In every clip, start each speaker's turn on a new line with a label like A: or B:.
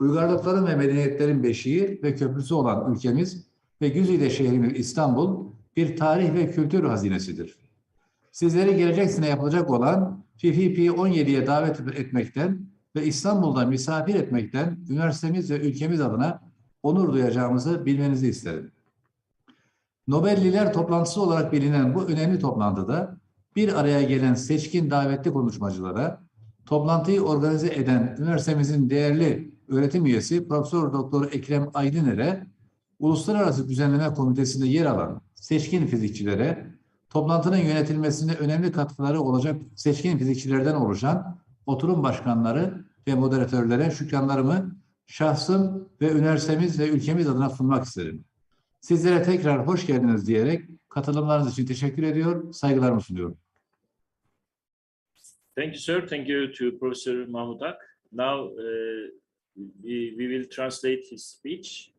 A: Uygarlıkların ve medeniyetlerin beşiği ve köprüsü olan ülkemiz ve güzide şehrimiz İstanbul bir tarih ve kültür hazinesidir. Sizleri gelecek sene yapılacak olan FFP17'ye davet etmekten ve İstanbul'da misafir etmekten üniversitemiz ve ülkemiz adına onur duyacağımızı bilmenizi isterim. Nobelliler toplantısı olarak bilinen bu önemli toplantıda bir araya gelen seçkin davetli konuşmacılara, toplantıyı organize eden üniversitemizin değerli öğretim üyesi Profesör Doktor Ekrem Aydıner'e, Uluslararası Düzenleme Komitesi'nde yer alan seçkin fizikçilere, toplantının yönetilmesinde önemli katkıları olacak seçkin fizikçilerden oluşan oturum başkanları ve moderatörlere şükranlarımı şahsım ve üniversitemiz ve ülkemiz adına sunmak isterim. Sizlere tekrar hoş geldiniz diyerek katılımlarınız için teşekkür ediyor, saygılarımı sunuyorum.
B: Thank you, sir. Thank you to Professor Mahmut Ak. Now we will translate his speech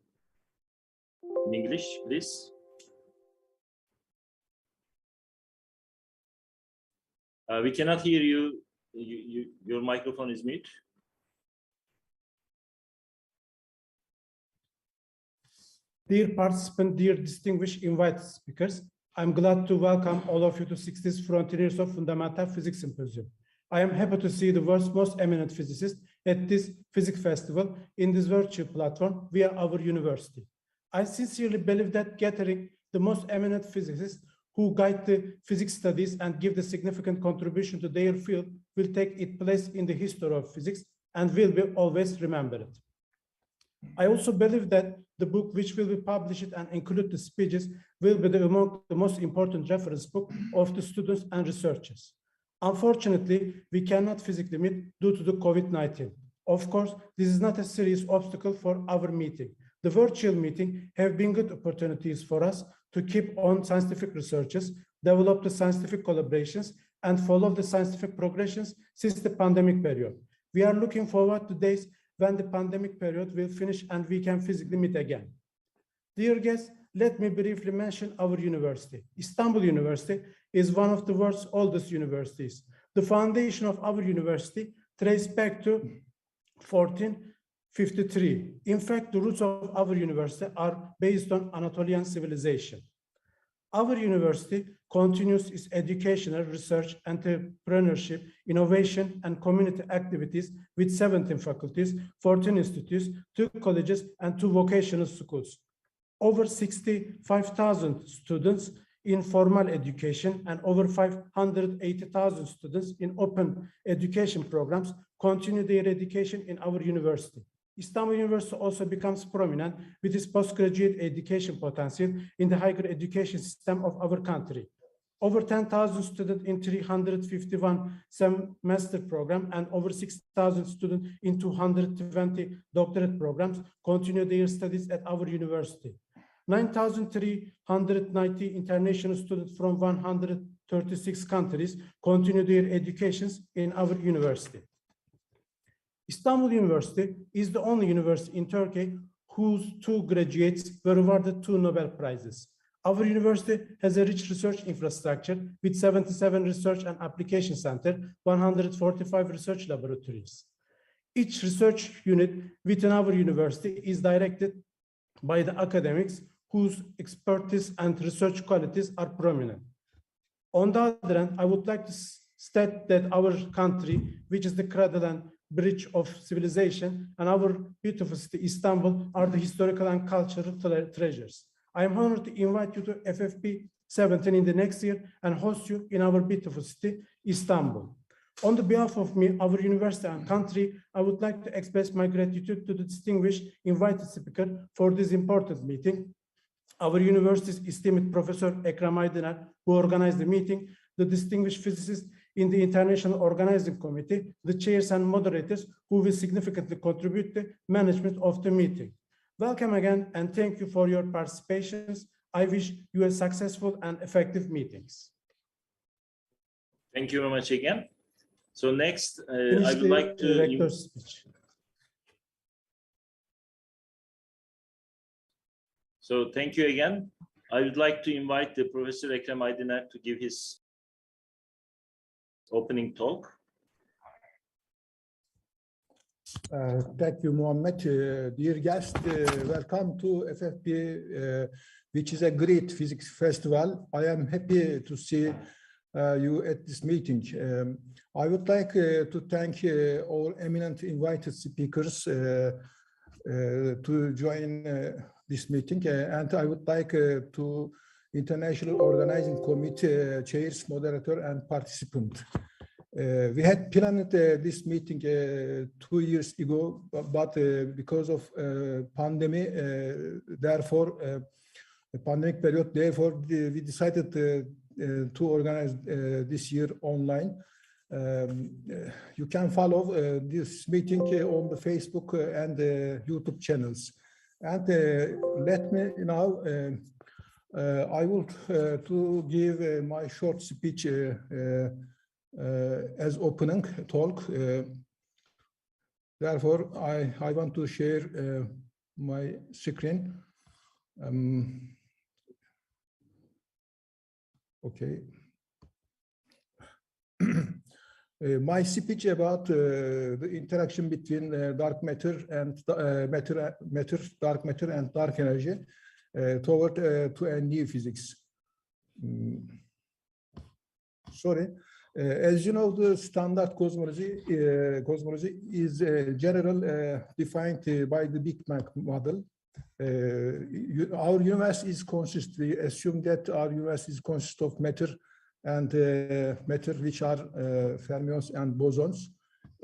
B: in English, please. We cannot hear you. Your microphone is mute.
C: Dear participants, dear distinguished invited speakers, I'm glad to welcome all of you to 60th Frontiers of Fundamental Physics Symposium. I am happy to see the world's most eminent physicists at this physics festival in this virtual platform via our university. I sincerely believe that gathering the most eminent physicists who guide the physics studies and give the significant contribution to their field will take its place in the history of physics and will be always remembered. I also believe that the book which will be published and include the speeches will be among the most important reference book of the students and researchers. Unfortunately, we cannot physically meet due to the COVID-19. Of course, this is not a serious obstacle for our meeting. The virtual meeting have been good opportunities for us to keep on scientific researches, develop the scientific collaborations, and follow the scientific progressions since the pandemic period. We are looking forward to days when the pandemic period will finish and we can physically meet again. Dear guests, let me briefly mention our university. Istanbul University is one of the world's oldest universities. The foundation of our university traces back to 1453. In fact, the roots of our university are based on Anatolian civilization. Our university continues its educational, research, entrepreneurship, innovation, and community activities with 17 faculties, 14 institutes, 2 colleges, and 2 vocational schools. Over 65,000 students in formal education and over 580,000 students in open education programs continue their education in our university. Istanbul University also becomes prominent with its postgraduate education potential in the higher education system of our country. Over 10,000 students in 351 semester program and over 6,000 students in 220 doctorate programs continue their studies at our university. 9,390 international students from 136 countries continue their educations in our university. Istanbul University is the only university in Turkey whose 2 graduates were awarded 2 Nobel Prizes. Our university has a rich research infrastructure with 77 research and application centers, 145 research laboratories. Each research unit within our university is directed by the academics whose expertise and research qualities are prominent. On the other hand, I would like to state that our country, which is the cradle and bridge of civilization, and our beautiful city, Istanbul, are the historical and cultural treasures. I am honored to invite you to FFP17 in the next year and host you in our beautiful city, Istanbul. On the behalf of me, our university and country, I would like to express my gratitude to the distinguished invited speaker for this important meeting. Our university's esteemed Professor Ekrem Aydıner, who organized the meeting, the distinguished physicists in the International Organizing Committee, the chairs and moderators who will significantly contribute to the management of the meeting. Welcome again and thank you for your participations. I wish you a successful and effective meetings.
B: Thank you very much again. So next, I would like to...
C: Rector's speech.
B: So thank you again. I would like to invite the Professor Ekrem Aydıner to give his opening talk.
D: Thank you, Mohammed. Dear guest, welcome to FFP, which is a great physics festival. I am happy to see you at this meeting. I would like to thank all eminent invited speakers to join this meeting, and I would like to International Organizing Committee chairs, moderator, and participant. We had planned this meeting 2 years ago, but because of pandemic, therefore, the pandemic period, therefore, we decided to organize this year online. You can follow this meeting on the Facebook and YouTube channels. And let me now, I want to give my short speech as opening talk. Therefore, I want to share my screen. Okay. My speech about the interaction between dark matter and dark matter and dark energy toward to a new physics. Sorry. As you know, the standard cosmology is general defined by the Big Bang model. Our universe is we assume that our universe is consists of matter and matter, which are fermions and bosons.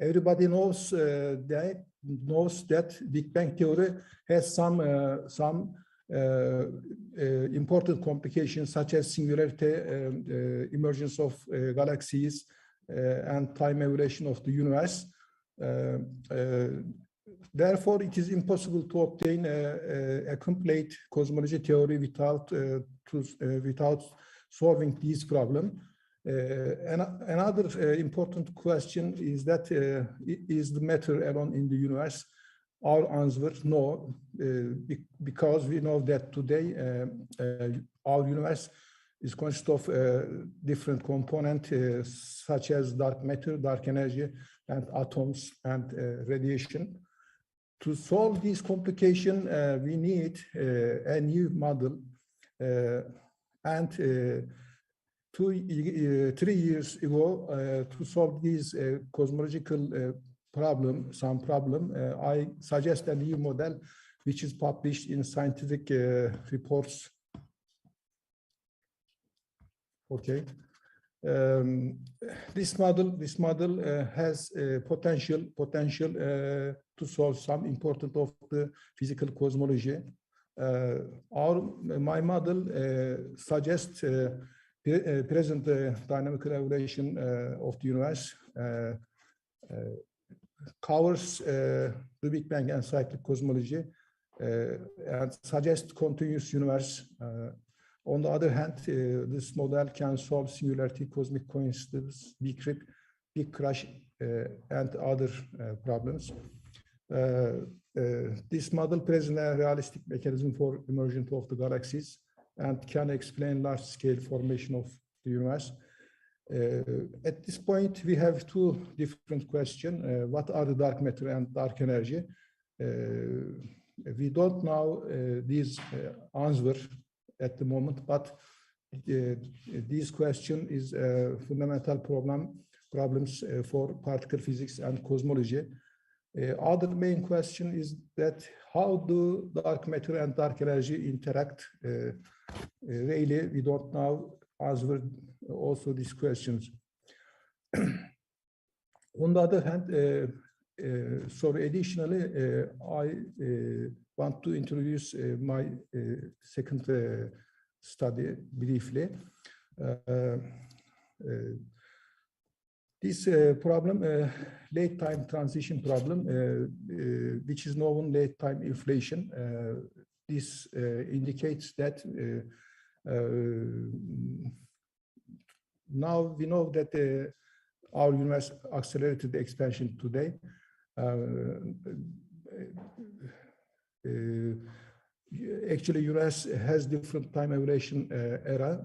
D: Everybody knows that Big Bang theory has some important complications such as singularity, emergence of galaxies, and time evolution of the universe. Therefore, it is impossible to obtain a complete cosmology theory without solving this problem. Another important question is that is the matter alone in the universe? Our answer is no, because we know that today our universe is consist of different components such as dark matter, dark energy, and atoms and radiation. To solve this complication, we need a new model, and 3 years ago, to solve this cosmological problem, I suggest a new model which is published in scientific reports. Okay. This model has potential to solve some important of the physical cosmology. My model suggests present dynamical evolution of the universe, covers the Big Bang and cyclic cosmology, and suggests continuous universe. On the other hand, this model can solve singularity, cosmic coincidence, big rip, big crash, and other problems. This model presents a realistic mechanism for emergence of the galaxies and can explain large-scale formation of the universe. At this point, we have two different questions. What are the dark matter and dark energy? We don't know these answers at the moment, but this question is fundamental problems for particle physics and cosmology. Other main question is that how do dark matter and dark energy interact? Really, we don't know answer also these questions. On the other hand, additionally, I want to introduce my second study briefly. This problem, late time transition problem, which is known late time inflation. This indicates that now we know that our universe accelerated expansion today. Actually, universe has different time evolution era.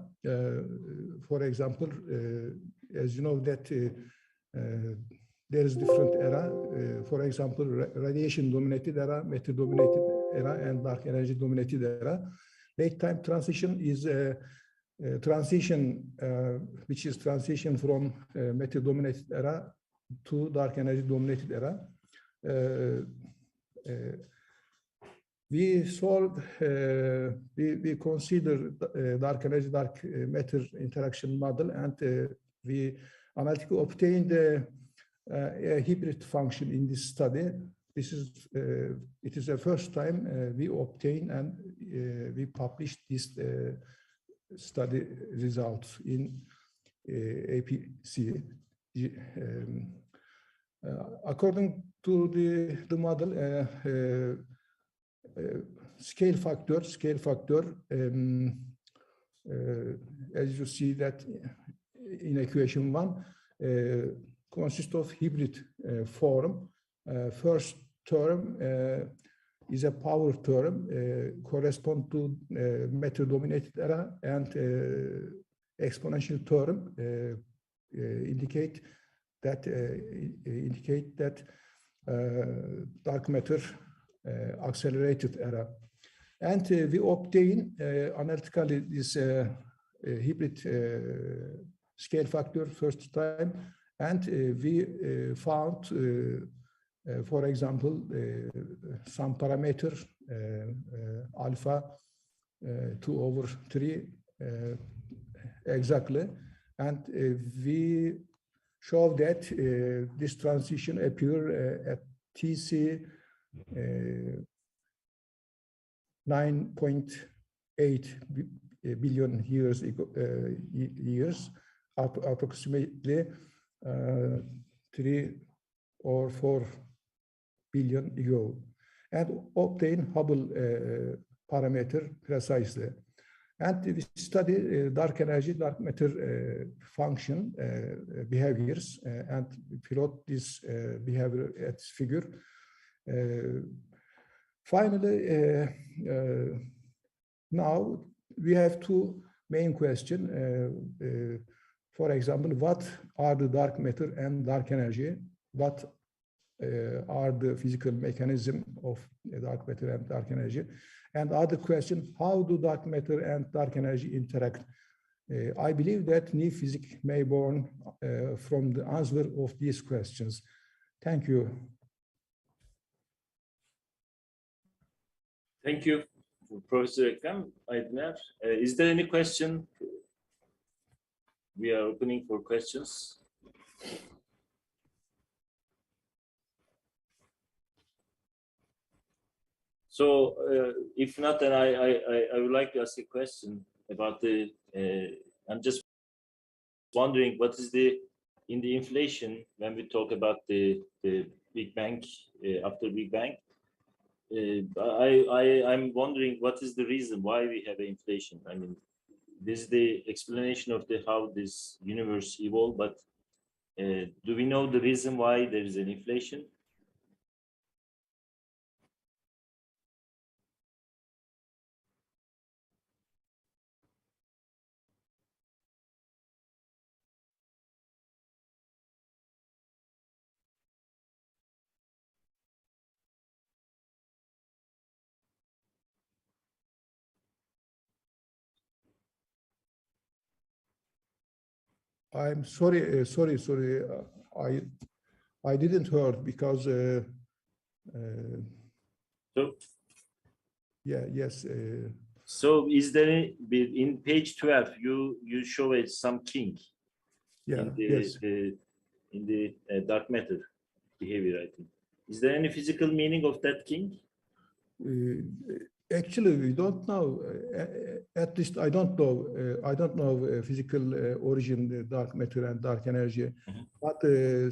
D: For example, as you know that there is different era. For example, radiation-dominated era, matter-dominated era, and dark energy-dominated era. Late time transition is a transition, which is transition from matter-dominated era to dark energy-dominated era. We consider dark energy, dark matter interaction model, and we analytically obtained a hybrid function in this study. This is it is the first time we obtain and we published this study results in APC. According to the model, scale factor, as you see that in equation 1, consists of hybrid form. First term is a power term, correspond to matter-dominated era, and exponential term indicate that dark matter accelerated era. And we obtain analytically this hybrid scale factor first time, and we found, for example, some parameter alpha 2/3 exactly, and we show that this transition appear at TC 9.8 billion years approximately 3 or 4 billion ago, and obtain Hubble parameter precisely. And we study dark energy, dark matter function behaviors, and plot this behavior at figure. Finally, now we have two main questions. For example, what are the dark matter and dark energy? What are the physical mechanism of dark matter and dark energy? And other question, how do dark matter and dark energy interact? I believe that new physics may born from the answer of these questions. Thank you.
B: Thank you, Professor Ekrem Aydıner. Is there any question? We are opening for questions. So, if not, then I would like to ask a question about the. I'm just wondering what is in the inflation when we talk about the Big Bang after Big Bang. I'm wondering what is the reason why we have inflation. I mean, this is the explanation of how this universe evolved, but do we know the reason why there is an inflation?
D: I'm sorry, I didn't heard because
B: So
D: yeah, yes.
B: So is there in page 12 you show some king
D: Yeah,
B: in the
D: yes.
B: In the dark matter behavior, I think. Is there any physical meaning of that king?
D: Actually, we don't know. At least I don't know. I don't know physical origin, dark matter and dark energy. But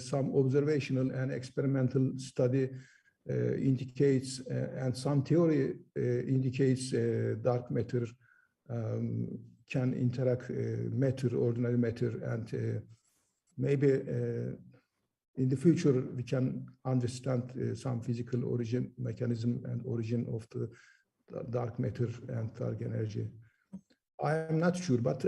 D: some observational and experimental study indicates, and some theory indicates dark matter can interact matter, ordinary matter, and maybe in the future we can understand some physical origin, mechanism, and origin of the dark matter and dark energy. I am not sure, but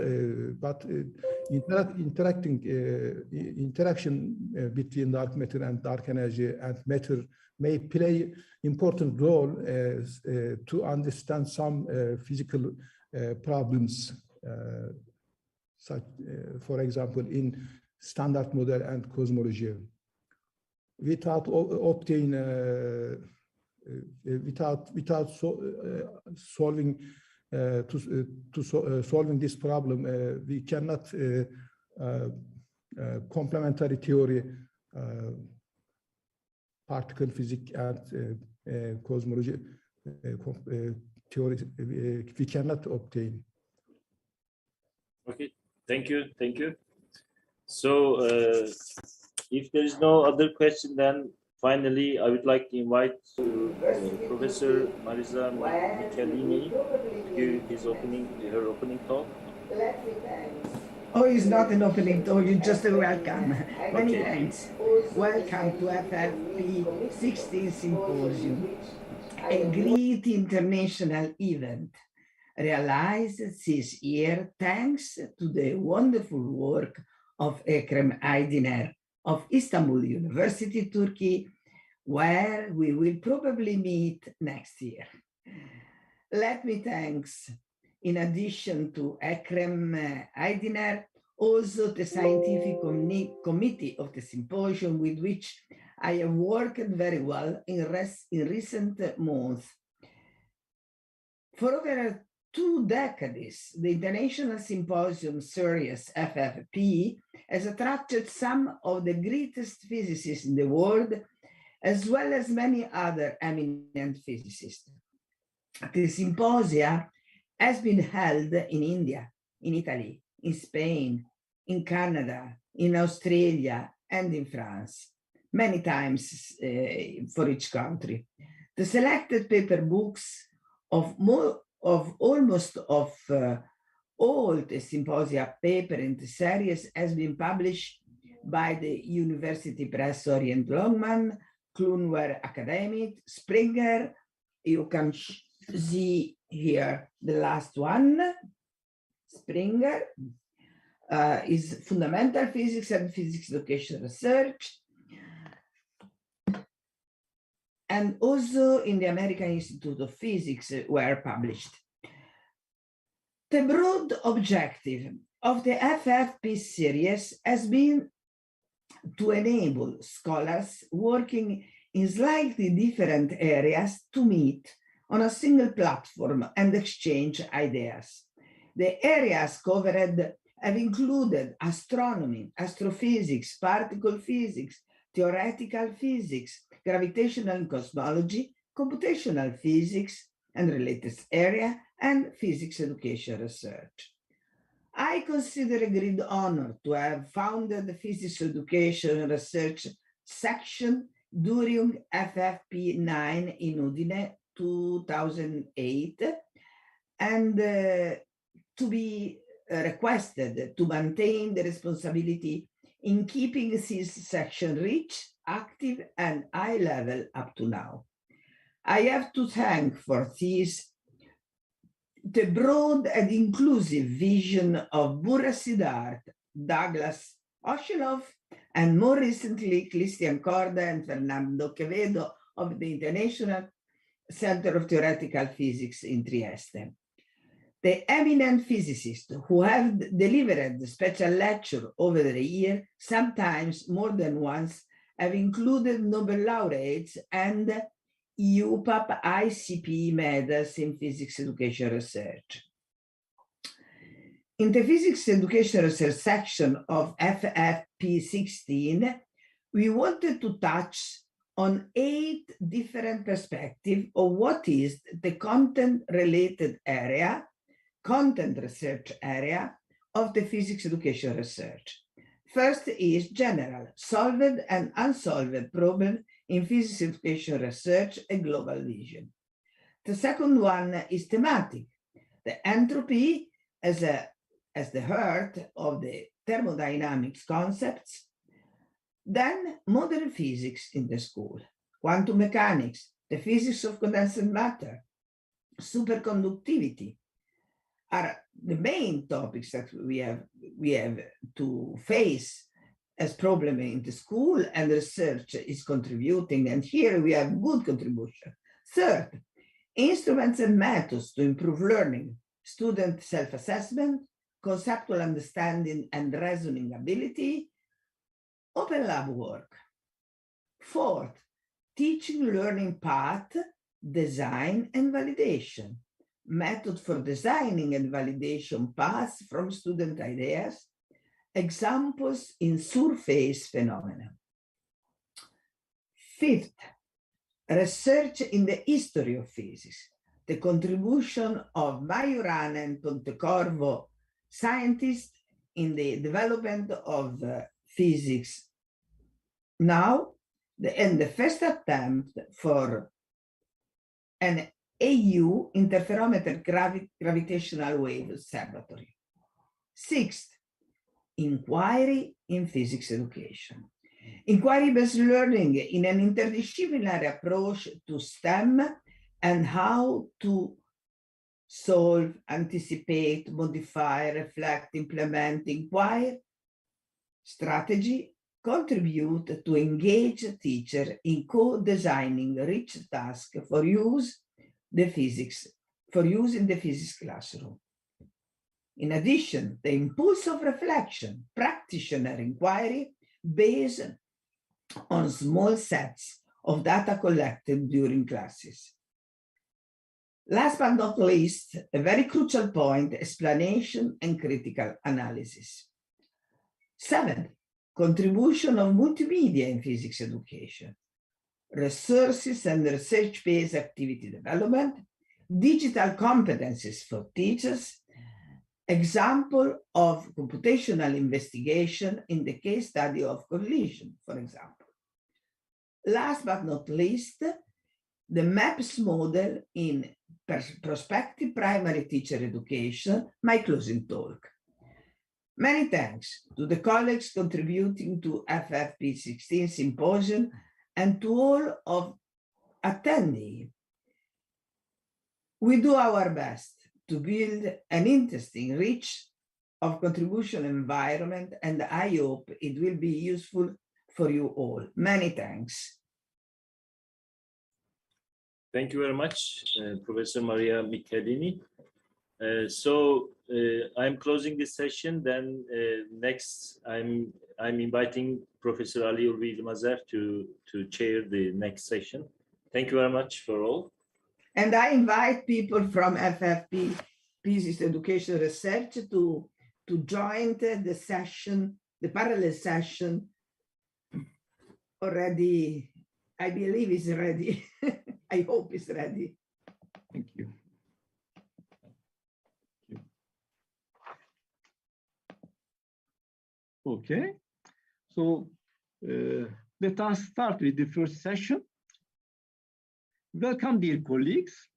D: interaction between dark matter and dark energy and matter may play important role to understand some physical problems, such, for example, in standard model and cosmology. Without solving solving this problem, we cannot complementary theory, particle physics and cosmology theory we cannot obtain.
B: Okay, thank you. So if there is no other question, then finally I would like to invite Professor Marisa Michelini to give her opening talk.
E: Oh, it's not an opening talk, it's just a welcome. Many thanks. Welcome to FFP16 Symposium, a great international event realized this year thanks to the wonderful work of Ekrem Aydıner of Istanbul University, Turkey, where we will probably meet next year. Let me thank, in addition to Ekrem Aydıner, also the scientific committee of the symposium, with which I have worked very well in recent months. For over 2 decades, the International Symposium series FFP has attracted some of the greatest physicists in the world, as well as many other eminent physicists. The symposia has been held in India, in Italy, in Spain, in Canada, in Australia, and in France, many times for each country. The selected paper books of almost all the symposia paper in the series has been published by the University Press Orient Longman, Clunware Academic, Springer. You can see here the last one. Springer is Fundamental Physics and Physics Education Research. And also in the American Institute of Physics were published. The broad objective of the FFP series has been to enable scholars working in slightly different areas to meet on a single platform and exchange ideas. The areas covered have included astronomy, astrophysics, particle physics, theoretical physics, gravitational and cosmology, computational physics and related area, and physics education research. I consider a great honor to have founded the physics education research section during FFP9 in Udine 2008, and to be requested to maintain the responsibility in keeping this section rich, active, and high level up to now. I have to thank for this the broad and inclusive vision of Burra Siddharth, Douglas Oshinov, and more recently, Christian Corda and Fernando Quevedo of the International Center of Theoretical Physics in Trieste. The eminent physicists who have delivered the special lecture over the year, sometimes more than once, have included Nobel laureates and EUPAP ICP medals in physics education research. In the physics education research section of FFP16, we wanted to touch on 8 different perspectives of what is the content-related area, content research area of the physics education research. First is general, solved and unsolved problem in physics education research, a global vision. The second one is thematic, the entropy as the heart of the thermodynamics concepts. Then modern physics in the school, quantum mechanics, the physics of condensed matter, superconductivity, are the main topics that we have to face as problem in the school, and research is contributing, and here we have good contribution. Third, instruments and methods to improve learning, student self-assessment, conceptual understanding and reasoning ability, open lab work. Fourth, teaching learning path, design and validation, method for designing and validation paths from student ideas, examples in surface phenomena. Fifth, research in the history of physics, the contribution of Majorana and Pontecorvo scientists in the development of physics now, and the first attempt for an AU interferometer gravitational wave observatory. Sixth, inquiry in physics education. Inquiry-based learning in an interdisciplinary approach to STEM and how to solve, anticipate, modify, reflect, implement, inquire strategy, contribute to engage teacher in co-designing rich tasks for use in the physics classroom. In addition, the impulse of reflection, practitioner inquiry based on small sets of data collected during classes. Last but not least, a very crucial point, explanation and critical analysis. Seventh, contribution of multimedia in physics education, resources and research-based activity development, digital competencies for teachers, example of computational investigation in the case study of collision, for example. Last but not least, the MAPS model in prospective primary teacher education, my closing talk. Many thanks to the colleagues contributing to FFP16 Symposium and to all of attending. We do our best to build an interesting, rich of contribution environment, and I hope it will be useful for you all. Many thanks.
B: Thank you very much, Professor Maria Michelini. I'm closing this session. Then next, I'm inviting Professor Ali Ulvi Yilmazer to chair the next session. Thank you very much for all.
E: And I invite people from FFP Physics Education Research to join the session, the parallel session. Already, I believe it's ready. I hope it's ready.
A: Thank you.
F: Okay, so let us start with the first session. Welcome, dear colleagues.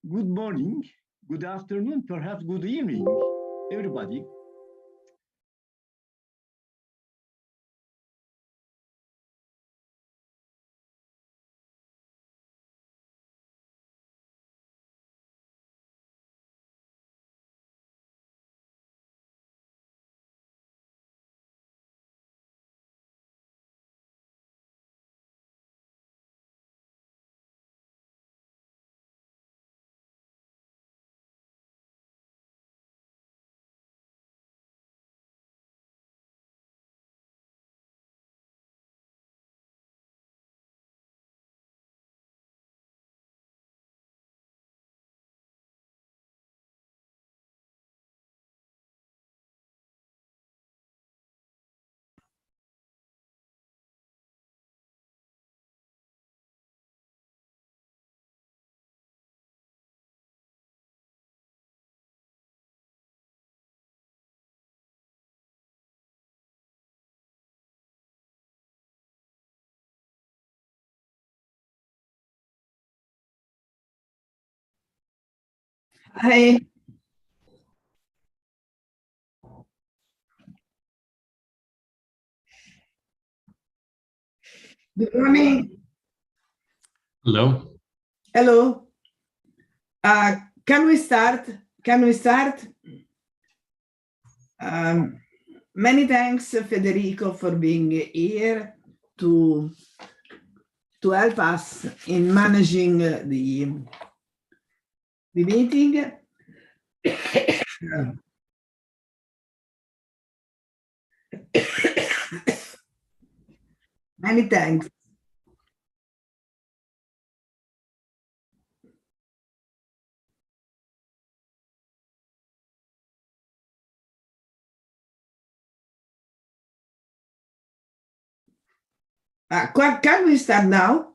F: Good morning, good afternoon, perhaps good evening, everybody.
E: Hi. Good morning.
G: Hello.
E: Hello. Can we start? Can we start? Many thanks, Federico, for being here to help us in managing the meeting. Many thanks. Can we start now?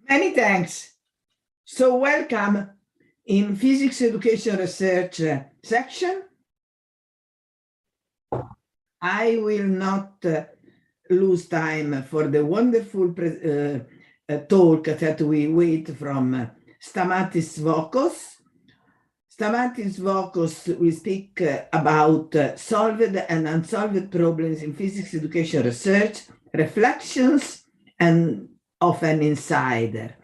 E: Many thanks. So welcome in Physics Education Research section. I will not lose time for the wonderful talk that we wait from Stamatis Vokos. Stamatis Vokos will speak about solved and unsolved problems in physics education research, reflections, and of an insider.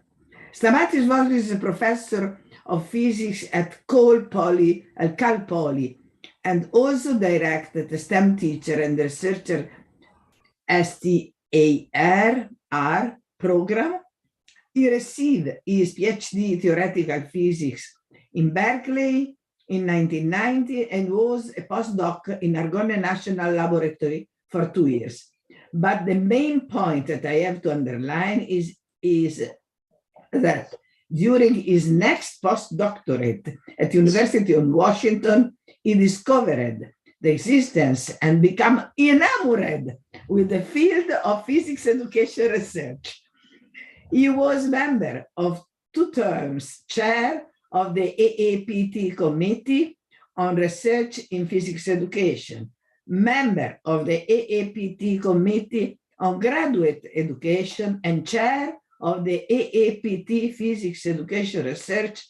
E: Stamatis Vokos is a professor of physics at Cal Poly, and also directed the STEM teacher and researcher STAR program. He received his PhD theoretical physics in Berkeley in 1990 and was a postdoc in Argonne National Laboratory for 2 years. But the main point that I have to underline is that during his next postdoctorate at University of Washington, he discovered the existence and became enamored with the field of physics education research. He was member of 2 terms, chair of the AAPT Committee on Research in Physics Education, member of the AAPT Committee on Graduate Education, and chair of the AAPT Physics Education Research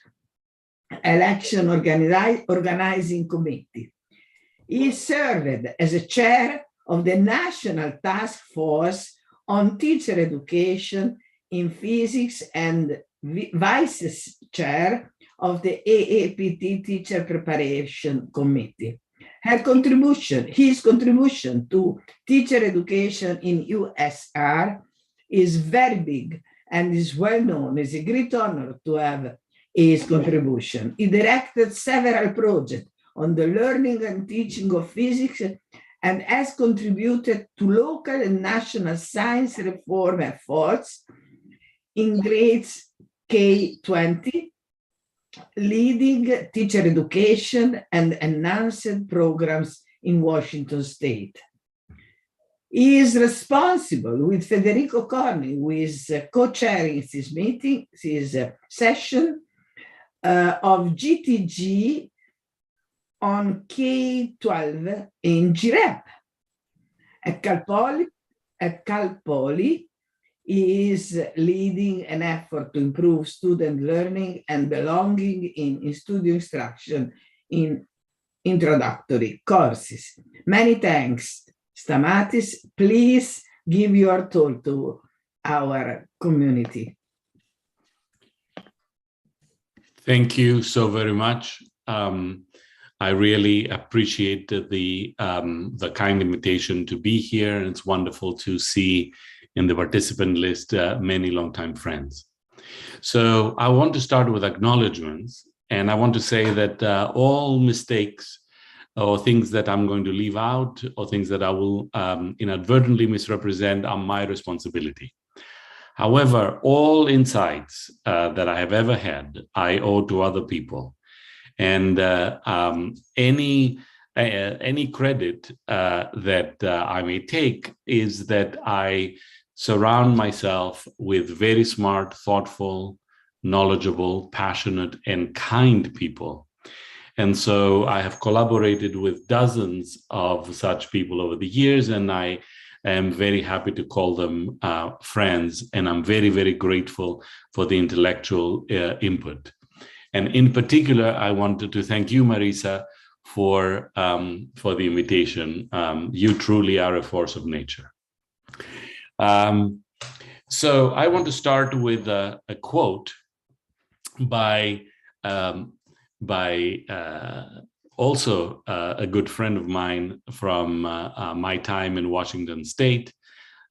E: Election Organizing Committee. He served as a chair of the National Task Force on Teacher Education in Physics and vice chair of the AAPT Teacher Preparation Committee. His contribution to teacher education in USR is very big and is well known. It's a great honor to have his contribution. He directed several projects on the learning and teaching of physics and has contributed to local and national science reform efforts in grades K-20, leading teacher education and enhanced programs in Washington State. He is responsible with Federico Corni, who is co-chairing this meeting, this session of GTG on K-12 in GREP. At Cal Poly, he is leading an effort to improve student learning and belonging in studio instruction in introductory courses. Many thanks, Stamatis. Please give your talk to our community.
G: Thank you so very much. I really appreciate the kind invitation to be here, and it's wonderful to see in the participant list many longtime friends. So I want to start with acknowledgements, and I want to say that all mistakes or things that I'm going to leave out or things that I will inadvertently misrepresent are my responsibility. However, all insights that I have ever had, I owe to other people. And any credit that I may take is that I surround myself with very smart, thoughtful, knowledgeable, passionate, and kind people. And so I have collaborated with dozens of such people over the years, and I I'm very happy to call them friends, and I'm very, very grateful for the intellectual input. And in particular, I wanted to thank you, Marisa, for the invitation. You truly are a force of nature. So I want to start with a quote by also a good friend of mine from my time in Washington State,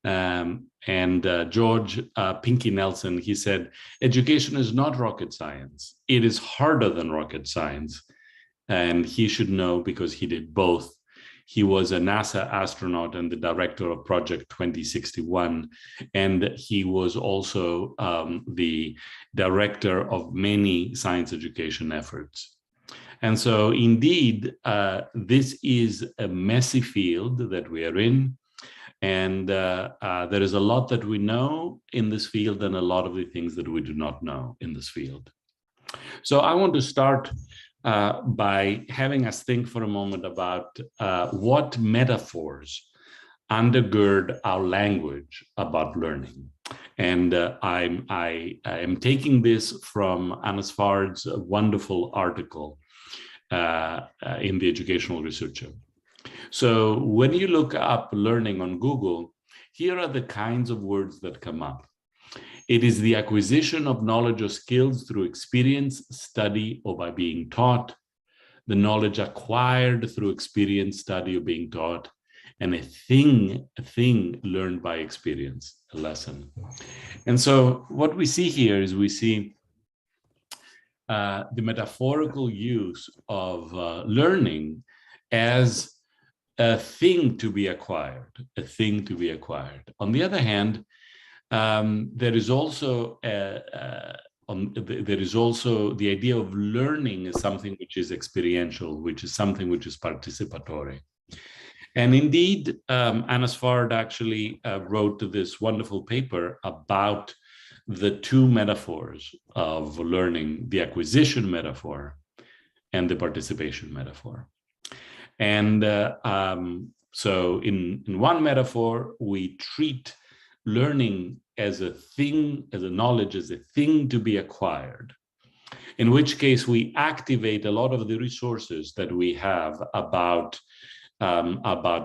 G: and George Pinky Nelson. He said, "Education is not rocket science. It is harder than rocket science." And he should know because he did both. He was a NASA astronaut and the director of Project 2061. And he was also the director of many science education efforts. And so indeed, this is a messy field that we are in. And there is a lot that we know in this field and a lot of the things that we do not know in this field. So I want to start by having us think for a moment about what metaphors undergird our language about learning. And I am taking this from Anna Svard's wonderful article in the Educational Researcher. So when you look up learning on Google, here are the kinds of words that come up. It is the acquisition of knowledge or skills through experience, study, or by being taught, the knowledge acquired through experience, study, or being taught, and a thing learned by experience, a lesson. And so what we see here is we see the metaphorical use of learning as a thing to be acquired, a thing to be acquired. On the other hand, there is also the idea of learning as something which is experiential, which is something which is participatory. And indeed, Anna Svard actually wrote this wonderful paper about the two metaphors of learning, the acquisition metaphor and the participation metaphor. And so in one metaphor, we treat learning as a thing, as a knowledge, as a thing to be acquired, in which case we activate a lot of the resources that we have about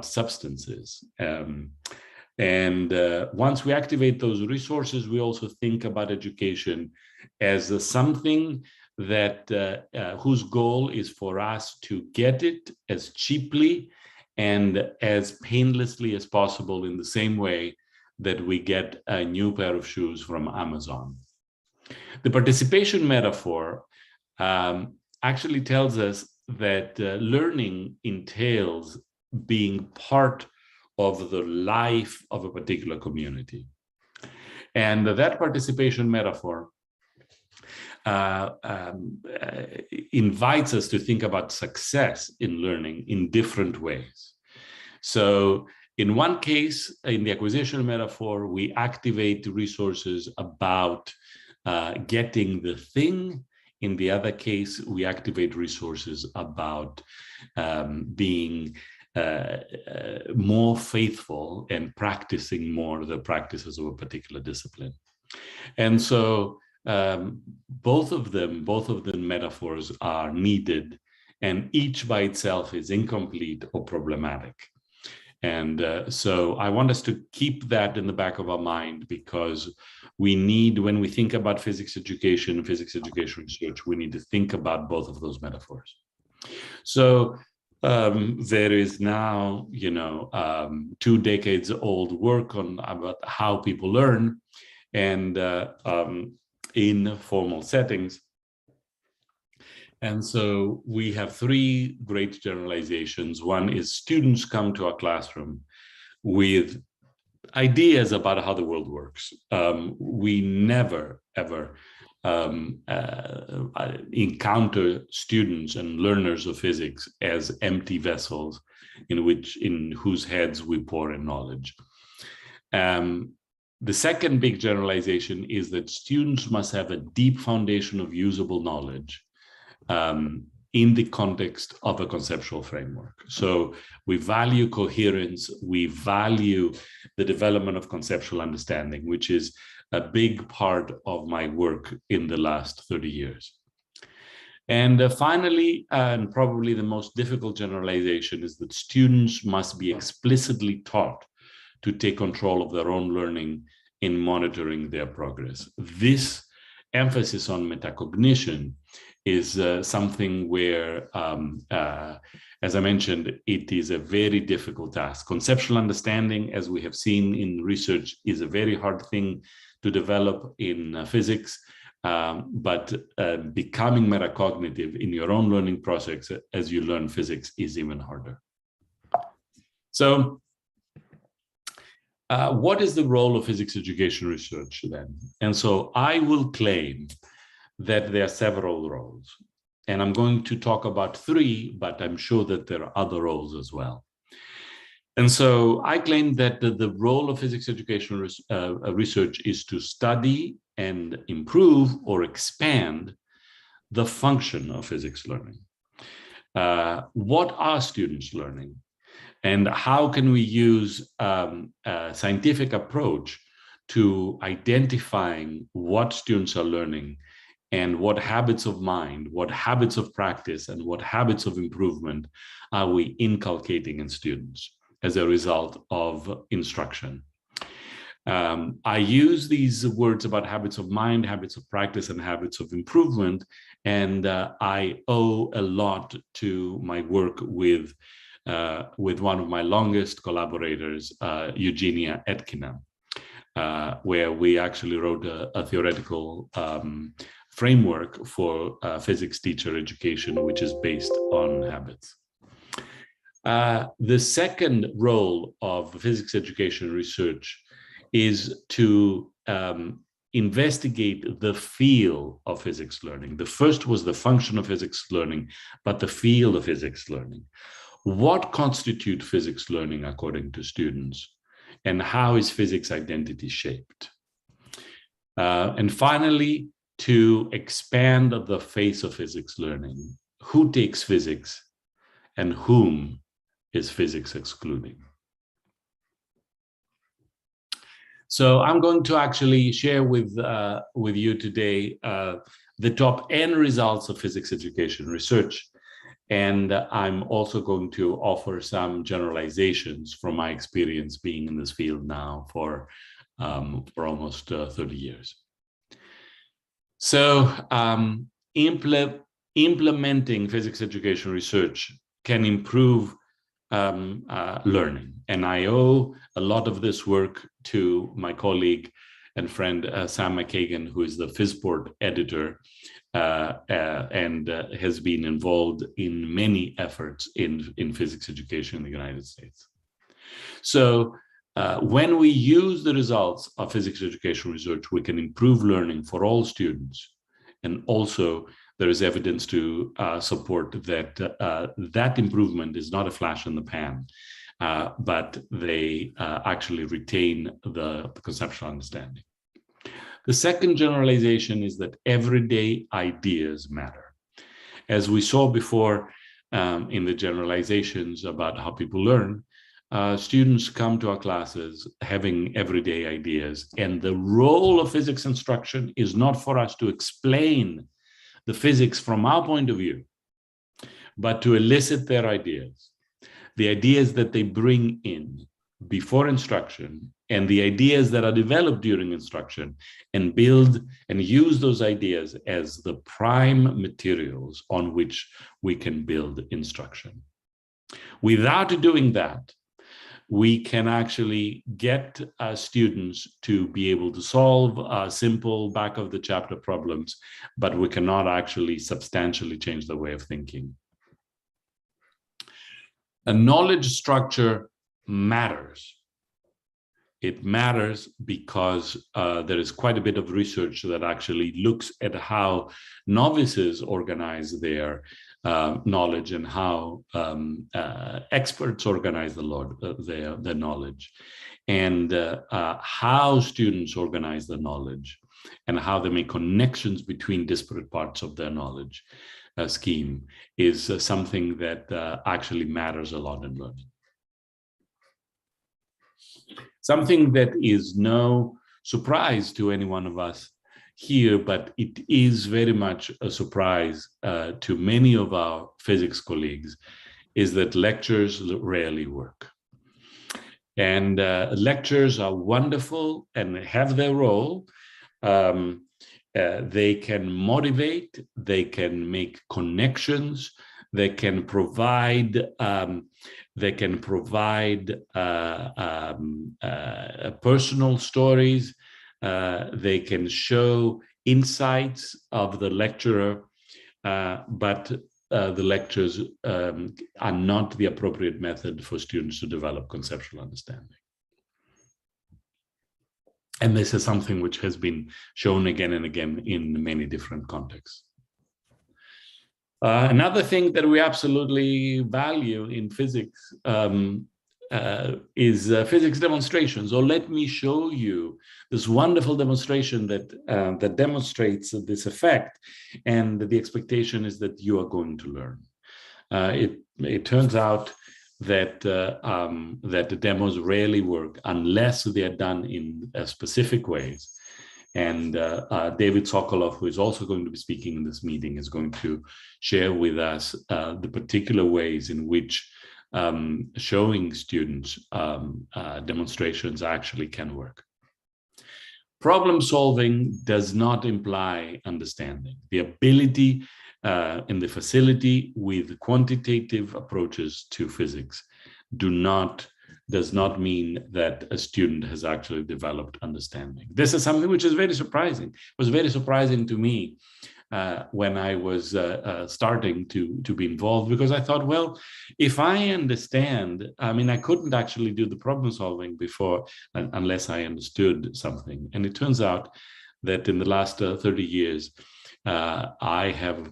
G: substances. Once we activate those resources, we also think about education as something that whose goal is for us to get it as cheaply and as painlessly as possible, in the same way that we get a new pair of shoes from Amazon. The participation metaphor actually tells us that learning entails being part of the life of a particular community. And that participation metaphor invites us to think about success in learning in different ways. So in one case, in the acquisition metaphor, we activate resources about getting the thing. In the other case, we activate resources about being more faithful and practicing more the practices of a particular discipline. And so both of them metaphors are needed, and each by itself is incomplete or problematic. And so I want us to keep that in the back of our mind, because we need, when we think about physics education research, we need to think about both of those metaphors. So there is now, 2 decades old work about how people learn, and in formal settings. And so we have 3 great generalizations. One is students come to our classroom with ideas about how the world works. We never, ever encounter students and learners of physics as empty vessels in whose heads we pour in knowledge. The second big generalization is that students must have a deep foundation of usable knowledge in the context of a conceptual framework. So we value coherence, we value the development of conceptual understanding, which is a big part of my work in the last 30 years. And finally, and probably the most difficult generalization, is that students must be explicitly taught to take control of their own learning in monitoring their progress. This emphasis on metacognition is something where, as I mentioned, it is a very difficult task. Conceptual understanding, as we have seen in research, is a very hard thing to develop in physics, but becoming metacognitive in your own learning process as you learn physics is even harder. So, what is the role of physics education research then? And so I will claim that there are several roles. And I'm going to talk about three, but I'm sure that there are other roles as well. And so I claim that the role of physics education research is to study and improve or expand the function of physics learning. What are students learning? And how can we use a scientific approach to identifying what students are learning and what habits of mind, what habits of practice, and what habits of improvement are we inculcating in students as a result of instruction? I use these words about habits of mind, habits of practice, and habits of improvement, and I owe a lot to my work with one of my longest collaborators, Eugenia Etkina, where we actually wrote a theoretical framework for physics teacher education, which is based on habits. The second role of physics education research is to investigate the field of physics learning. The first was the function of physics learning, but the field of physics learning. What constitutes physics learning according to students? And how is physics identity shaped? And finally, to expand the face of physics learning. Who takes physics and whom is physics excluding? So I'm going to actually share with you today the top N results of physics education research. And I'm also going to offer some generalizations from my experience being in this field now for almost 30 years. So implementing physics education research can improve learning. And I owe a lot of this work to my colleague and friend, Sam McKagan, who is the Physboard editor and has been involved in many efforts in physics education in the United States. So when we use the results of physics education research, we can improve learning for all students. And also there is evidence to support that that improvement is not a flash in the pan, but they actually retain the conceptual understanding. The second generalization is that everyday ideas matter. As we saw before in the generalizations about how people learn, students come to our classes having everyday ideas, and the role of physics instruction is not for us to explain the physics from our point of view, but to elicit their ideas, the ideas that they bring in before instruction, and the ideas that are developed during instruction, and build and use those ideas as the prime materials on which we can build instruction. Without doing that, we can actually get students to be able to solve simple back of the chapter problems, but we cannot actually substantially change the way of thinking. A knowledge structure matters. It matters because there is quite a bit of research that actually looks at how novices organize their knowledge and how experts organize their knowledge, and how students organize the knowledge and how they make connections between disparate parts of their knowledge. scheme is something that actually matters a lot in learning. Something that is no surprise to any one of us here, but it is very much a surprise to many of our physics colleagues, is that lectures rarely work. And lectures are wonderful and have their role. They can motivate, they can make connections, they can provide personal stories, they can show insights of the lecturer, but the lectures are not the appropriate method for students to develop conceptual understanding. And this is something which has been shown again and again in many different contexts. Another thing that we absolutely value in physics is physics demonstrations. So let me show you this wonderful demonstration that demonstrates this effect, and the expectation is that you are going to learn. It turns out that that the demos rarely work unless they are done in specific ways. And David Sokolov, who is also going to be speaking in this meeting, is going to share with us the particular ways in which showing students demonstrations actually can work. Problem solving does not imply understanding. The ability and the facility with quantitative approaches to physics does not mean that a student has actually developed understanding. This is something which is very surprising. It was very surprising to me when I was starting to be involved, because I thought, well, if I understand, I mean, I couldn't actually do the problem solving before unless I understood something. And it turns out that in the last 30 years, I have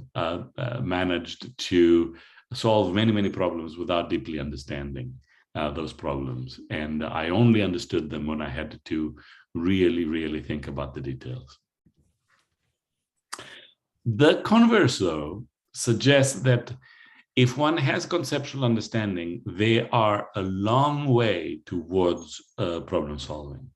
G: managed to solve many, many problems without deeply understanding those problems. And I only understood them when I had to really, really think about the details. The converse, though, suggests that if one has conceptual understanding, they are a long way towards problem solving.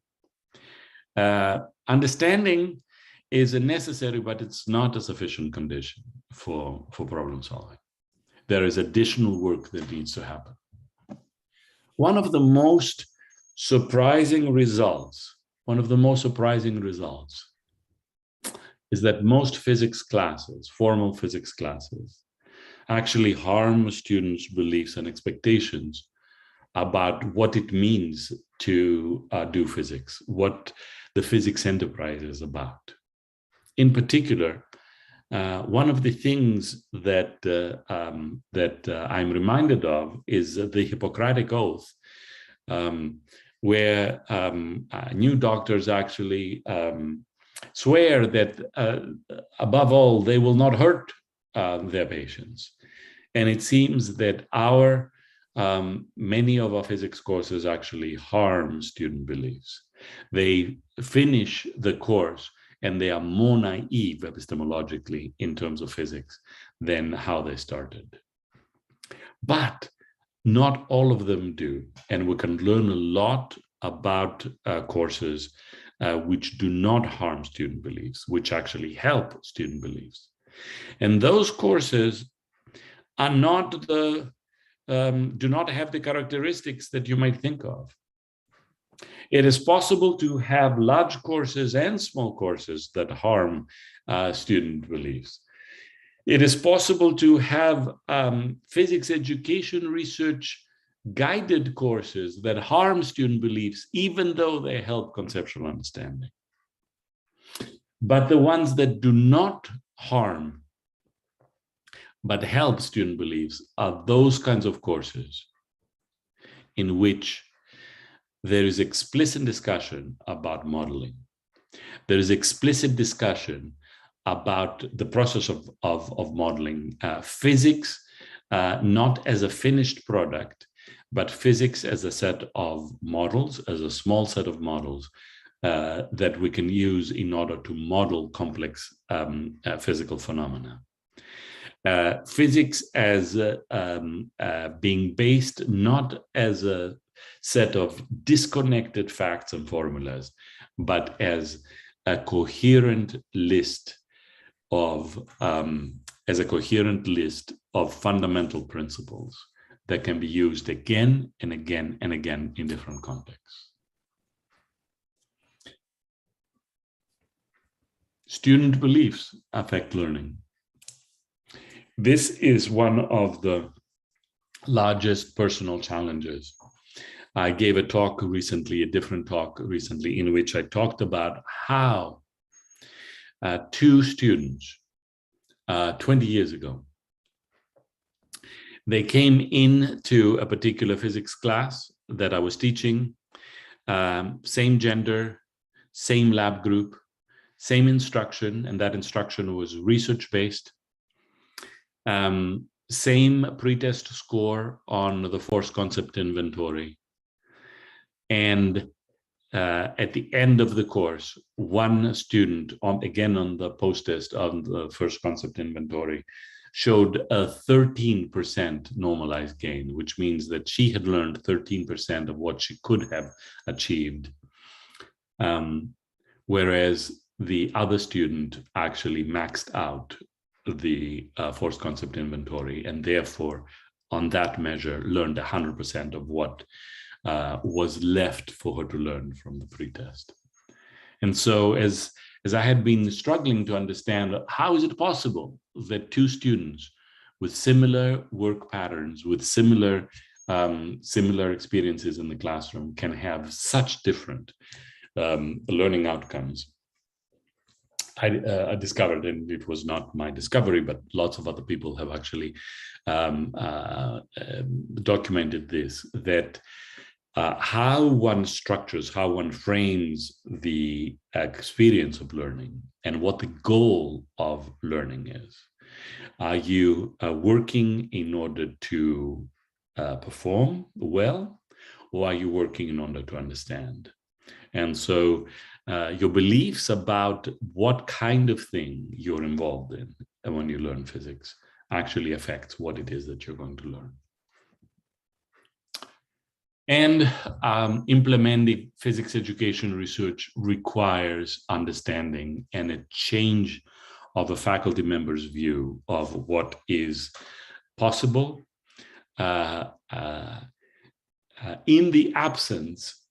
G: Understanding is a necessary, but it's not a sufficient condition for problem solving. There is additional work that needs to happen. One of the most surprising results is that most physics classes, formal physics classes, actually harm students' beliefs and expectations about what it means to do physics, what the physics enterprise is about. In particular, one of the things that I'm reminded of is the Hippocratic Oath, where new doctors actually swear that above all, they will not hurt their patients. And it seems that many of our physics courses actually harm student beliefs. They finish the course and they are more naive epistemologically in terms of physics than how they started. But not all of them do. And we can learn a lot about courses which do not harm student beliefs, which actually help student beliefs. And those courses are do not have the characteristics that you might think of. It is possible to have large courses and small courses that harm student beliefs. It is possible to have physics education research guided courses that harm student beliefs, even though they help conceptual understanding. But the ones that do not harm, but help student beliefs are those kinds of courses in which there is explicit discussion about modeling. There is explicit discussion about the process of modeling physics, not as a finished product, but physics as a set of models, as a small set of models that we can use in order to model complex physical phenomena. Physics as being based not as a set of disconnected facts and formulas, but as a coherent list of fundamental principles that can be used again and again and again in different contexts. Student beliefs affect learning. This is one of the largest personal challenges. I gave a talk recently, a different talk recently, in which I talked about how two students 20 years ago, they came into a particular physics class that I was teaching, same gender, same lab group, same instruction, and that instruction was research-based. Same pretest score on the force concept inventory. And at the end of the course, one student, again on the post-test on the first concept inventory, showed a 13% normalized gain, which means that she had learned 13% of what she could have achieved. Whereas the other student actually maxed out the force concept inventory, and therefore on that measure learned 100% of what was left for her to learn from the pretest. And so as I had been struggling to understand, how is it possible that two students with similar work patterns, with similar experiences in the classroom can have such different learning outcomes? I discovered, and it was not my discovery, but lots of other people have actually documented this, that how one structures, how one frames the experience of learning and what the goal of learning is. Are you working in order to perform well, or are you working in order to understand? And so your beliefs about what kind of thing you're involved in when you learn physics actually affects what it is that you're going to learn. And implementing physics education research requires understanding and a change of a faculty member's view of what is possible in the absence,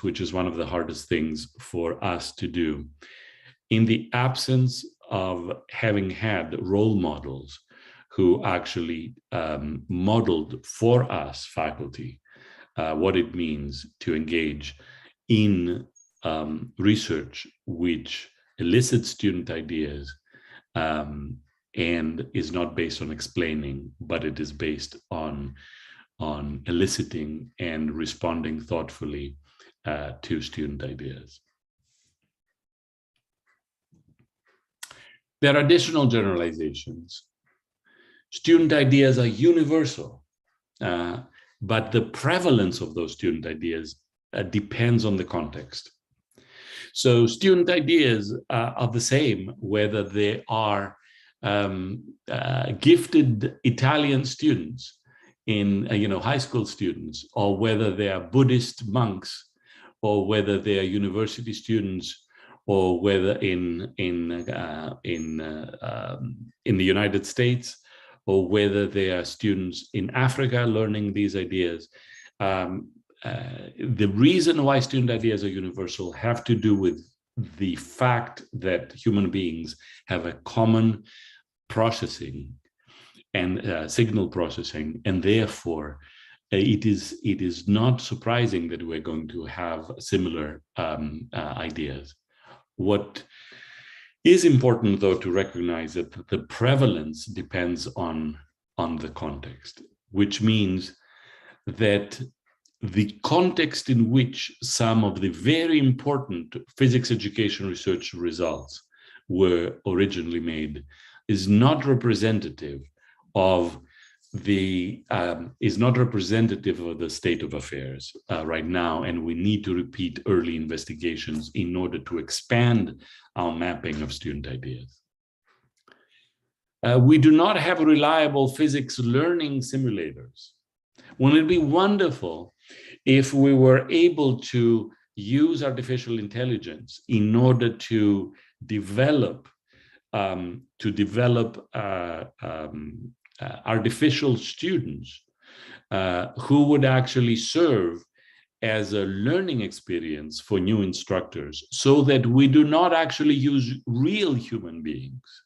G: which is one of the hardest things for us to do, in the absence of having had role models who actually modeled for us, faculty, what it means to engage in research which elicits student ideas and is not based on explaining, but it is based on eliciting and responding thoughtfully to student ideas. There are additional generalizations. Student ideas are universal, but the prevalence of those student ideas depends on the context. So student ideas are the same whether they are gifted Italian students in high school students, or whether they are Buddhist monks, or whether they are university students, or whether in the United States, or whether they are students in Africa learning these ideas. The reason why student ideas are universal have to do with the fact that human beings have a common processing and signal processing, and therefore it is not surprising that we're going to have similar ideas. What is important, though, to recognize that the prevalence depends on the context, which means that the context in which some of the very important physics education research results were originally made is not representative of the state of affairs right now, and we need to repeat early investigations in order to expand our mapping of student ideas. We do not have reliable physics learning simulators. Wouldn't it be wonderful if we were able to use artificial intelligence in order to develop artificial students who would actually serve as a learning experience for new instructors, so that we do not actually use real human beings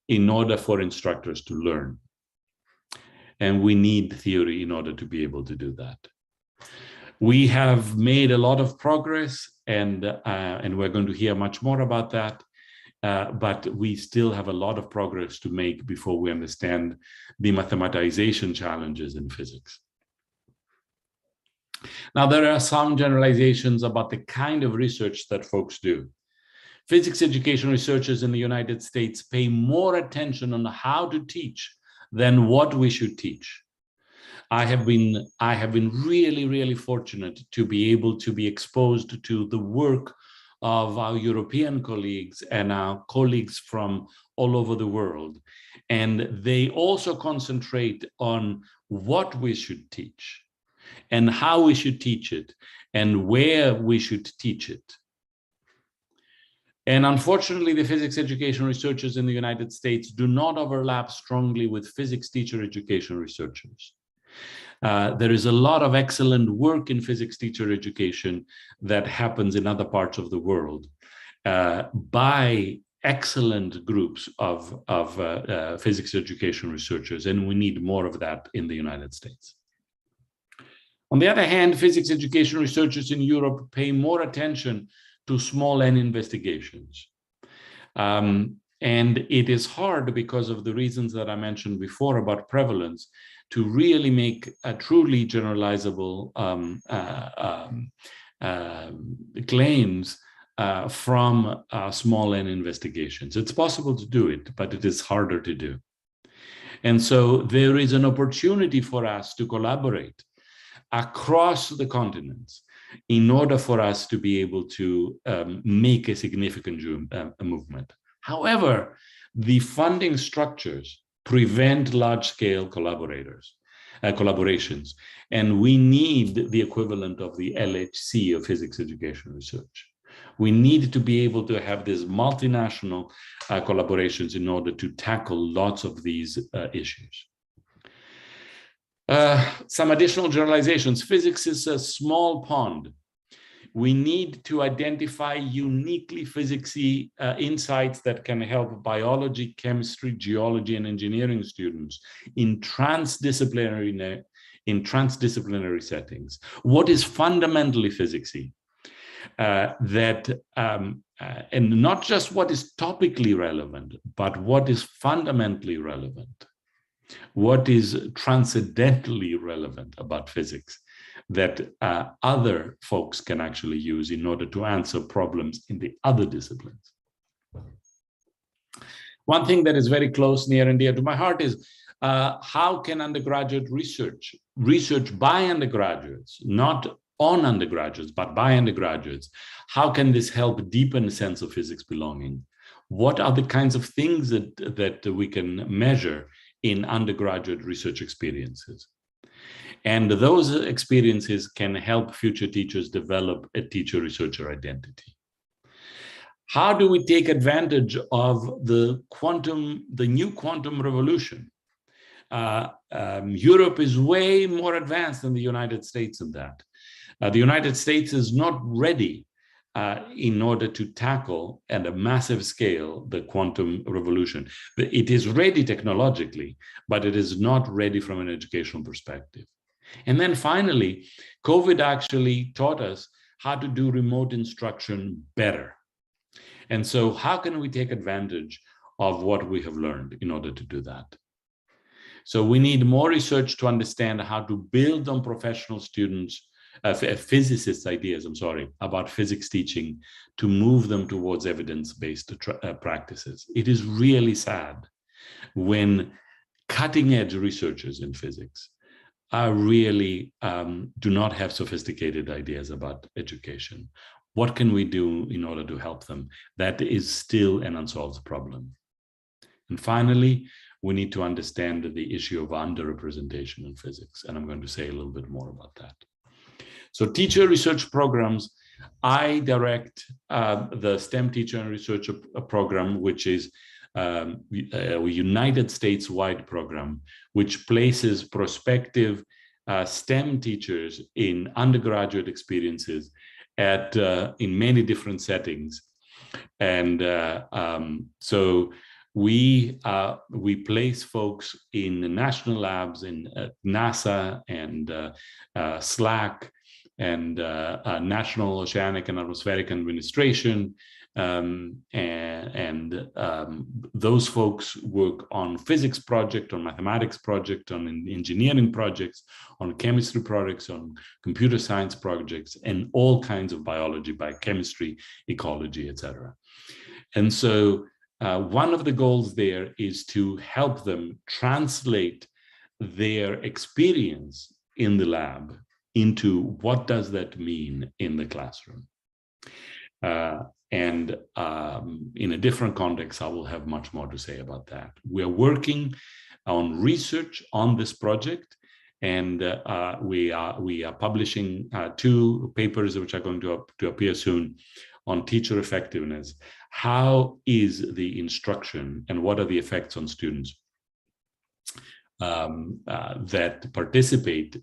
G: in order for instructors to learn. And we need theory in order to be able to do that. We have made a lot of progress, and we're going to hear much more about that. But we still have a lot of progress to make before we understand the mathematization challenges in physics. Now, there are some generalizations about the kind of research that folks do. Physics education researchers in the United States pay more attention on how to teach than what we should teach. I have been really, really fortunate to be able to be exposed to the work of our European colleagues and our colleagues from all over the world. And they also concentrate on what we should teach and how we should teach it and where we should teach it. And unfortunately, the physics education researchers in the United States do not overlap strongly with physics teacher education researchers. There is a lot of excellent work in physics teacher education that happens in other parts of the world by excellent groups of physics education researchers, and we need more of that in the United States. On the other hand, physics education researchers in Europe pay more attention to small n investigations. And it is hard, because of the reasons that I mentioned before about prevalence, to really make a truly generalizable claims from small n investigations. It's possible to do it, but it is harder to do. And so there is an opportunity for us to collaborate across the continents in order for us to be able to make a significant movement. However, the funding structures prevent large-scale collaborations, and we need the equivalent of the LHC of physics education research. We need to be able to have these multinational collaborations in order to tackle lots of these issues. Some additional generalizations. Physics is a small pond. We need to identify uniquely physicsy insights that can help biology, chemistry, geology, and engineering students in transdisciplinary settings. What is fundamentally physicsy? And not just what is topically relevant, but what is fundamentally relevant. What is transcendentally relevant about physics that other folks can actually use in order to answer problems in the other disciplines. One thing that is very close, near and dear to my heart is how can undergraduate research by undergraduates, not on undergraduates, but by undergraduates, how can this help deepen a sense of physics belonging? What are the kinds of things that we can measure in undergraduate research experiences? And those experiences can help future teachers develop a teacher-researcher identity. How do we take advantage of the new quantum revolution? Europe is way more advanced than the United States in that. The United States is not ready in order to tackle at a massive scale the quantum revolution. It is ready technologically, but it is not ready from an educational perspective. And then finally, COVID actually taught us how to do remote instruction better. And so how can we take advantage of what we have learned in order to do that? So we need more research to understand how to build on professional students, physicists' ideas, about physics teaching to move them towards evidence-based practices. It is really sad when cutting-edge researchers in physics are really do not have sophisticated ideas about education. What can we do in order to help them? That is still an unsolved problem. And finally, we need to understand the issue of underrepresentation in physics. And I'm going to say a little bit more about that. So teacher research programs, I direct the STEM teacher and research program, which is a United States-wide program, which places prospective STEM teachers in undergraduate experiences in many different settings. And so we place folks in the national labs in NASA and SLAC and National Oceanic and Atmospheric Administration. Those folks work on physics project, on mathematics project, on engineering projects, on chemistry projects, on computer science projects, and all kinds of biology, biochemistry, ecology, etc. And so one of the goals there is to help them translate their experience in the lab into what does that mean in the classroom. In a different context, I will have much more to say about that. We are working on research on this project, and we are publishing 2 papers which are going to appear soon on teacher effectiveness. How is the instruction and what are the effects on students that participate,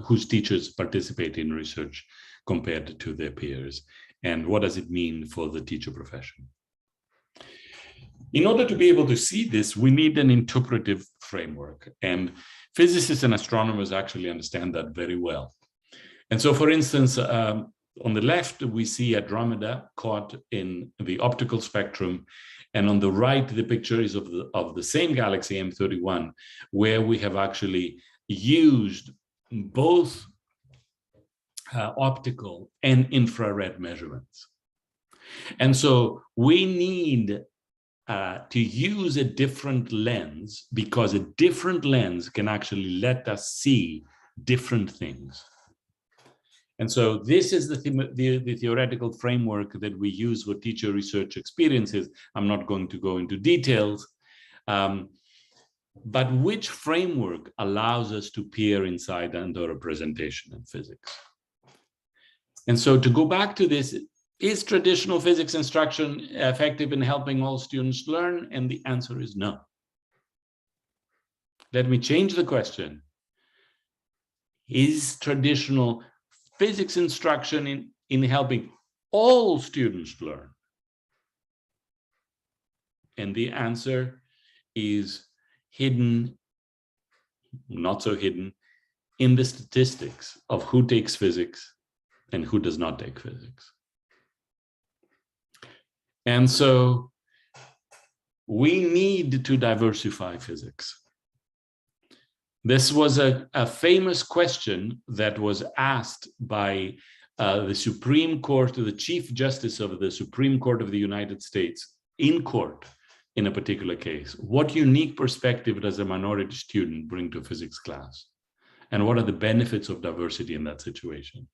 G: whose teachers participate in research compared to their peers? And what does it mean for the teacher profession? In order to be able to see this, we need an interpretive framework. And physicists and astronomers actually understand that very well. And so, for instance, on the left, we see Andromeda caught in the optical spectrum. And on the right, the picture is of the same galaxy, M31, where we have actually used both optical and infrared measurements. And so we need to use a different lens, because a different lens can actually let us see different things. And so this is the theoretical framework that we use for teacher research experiences. I'm not going to go into details, but which framework allows us to peer inside underrepresentation in physics? And so to go back to this, is traditional physics instruction effective in helping all students learn? And the answer is no. Let me change the question. Is traditional physics instruction in helping all students learn? And the answer is hidden, not so hidden, in the statistics of who takes physics and who does not take physics. And so we need to diversify physics. This was a famous question that was asked by the Supreme Court, the Chief Justice of the Supreme Court of the United States in court in a particular case. What unique perspective does a minority student bring to a physics class? And what are the benefits of diversity in that situation?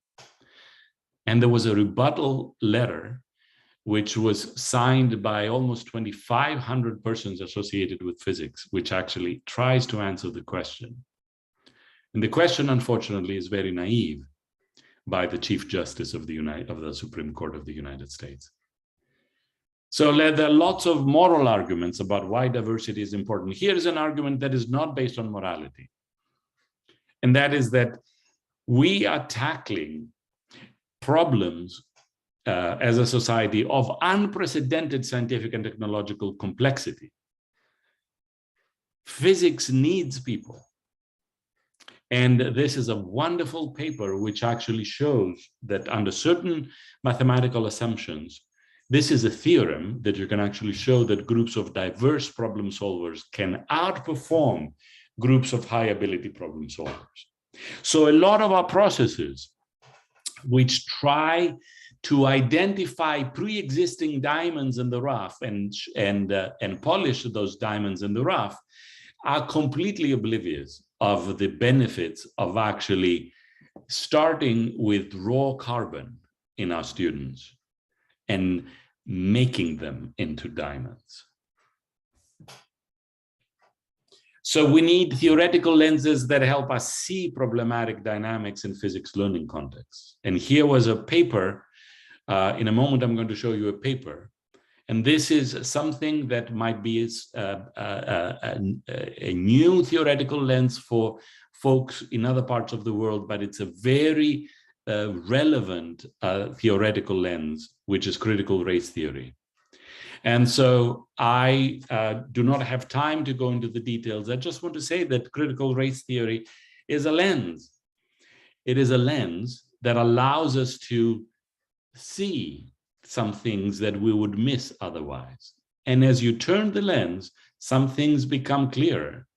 G: And there was a rebuttal letter which was signed by almost 2,500 persons associated with physics, which actually tries to answer the question. And the question, unfortunately, is very naive by the Chief Justice of the Supreme Court of the United States. So there are lots of moral arguments about why diversity is important. Here's an argument that is not based on morality. And that is that we are tackling problems as a society of unprecedented scientific and technological complexity. Physics needs people. And this is a wonderful paper which actually shows that under certain mathematical assumptions, this is a theorem that you can actually show that groups of diverse problem solvers can outperform groups of high ability problem solvers. So a lot of our processes which try to identify pre-existing diamonds in the rough and polish those diamonds in the rough are completely oblivious of the benefits of actually starting with raw carbon in our students and making them into diamonds. So we need theoretical lenses that help us see problematic dynamics in physics learning contexts. And here was a paper. In a moment, I'm going to show you a paper. And this is something that might be a new theoretical lens for folks in other parts of the world, but it's a very relevant theoretical lens, which is critical race theory. And so I do not have time to go into the details. I just want to say that critical race theory is a lens. It is a lens that allows us to see some things that we would miss otherwise. And as you turn the lens, some things become clearer.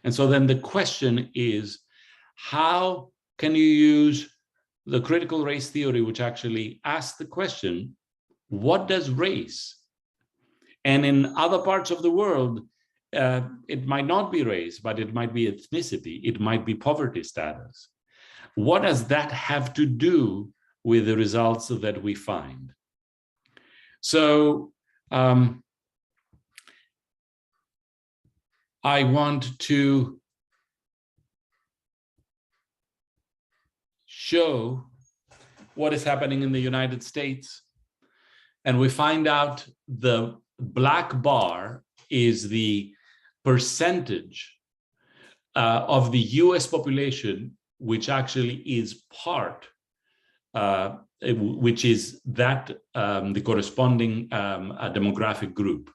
G: And so then the question is, how can you use the critical race theory, which actually asks the question, what does race? And in other parts of the world, it might not be race, but it might be ethnicity, it might be poverty status. What does that have to do with the results that we find? So I want to show what is happening in the United States. And we find out the black bar is the percentage of the US population, which actually is part, which is that the corresponding demographic group.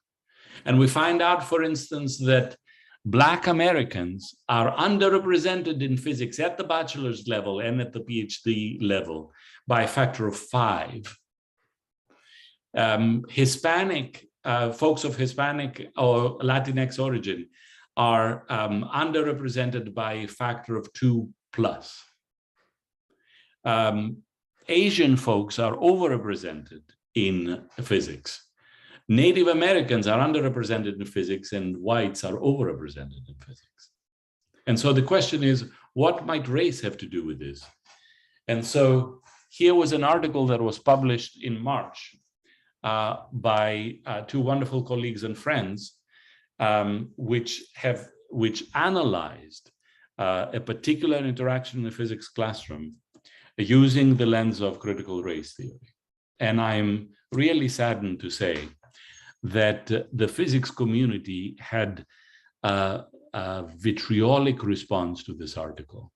G: And we find out, for instance, that Black Americans are underrepresented in physics at the bachelor's level and at the PhD level by a factor of 5. Hispanic folks of Hispanic or Latinx origin are underrepresented by a factor of 2+. Asian folks are overrepresented in physics. Native Americans are underrepresented in physics, and whites are overrepresented in physics. And so the question is, what might race have to do with this? And so here was an article that was published in March by 2 wonderful colleagues and friends, which analyzed a particular interaction in a physics classroom using the lens of critical race theory. And I'm really saddened to say that the physics community had a vitriolic response to this article.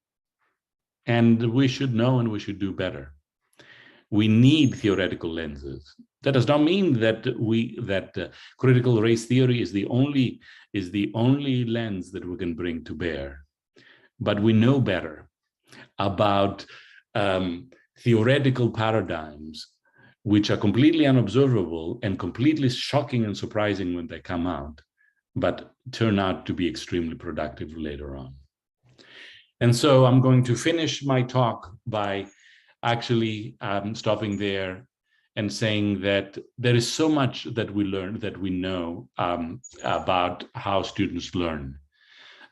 G: And we should know and we should do better. We need theoretical lenses. That does not mean that critical race theory is the only lens that we can bring to bear. But we know better about theoretical paradigms which are completely unobservable and completely shocking and surprising when they come out, but turn out to be extremely productive later on. And so I'm going to finish my talk by actually stopping there and saying that there is so much that we learn, that we know about how students learn.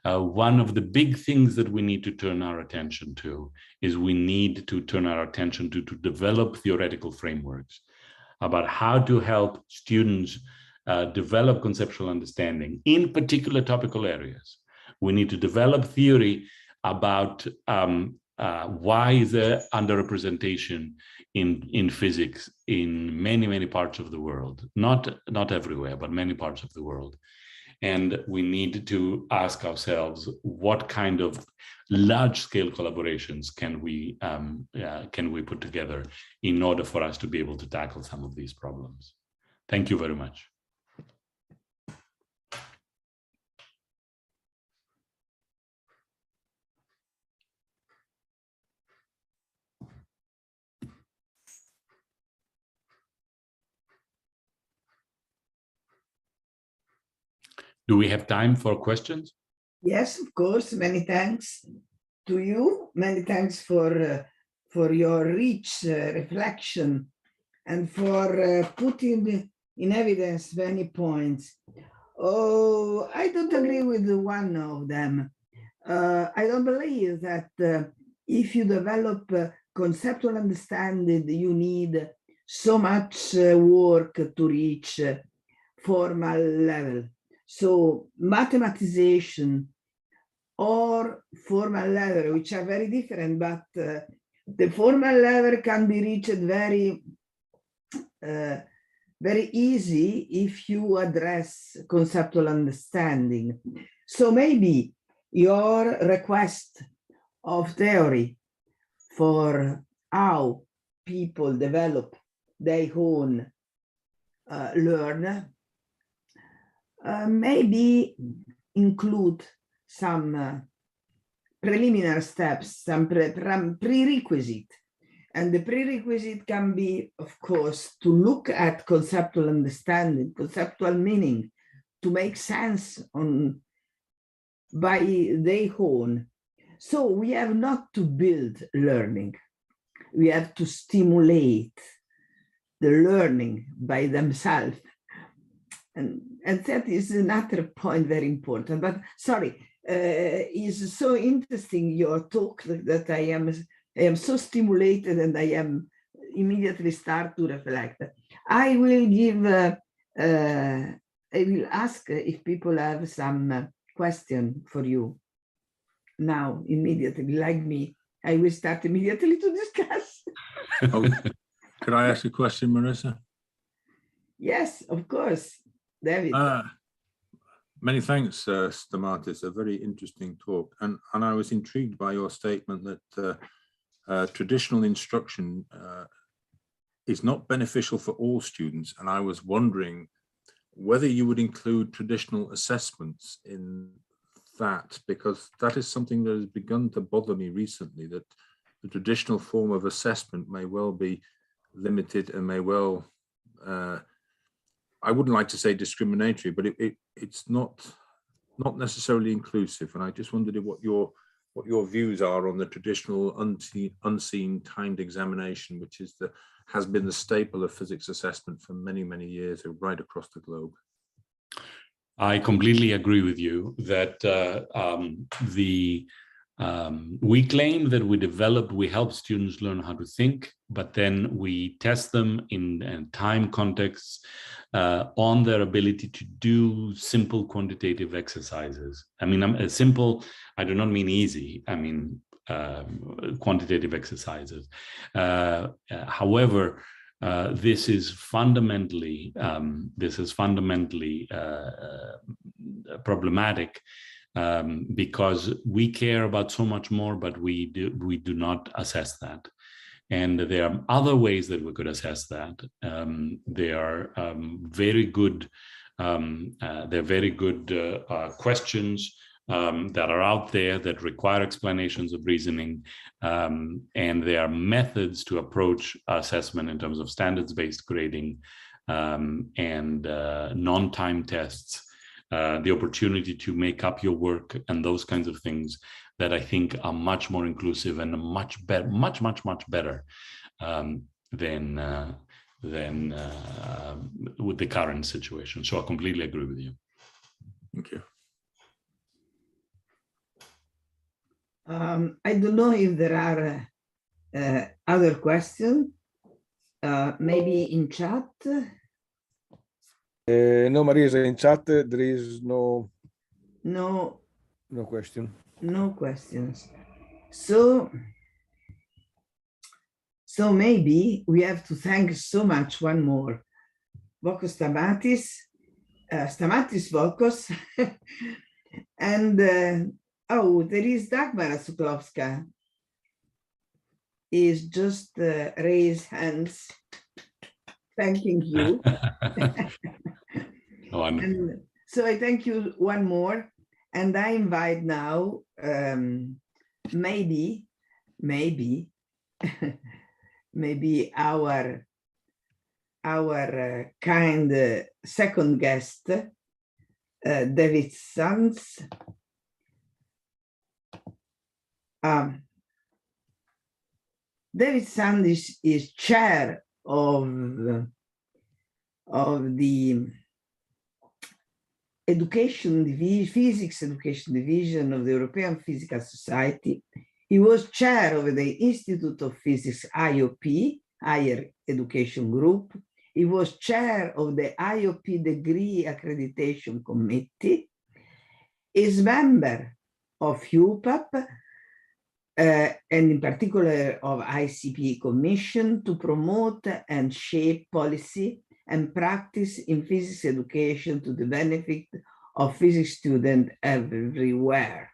G: One of the big things that we need to turn our attention to is we need to turn our attention to develop theoretical frameworks about how to help students develop conceptual understanding in particular topical areas. We need to develop theory about why is there underrepresentation in physics in many parts of the world, not everywhere, but many parts of the world. And we need to ask ourselves, what kind of large-scale collaborations can we put together in order for us to be able to tackle some of these problems? Thank you very much. Do we have time for questions?
E: Yes, of course. Many thanks to you. Many thanks for your rich reflection and for putting in evidence many points. Oh, I don't agree with one of them. I don't believe that if you develop conceptual understanding, you need so much work to reach formal level. So mathematization or formal level, which are very different, but the formal level can be reached very easy if you address conceptual understanding. So maybe your request of theory for how people develop their own learn maybe include some preliminary steps, some prerequisite. And the prerequisite can be, of course, to look at conceptual understanding, conceptual meaning, to make sense by their own. So we have not to build learning. We have to stimulate the learning by themselves. And that is another point very important. But sorry, it's so interesting, your talk, that I am so stimulated and I am immediately start to reflect. I will give, I will ask if people have some question for you now, immediately, like me. I will start immediately to discuss.
H: Oh, could I ask a question, Marissa?
E: Yes, of course, David.
H: Many thanks, Stamatis, a very interesting talk. And I was intrigued by your statement that traditional instruction is not beneficial for all students. And I was wondering whether you would include traditional assessments in that, because that is something that has begun to bother me recently, that the traditional form of assessment may well be limited and may well, I wouldn't like to say discriminatory, but it's not necessarily inclusive. And I just wondered what your views are on the traditional unseen timed examination, which has been the staple of physics assessment for many, many years right across the globe.
G: I completely agree with you that we claim that we help students learn how to think, but then we test them in time contexts on their ability to do simple quantitative exercises. I mean, simple, I do not mean easy, I mean quantitative exercises. However, this is fundamentally problematic because we care about so much more, but we do not assess that. And there are other ways that we could assess that. There are very good questions that are out there that require explanations of reasoning, and there are methods to approach assessment in terms of standards-based grading and non-time tests, the opportunity to make up your work and those kinds of things that I think are much more inclusive and much better than with the current situation. So I completely agree with you.
H: Thank you.
E: I don't know if there are other questions, maybe in chat.
I: No, Marisa, in chat there is no question.
E: No questions. So maybe we have to thank so much one more, Vokos Stamatis Vokos, and oh, there is Dagmara Suklowska. Is just raise hands, thanking you. And so I thank you one more, and I invite now maybe our kind second guest, David Sands. David Sandisk is chair of the Physics Education Division of the European Physical Society. He was chair of the Institute of Physics IOP, Higher Education Group. He was chair of the IOP degree accreditation committee, is member of UPAP, and in particular of ICP Commission to promote and shape policy and practice in physics education to the benefit of physics students everywhere.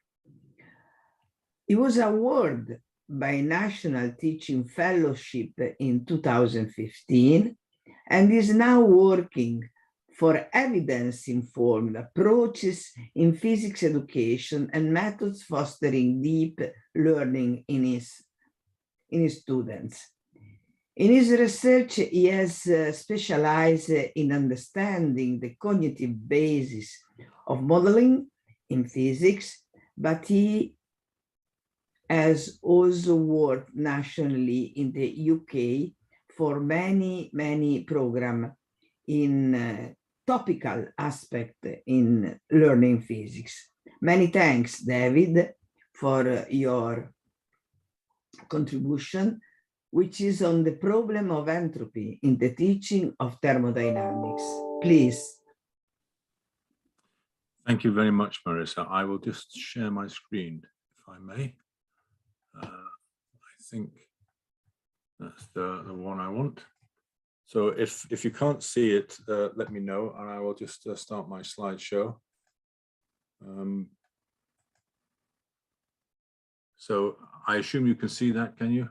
E: He was awarded by National Teaching Fellowship in 2015 and is now working for evidence-informed approaches in physics education and methods fostering deep learning in his students. In his research, he has specialized in understanding the cognitive basis of modeling in physics, but he has also worked nationally in the UK for many programs in topical aspect in learning physics. Many thanks, David, for your contribution, which is on the problem of entropy in the teaching of thermodynamics. Please.
H: Thank you very much, Marissa. I will just share my screen, if I may. I think that's the one I want. So if you can't see it, let me know, and I will just start my slideshow. So I assume you can see that, can you?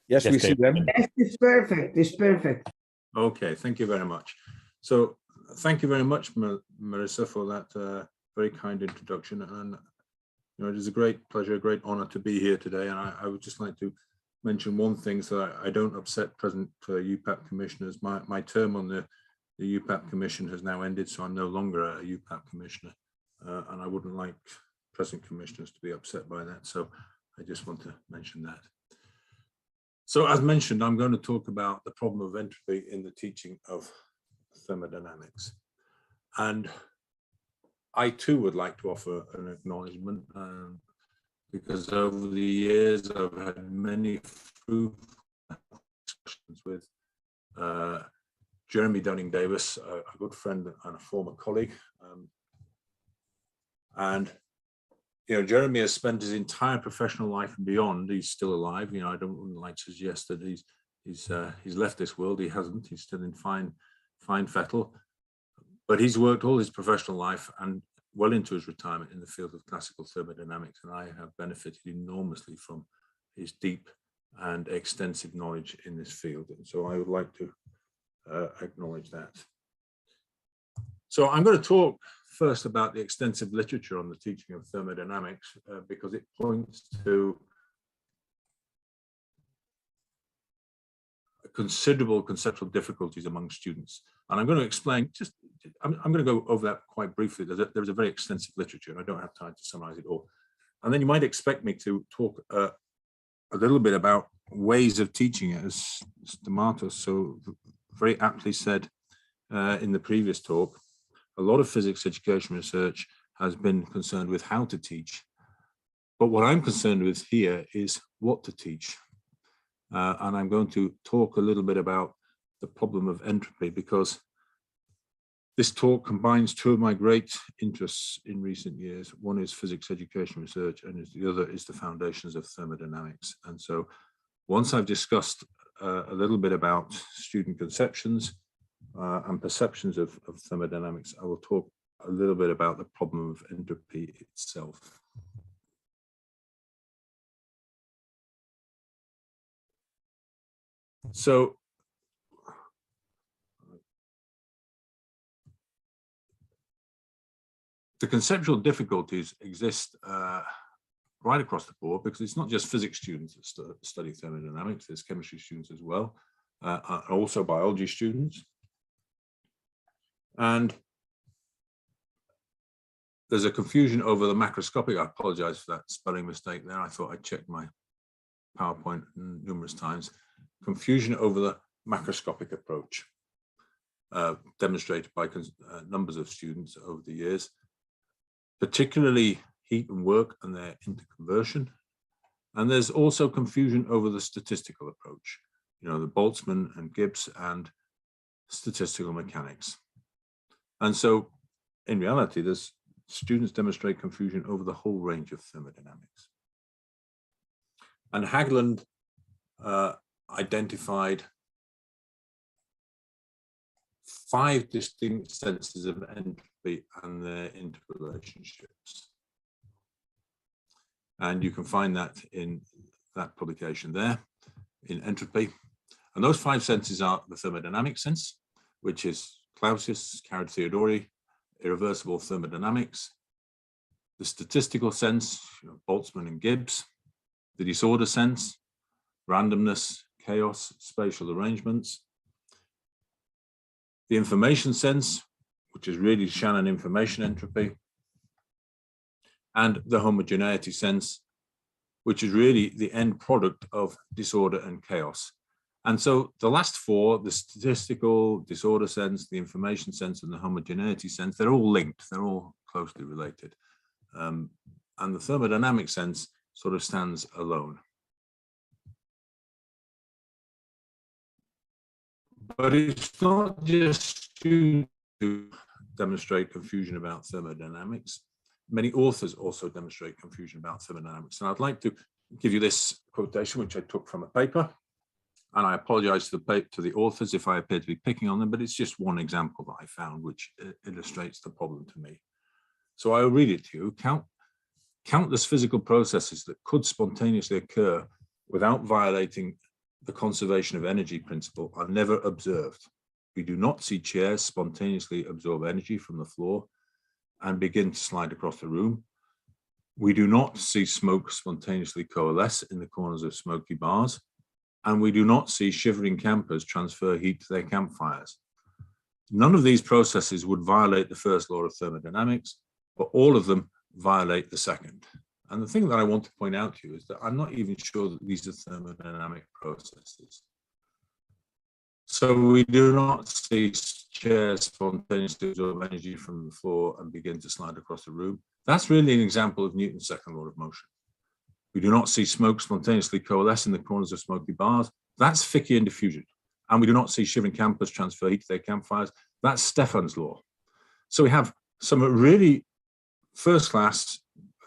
I: Yes, we see them.
E: Yes, it's perfect. It's perfect.
H: Okay, thank you very much. So thank you very much, Marissa, for that very kind introduction. And it is a great pleasure, a great honor to be here today. And I would just like to mention one thing so that I don't upset present UPAP commissioners. My term on the UPAP commission has now ended, so I'm no longer a UPAP commissioner. And I wouldn't like present commissioners to be upset by that. So I just want to mention that. So as mentioned, I'm going to talk about the problem of entropy in the teaching of thermodynamics. And I too would like to offer an acknowledgement because over the years I've had many fruitful discussions with Jeremy Dunning-Davis, a good friend and a former colleague. And Jeremy has spent his entire professional life and beyond. He's still alive. I wouldn't like to suggest that he's left this world. He hasn't. He's still in fine fettle. But he's worked all his professional life and well into his retirement in the field of classical thermodynamics, and I have benefited enormously from his deep and extensive knowledge in this field. And so I would like to acknowledge that. So I'm going to talk first about the extensive literature on the teaching of thermodynamics because it points to considerable conceptual difficulties among students. And I'm going to explain, I'm going to go over that quite briefly. There's a very extensive literature, and I don't have time to summarize it all. And then you might expect me to talk a little bit about ways of teaching it, as Stamatis so very aptly said in the previous talk. A lot of physics education research has been concerned with how to teach. But what I'm concerned with here is what to teach. And I'm going to talk a little bit about the problem of entropy because this talk combines two of my great interests in recent years. One is physics education research, and the other is the foundations of thermodynamics. And so once I've discussed a little bit about student conceptions and perceptions of thermodynamics, I will talk a little bit about the problem of entropy itself. So the conceptual difficulties exist right across the board because it's not just physics students that study thermodynamics, there's chemistry students as well, also biology students. And there's a confusion over the macroscopic. I apologize for that spelling mistake there. I thought I'd checked my PowerPoint numerous times. Confusion over the macroscopic approach demonstrated by numbers of students over the years, particularly heat and work and their interconversion. And there's also confusion over the statistical approach. you know, the Boltzmann and Gibbs and Statistical Mechanics. And so in reality, there's students demonstrate confusion over the whole range of thermodynamics. And Haglund identified 5 distinct senses of entropy and their interrelationships. And you can find that in that publication there, in Entropy. And those 5 senses are the thermodynamic sense, which is Clausius, Carrad-Theodori, irreversible thermodynamics, the statistical sense, you know, Boltzmann and Gibbs, the disorder sense, randomness, chaos, spatial arrangements, the information sense, which is really Shannon information entropy, and the homogeneity sense, which is really the end product of disorder and chaos. And so the last 4, the statistical, disorder sense, the information sense, and the homogeneity sense, they're all linked, they're all closely related. And the thermodynamic sense sort of stands alone. But it's not just students who demonstrate confusion about thermodynamics. Many authors also demonstrate confusion about thermodynamics. And I'd like to give you this quotation, which I took from a paper. And I apologize to the authors if I appear to be picking on them, but it's just one example that I found which illustrates the problem to me. So I'll read it to you. Countless physical processes that could spontaneously occur without violating the conservation of energy principle are never observed. We do not see chairs spontaneously absorb energy from the floor and begin to slide across the room. We do not see smoke spontaneously coalesce in the corners of smoky bars. And we do not see shivering campers transfer heat to their campfires. None of these processes would violate the first law of thermodynamics, but all of them violate the second. And the thing that I want to point out to you is that I'm not even sure that these are thermodynamic processes. So we do not see chairs spontaneously absorb energy from the floor and begin to slide across the room. That's really an example of Newton's second law of motion. We do not see smoke spontaneously coalesce in the corners of smoky bars. That's Fickian diffusion. And we do not see shivering campers transfer heat to their campfires. That's Stefan's law. So we have some really first-class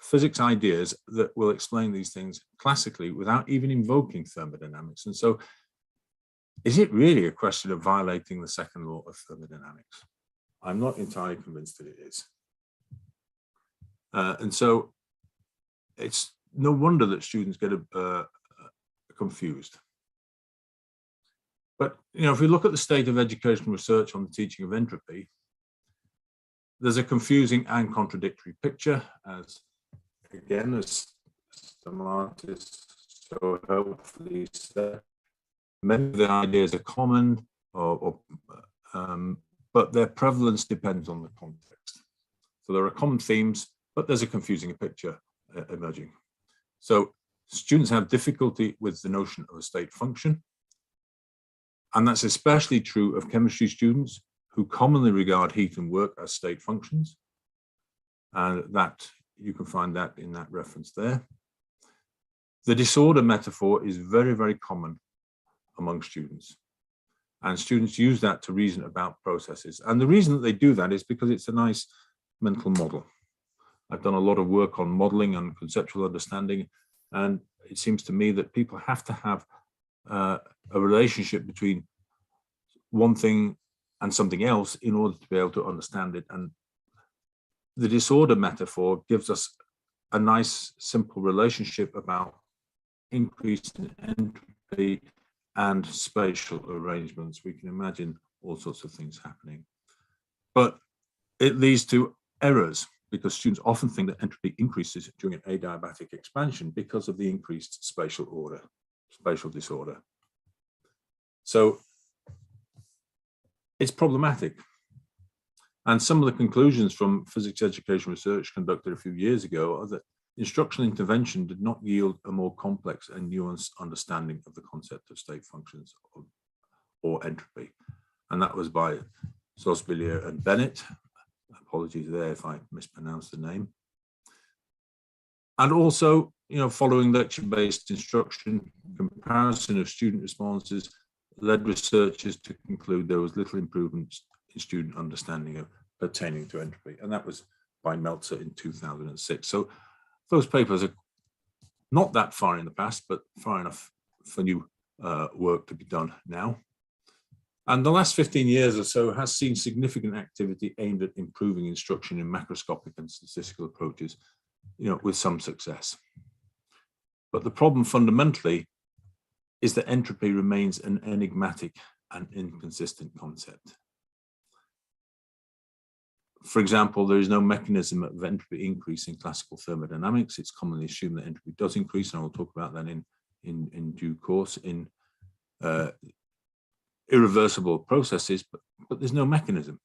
H: physics ideas that will explain these things classically without even invoking thermodynamics. And so is it really a question of violating the second law of thermodynamics? I'm not entirely convinced that it is. And so it's no wonder that students get confused. But you know, if we look at the state of educational research on the teaching of entropy, there's a confusing and contradictory picture, as again, as Stamatis so helpfully said. Many of the ideas are common, but their prevalence depends on the context. So there are common themes, but there's a confusing picture emerging. So students have difficulty with the notion of a state function. And that's especially true of chemistry students who commonly regard heat and work as state functions. And that you can find that in that reference there. The disorder metaphor is very, very common among students. And students use that to reason about processes. And the reason that they do that is because it's a nice mental model. I've done a lot of work on modeling and conceptual understanding, and it seems to me that people have to have a relationship between one thing and something else in order to be able to understand it. And the disorder metaphor gives us a nice, simple relationship about increase in entropy and spatial arrangements. We can imagine all sorts of things happening. But it leads to errors, because students often think that entropy increases during an adiabatic expansion because of the increased spatial order, spatial disorder. So it's problematic. And some of the conclusions from physics education research conducted a few years ago are that instructional intervention did not yield a more complex and nuanced understanding of the concept of state functions or entropy. And that was by Sosbilier and Bennett. Apologies there if I mispronounced the name. And also following lecture-based instruction, comparison of student responses led researchers to conclude there was little improvement in student understanding of pertaining to entropy, and that was by Meltzer in 2006. So those papers are not that far in the past, but far enough for new work to be done now. And the last 15 years or so has seen significant activity aimed at improving instruction in macroscopic and statistical approaches, with some success. But the problem fundamentally is that entropy remains an enigmatic and inconsistent concept. For example, there is no mechanism of entropy increase in classical thermodynamics. It's commonly assumed that entropy does increase, and I will talk about that in due course in irreversible processes, but there's no mechanism.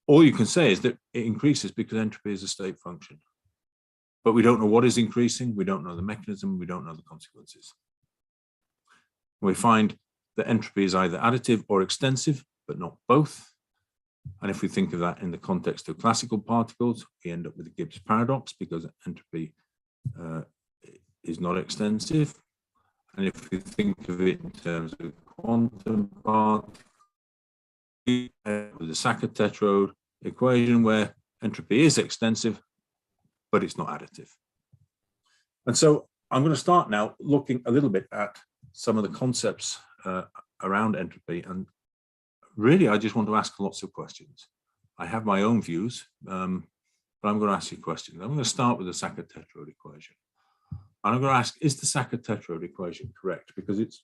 H: All you can say is that it increases because entropy is a state function. But we don't know what is increasing, we don't know the mechanism, we don't know the consequences. We find that entropy is either additive or extensive, but not both. And if we think of that in the context of classical particles, we end up with the Gibbs paradox because entropy is not extensive. And if we think of it in terms of quantum particles, with the Sackur-Tetrode equation where entropy is extensive, but it's not additive. And so I'm going to start now looking a little bit at some of the concepts around entropy. And really, I just want to ask lots of questions. I have my own views, but I'm going to ask you questions. I'm going to start with the Sackur-Tetrode equation. And I'm going to ask, is the Sackur-Tetrode equation correct? Because it's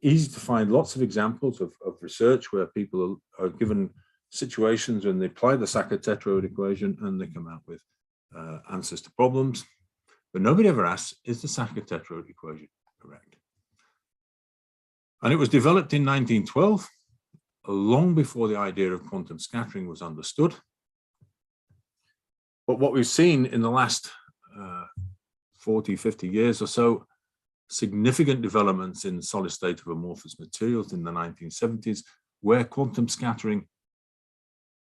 H: easy to find lots of examples of research where people are given situations and they apply the Sackur-Tetrode equation and they come out with answers to problems. But nobody ever asks, is the Sackur-Tetrode equation correct? And it was developed in 1912, long before the idea of quantum scattering was understood. But what we've seen in the last 40, 50 years or so, significant developments in solid state of amorphous materials in the 1970s, where quantum scattering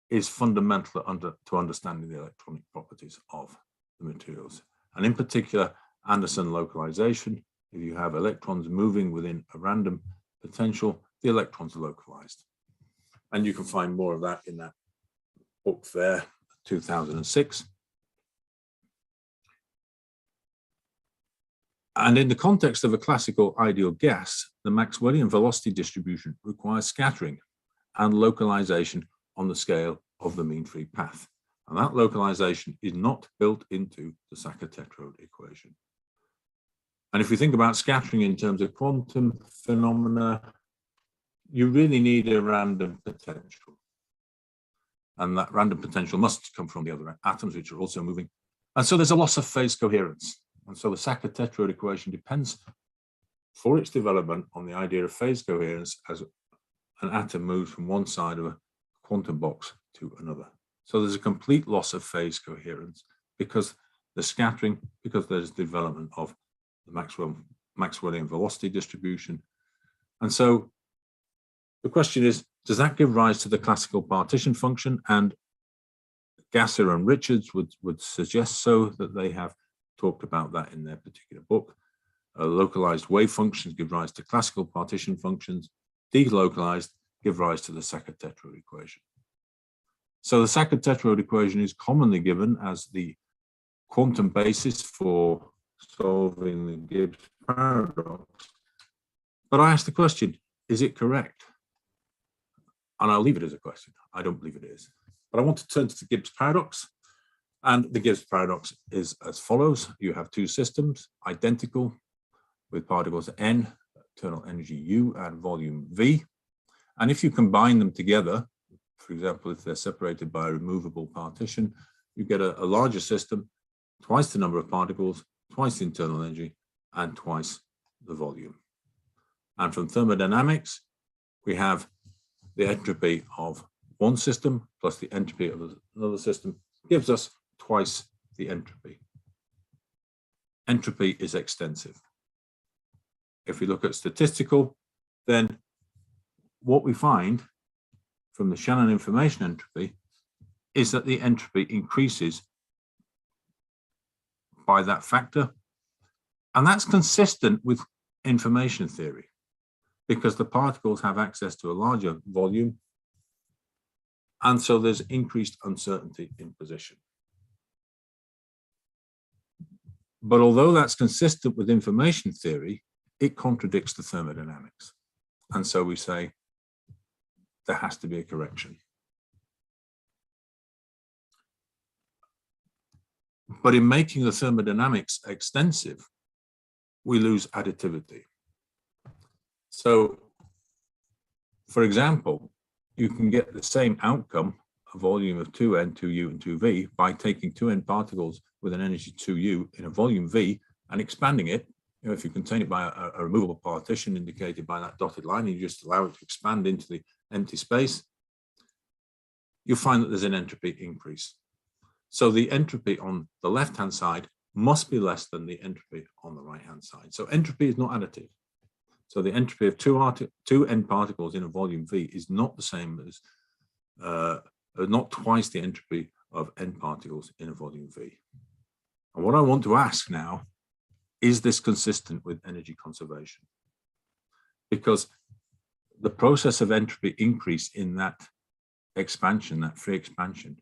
H: is fundamental to understanding the electronic properties of the materials. And in particular, Anderson localization. If you have electrons moving within a random potential, the electrons are localized. And you can find more of that in that book there, 2006. And in the context of a classical ideal gas, the Maxwellian velocity distribution requires scattering and localization on the scale of the mean free path. And that localization is not built into the Sackur-Tetrode equation. And if we think about scattering in terms of quantum phenomena, you really need a random potential. And that random potential must come from the other atoms, which are also moving. And so there's a loss of phase coherence. And so the Sackur-Tetrode equation depends for its development on the idea of phase coherence as an atom moves from one side of a quantum box to another. So there's a complete loss of phase coherence because there's scattering, because there's development of the Maxwellian velocity distribution. And so the question is, does that give rise to the classical partition function? And Gasser and Richards would suggest so, that they have talked about that in their particular book. Localized wave functions give rise to classical partition functions. Delocalized give rise to the Sackur-Tetrode equation. So the Sackur-Tetrode equation is commonly given as the quantum basis for solving the Gibbs paradox. But I ask the question, is it correct? And I'll leave it as a question. I don't believe it is. But I want to turn to the Gibbs paradox. And the Gibbs paradox is as follows. You have two systems, identical, with particles n, internal energy U, and volume V. And if you combine them together, for example, if they're separated by a removable partition, you get a larger system, twice the number of particles, twice the internal energy, and twice the volume. And from thermodynamics, we have the entropy of one system plus the entropy of another system gives us twice the entropy. Entropy is extensive. If we look at statistical, then what we find from the Shannon information entropy is that the entropy increases by that factor. And that's consistent with information theory, because the particles have access to a larger volume. And so there's increased uncertainty in position. But although that's consistent with information theory, it contradicts the thermodynamics. And so we say there has to be a correction. But in making the thermodynamics extensive, we lose additivity. So, for example, you can get the same outcome, a volume of 2n, 2u, and 2v, by taking 2n particles with an energy 2u in a volume v and expanding it. You know, if you contain it by a removable partition indicated by that dotted line, and you just allow it to expand into the empty space, you'll find that there's an entropy increase. So the entropy on the left-hand side must be less than the entropy on the right-hand side. So entropy is not additive. So the entropy of 2n particles in a volume v is not the same as, not twice the entropy of n particles in a volume v. And what I want to ask now, is this consistent with energy conservation? Because the process of entropy increase in that expansion, that free expansion,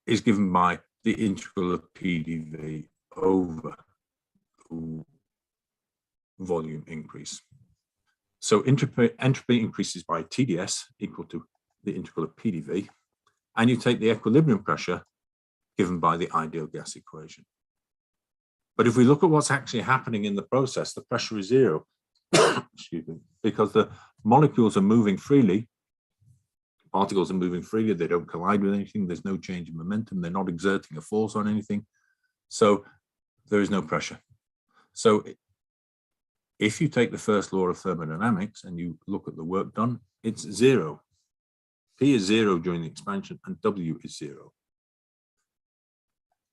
H: is given by the integral of PdV over volume increase. So entropy increases by TdS equal to the integral of PdV, and you take the equilibrium pressure given by the ideal gas equation. But if we look at what's actually happening in the process, the pressure is zero, excuse me, because the molecules are moving freely, particles are moving freely, they don't collide with anything, there's no change in momentum, they're not exerting a force on anything, so there is no pressure. So if you take the first law of thermodynamics and you look at the work done, it's zero. P is zero during the expansion and W is zero.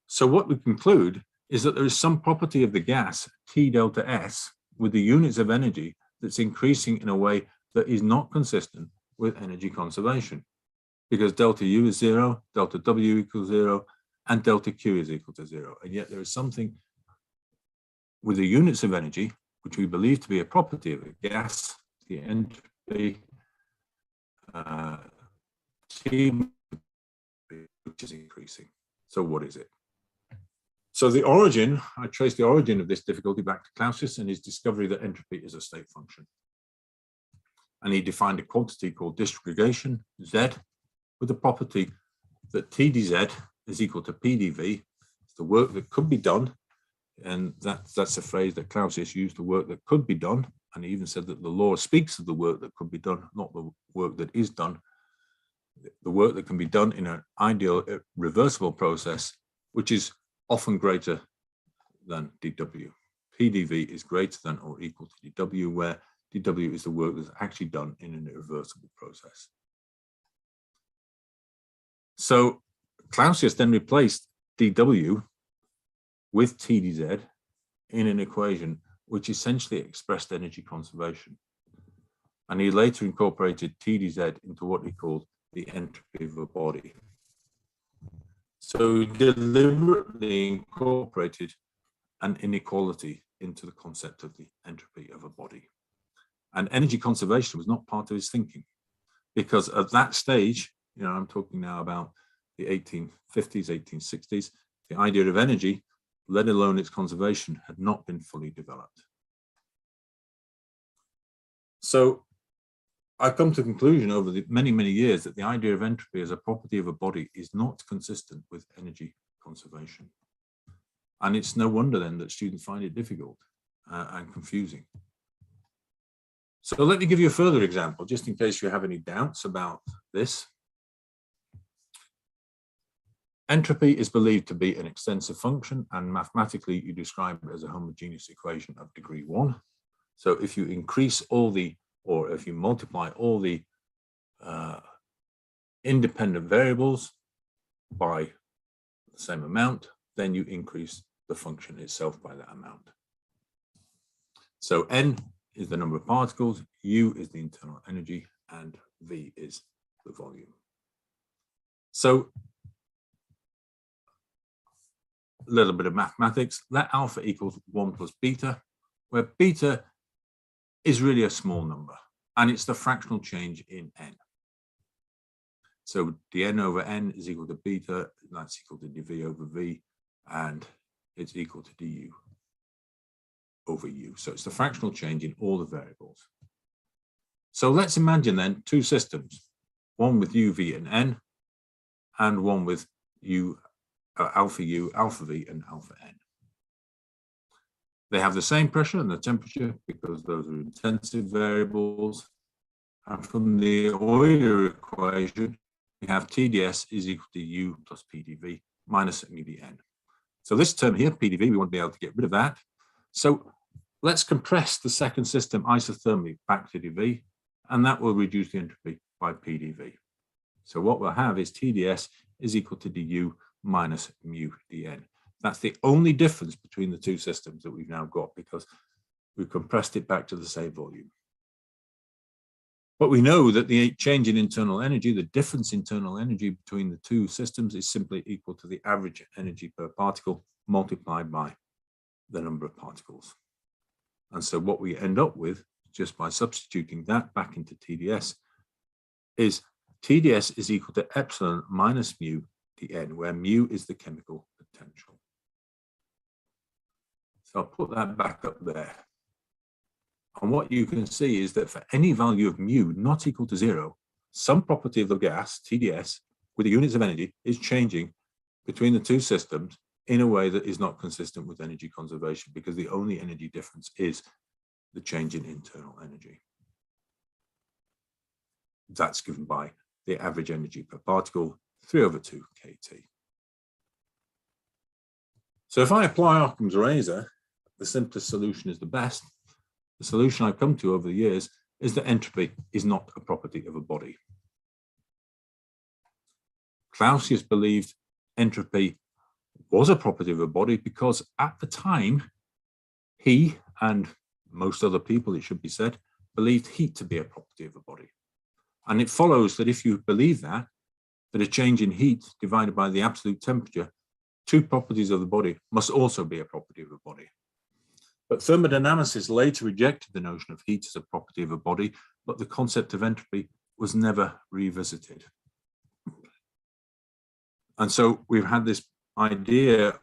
H: So what we conclude is that there is some property of the gas, T delta S, with the units of energy that's increasing in a way that is not consistent with energy conservation, because delta U is zero, delta W equals zero, and delta Q is equal to zero. And yet there is something with the units of energy, which we believe to be a property of a gas, the entropy, T, which is increasing. So what is it? So the origin, I trace the origin of this difficulty back to Clausius and his discovery that entropy is a state function. And he defined a quantity called disaggregation, Z, with the property that T dz is equal to P dV. It's the work that could be done. And that's a phrase that Clausius used, the work that could be done. And he even said that the law speaks of the work that could be done, not the work that is done. The work that can be done in an ideal reversible process, which is often greater than dW. PdV is greater than or equal to dW, where dW is the work that's actually done in an irreversible process. So Clausius then replaced dW with T dz in an equation which essentially expressed energy conservation. And he later incorporated T dz into what he called the entropy of a body. So he deliberately incorporated an inequality into the concept of the entropy of a body. And energy conservation was not part of his thinking, because at that stage, you know, I'm talking now about the 1850s, 1860s, the idea of energy, let alone its conservation, had not been fully developed. So I've come to the conclusion over the many, many years that the idea of entropy as a property of a body is not consistent with energy conservation. And it's no wonder then that students find it difficult and confusing. So let me give you a further example, just in case you have any doubts about this. Entropy is believed to be an extensive function, and mathematically you describe it as a homogeneous equation of degree 1. So if you increase all the, or if you multiply all the independent variables by the same amount, then you increase the function itself by that amount. So n is the number of particles, U is the internal energy, and V is the volume. So a little bit of mathematics. Let alpha equals 1 plus beta, where beta is really a small number, and it's the fractional change in n. So dn over n is equal to beta, and that's equal to dv over v, and it's equal to du over u. So it's the fractional change in all the variables. So let's imagine then two systems, one with u, v, and n, and one with alpha u, alpha v, and alpha n. They have the same pressure and the temperature because those are intensive variables. And from the Euler equation, we have TdS is equal to U plus PdV minus mu dn. So this term here, PdV, we want to be able to get rid of that. So let's compress the second system isothermally back to dV, and that will reduce the entropy by PdV. So what we'll have is TdS is equal to du minus mu dn. That's the only difference between the two systems that we've now got because we've compressed it back to the same volume. But we know that the change in internal energy, the difference in internal energy between the two systems is simply equal to the average energy per particle multiplied by the number of particles. And so what we end up with, just by substituting that back into TdS, is TdS is equal to epsilon minus mu dn, where mu is the chemical potential. So I'll put that back up there. And what you can see is that for any value of mu not equal to 0, some property of the gas, TdS, with the units of energy, is changing between the two systems in a way that is not consistent with energy conservation, because the only energy difference is the change in internal energy. That's given by the average energy per particle, 3/2 kT. So if I apply Occam's razor, the simplest solution is the best. The solution I've come to over the years is that entropy is not a property of a body. Clausius believed entropy was a property of a body because at the time, he and most other people, it should be said, believed heat to be a property of a body. And it follows that if you believe that a change in heat divided by the absolute temperature, two properties of the body must also be a property of a body. But thermodynamicists later rejected the notion of heat as a property of a body, but the concept of entropy was never revisited. And so we've had this idea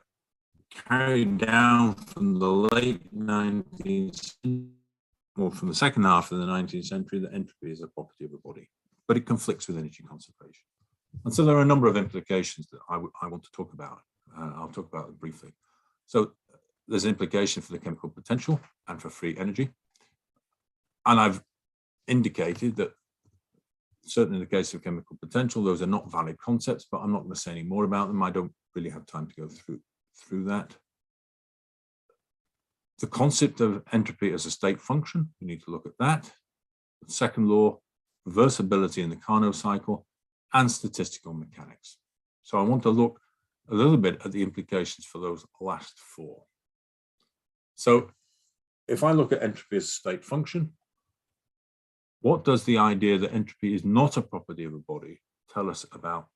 H: carried down from the late 19th century, or from the second half of the 19th century, that entropy is a property of a body, but it conflicts with energy conservation. And so there are a number of implications that I want to talk about. I'll talk about them briefly. So there's an implication for the chemical potential and for free energy. And I've indicated that certainly in the case of chemical potential, those are not valid concepts, but I'm not going to say any more about them. I don't really have time to go through that. The concept of entropy as a state function, we need to look at that. The second law, reversibility in the Carnot cycle, and statistical mechanics. So I want to look a little bit at the implications for those last four. So if I look at entropy as a state function, what does the idea that entropy is not a property of a body tell us about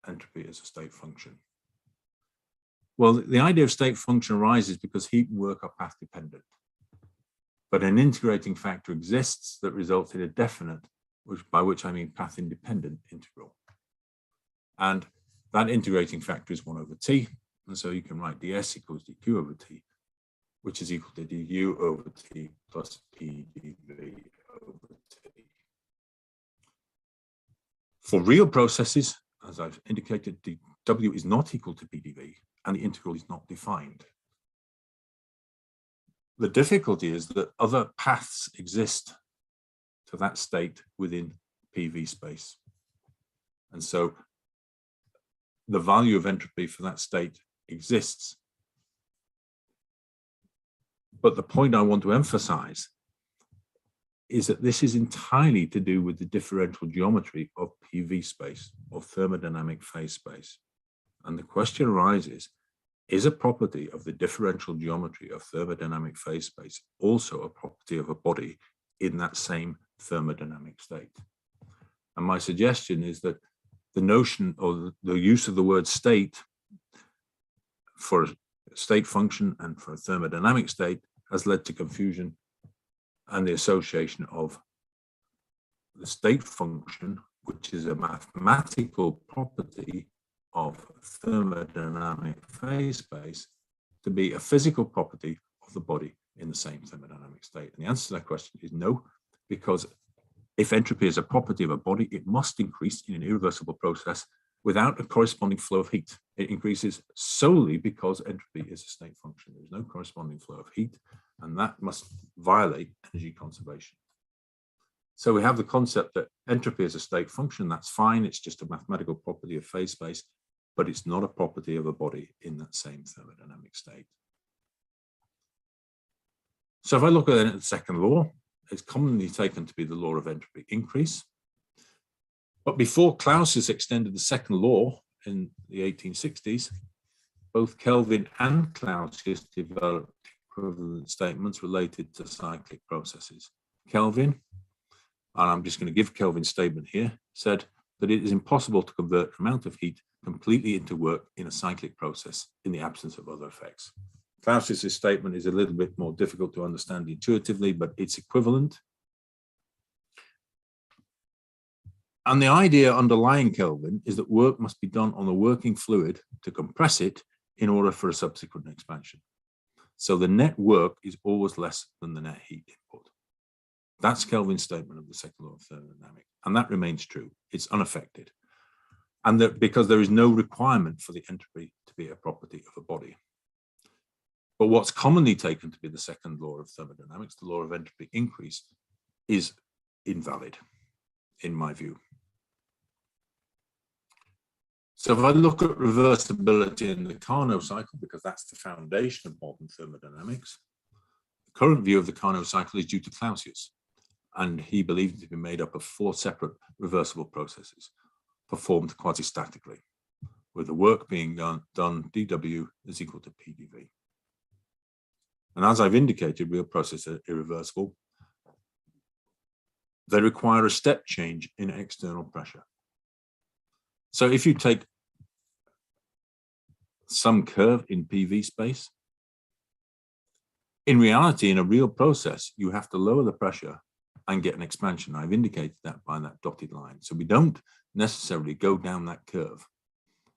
H: entropy as a state function? Well, the idea of state function arises because heat and work are path dependent. But an integrating factor exists that results in a definite, by which I mean path independent integral. And that integrating factor is 1/t. And so you can write ds equals dq over t, which is equal to du over t plus pdv over t. For real processes, as I've indicated, w is not equal to pdv, and the integral is not defined. The difficulty is that other paths exist to that state within PV space. And so the value of entropy for that state exists. But the point I want to emphasize is that this is entirely to do with the differential geometry of PV space, of thermodynamic phase space. And the question arises, is a property of the differential geometry of thermodynamic phase space also a property of a body in that same thermodynamic state? And my suggestion is that the notion or the use of the word state for a state function and for a thermodynamic state has led to confusion and the association of the state function, which is a mathematical property of thermodynamic phase space, to be a physical property of the body in the same thermodynamic state. And the answer to that question is no, because if entropy is a property of a body, it must increase in an irreversible process without a corresponding flow of heat. It increases solely because entropy is a state function. There's no corresponding flow of heat, and that must violate energy conservation. So we have the concept that entropy is a state function. That's fine. It's just a mathematical property of phase space, but it's not a property of a body in that same thermodynamic state. So if I look at the second law, it's commonly taken to be the law of entropy increase. But before Clausius extended the second law in the 1860s, both Kelvin and Clausius developed equivalent statements related to cyclic processes. Kelvin, and I'm just going to give Kelvin's statement here, said that it is impossible to convert an amount of heat completely into work in a cyclic process in the absence of other effects. Clausius's statement is a little bit more difficult to understand intuitively, but it's equivalent. And the idea underlying Kelvin is that work must be done on the working fluid to compress it in order for a subsequent expansion. So the net work is always less than the net heat input. That's Kelvin's statement of the second law of thermodynamics, and that remains true. It's unaffected. And that because there is no requirement for the entropy to be a property of a body. But what's commonly taken to be the second law of thermodynamics, the law of entropy increase, is invalid, in my view. So if I look at reversibility in the Carnot cycle, because that's the foundation of modern thermodynamics, the current view of the Carnot cycle is due to Clausius, and he believed it to be made up of 4 separate reversible processes performed quasi-statically, with the work being done dW is equal to PdV. And as I've indicated, real processes are irreversible. They require a step change in external pressure. So if you take some curve in PV space, in reality, in a real process, you have to lower the pressure and get an expansion. I've indicated that by that dotted line. So we don't necessarily go down that curve,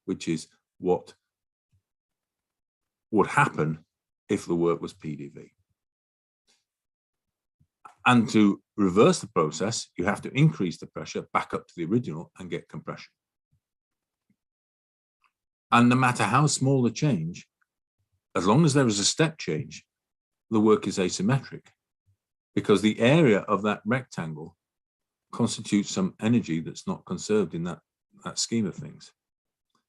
H: which is what would happen if the work was PdV. And to reverse the process, you have to increase the pressure back up to the original and get compression. And no matter how small the change, as long as there is a step change, the work is asymmetric, because the area of that rectangle constitutes some energy that's not conserved in that scheme of things.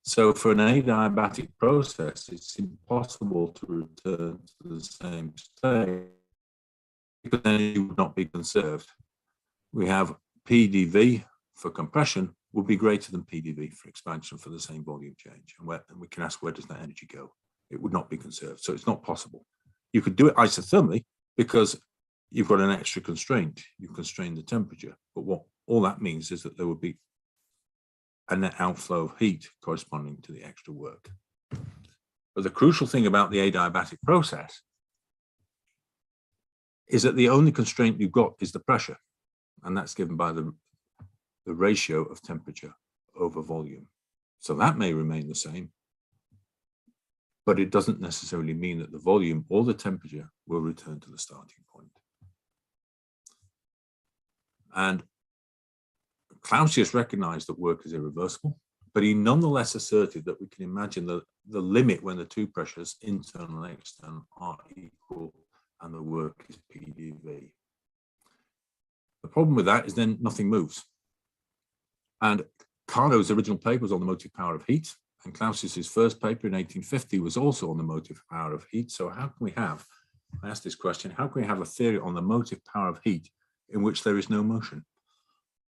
H: So for an adiabatic process, it's impossible to return to the same state because energy would not be conserved. We have PdV for compression would be greater than PdV for expansion for the same volume change. And we can ask, where does that energy go? It would not be conserved. So it's not possible. You could do it isothermally because you've got an extra constraint. You constrain the temperature. But what all that means is that there would be a net outflow of heat corresponding to the extra work. But the crucial thing about the adiabatic process is that the only constraint you've got is the pressure, and that's given by the ratio of temperature over volume. So that may remain the same, but it doesn't necessarily mean that the volume or the temperature will return to the starting point. And Clausius recognized that work is irreversible, but he nonetheless asserted that we can imagine the limit when the two pressures, internal and external, are equal and the work is PdV. The problem with that is then nothing moves. And Carnot's original paper was on the motive power of heat, and Clausius's first paper in 1850 was also on the motive power of heat. So how can we have, I asked this question, how can we have a theory on the motive power of heat in which there is no motion?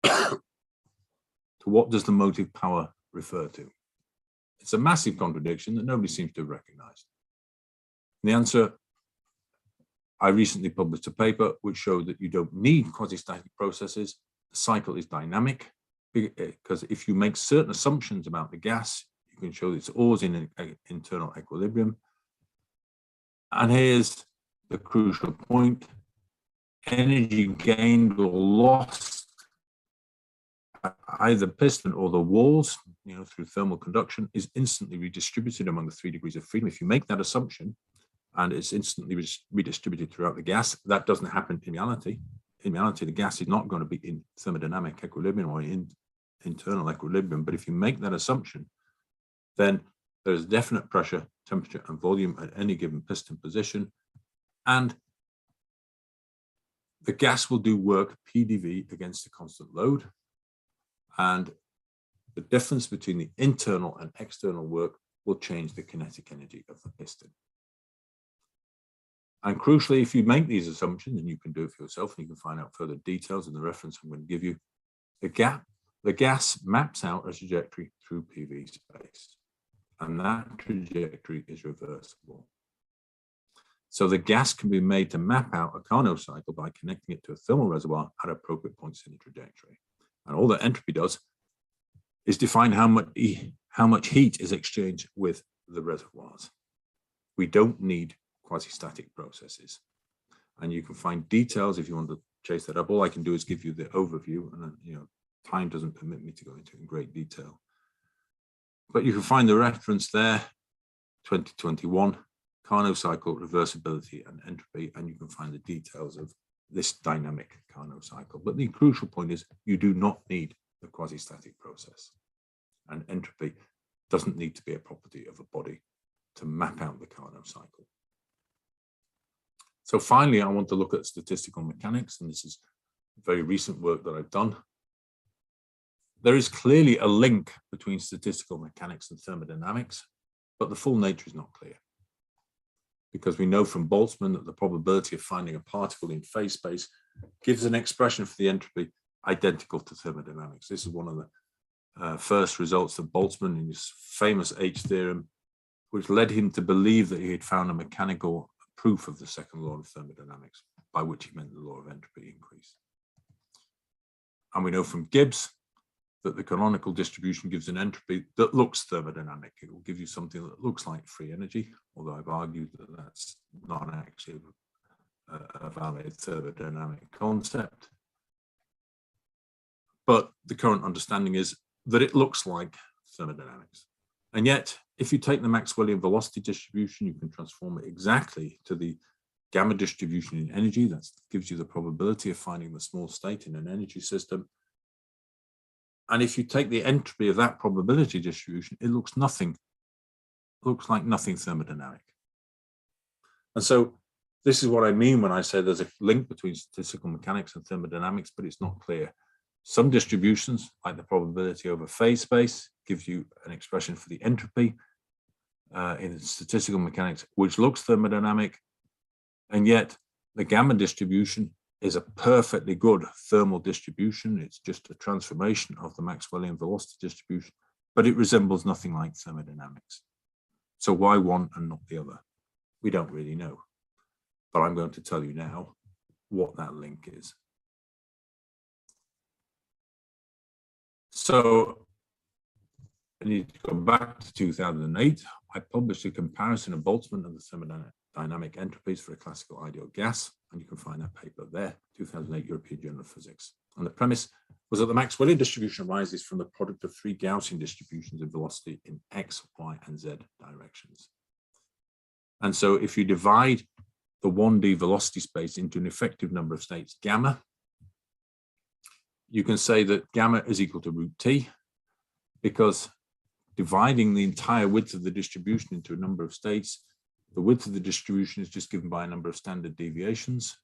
H: To what does the motive power refer to? It's a massive contradiction that nobody seems to have recognized. And the answer, I recently published a paper which showed that you don't need quasi-static processes. The cycle is dynamic, because if you make certain assumptions about the gas, you You can show it's always in an internal equilibrium. And here's the crucial point. Energy gained or lost at either piston or the walls, through thermal conduction, is instantly redistributed among the 3 degrees of freedom. If you make that assumption, and it's instantly redistributed throughout the gas, that doesn't happen in reality. In reality, the gas is not going to be in thermodynamic equilibrium or in internal equilibrium. But if you make that assumption, then there's definite pressure, temperature, and volume at any given piston position. And the gas will do work PdV against a constant load. And the difference between the internal and external work will change the kinetic energy of the piston. And crucially, if you make these assumptions, and you can do it for yourself, and you can find out further details in the reference I'm going to give you, the gas maps out a trajectory through PV space. And that trajectory is reversible. So the gas can be made to map out a Carnot cycle by connecting it to a thermal reservoir at appropriate points in the trajectory. And all that entropy does is define how much heat is exchanged with the reservoirs. We don't need quasi-static processes. And you can find details if you want to chase that up. All I can do is give you the overview, and time doesn't permit me to go into it in great detail. But you can find the reference there, 2021, Carnot cycle, reversibility, and entropy, and you can find the details of this dynamic Carnot cycle. But the crucial point is you do not need the quasi-static process. And entropy doesn't need to be a property of a body to map out the Carnot cycle. So finally, I want to look at statistical mechanics, and this is very recent work that I've done. There is clearly a link between statistical mechanics and thermodynamics, but the full nature is not clear. Because we know from Boltzmann that the probability of finding a particle in phase space gives an expression for the entropy identical to thermodynamics. This is one of the first results of Boltzmann in his famous H theorem, which led him to believe that he had found a mechanical proof of the second law of thermodynamics, by which he meant the law of entropy increase. And we know from Gibbs that the canonical distribution gives an entropy that looks thermodynamic. It will give you something that looks like free energy, although I've argued that that's not actually a valid thermodynamic concept. But the current understanding is that it looks like thermodynamics. And yet, if you take the Maxwellian velocity distribution, you can transform it exactly to the gamma distribution in energy. That gives you the probability of finding the small state in an energy system. And if you take the entropy of that probability distribution, it looks like nothing thermodynamic. And so this is what I mean when I say there's a link between statistical mechanics and thermodynamics, but it's not clear. Some distributions, like the probability over phase space, gives you an expression for the entropy in statistical mechanics, which looks thermodynamic. And yet the gamma distribution is a perfectly good thermal distribution. It's just a transformation of the Maxwellian velocity distribution, but it resembles nothing like thermodynamics. So why one and not the other? We don't really know. But I'm going to tell you now what that link is. So I need to go back to 2008. I published a comparison of Boltzmann and the thermodynamic entropies for a classical ideal gas, and you can find that paper there, 2008 European Journal of Physics. And the premise was that the Maxwellian distribution arises from the product of 3 Gaussian distributions of velocity in x, y, and z directions. And so if you divide the 1D velocity space into an effective number of states, gamma, you can say that gamma is equal to root t, because dividing the entire width of the distribution into a number of states, the width of the distribution is just given by a number of standard deviations,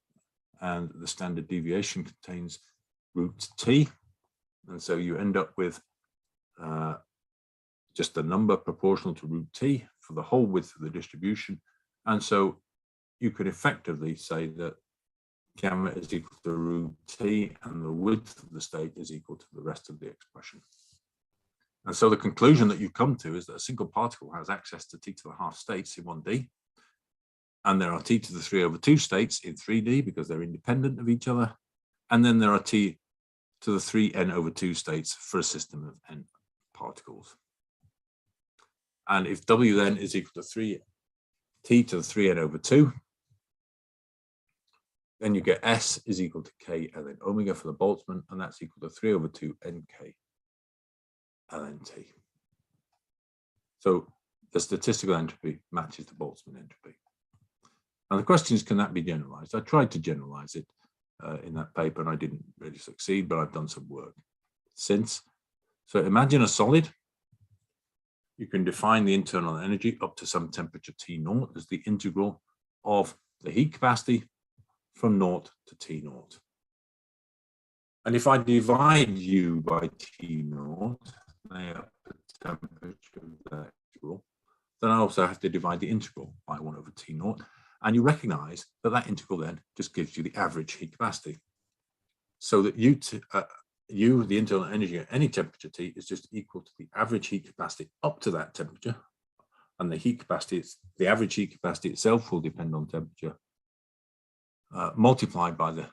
H: and the standard deviation contains root t. And so you end up with just a number proportional to root t for the whole width of the distribution. And so you could effectively say that gamma is equal to root t, and the width of the state is equal to the rest of the expression. And so the conclusion that you come to is that a single particle has access to t to the half states in 1D, and there are t to the 3/2 states in 3D because they're independent of each other, and then there are t to the 3n/2 states for a system of n particles. And if W then is equal to 3t to the 3n over 2, then you get S is equal to K ln omega for the Boltzmann, and that's equal to 3 over 2 nk ln T. So the statistical entropy matches the Boltzmann entropy. And the question is, can that be generalized? I tried to generalize it in that paper, and I didn't really succeed, but I've done some work since. So imagine a solid. You can define the internal energy up to some temperature T0 as the integral of the heat capacity from 0 to T0. And if I divide U by T0, lay up the temperature of that integral, then I also have to divide the integral by 1 over T0. And you recognize that that integral then just gives you the average heat capacity. So that U, the internal energy at any temperature T, is just equal to the average heat capacity up to that temperature. And the heat capacity, the average heat capacity itself will depend on temperature, multiplied by the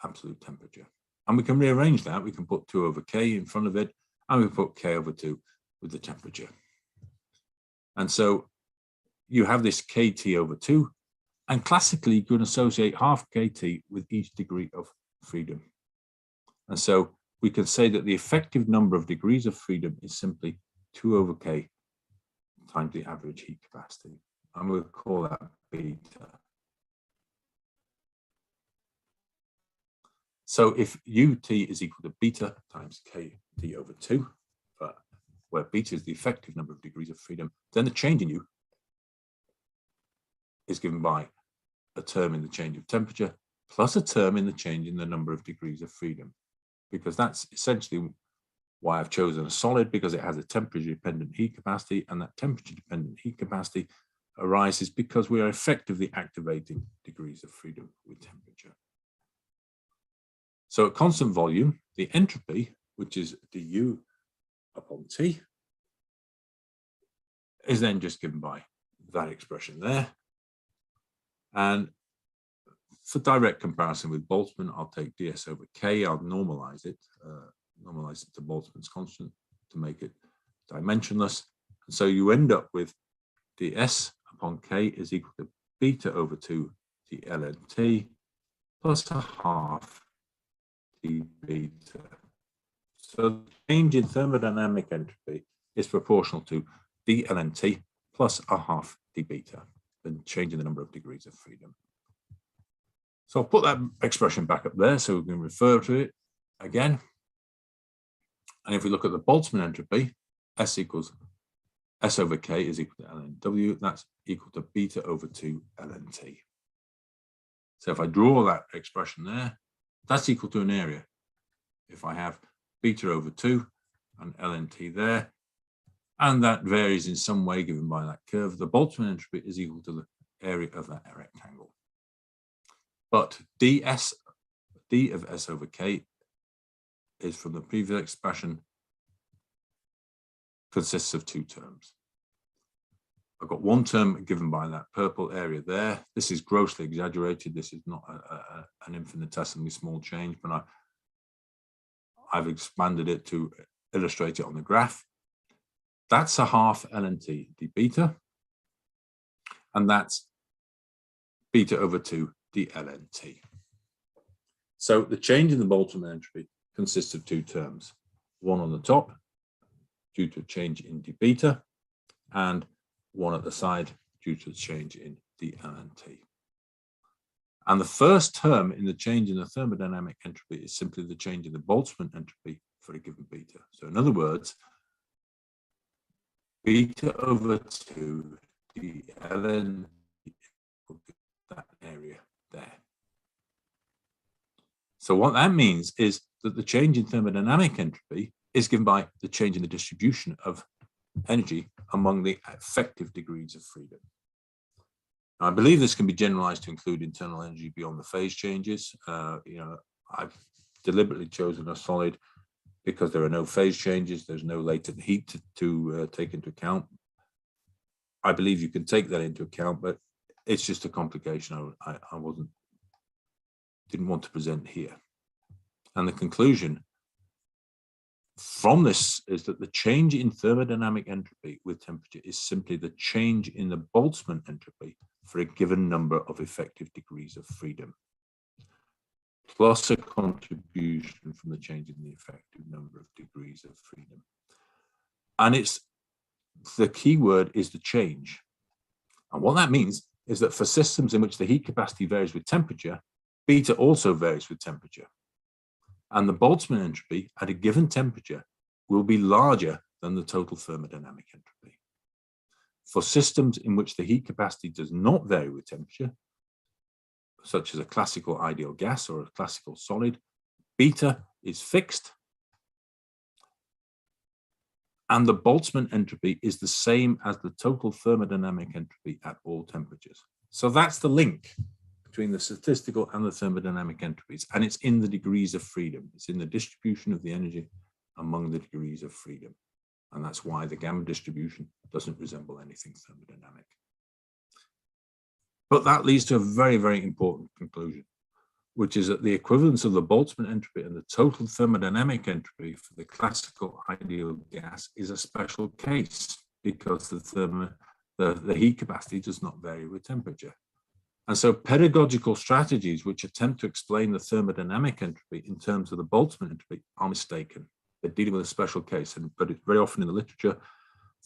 H: absolute temperature. And we can rearrange that. We can put 2 over K in front of it, and we put K over 2 with the temperature. And so you have this KT over 2, and classically you can associate half KT with each degree of freedom. And so we can say that the effective number of degrees of freedom is simply 2 over K times the average heat capacity. And we'll call that beta. So if UT is equal to beta times KT over 2, where beta is the effective number of degrees of freedom, then the change in U is given by a term in the change of temperature plus a term in the change in the number of degrees of freedom, because that's essentially why I've chosen a solid, because it has a temperature-dependent heat capacity, and that temperature-dependent heat capacity arises because we are effectively activating degrees of freedom with temperature. So at constant volume, the entropy, which is du upon T, is then just given by that expression there. And for direct comparison with Boltzmann, I'll take ds over K, I'll normalize it to Boltzmann's constant to make it dimensionless. And so you end up with ds upon K is equal to beta over 2 d ln T plus a half d beta. So the change in thermodynamic entropy is proportional to d ln T plus a half d beta, the change in the number of degrees of freedom. So I'll put that expression back up there so we can refer to it again. And if we look at the Boltzmann entropy, S over K is equal to ln W, that's equal to beta over 2 ln T. So if I draw that expression there, that's equal to an area. If I have beta over 2 and ln T there, and that varies in some way given by that curve, the Boltzmann entropy is equal to the area of that rectangle. But d of S over K is, from the previous expression, consists of 2 terms. I've got one term given by that purple area there. This is grossly exaggerated. This is not an infinitesimally small change, but I've expanded it to illustrate it on the graph. That's a half ln T d beta, and that's beta over 2 d ln T. So the change in the Boltzmann entropy consists of 2 terms, one on the top due to a change in d beta, and one at the side due to a change in d ln T. And the first term in the change in the thermodynamic entropy is simply the change in the Boltzmann entropy for a given beta. So in other words, beta over 2 d ln that area there. So what that means is that the change in thermodynamic entropy is given by the change in the distribution of energy among the effective degrees of freedom. Now, I believe this can be generalized to include internal energy beyond the phase changes. I've deliberately chosen a solid because there are no phase changes, there's no latent heat to take into account. I believe you can take that into account, but it's just a complication I didn't want to present here. And the conclusion from this is that the change in thermodynamic entropy with temperature is simply the change in the Boltzmann entropy for a given number of effective degrees of freedom, plus a contribution from the change in the effective number of degrees of freedom. And the key word is the change. And what that means is that for systems in which the heat capacity varies with temperature, beta also varies with temperature. And the Boltzmann entropy at a given temperature will be larger than the total thermodynamic entropy. For systems in which the heat capacity does not vary with temperature, such as a classical ideal gas or a classical solid, beta is fixed, and the Boltzmann entropy is the same as the total thermodynamic entropy at all temperatures. So that's the link between the statistical and the thermodynamic entropies, and it's in the degrees of freedom. It's in the distribution of the energy among the degrees of freedom. And that's why the gamma distribution doesn't resemble anything thermodynamic. But that leads to a very, very important conclusion, which is that the equivalence of the Boltzmann entropy and the total thermodynamic entropy for the classical ideal gas is a special case because the heat capacity does not vary with temperature. And so pedagogical strategies which attempt to explain the thermodynamic entropy in terms of the Boltzmann entropy are mistaken. They're dealing with a special case, but very often in the literature,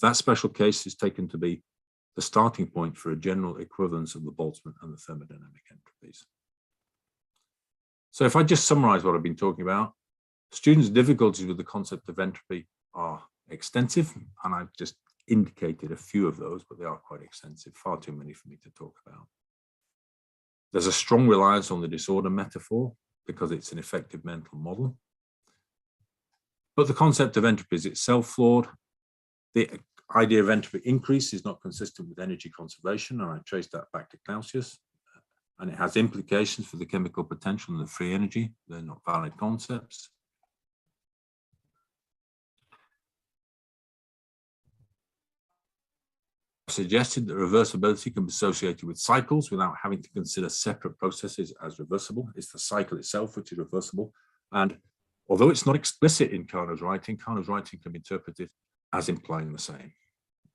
H: that special case is taken to be the starting point for a general equivalence of the Boltzmann and the thermodynamic entropies. So if I just summarize what I've been talking about, students' difficulties with the concept of entropy are extensive, and I've just indicated a few of those, but they are quite extensive, far too many for me to talk about. There's a strong reliance on the disorder metaphor because it's an effective mental model. But the concept of entropy is itself flawed. The idea of entropy increase is not consistent with energy conservation, and I trace that back to Clausius. And it has implications for the chemical potential and the free energy. They're not valid concepts. Suggested that reversibility can be associated with cycles without having to consider separate processes as reversible. It's the cycle itself which is reversible. And although it's not explicit in Carnot's writing can be interpreted as implying the same.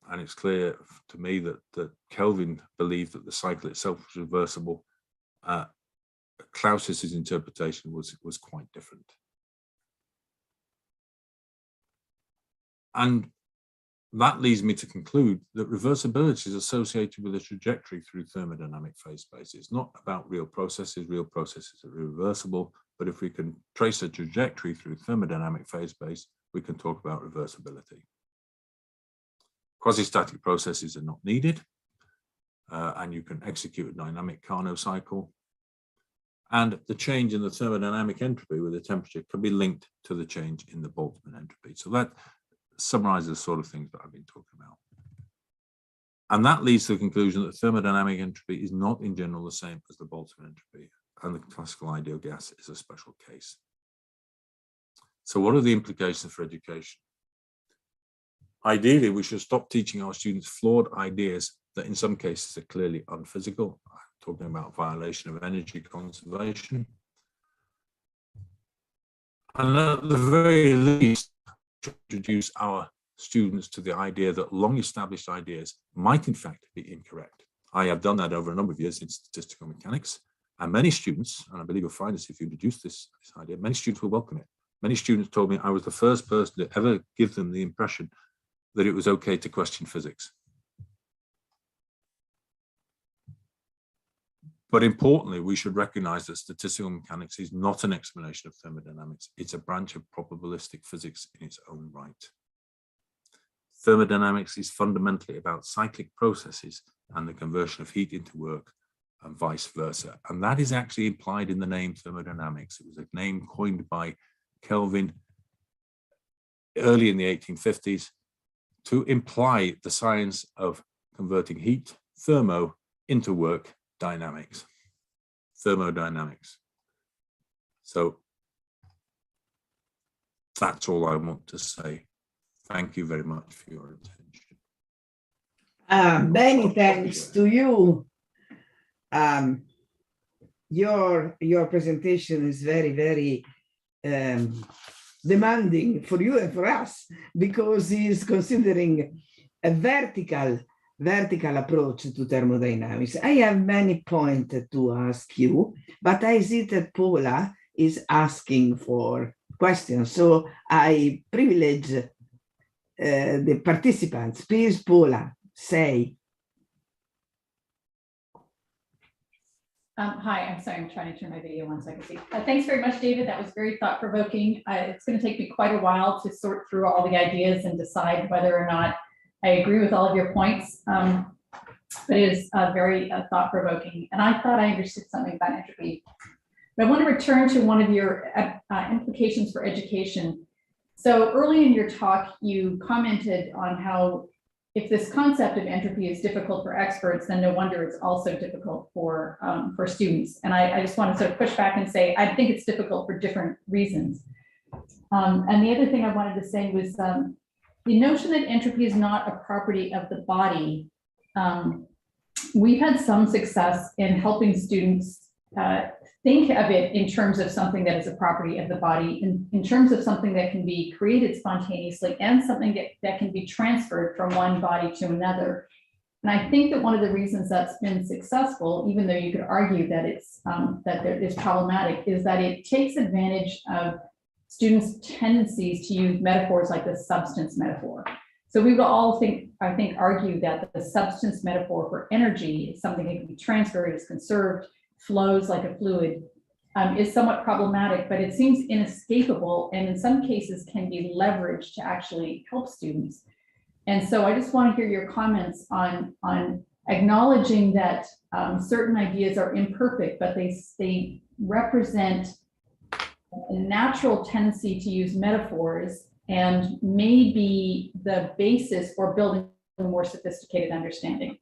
H: And it's clear to me that Kelvin believed that the cycle itself was reversible. Clausius's interpretation was quite different. And that leads me to conclude that reversibility is associated with a trajectory through thermodynamic phase space. It's not about real processes are irreversible, but if we can trace a trajectory through thermodynamic phase space, we can talk about reversibility. Quasi-static processes are not needed, and you can execute a dynamic Carnot cycle. And the change in the thermodynamic entropy with the temperature can be linked to the change in the Boltzmann entropy. So that summarizes the sort of things that I've been talking about. And that leads to the conclusion that thermodynamic entropy is not in general the same as the Boltzmann entropy, and the classical ideal gas is a special case. So what are the implications for education? Ideally, we should stop teaching our students flawed ideas that in some cases are clearly unphysical. I'm talking about violation of energy conservation. And at the very least, introduce our students to the idea that long-established ideas might in fact be incorrect. I have done that over a number of years in statistical mechanics, and many students, and I believe you'll find this if you introduce this idea, many students will welcome it. Many students told me I was the first person to ever give them the impression that it was okay to question physics. But importantly, we should recognize that statistical mechanics is not an explanation of thermodynamics. It's a branch of probabilistic physics in its own right. Thermodynamics is fundamentally about cyclic processes and the conversion of heat into work and vice versa. And that is actually implied in the name thermodynamics. It was a name coined by Kelvin early in the 1850s to imply the science of converting heat, thermo, into work, dynamics, thermodynamics. So that's all I want to say. Thank you very much for your attention.
E: Many thanks to you. Your presentation is very, very demanding for you and for us, because he's considering a vertical approach to thermodynamics. I have many points to ask you, but I see that Paula is asking for questions, so I privilege the participants. Please, Paula, say.
J: Hi, I'm sorry, I'm trying to turn my video on so I can see. Thanks very much, David. That was very thought-provoking. It's going to take me quite a while to sort through all the ideas and decide whether or not I agree with all of your points. But it is very thought-provoking. And I thought I understood something about entropy. But I want to return to one of your implications for education. So early in your talk, you commented on how if this concept of entropy is difficult for experts, then no wonder it's also difficult for students. And I just want to sort of push back and say, I think it's difficult for different reasons. And the other thing I wanted to say was the notion that entropy is not a property of the body. We've had some success in helping students think of it in terms of something that is a property of the body, in terms of something that can be created spontaneously and something that can be transferred from one body to another. And I think that one of the reasons that's been successful, even though you could argue that it's problematic, is that it takes advantage of students' tendencies to use metaphors like the substance metaphor. So we would all I think, argue that the substance metaphor for energy is something that can be transferred, is conserved, flows like a fluid, is somewhat problematic, but it seems inescapable and in some cases can be leveraged to actually help students. And so I just want to hear your comments on acknowledging that certain ideas are imperfect, but they represent a natural tendency to use metaphors and may be the basis for building a more sophisticated understanding.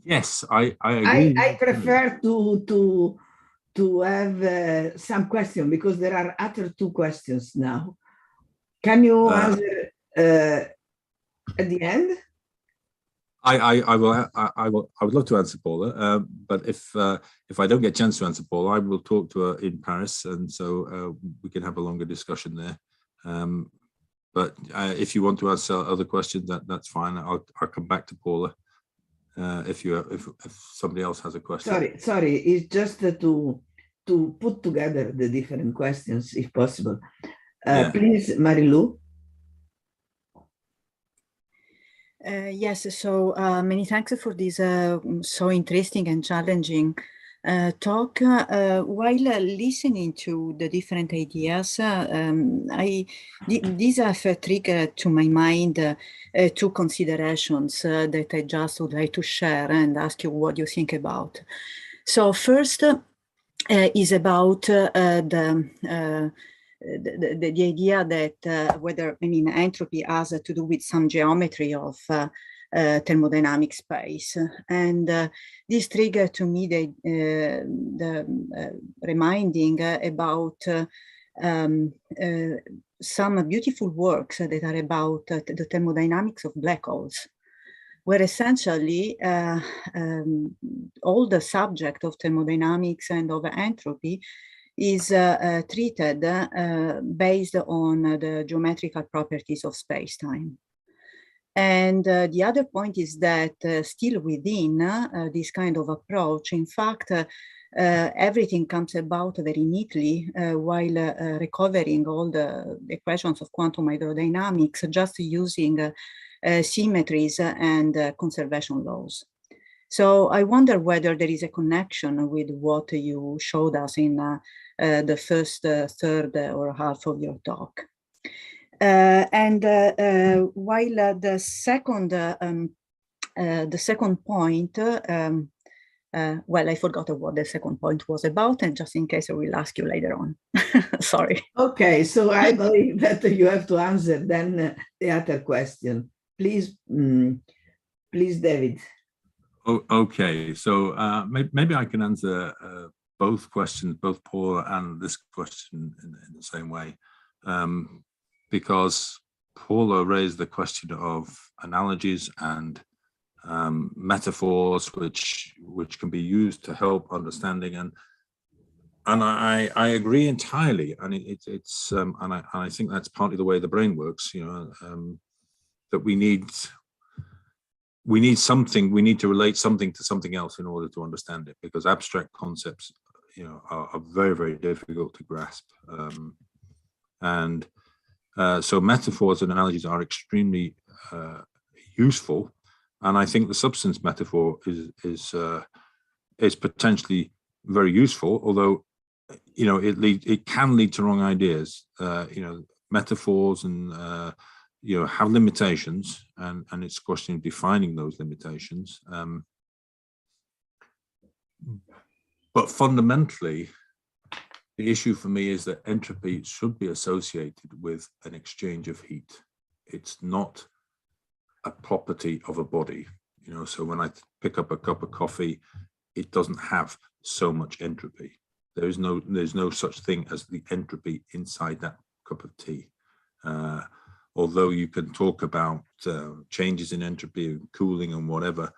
H: Yes, I agree.
E: I prefer to have some question, because there are other two questions now. Can you answer at the end?
H: I would love to answer Paula, but if I don't get a chance to answer Paula, I will talk to her in Paris, and so we can have a longer discussion there. But if you want to answer other questions, that's fine. I'll come back to Paula if somebody else has a question.
E: Sorry, it's just to put together the different questions, if possible.
H: Yeah.
E: Please, Marilù.
K: Yes, so many thanks for this so interesting and challenging talk. While listening to the different ideas, these have triggered to my mind two considerations that I just would like to share and ask you what you think about. So first is about the idea that whether, entropy has to do with some geometry of thermodynamic space. And this triggered to me the reminding about some beautiful works that are about the thermodynamics of black holes, where essentially all the subject of thermodynamics and of entropy is treated based on the geometrical properties of space-time. And the other point is that still within this kind of approach, in fact, everything comes about very neatly while recovering all the equations of quantum hydrodynamics, just using symmetries and conservation laws. So I wonder whether there is a connection with what you showed us in the first third or half of your talk. And while the second point, well, I forgot what the second point was about, and just in case I will ask you later on. Sorry.
E: Okay, so I believe that you have to answer then the other question. Please, please, David.
H: Oh, okay, so maybe I can answer both questions, both Paula and this question in the same way, because Paula raised the question of analogies and metaphors which can be used to help understanding, I agree entirely, and it's and I think that's partly the way the brain works. You know, that we need something. We need to relate something to something else in order to understand it, because abstract concepts, you know, are very, very difficult to grasp. So metaphors and analogies are extremely useful, and I think the substance metaphor is potentially very useful, although, you know, it can lead to wrong ideas. You know, metaphors and you know, have limitations, and it's a question of defining those limitations. But fundamentally, the issue for me is that entropy should be associated with an exchange of heat. It's not a property of a body. You know, so when I pick up a cup of coffee, it doesn't have so much entropy. There's no such thing as the entropy inside that cup of tea. Although you can talk about changes in entropy, cooling and whatever,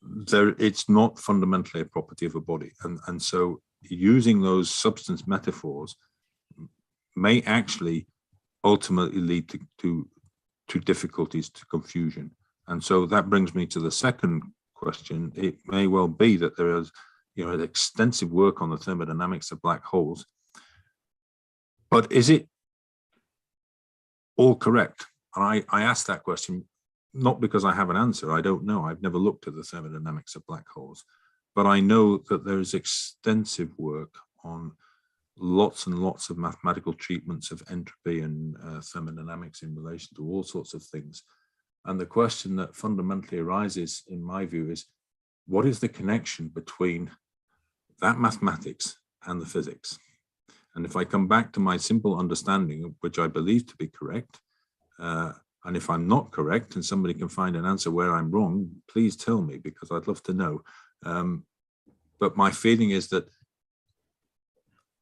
H: it's not fundamentally a property of a body. And so using those substance metaphors may actually ultimately lead to difficulties, to confusion. And so that brings me to the second question. It may well be that there is, you know, extensive work on the thermodynamics of black holes, but is it all correct? And I ask that question not because I have an answer. I don't know. I've never looked at the thermodynamics of black holes, but I know that there is extensive work on lots and lots of mathematical treatments of entropy and thermodynamics in relation to all sorts of things. And the question that fundamentally arises, in my view, is what is the connection between that mathematics and the physics? And if I come back to my simple understanding, which I believe to be correct, and if I'm not correct and somebody can find an answer where I'm wrong, please tell me, because I'd love to know. But my feeling is that,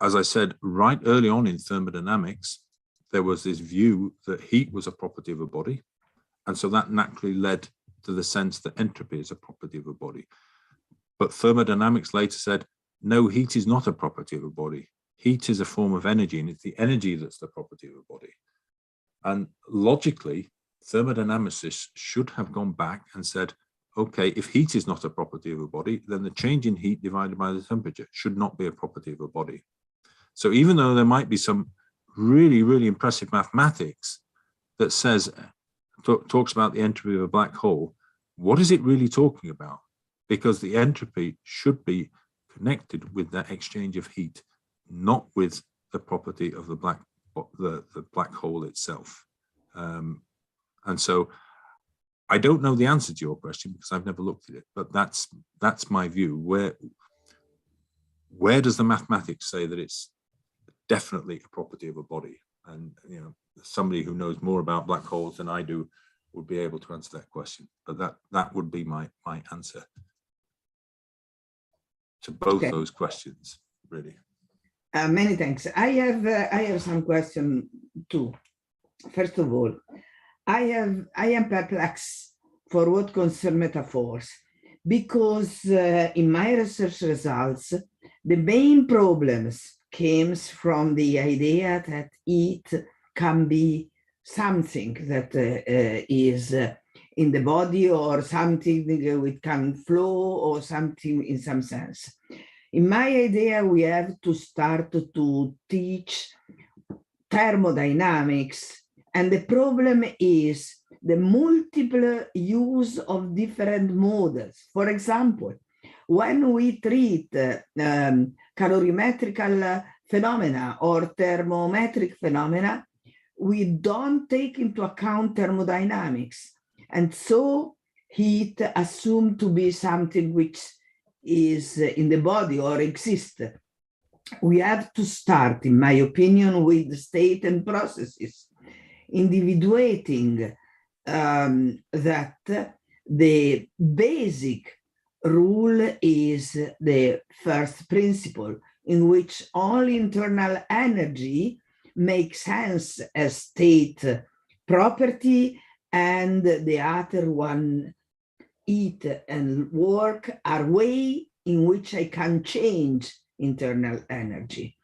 H: as I said, right early on in thermodynamics, there was this view that heat was a property of a body. And so that naturally led to the sense that entropy is a property of a body. But thermodynamics later said, no, heat is not a property of a body. Heat is a form of energy, and it's the energy that's the property of a body. And logically, thermodynamicists should have gone back and said, okay, if heat is not a property of a body, then the change in heat divided by the temperature should not be a property of a body. So even though there might be some really, really impressive mathematics that says, talks about the entropy of a black hole, what is it really talking about? Because the entropy should be connected with that exchange of heat, not with the property of the black hole itself. And so I don't know the answer to your question because I've never looked at it, but that's my view. Where does the mathematics say that it's definitely a property of a body? And, you know, somebody who knows more about black holes than I do would be able to answer that question. But that would be my answer to both those questions, really.
E: Many thanks. I have some question too. First of all, I am perplexed for what concerns metaphors, because in my research results, the main problems came from the idea that heat can be something that is in the body, or something which can flow, or something in some sense. In my idea, we have to start to teach thermodynamics, and the problem is the multiple use of different models. For example, when we treat calorimetrical phenomena or thermometric phenomena, we don't take into account thermodynamics. And so heat assumed to be something which is in the body or exists. We have to start, in my opinion, with state and processes, individuating that the basic rule is the first principle, in which all internal energy makes sense as state property, and the other one, heat and work, are way in which I can change internal energy.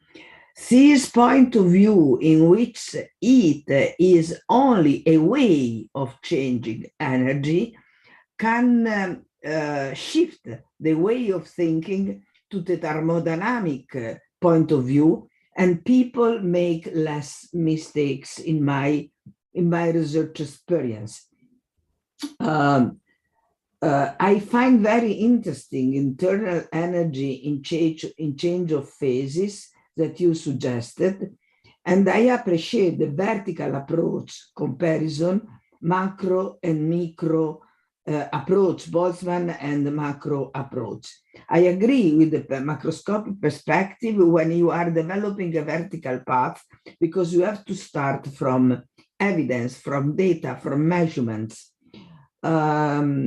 E: This point of view in which it is only a way of changing energy can shift the way of thinking to the thermodynamic point of view, and people make less mistakes in my research experience. I find very interesting internal energy in change of phases that you suggested, and I appreciate the vertical approach comparison, macro and micro approach, Boltzmann and the macro approach. I agree with the macroscopic perspective when you are developing a vertical path, because you have to start from evidence, from data, from measurements. Another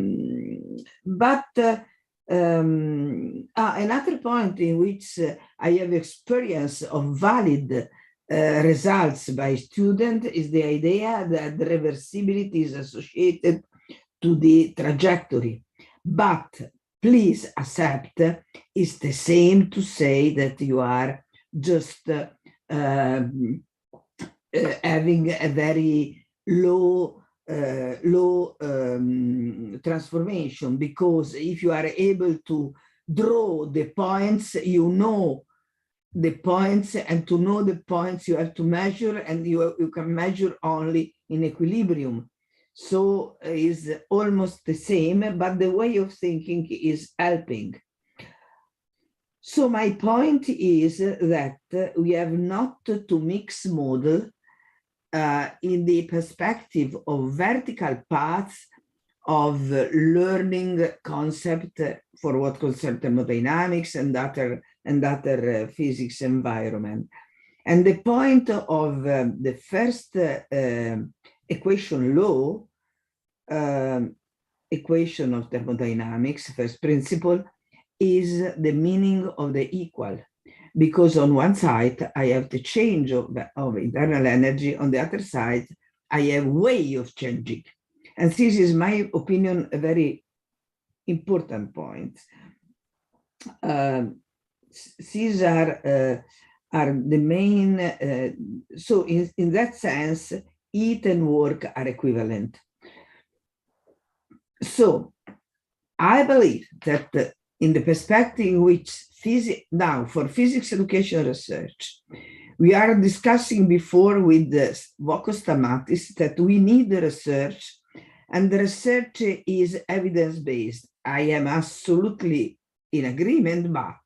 E: point in which I have experience of valid results by students is the idea that the reversibility is associated to the trajectory. But please accept, it's the same to say that you are just having a very low transformation, because if you are able to draw the points, you know the points, and to know the points you have to measure, and you can measure only in equilibrium. So it's almost the same, but the way of thinking is helping. So my point is that we have not to mix model in the perspective of vertical paths of learning concept for what concerns thermodynamics and other physics environment. And the point of the first equation law, equation of thermodynamics, first principle, is the meaning of the equal. Because on one side, I have the change of internal energy. On the other side, I have way of changing. And this is, my opinion, a very important point. These are the main, so in that sense, eat and work are equivalent. So I believe that in the perspective in which now for physics education research, we are discussing before with the Vokos Stamatis that we need the research, and the research is evidence-based. I am absolutely in agreement, but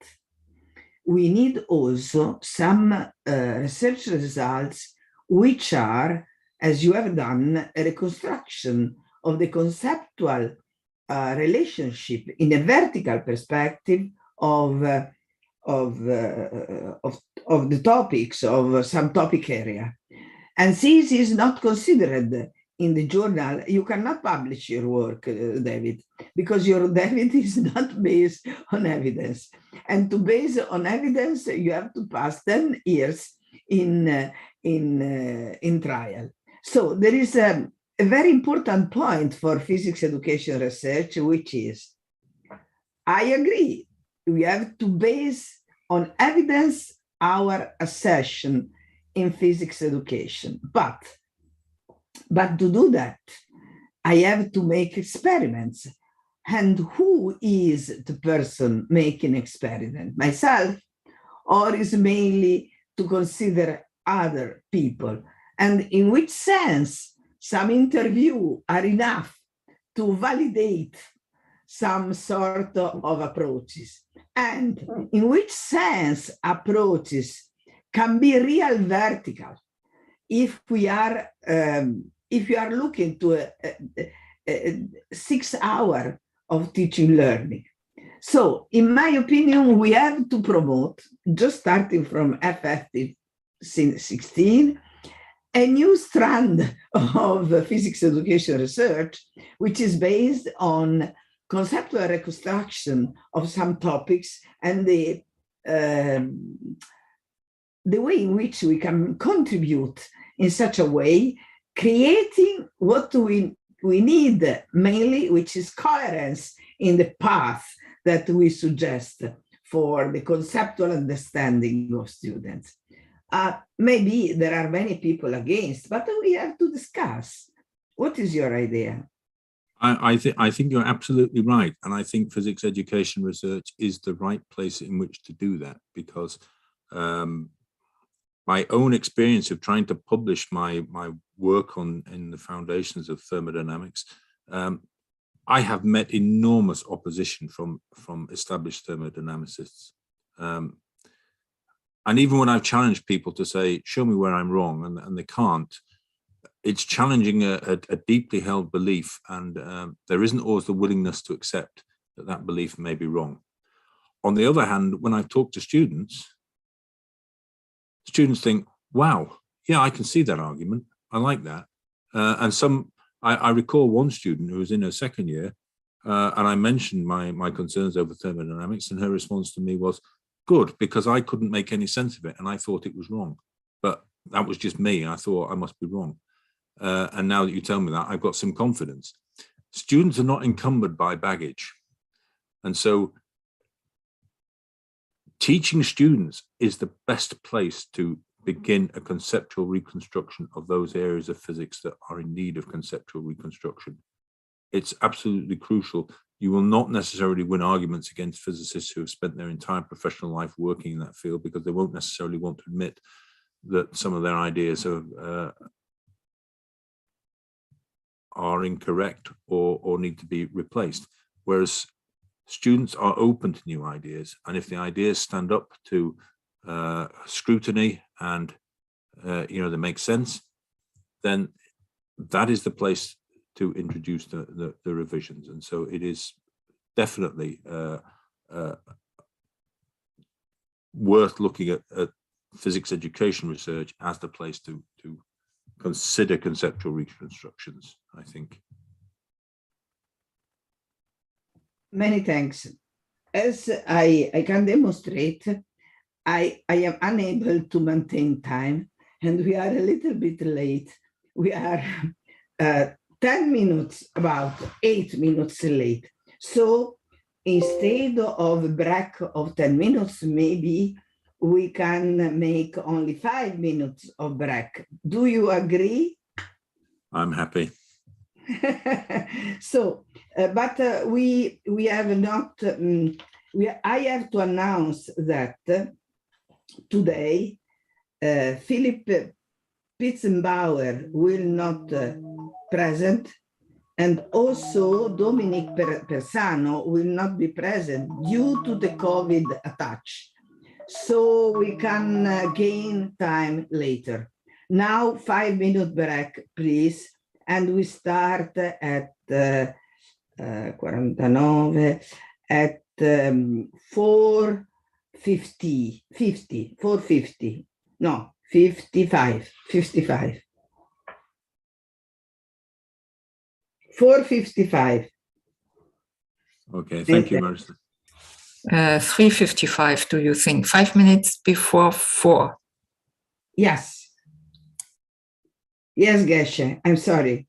E: we need also some research results which are, as you have done, a reconstruction of the conceptual relationship in a vertical perspective of the topics of some topic area. And this is not considered in the journal. You cannot publish your work, David, because your David is not based on evidence. And to base on evidence, you have to pass 10 years in trial. So there is a very important point for physics education research, which is, I agree, we have to base on evidence our assertion in physics education. But to do that, I have to make experiments. And who is the person making experiment? Myself, or is mainly to consider other people? And in which sense some interview are enough to validate some sort of approaches? And in which sense approaches can be real vertical? If we are looking to a 6 hours of teaching learning. So in my opinion, we have to promote, just starting from FFP16, a new strand of physics education research, which is based on conceptual reconstruction of some topics and the way in which we can contribute in such a way, creating what we need mainly, which is coherence in the path that we suggest for the conceptual understanding of students. Maybe there are many people against, but we have to discuss. What is your idea?
H: I think you're absolutely right. And I think physics education research is the right place in which to do that, because my own experience of trying to publish my work in the foundations of thermodynamics, I have met enormous opposition from established thermodynamicists. And even when I've challenged people to say, show me where I'm wrong, and they can't, it's challenging a deeply held belief, and there isn't always the willingness to accept that that belief may be wrong. On the other hand, when I've talked to students think, wow, yeah, I can see that argument. I like that. And I recall one student who was in her second year, and I mentioned my concerns over thermodynamics, and her response to me was, good, because I couldn't make any sense of it, and I thought it was wrong. But that was just me. I thought I must be wrong. And now that you tell me that, I've got some confidence. Students are not encumbered by baggage. And so teaching students is the best place to begin a conceptual reconstruction of those areas of physics that are in need of conceptual reconstruction. It's absolutely crucial. You will not necessarily win arguments against physicists who have spent their entire professional life working in that field, because they won't necessarily want to admit that some of their ideas are incorrect or need to be replaced. Whereas students are open to new ideas, and if the ideas stand up to scrutiny and they make sense, then that is the place to introduce the revisions. And so it is definitely worth looking at physics education research as the place to consider conceptual reconstructions, I think.
E: Many thanks. As I can demonstrate, I am unable to maintain time, and we are a little bit late. We are 10 minutes, about 8 minutes late. So instead of a break of 10 minutes, maybe we can make only 5 minutes of break. Do you agree?
H: I'm happy.
E: So, but we have not, I have to announce that today, Philipp Bitzenbauer will not present, and also Dominique Persano will not be present due to the COVID attach. So we can gain time later. Now 5 minute break, please. And we start at 49, at 4:50, no, 55. 4:55.
H: Okay, thank you, Marilù.
L: 3:55, do you think? 5 minutes before 4?
E: Yes. Yes, Gesche, I'm sorry.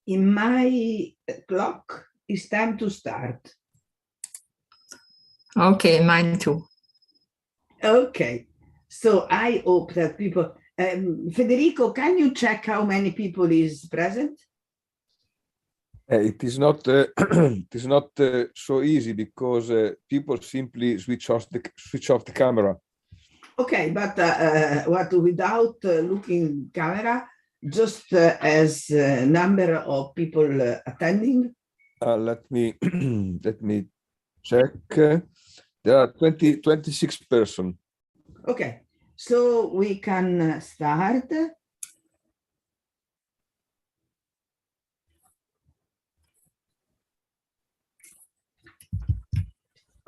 E: in my clock, it's time to start.
L: Okay, mine too.
E: Okay, so I hope that people, Federico, can you check how many people is present?
I: It is not it is not so easy because people simply switch off the camera.
E: Okay, but what without looking camera, just as number of people attending?
I: Let me check. There are 26 persons.
E: Okay, so we can start.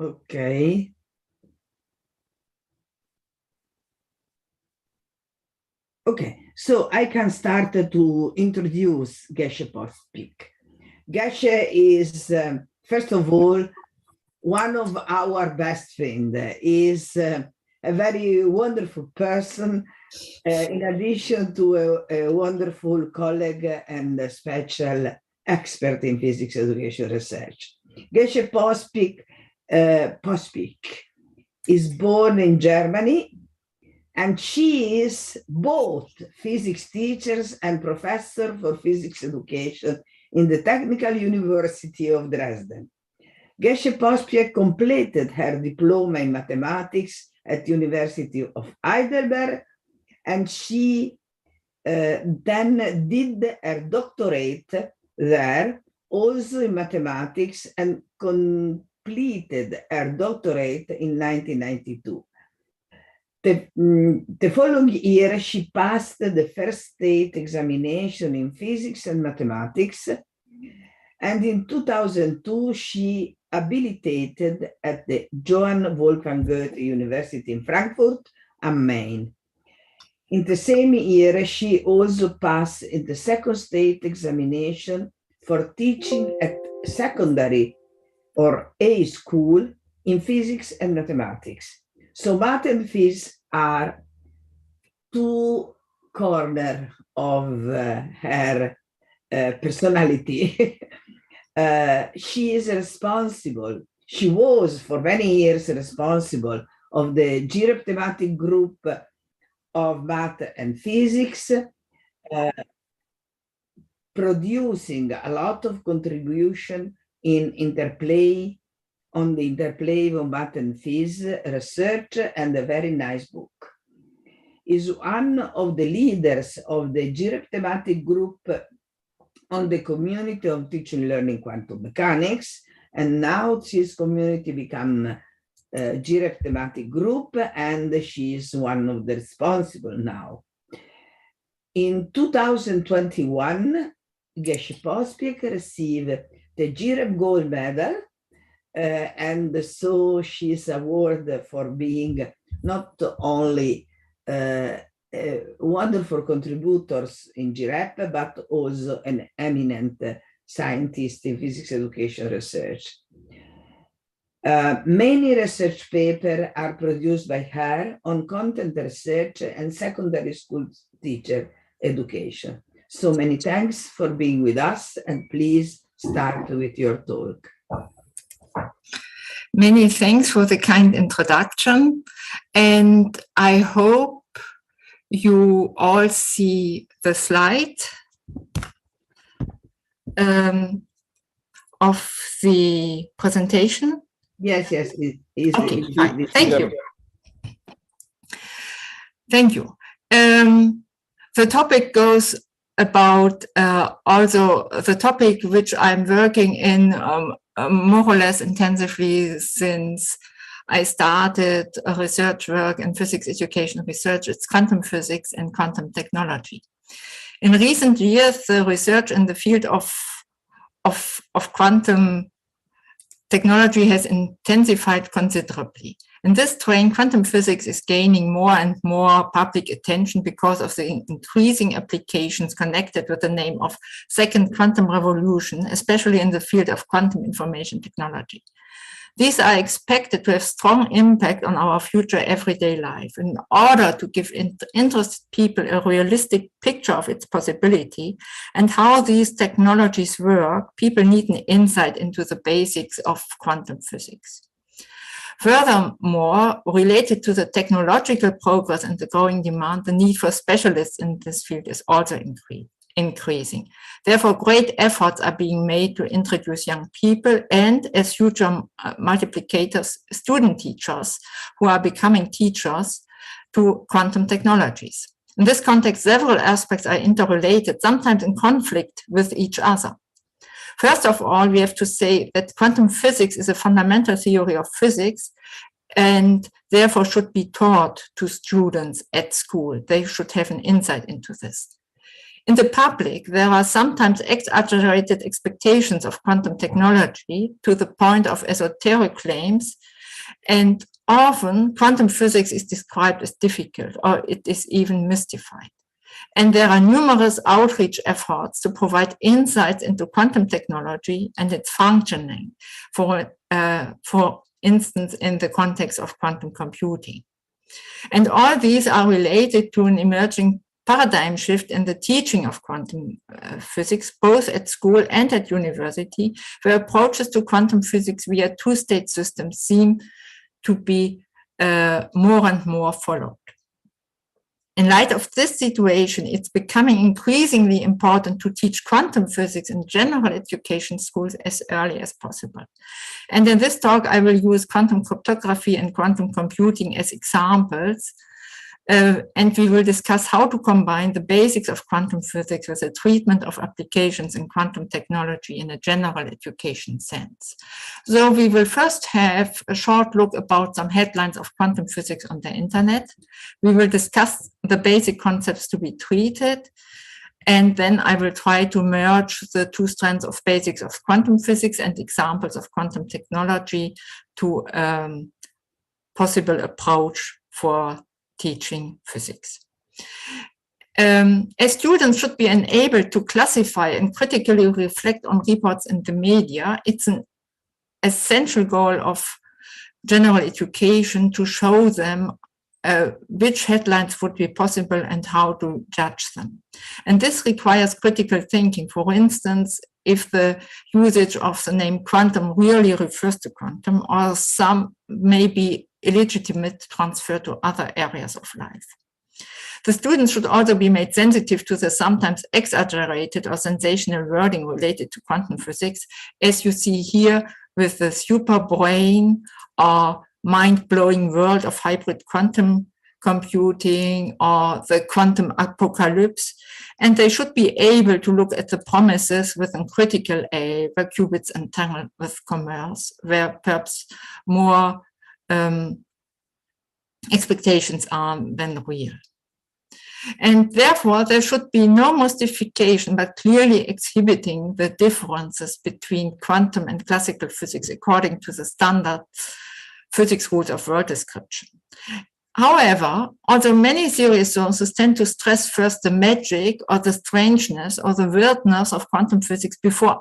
E: Okay. Okay, so I can start to introduce Gesche Pospiech. Gesche is, first of all, one of our best friends, is a very wonderful person, in addition to a wonderful colleague and a special expert in physics education research. Gesche Pospiech is born in Germany, and she is both physics teacher and professor for physics education in the Technical University of Dresden. Gesche Pospiech completed her diploma in mathematics at the University of Heidelberg, and she then did her doctorate there, also in mathematics, and completed her doctorate in 1992. The following year, she passed the first state examination in physics and mathematics, and in 2002, she habilitated at the Johann Wolfgang Goethe University in Frankfurt am Main. In the same year, she also passed in the second state examination for teaching at secondary or A school in physics and mathematics. So math and physics are two corners of her personality. She is responsible, she was for many years responsible of the GIREP thematic group of math and physics, producing a lot of contribution in interplay, on the interplay of math and physics research, and a very nice book. Is one of the leaders of the GIREP thematic group on the community of teaching learning quantum mechanics, and now this community become GIREP thematic group, and she is one of the responsible now. In 2021, Gesche Pospiech received the GIREP gold medal, and so she is awarded for being not only wonderful contributors in GIREP, but also an eminent scientist in physics education research. Many research papers are produced by her on content research and secondary school teacher education. So many thanks for being with us, and please start with your talk.
L: Many thanks for the kind introduction, and I hope you all see the slide of the presentation.
E: Yes, yes.
L: Okay, fine. Thank you. Thank you. The topic goes about also the topic which I'm working in more or less intensively since I started a research work in physics education research. It's quantum physics and quantum technology. In recent years, the research in the field of quantum technology has intensified considerably. In this train, quantum physics is gaining more and more public attention because of the increasing applications connected with the name of second quantum revolution, especially in the field of quantum information technology. These are expected to have strong impact on our future everyday life. In order to give interested people a realistic picture of its possibility and how these technologies work, people need an insight into the basics of quantum physics. Furthermore, related to the technological progress and the growing demand, the need for specialists in this field is also increasing. Therefore, great efforts are being made to introduce young people and, as future multiplicators, student teachers who are becoming teachers to quantum technologies. In this context, several aspects are interrelated, sometimes in conflict with each other. First of all, we have to say that quantum physics is a fundamental theory of physics and therefore should be taught to students at school. They should have an insight into this. In the public, there are sometimes exaggerated expectations of quantum technology to the point of esoteric claims, and often quantum physics is described as difficult or it is even mystified. And there are numerous outreach efforts to provide insights into quantum technology and its functioning, for instance, in the context of quantum computing. And all these are related to an emerging paradigm shift in the teaching of quantum physics, both at school and at university, where approaches to quantum physics via two-state systems seem to be more and more followed. In light of this situation, it's becoming increasingly important to teach quantum physics in general education schools as early as possible. And in this talk, I will use quantum cryptography and quantum computing as examples, and we will discuss how to combine the basics of quantum physics with the treatment of applications in quantum technology in a general education sense. So we will first have a short look about some headlines of quantum physics on the internet. We will discuss the basic concepts to be treated, and then I will try to merge the two strands of basics of quantum physics and examples of quantum technology to possible approach for teaching physics. As students should be enabled to classify and critically reflect on reports in the media, it's an essential goal of general education to show them which headlines would be possible and how to judge them. And this requires critical thinking. For instance, if the usage of the name quantum really refers to quantum, or some may be illegitimate transfer to other areas of life. The students should also be made sensitive to the sometimes exaggerated or sensational wording related to quantum physics, as you see here with the super brain or mind-blowing world of hybrid quantum computing or the quantum apocalypse. And they should be able to look at the promises with a critical eye, where qubits entangle with commerce, where perhaps more expectations are than real. And therefore, there should be no mystification, but clearly exhibiting the differences between quantum and classical physics according to the standard physics rules of word description. However, although many serious sources tend to stress first the magic or the strangeness or the weirdness of quantum physics before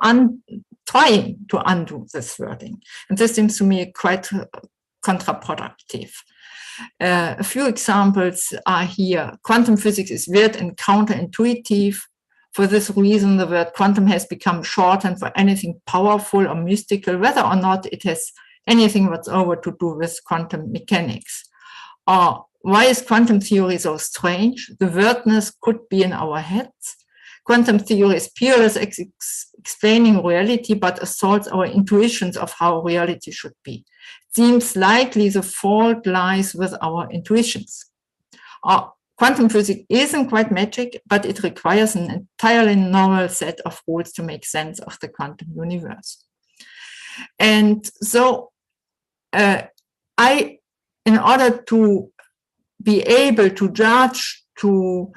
L: trying to undo this wording. And this seems to me quite counterproductive. A few examples are here. Quantum physics is weird and counterintuitive. For this reason, the word quantum has become shorthand for anything powerful or mystical, whether or not it has anything whatsoever to do with quantum mechanics. Or why is quantum theory so strange? The weirdness could be in our heads. Quantum theory is peerless explaining reality, but assaults our intuitions of how reality should be. It seems likely the fault lies with our intuitions. Quantum physics isn't quite magic, but it requires an entirely novel set of rules to make sense of the quantum universe. And so in order to be able to judge, to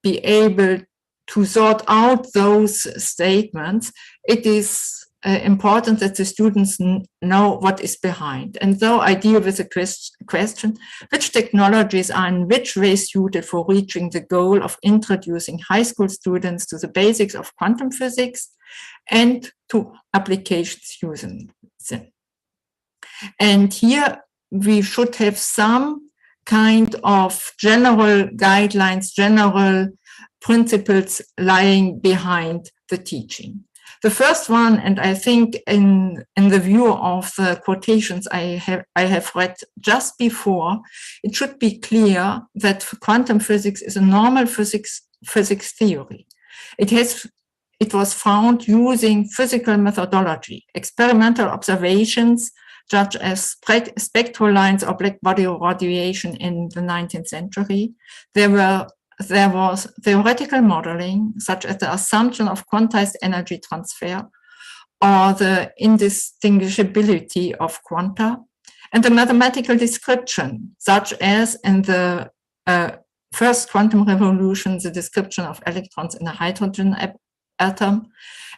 L: be able to sort out those statements, it is important that the students know what is behind. And so I deal with the question, which technologies are in which way suited for reaching the goal of introducing high school students to the basics of quantum physics and to applications using them. And here we should have some kind of general guidelines, general principles lying behind the teaching. The first one, and I think in the view of the quotations I have read just before, it should be clear that quantum physics is a normal physics theory. It was found using physical methodology, experimental observations, such as spectral lines or black body radiation in the 19th century. There was theoretical modeling, such as the assumption of quantized energy transfer or the indistinguishability of quanta, and the mathematical description, such as in the first quantum revolution, the description of electrons in a hydrogen atom.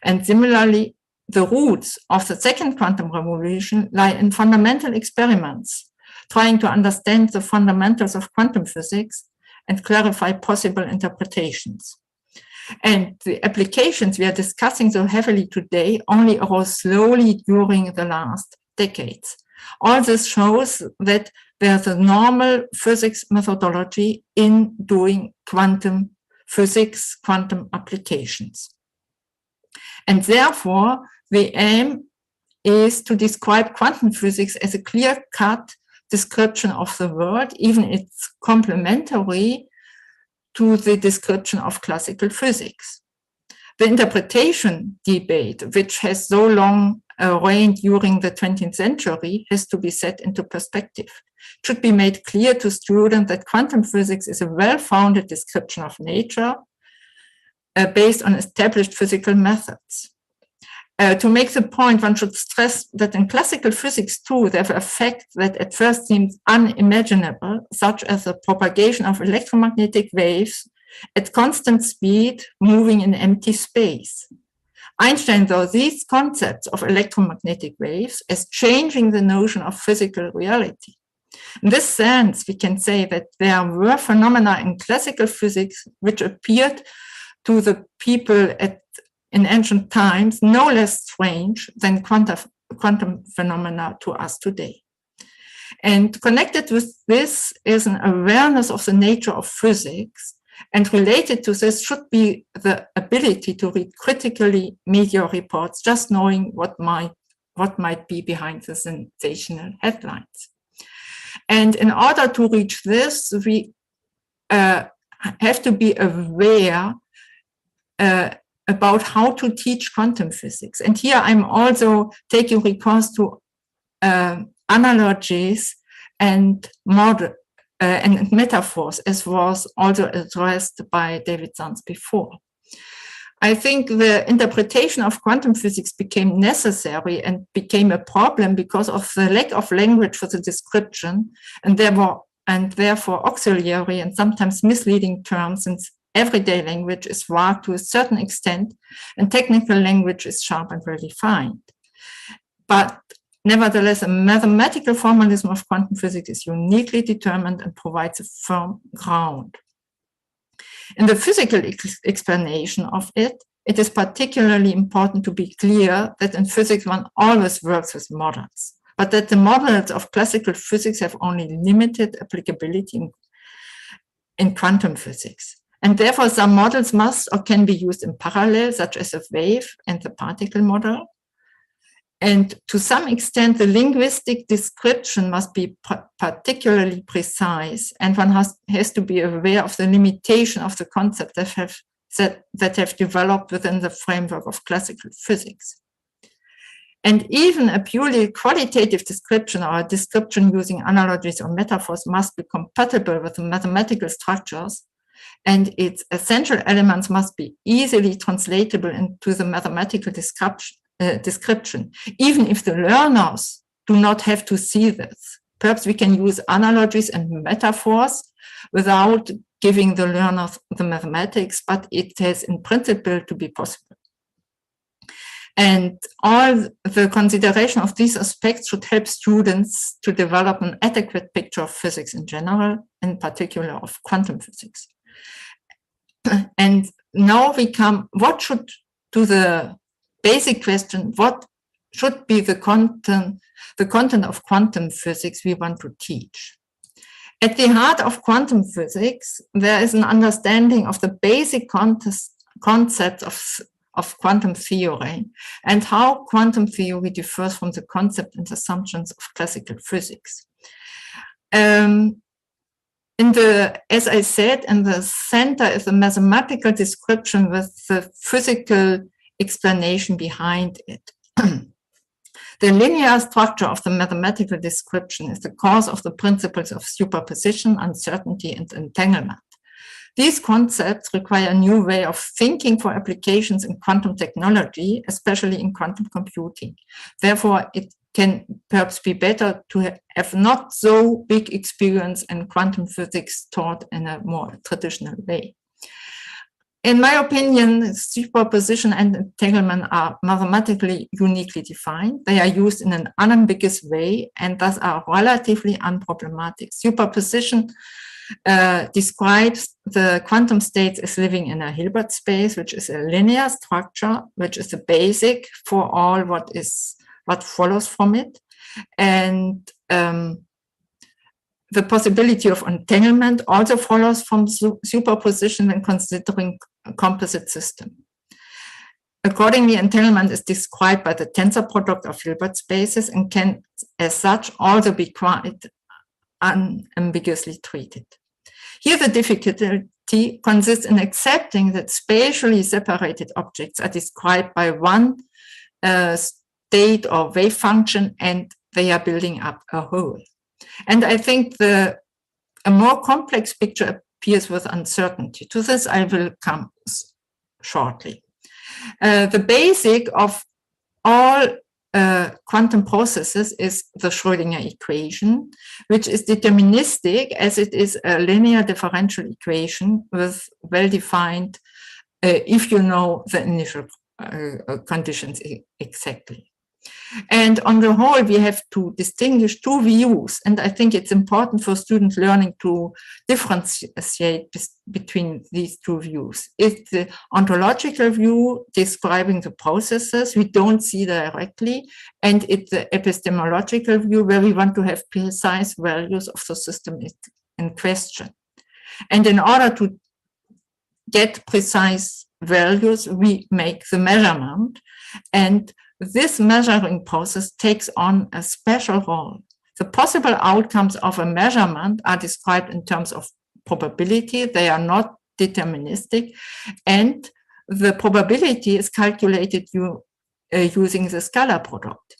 L: And similarly, the roots of the second quantum revolution lie in fundamental experiments, trying to understand the fundamentals of quantum physics and clarify possible interpretations. And the applications we are discussing so heavily today only arose slowly during the last decades. All this shows that there's a normal physics methodology in doing quantum physics, quantum applications. And therefore, the aim is to describe quantum physics as a clear-cut description of the world, even it's complementary to the description of classical physics. The interpretation debate, which has so long reigned during the 20th century, has to be set into perspective. It should be made clear to students that quantum physics is a well-founded description of nature based on established physical methods. To make the point, one should stress that in classical physics too, there are effects that at first seemed unimaginable, such as the propagation of electromagnetic waves at constant speed moving in empty space. Einstein saw these concepts of electromagnetic waves as changing the notion of physical reality. In this sense, we can say that there were phenomena in classical physics which appeared to the people in ancient times no less strange than quantum phenomena to us today. And connected with this is an awareness of the nature of physics, and related to this should be the ability to read critically media reports, just knowing what might be behind the sensational headlines. And in order to reach this, we have to be aware about how to teach quantum physics. And here I'm also taking recourse to analogies and metaphors, as was also addressed by David Sands before. I think the interpretation of quantum physics became necessary and became a problem because of the lack of language for the description, and therefore auxiliary and sometimes misleading terms, since everyday language is vague to a certain extent and technical language is sharp and well-defined. But nevertheless, a mathematical formalism of quantum physics is uniquely determined and provides a firm ground. In the physical explanation of it, it is particularly important to be clear that in physics one always works with models, but that the models of classical physics have only limited applicability in quantum physics. And therefore, some models must or can be used in parallel, such as a wave and the particle model. And to some extent, the linguistic description must be particularly precise, and one has to be aware of the limitation of the concepts that have developed within the framework of classical physics. And even a purely qualitative description or a description using analogies or metaphors must be compatible with the mathematical structures, and its essential elements must be easily translatable into the mathematical description, even if the learners do not have to see this. Perhaps we can use analogies and metaphors without giving the learners the mathematics, but it has in principle to be possible. And all the consideration of these aspects should help students to develop an adequate picture of physics in general, in particular of quantum physics. And now we come to the basic question, what should be the content of quantum physics we want to teach. At the heart of quantum physics, there is an understanding of the basic concepts of quantum theory and how quantum theory differs from the concept and assumptions of classical physics. As I said, in the center is a mathematical description with the physical explanation behind it. The linear structure of the mathematical description is the cause of the principles of superposition, uncertainty, and entanglement. These concepts require a new way of thinking for applications in quantum technology, especially in quantum computing. Therefore, it can perhaps be better to have not so big experience in quantum physics taught in a more traditional way. In my opinion, superposition and entanglement are mathematically uniquely defined. They are used in an unambiguous way and thus are relatively unproblematic. Superposition describes the quantum states as living in a Hilbert space, which is a linear structure, which is the basic for all what follows from it. And the possibility of entanglement also follows from superposition when considering a composite system. Accordingly, entanglement is described by the tensor product of Hilbert spaces and can, as such, also be quite unambiguously treated. Here, the difficulty consists in accepting that spatially separated objects are described by one state or wave function, and they are building up a whole. And I think a more complex picture appears with uncertainty. To this, I will come shortly. The basic of all quantum processes is the Schrodinger equation, which is deterministic as it is a linear differential equation with well-defined, if you know the initial conditions exactly. And on the whole, we have to distinguish two views, and I think it's important for student learning to differentiate between these two views. It's the ontological view describing the processes we don't see directly, and it's the epistemological view where we want to have precise values of the system in question. And in order to get precise values, we make the measurement, and this measuring process takes on a special role. The possible outcomes of a measurement are described in terms of probability. They are not deterministic, and the probability is calculated using the scalar product.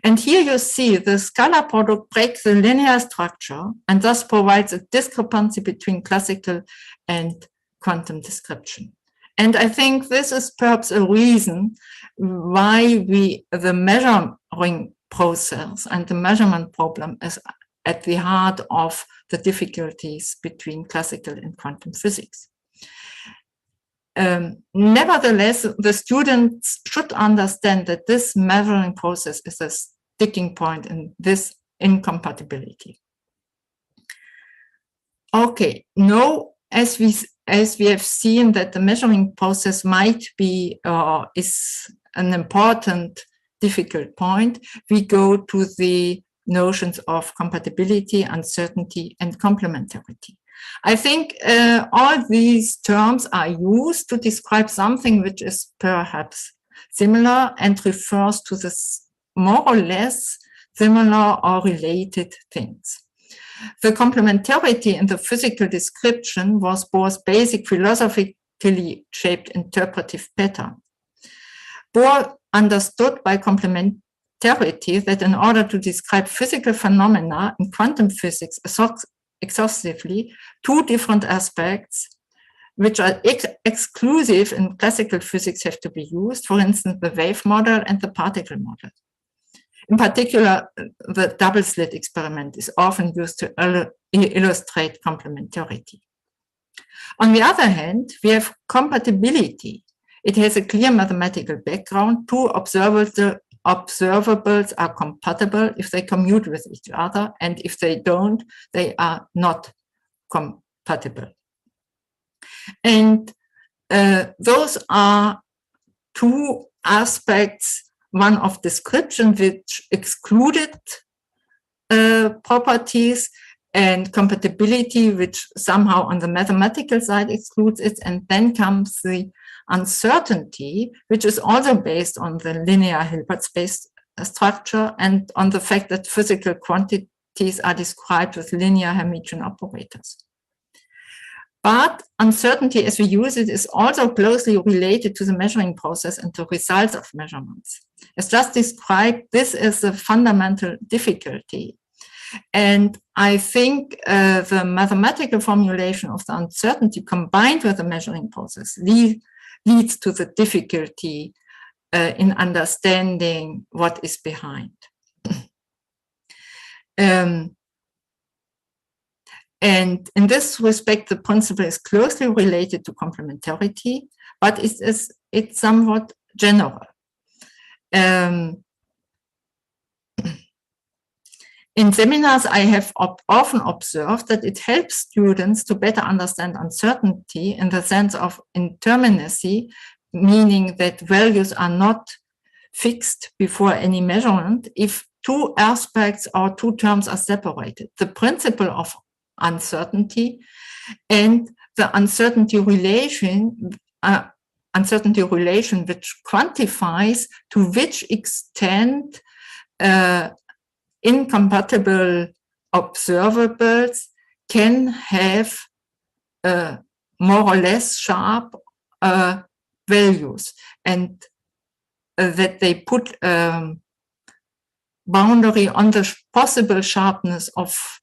L: And here you see the scalar product breaks the linear structure and thus provides a discrepancy between classical and quantum description. And I think this is perhaps a reason why the measuring process and the measurement problem is at the heart of the difficulties between classical and quantum physics. Nevertheless, the students should understand that this measuring process is a sticking point in this incompatibility. Okay, now as we have seen that the measuring process might be is an important difficult point, we go to the notions of compatibility, uncertainty, and complementarity. I think all these terms are used to describe something which is perhaps similar and refers to this more or less similar or related things. The complementarity in the physical description was Bohr's basic philosophically shaped interpretive pattern. Bohr understood by complementarity that in order to describe physical phenomena in quantum physics exhaustively, two different aspects which are exclusive in classical physics have to be used, for instance, the wave model and the particle model. In particular, the double slit experiment is often used to illustrate complementarity. On the other hand, we have compatibility. It has a clear mathematical background. Two observables are compatible if they commute with each other, and if they don't, they are not compatible. And those are two aspects one of description, which excluded properties, and compatibility, which somehow on the mathematical side excludes it. And then comes the uncertainty, which is also based on the linear Hilbert space structure and on the fact that physical quantities are described with linear Hermitian operators. But uncertainty as we use it is also closely related to the measuring process and the results of measurements. As just described, this is a fundamental difficulty. And I think the mathematical formulation of the uncertainty combined with the measuring process leads to the difficulty in understanding what is behind. And in this respect, the principle is closely related to complementarity, but it's somewhat general. In seminars, I have often observed that it helps students to better understand uncertainty in the sense of indeterminacy, meaning that values are not fixed before any measurement if two aspects or two terms are separated. The principle of uncertainty and the uncertainty relation which quantifies to which extent incompatible observables can have more or less sharp values, and that they put boundary on the possible sharpness of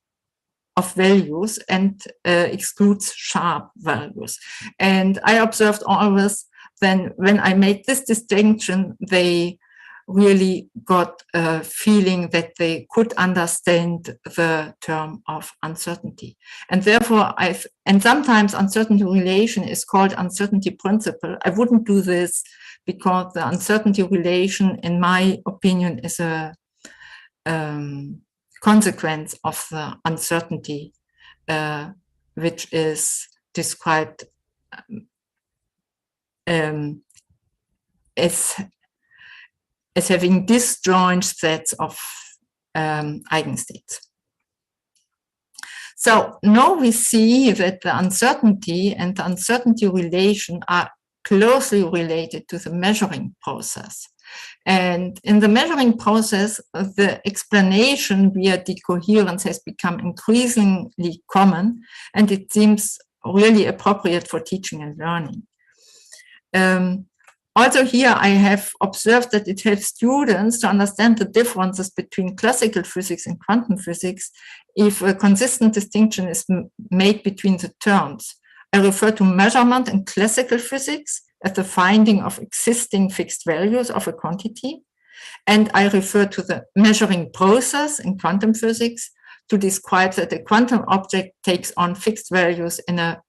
L: values and excludes sharp values. And I observed always then when I made this distinction, they really got a feeling that they could understand the term of uncertainty. And therefore, and sometimes uncertainty relation is called uncertainty principle. I wouldn't do this because the uncertainty relation, in my opinion, is a consequence of the uncertainty, which is described as having disjoint sets of eigenstates. So now we see that the uncertainty and the uncertainty relation are closely related to the measuring process. And in the measuring process, the explanation via decoherence has become increasingly common, and it seems really appropriate for teaching and learning. Also here, I have observed that it helps students to understand the differences between classical physics and quantum physics if a consistent distinction is made between the terms. I refer to measurement in classical physics as the finding of existing fixed values of a quantity, and I refer to the measuring process in quantum physics to describe that a quantum object takes on fixed values in a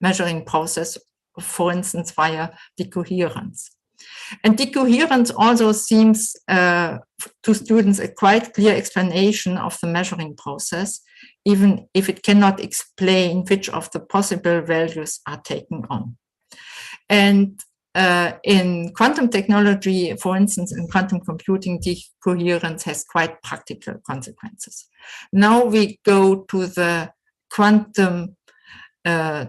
L: measuring process, for instance, via decoherence. And decoherence also seems to students a quite clear explanation of the measuring process, even if it cannot explain which of the possible values are taken on. And in quantum technology, for instance, in quantum computing, decoherence has quite practical consequences. Now we go to the quantum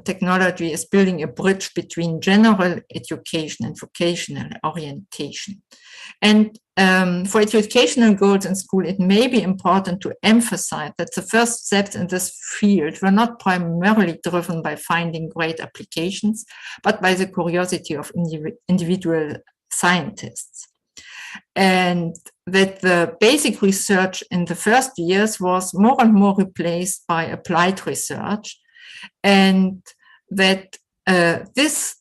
L: technology is building a bridge between general education and vocational orientation. And for educational goals in school, it may be important to emphasize that the first steps in this field were not primarily driven by finding great applications, but by the curiosity of individual scientists. And that the basic research in the first years was more and more replaced by applied research, and that this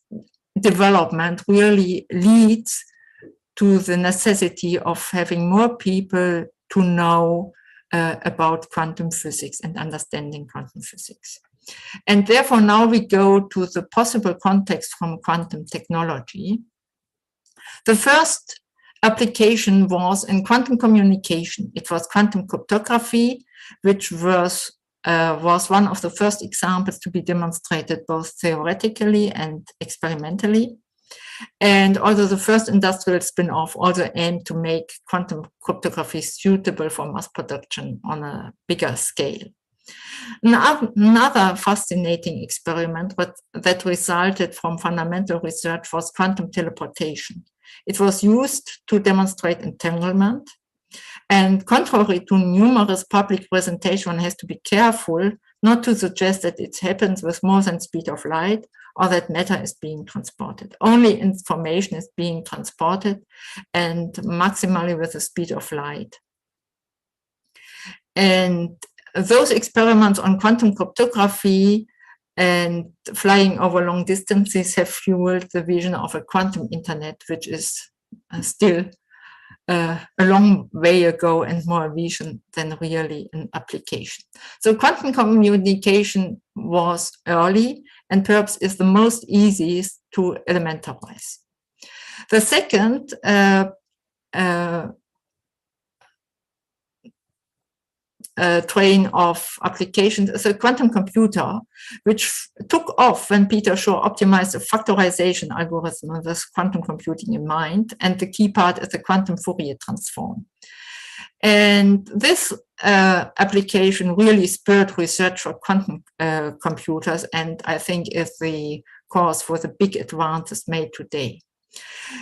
L: development really leads to the necessity of having more people to know about quantum physics and understanding quantum physics. And therefore now we go to the possible context from quantum technology. The first application was in quantum communication. It was quantum cryptography, which was one of the first examples to be demonstrated both theoretically and experimentally. And although the first industrial spin-off also aimed to make quantum cryptography suitable for mass production on a bigger scale. Another fascinating experiment that resulted from fundamental research was quantum teleportation. It was used to demonstrate entanglement. And contrary to numerous public presentations, one has to be careful not to suggest that it happens with more than speed of light or that matter is being transported. Only information is being transported and maximally with the speed of light. And those experiments on quantum cryptography and flying over long distances have fueled the vision of a quantum internet, which is still a long way ago and more a vision than really an application. So quantum communication was early and perhaps is the most easiest to elementarize. The second train of applications is a quantum computer, which took off when Peter Shor optimized a factorization algorithm with quantum computing in mind. And the key part is the quantum Fourier transform. And this application really spurred research for quantum computers, and I think is the cause for the big advances made today.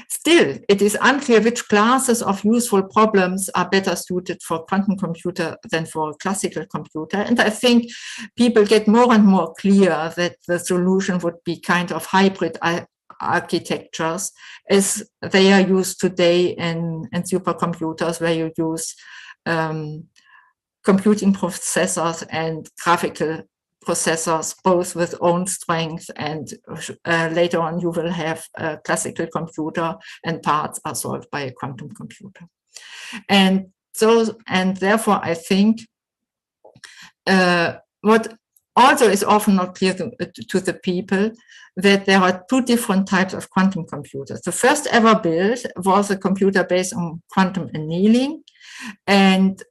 L: Still, it is unclear which classes of useful problems are better suited for a quantum computer than for a classical computer. And I think people get more and more clear that the solution would be kind of hybrid architectures as they are used today in supercomputers, where you use computing processors and graphical processors, both with own strength, and later on you will have a classical computer and parts are solved by a quantum computer. And so, and therefore I think what also is often not clear to the people, that there are two different types of quantum computers. The first ever built was a computer based on quantum annealing, and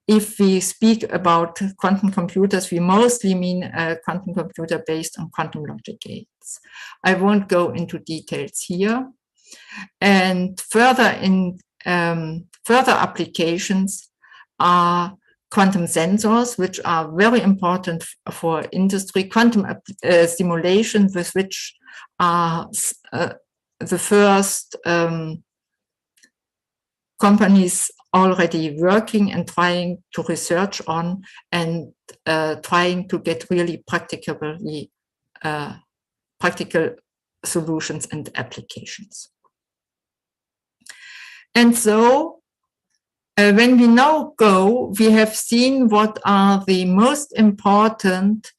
L: if we speak about quantum computers, we mostly mean a quantum computer based on quantum logic gates. I won't go into details here. And further in further applications are quantum sensors, which are very important for industry. Quantum simulation, with which are the first companies already working and trying to research on, and trying to get really practical solutions and applications. And so when we now go, we have seen what are the most important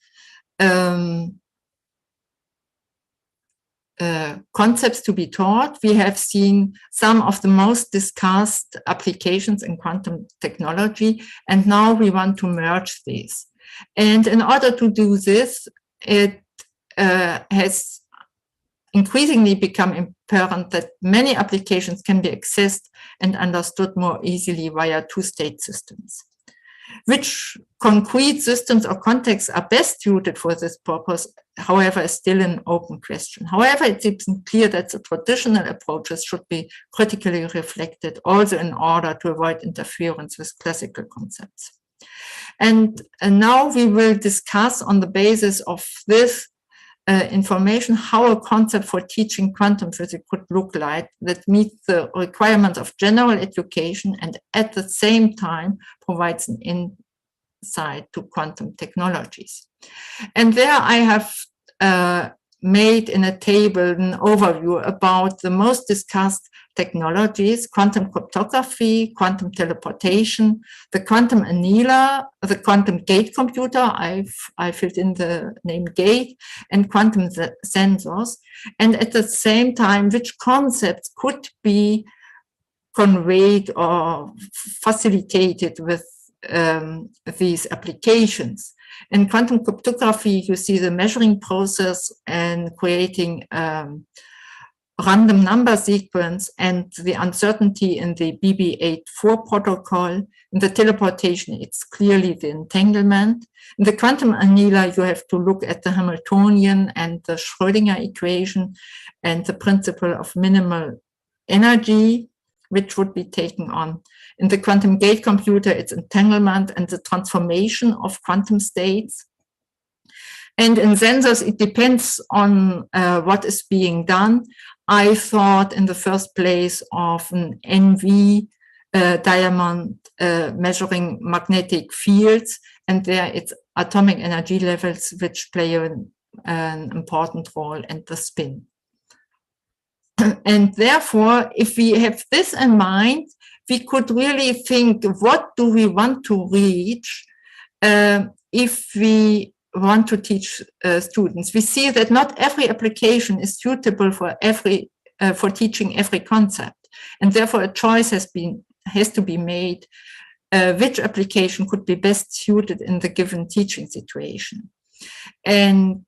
L: concepts to be taught. We have seen some of the most discussed applications in quantum technology, and now we want to merge these. And in order to do this, it has increasingly become apparent that many applications can be accessed and understood more easily via two-state systems. Which concrete systems or contexts are best suited for this purpose, however, is still an open question. However, it seems clear that the traditional approaches should be critically reflected, also in order to avoid interference with classical concepts. And now we will discuss, on the basis of this information, how a concept for teaching quantum physics could look like that meets the requirements of general education and at the same time provides an insight to quantum technologies. And there I have made in a table an overview about the most discussed technologies: quantum cryptography, quantum teleportation, the quantum annealer, the quantum gate computer, I filled in the name gate, and quantum sensors. And at the same time, which concepts could be conveyed or facilitated with these applications. In quantum cryptography, you see the measuring process and creating random number sequence and the uncertainty in the BB84 protocol. In the teleportation, it's clearly the entanglement. In the quantum annealer, you have to look at the Hamiltonian and the Schrodinger equation and the principle of minimal energy, which would be taken on. In the quantum gate computer, it's entanglement and the transformation of quantum states. And in sensors, it depends on what is being done. I thought in the first place of an NV diamond measuring magnetic fields, and there it's atomic energy levels which play an important role, and the spin. And therefore, if we have this in mind, we could really think, what do we want to reach if we want to teach students? We see that not every application is suitable for teaching every concept, and therefore a choice has to be made which application could be best suited in the given teaching situation. And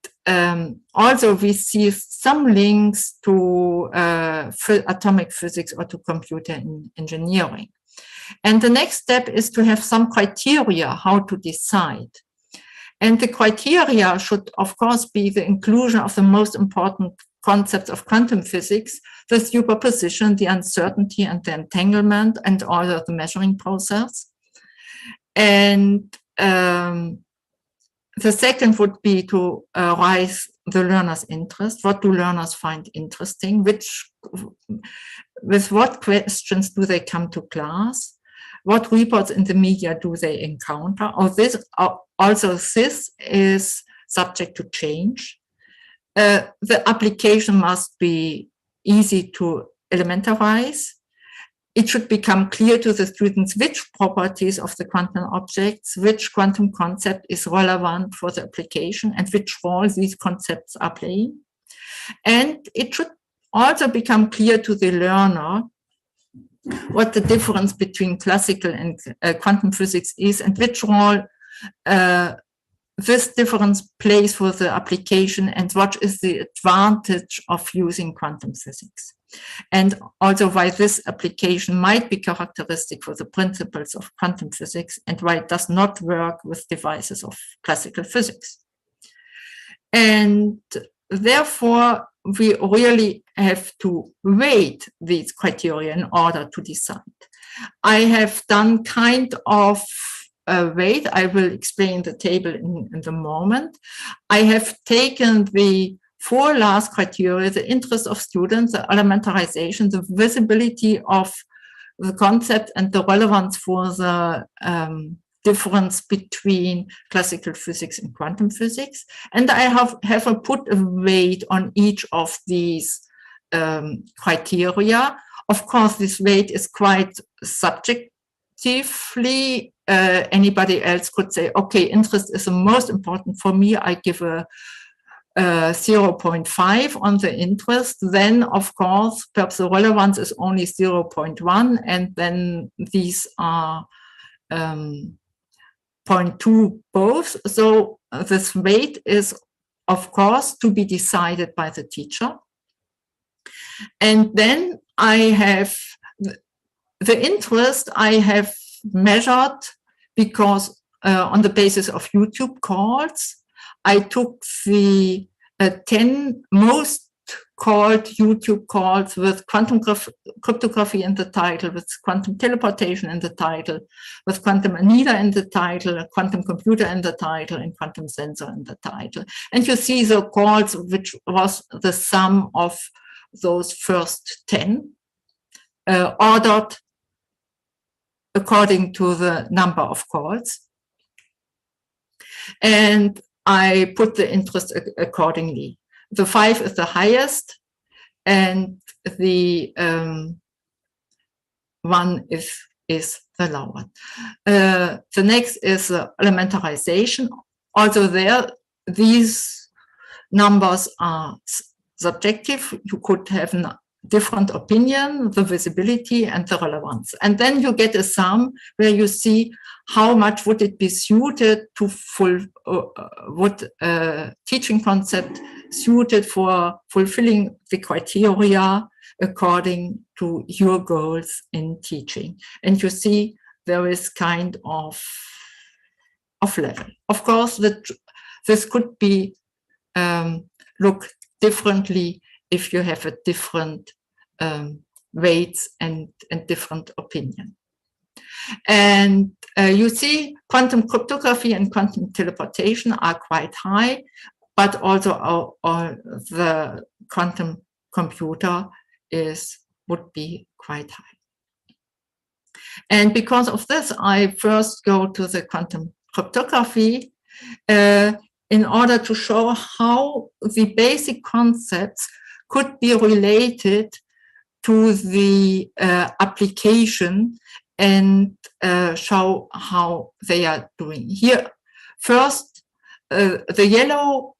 L: also we see some links to atomic physics or to computer engineering. And the next step is to have some criteria how to decide. And the criteria should, of course, be the inclusion of the most important concepts of quantum physics, the superposition, the uncertainty, and the entanglement, and also the measuring process. And the second would be to raise the learner's interest. What do learners find interesting? With what questions do they come to class? What reports in the media do they encounter? Also, this is subject to change. The application must be easy to elementarize. It should become clear to the students which properties of the quantum objects, which quantum concept is relevant for the application, and which role these concepts are playing. And it should also become clear to the learner what the difference between classical and quantum physics is, and which role this difference plays for the application, and what is the advantage of using quantum physics. And also why this application might be characteristic for the principles of quantum physics, and why it does not work with devices of classical physics. And therefore, we really have to weigh these criteria in order to decide. I have done kind of a weight. I will explain the table in the moment. I have taken the 4 last criteria: the interest of students, the elementarization, the visibility of the concept, and the relevance for the difference between classical physics and quantum physics. And I have put a weight on each of these criteria. Of course, this weight is quite subjectively. Anybody else could say, okay, interest is the most important for me. I give a 0.5 on the interest. Then, of course, perhaps the relevance is only 0.1, and then these are 0.2 both. So this weight is, of course, to be decided by the teacher. And then I have the interest I have measured because on the basis of YouTube calls, I took the 10 most called YouTube calls with quantum cryptography in the title, with quantum teleportation in the title, with quantum annealer in the title, quantum computer in the title, and quantum sensor in the title. And you see the calls, which was the sum of those first 10, ordered according to the number of calls. And I put the interest accordingly. The 5 is the highest, and the 1 is the lower. The next is elementarization. Also there, these numbers are subjective. You could have a different opinion, the visibility and the relevance. And then you get a sum where you see how much would it be suited to what teaching concept suited for fulfilling the criteria according to your goals in teaching. And you see there is kind of level. Of course, this could be look differently if you have a different weights and different opinion. And you see quantum cryptography and quantum teleportation are quite high, but also the quantum computer would be quite high. And because of this, I first go to the quantum cryptography in order to show how the basic concepts could be related to the application and show how they are doing. Here, first, the yellow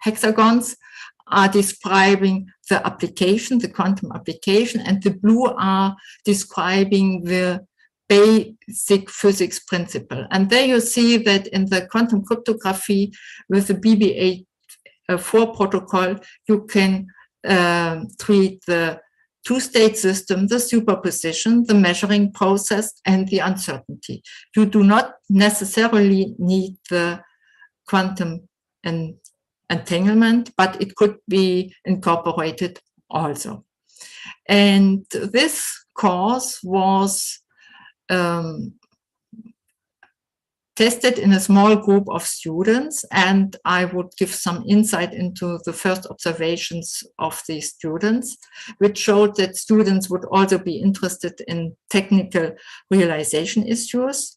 L: hexagons are describing the application, the quantum application, and the blue are describing the basic physics principle. And there you see that in the quantum cryptography with the BB84 protocol, you can treat the two-state system, the superposition, the measuring process, and the uncertainty. You do not necessarily need the quantum entanglement, but it could be incorporated also. And this course was tested in a small group of students, and I would give some insight into the first observations of these students, which showed that students would also be interested in technical realization issues,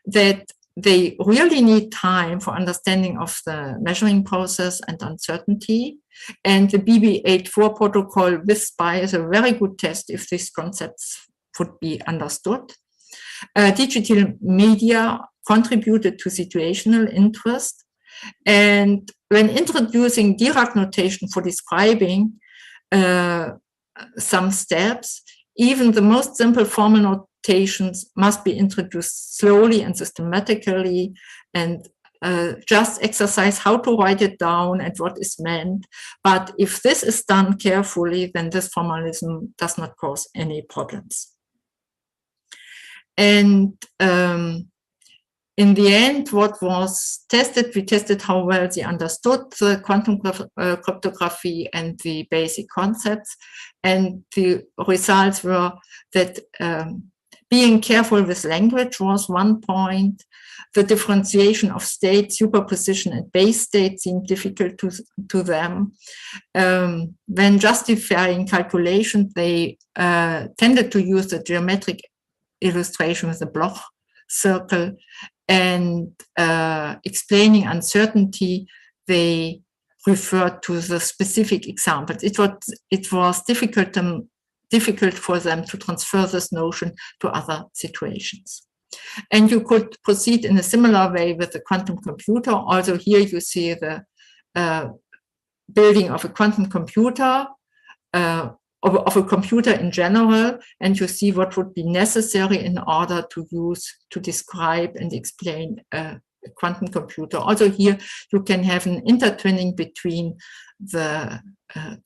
L: that they really need time for understanding of the measuring process and uncertainty, and the BB84 protocol with SPI is a very good test if these concepts would be understood. Digital media contributed to situational interest. And when introducing Dirac notation for describing some steps, even the most simple formal notations must be introduced slowly and systematically, and just exercise how to write it down and what is meant. But if this is done carefully, then this formalism does not cause any problems. And in the end, what was tested, we tested how well they understood the quantum cryptography and the basic concepts. And the results were that being careful with language was one point. The differentiation of state, superposition, and base state seemed difficult to them. When justifying calculation, they tended to use the geometric illustration with the Bloch circle, and explaining uncertainty, they referred to the specific examples. It was difficult for them to transfer this notion to other situations. And you could proceed in a similar way with the quantum computer. Also here you see the building of a quantum computer, of a computer in general, and you see what would be necessary in order to describe and explain a quantum computer. Also here you can have an intertwining between the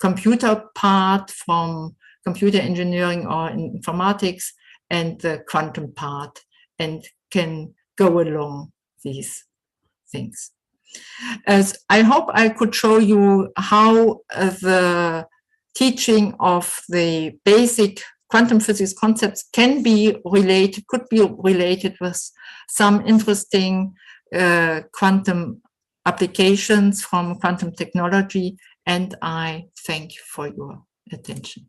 L: computer part from computer engineering or informatics and the quantum part, and can go along these things. As I hope I could show you how the teaching of the basic quantum physics concepts could be related with some interesting quantum applications from quantum technology, and I thank you for your attention.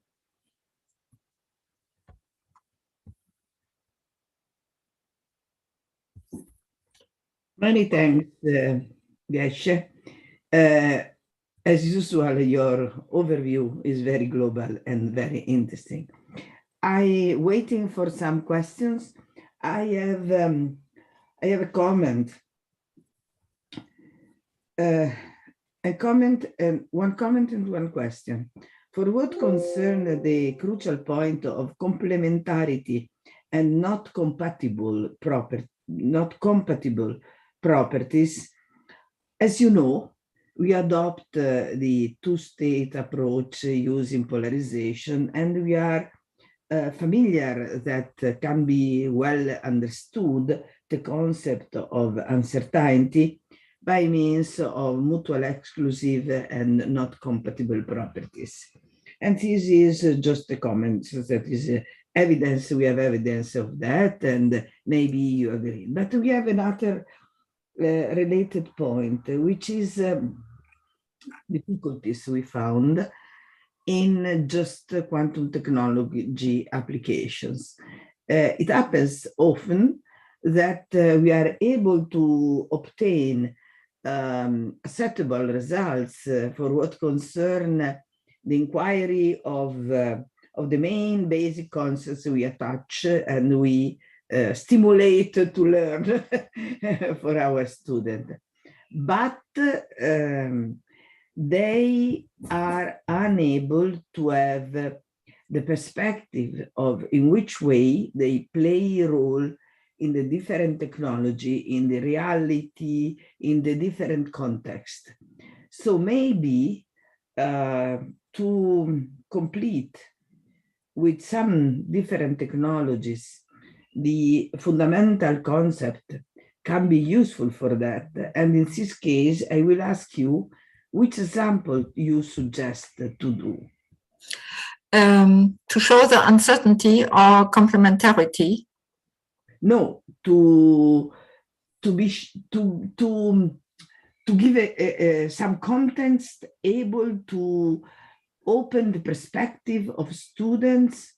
E: Many thanks, Gesche. As usual, your overview is very global and very interesting. Waiting for some questions. I have a comment. One comment and one question. For what concern the crucial point of complementarity and not compatible properties, As you know, we adopt the two-state approach using polarization, and we are familiar that can be well understood the concept of uncertainty by means of mutual exclusive and not compatible properties. And this is just a comment, so that is evidence, we have evidence of that, and maybe you agree. But we have another related point, which is difficulties we found in just quantum technology applications. It happens often that we are able to obtain acceptable results for what concern the inquiry of the main basic concepts we attach and we stimulate to learn for our student. But they are unable to have the perspective of in which way they play a role in the different technology, in the reality, in the different context. So maybe to complete with some different technologies, the fundamental concept can be useful for that. And in this case, I will ask you which example you suggest to do.
L: To show the uncertainty or complementarity?
E: No, to give some context able to open the perspective of students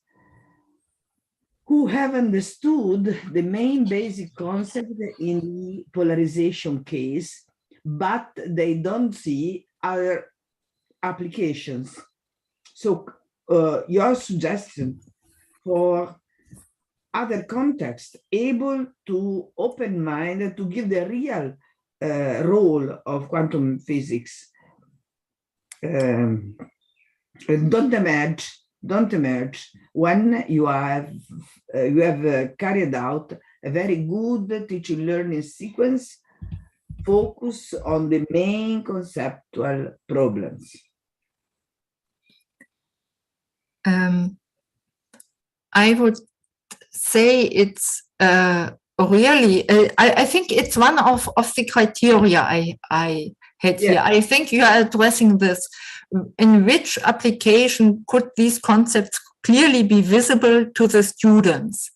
E: who have understood the main basic concept in the polarization case, but they don't see other applications. So your suggestion for other context able to open mind to give the real role of quantum physics don't emerge when you have carried out a very good teaching learning sequence focus on the main conceptual problems.
L: I would say it's really, I think it's one of the criteria I had here. I think you are addressing this. In which application could these concepts clearly be visible to the students?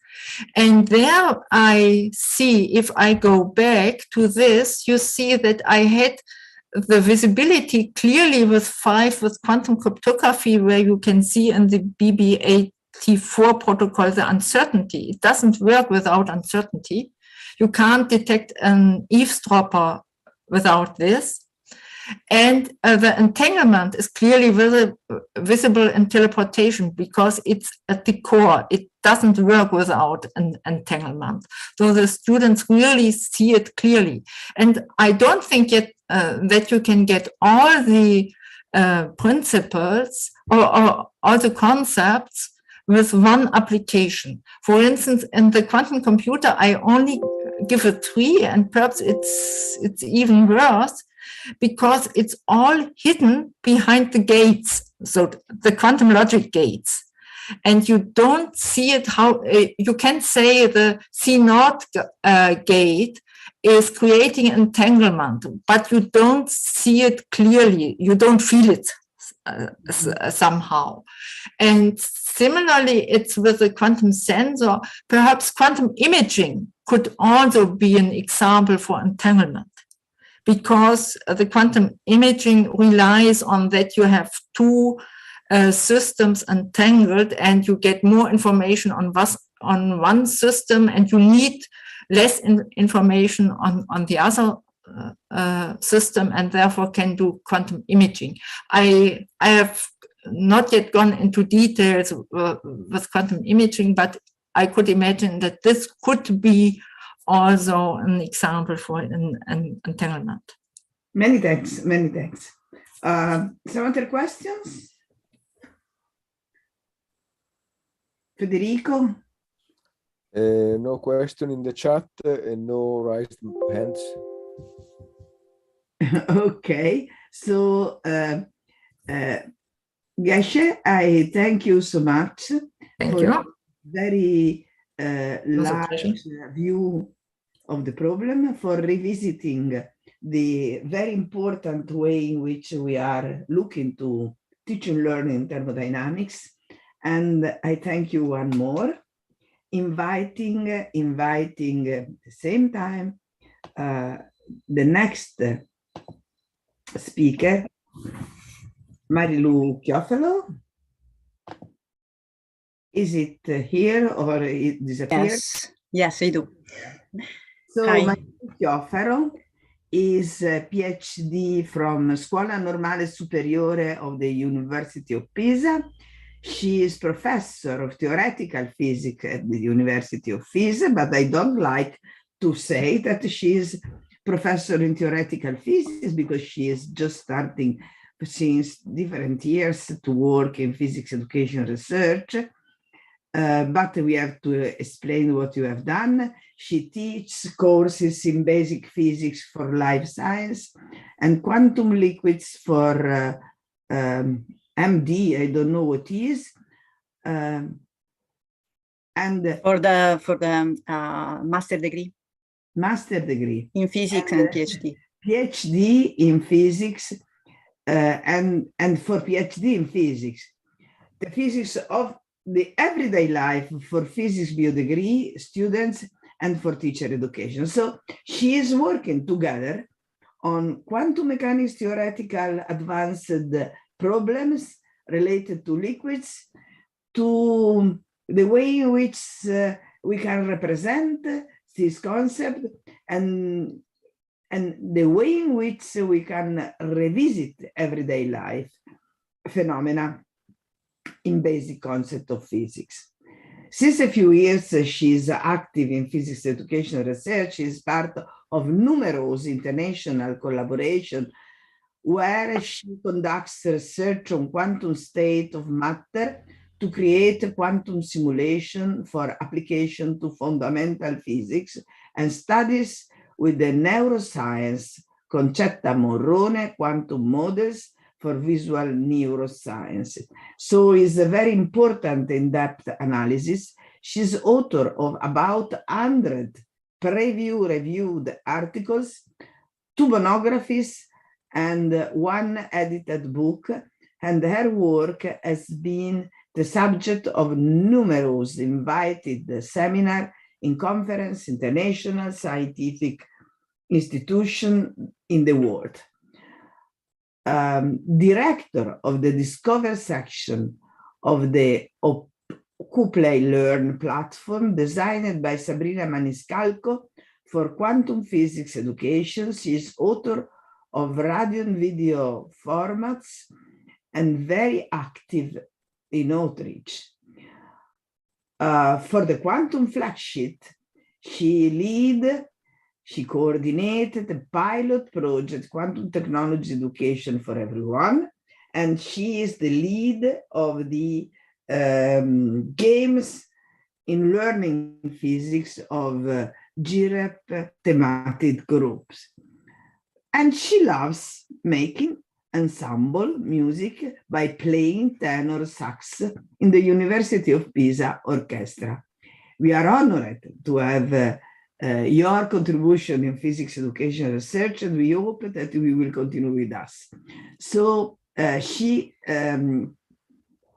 L: And there I see, if I go back to this, you see that I had the visibility clearly with 5 with quantum cryptography, where you can see in the BB84 protocol the uncertainty. It doesn't work without uncertainty. You can't detect an eavesdropper without this. And the entanglement is clearly visible in teleportation because it's at the core. It doesn't work without an entanglement. So the students really see it clearly. And I don't think yet that you can get all the principles or all the concepts with one application. For instance, in the quantum computer, I only give a 3, and perhaps it's even worse, because it's all hidden behind the gates, so the quantum logic gates. And you don't see it how, you can say the C0 gate is creating entanglement, but you don't see it clearly, you don't feel it somehow. And similarly, it's with the quantum sensor. Perhaps quantum imaging could also be an example for entanglement, because the quantum imaging relies on that you have 2 systems entangled, and you get more information on one system, and you need less information on the other system, and therefore can do quantum imaging. I have not yet gone into details with quantum imaging, but I could imagine that this could be also an example for an entanglement.
E: Many thanks, many thanks. Some other questions? Federico?
I: No question in the chat and no raised hands.
E: Okay, so Gesche, I thank you so much
L: Thank
E: for
L: you.
E: very
L: was a
E: large
L: pleasure.
E: view of the problem, for revisiting the very important way in which we are looking to teach and learn in thermodynamics. And I thank you one more, inviting at the same time the next speaker, Marilù Chiofalo. Is it here or it disappeared?
K: Yes, I do.
E: So
K: Hi.
E: Marilù Chiofalo is a PhD from Scuola Normale Superiore of the University of Pisa. She is professor of theoretical physics at the University of Pisa, but I don't like to say that she is professor in theoretical physics because she is just starting since different years to work in physics education research. But we have to explain what you have done. She teaches courses in basic physics for life science and quantum liquids for MD, I don't know what is. And
K: for the master degree.
E: Master degree.
K: In physics and PhD.
E: PhD in physics and for PhD in physics. The physics of the everyday life for physics bio-degree students and for teacher education. So she is working together on quantum mechanics theoretical advanced problems related to liquids, to the way in which we can represent this concept, and the way in which we can revisit everyday life phenomena in basic concept of physics. Since a few years, she is active in physics education research. She is part of numerous international collaboration where she conducts research on quantum state of matter to create a quantum simulation for application to fundamental physics, and studies with the neuroscience Concetta Morrone quantum models for visual neuroscience. So it's a very important in-depth analysis. She's author of about 100 preview-reviewed articles, 2 monographies, and 1 edited book, and her work has been the subject of numerous invited seminars in conference, international scientific institutions in the world. Director of the Discover section of the Play Learn platform designed by Sabrina Maniscalco for quantum physics education. She is author of radio and video formats and very active in outreach. For the quantum flagship, she coordinated the pilot project, Quantum Technology Education for Everyone, and she is the lead of the games in learning physics of GREP thematic groups. And she loves making ensemble music by playing tenor sax in the University of Pisa orchestra. We are honored to have your contribution in physics education research, and we hope that you will continue with us. So she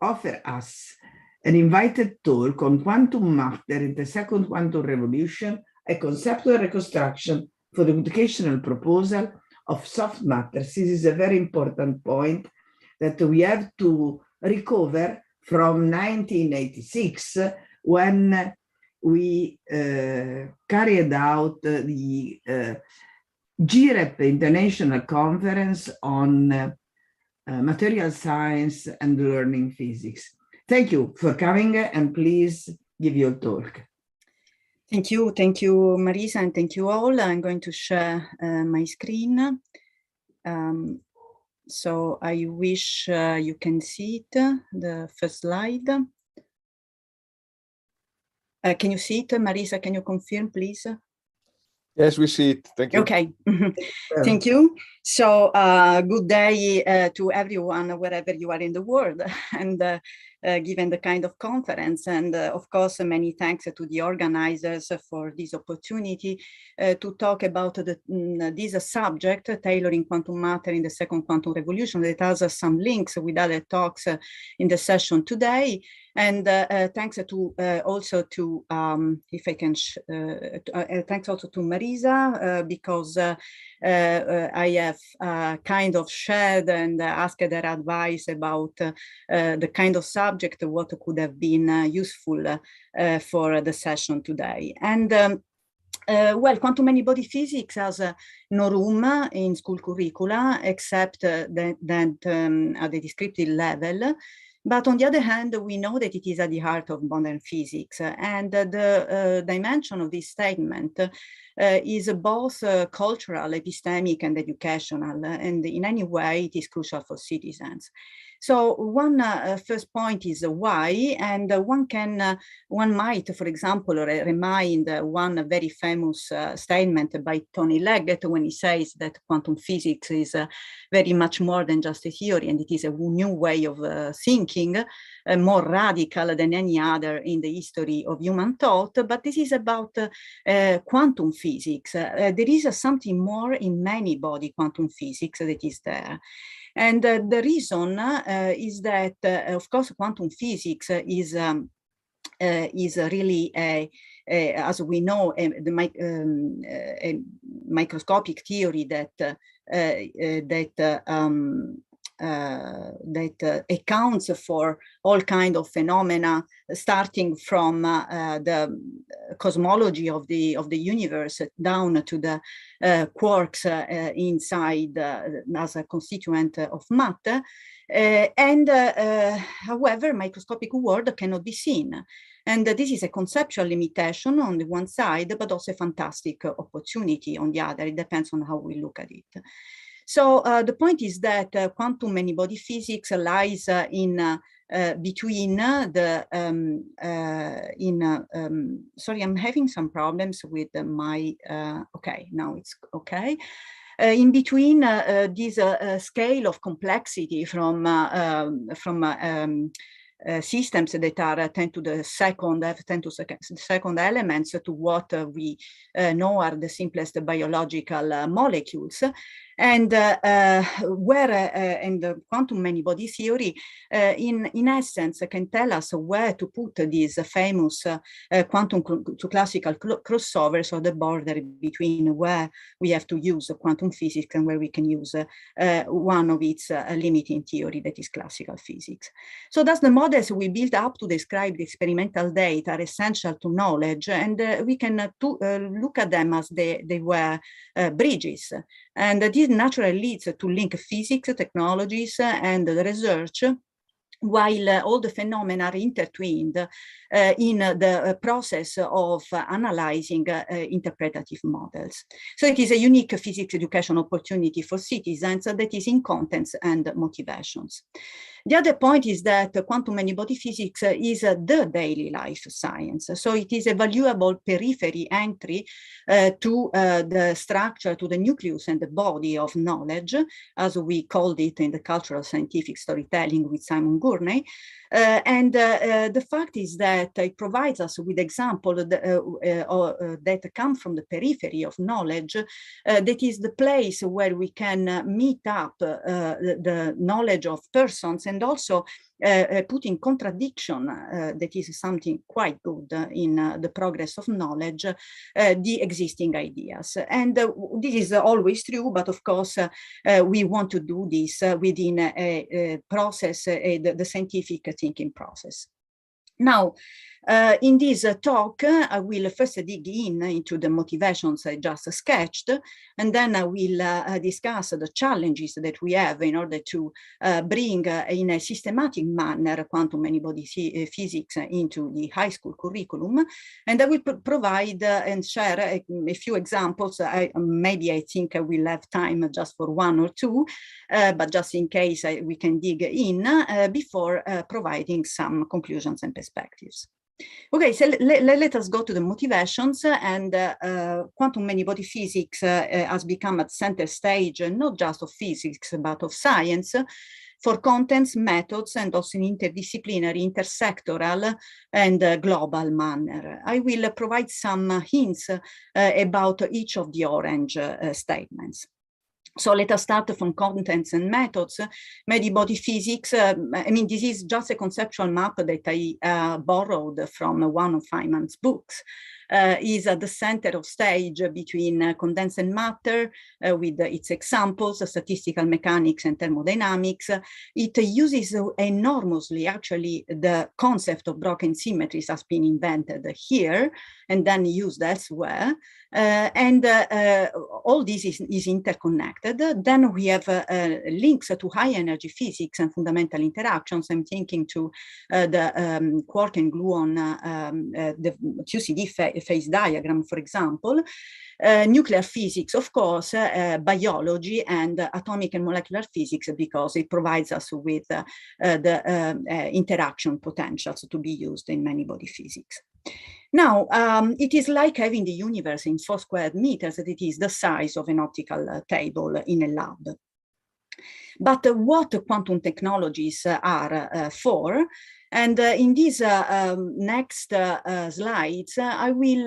E: offered us an invited talk on quantum matter in the second quantum revolution, a conceptual reconstruction for the educational proposal of soft matter. This is a very important point that we have to recover from 1986, when we carried out the GREP International Conference on Material Science and Learning Physics. Thank you for coming, and please give your talk.
K: Thank you, Marisa, and thank you all. I'm going to share my screen. So I wish you can see it, the first slide. Can you see it, Marisa? Can you confirm, please?
I: Yes, we see it. Thank you.
K: Okay. Thank you. So good day to everyone, wherever you are in the world, and given the kind of conference. And of course, many thanks to the organizers for this opportunity to talk about this subject, tailoring quantum matter in the second quantum revolution, that has some links with other talks in the session today. And thanks to also to, if I can, thanks also to Marisa, because I have kind of shared and asked their advice about the kind of subject, what could have been useful for the session today. And well, quantum many-body physics has no room in school curricula, except that at the descriptive level. But on the other hand, we know that it is at the heart of modern physics. And the dimension of this statement is both cultural, epistemic, and educational. And in any way, it is crucial for citizens. So one first point is why, and one might, for example, remind one very famous statement by Tony Leggett when he says that quantum physics is very much more than just a theory, and it is a new way of thinking, more radical than any other in the history of human thought. But this is about quantum physics. There is something more in many-body quantum physics that is there. And the reason is that, of course, quantum physics is really, as we know, a microscopic theory that accounts for all kinds of phenomena, starting from the cosmology of the universe down to the quarks inside as a constituent of matter. However, microscopic world cannot be seen. And this is a conceptual limitation on the one side, but also a fantastic opportunity on the other. It depends on how we look at it. So the point is that quantum many-body physics lies in between the sorry, I'm having some problems with my okay, now it's okay. In between this scale of complexity from systems that are 10 to the second, have 10 to the second elements to what we know are the simplest biological molecules. And and the quantum many-body theory, in essence, can tell us where to put these famous quantum to classical crossovers, or the border between where we have to use quantum physics and where we can use one of its limiting theory, that is classical physics. So thus the models we built up to describe the experimental data are essential to knowledge, and we can look at them as they were bridges. And this naturally leads to link physics, technologies, and the research, while all the phenomena are intertwined in the process of analyzing interpretative models. So it is a unique physics education opportunity for citizens that is in contents and motivations. The other point is that quantum many-body physics is the daily life science. So it is a valuable periphery entry to the structure, to the nucleus and the body of knowledge, as we called it in the cultural scientific storytelling with Simon Gurney. The fact is that it provides us with examples that come from the periphery of knowledge, that is the place where we can meet up the knowledge of persons, and also put in contradiction, that is something quite good in the progress of knowledge, the existing ideas. And this is always true, but of course, we want to do this within a process, the scientific thinking process. Now, in this talk, I will first dig into the motivations I just sketched, and then I will discuss the challenges that we have in order to bring in a systematic manner quantum many-body physics into the high school curriculum. And I will provide and share a few examples. Maybe I think I will have time just for one or two, but just in case we can dig in before providing some conclusions and perspectives. Okay, so let us go to the motivations, and quantum many-body physics has become at center stage, not just of physics, but of science, for contents, methods, and also in interdisciplinary, intersectoral, and global manner. I will provide some hints about each of the orange statements. So let us start from contents and methods. Many-body physics, I mean, this is just a conceptual map that I borrowed from one of Feynman's books. Is at the center of stage between condensed matter with its examples, statistical mechanics and thermodynamics. It uses enormously, actually, the concept of broken symmetries has been invented here and then used elsewhere. All this is interconnected. Then we have links to high energy physics and fundamental interactions. I'm thinking to the quark and gluon, the QCD phase diagram, for example, nuclear physics, of course, biology, and atomic and molecular physics, because it provides us with the interaction potentials to be used in many-body physics. Now, it is like having the universe in 4 square meters, that it is the size of an optical table in a lab. But what quantum technologies are for? And in these next slides, I will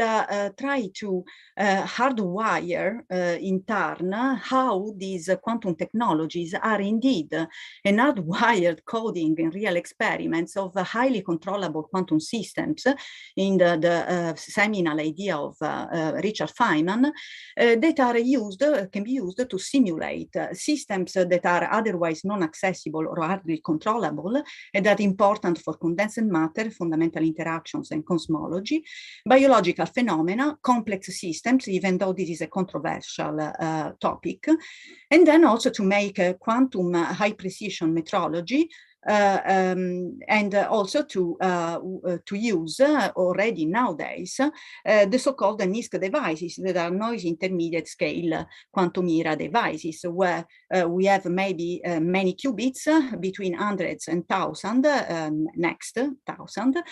K: try to hardwire in turn how these quantum technologies are indeed an hardwired coding in real experiments of highly controllable quantum systems in the seminal idea of Richard Feynman that are used, can be used to simulate systems that are otherwise non-accessible or hardly controllable, and that are important for condensed matter, fundamental interactions, and cosmology, biological phenomena, complex systems, even though this is a controversial topic, and then also to make quantum high precision metrology, and also to use already nowadays the so-called NISQ devices that are noise intermediate scale quantum era devices, where we have maybe many qubits between hundreds and thousand, next 1,000,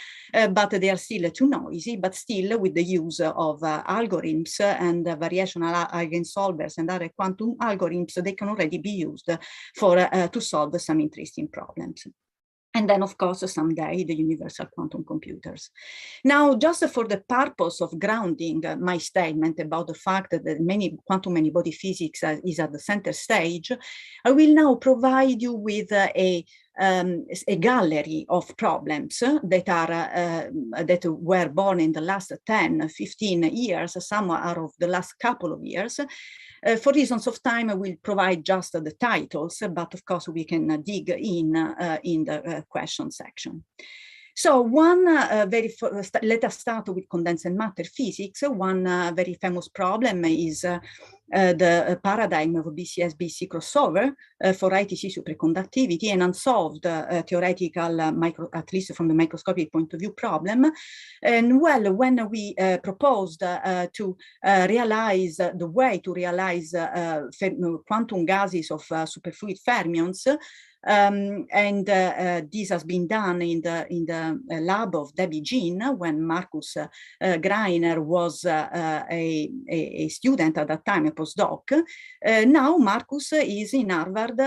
K: but they are still too noisy, but still with the use of algorithms and variational eigensolvers and other quantum algorithms, they can already be used for to solve some interesting problems. And then, of course, someday, the universal quantum computers. Now, just for the purpose of grounding my statement about the fact that quantum many-body physics is at the center stage, I will now provide you with a gallery of problems that are that were born in the last 10, 15 years, some are of the last couple of years. For reasons of time, I will provide just the titles, but of course we can dig in the question section. So one let us start with condensed matter physics. One very famous problem is the paradigm of BCS-BC crossover for ITC superconductivity, an unsolved theoretical, at least from the microscopic point of view, problem. And well, when we proposed to realize the way to realize quantum gases of superfluid fermions, this has been done in the lab of Debbie Jean when Marcus Greiner was a student at that time, a postdoc. Now Marcus is in Harvard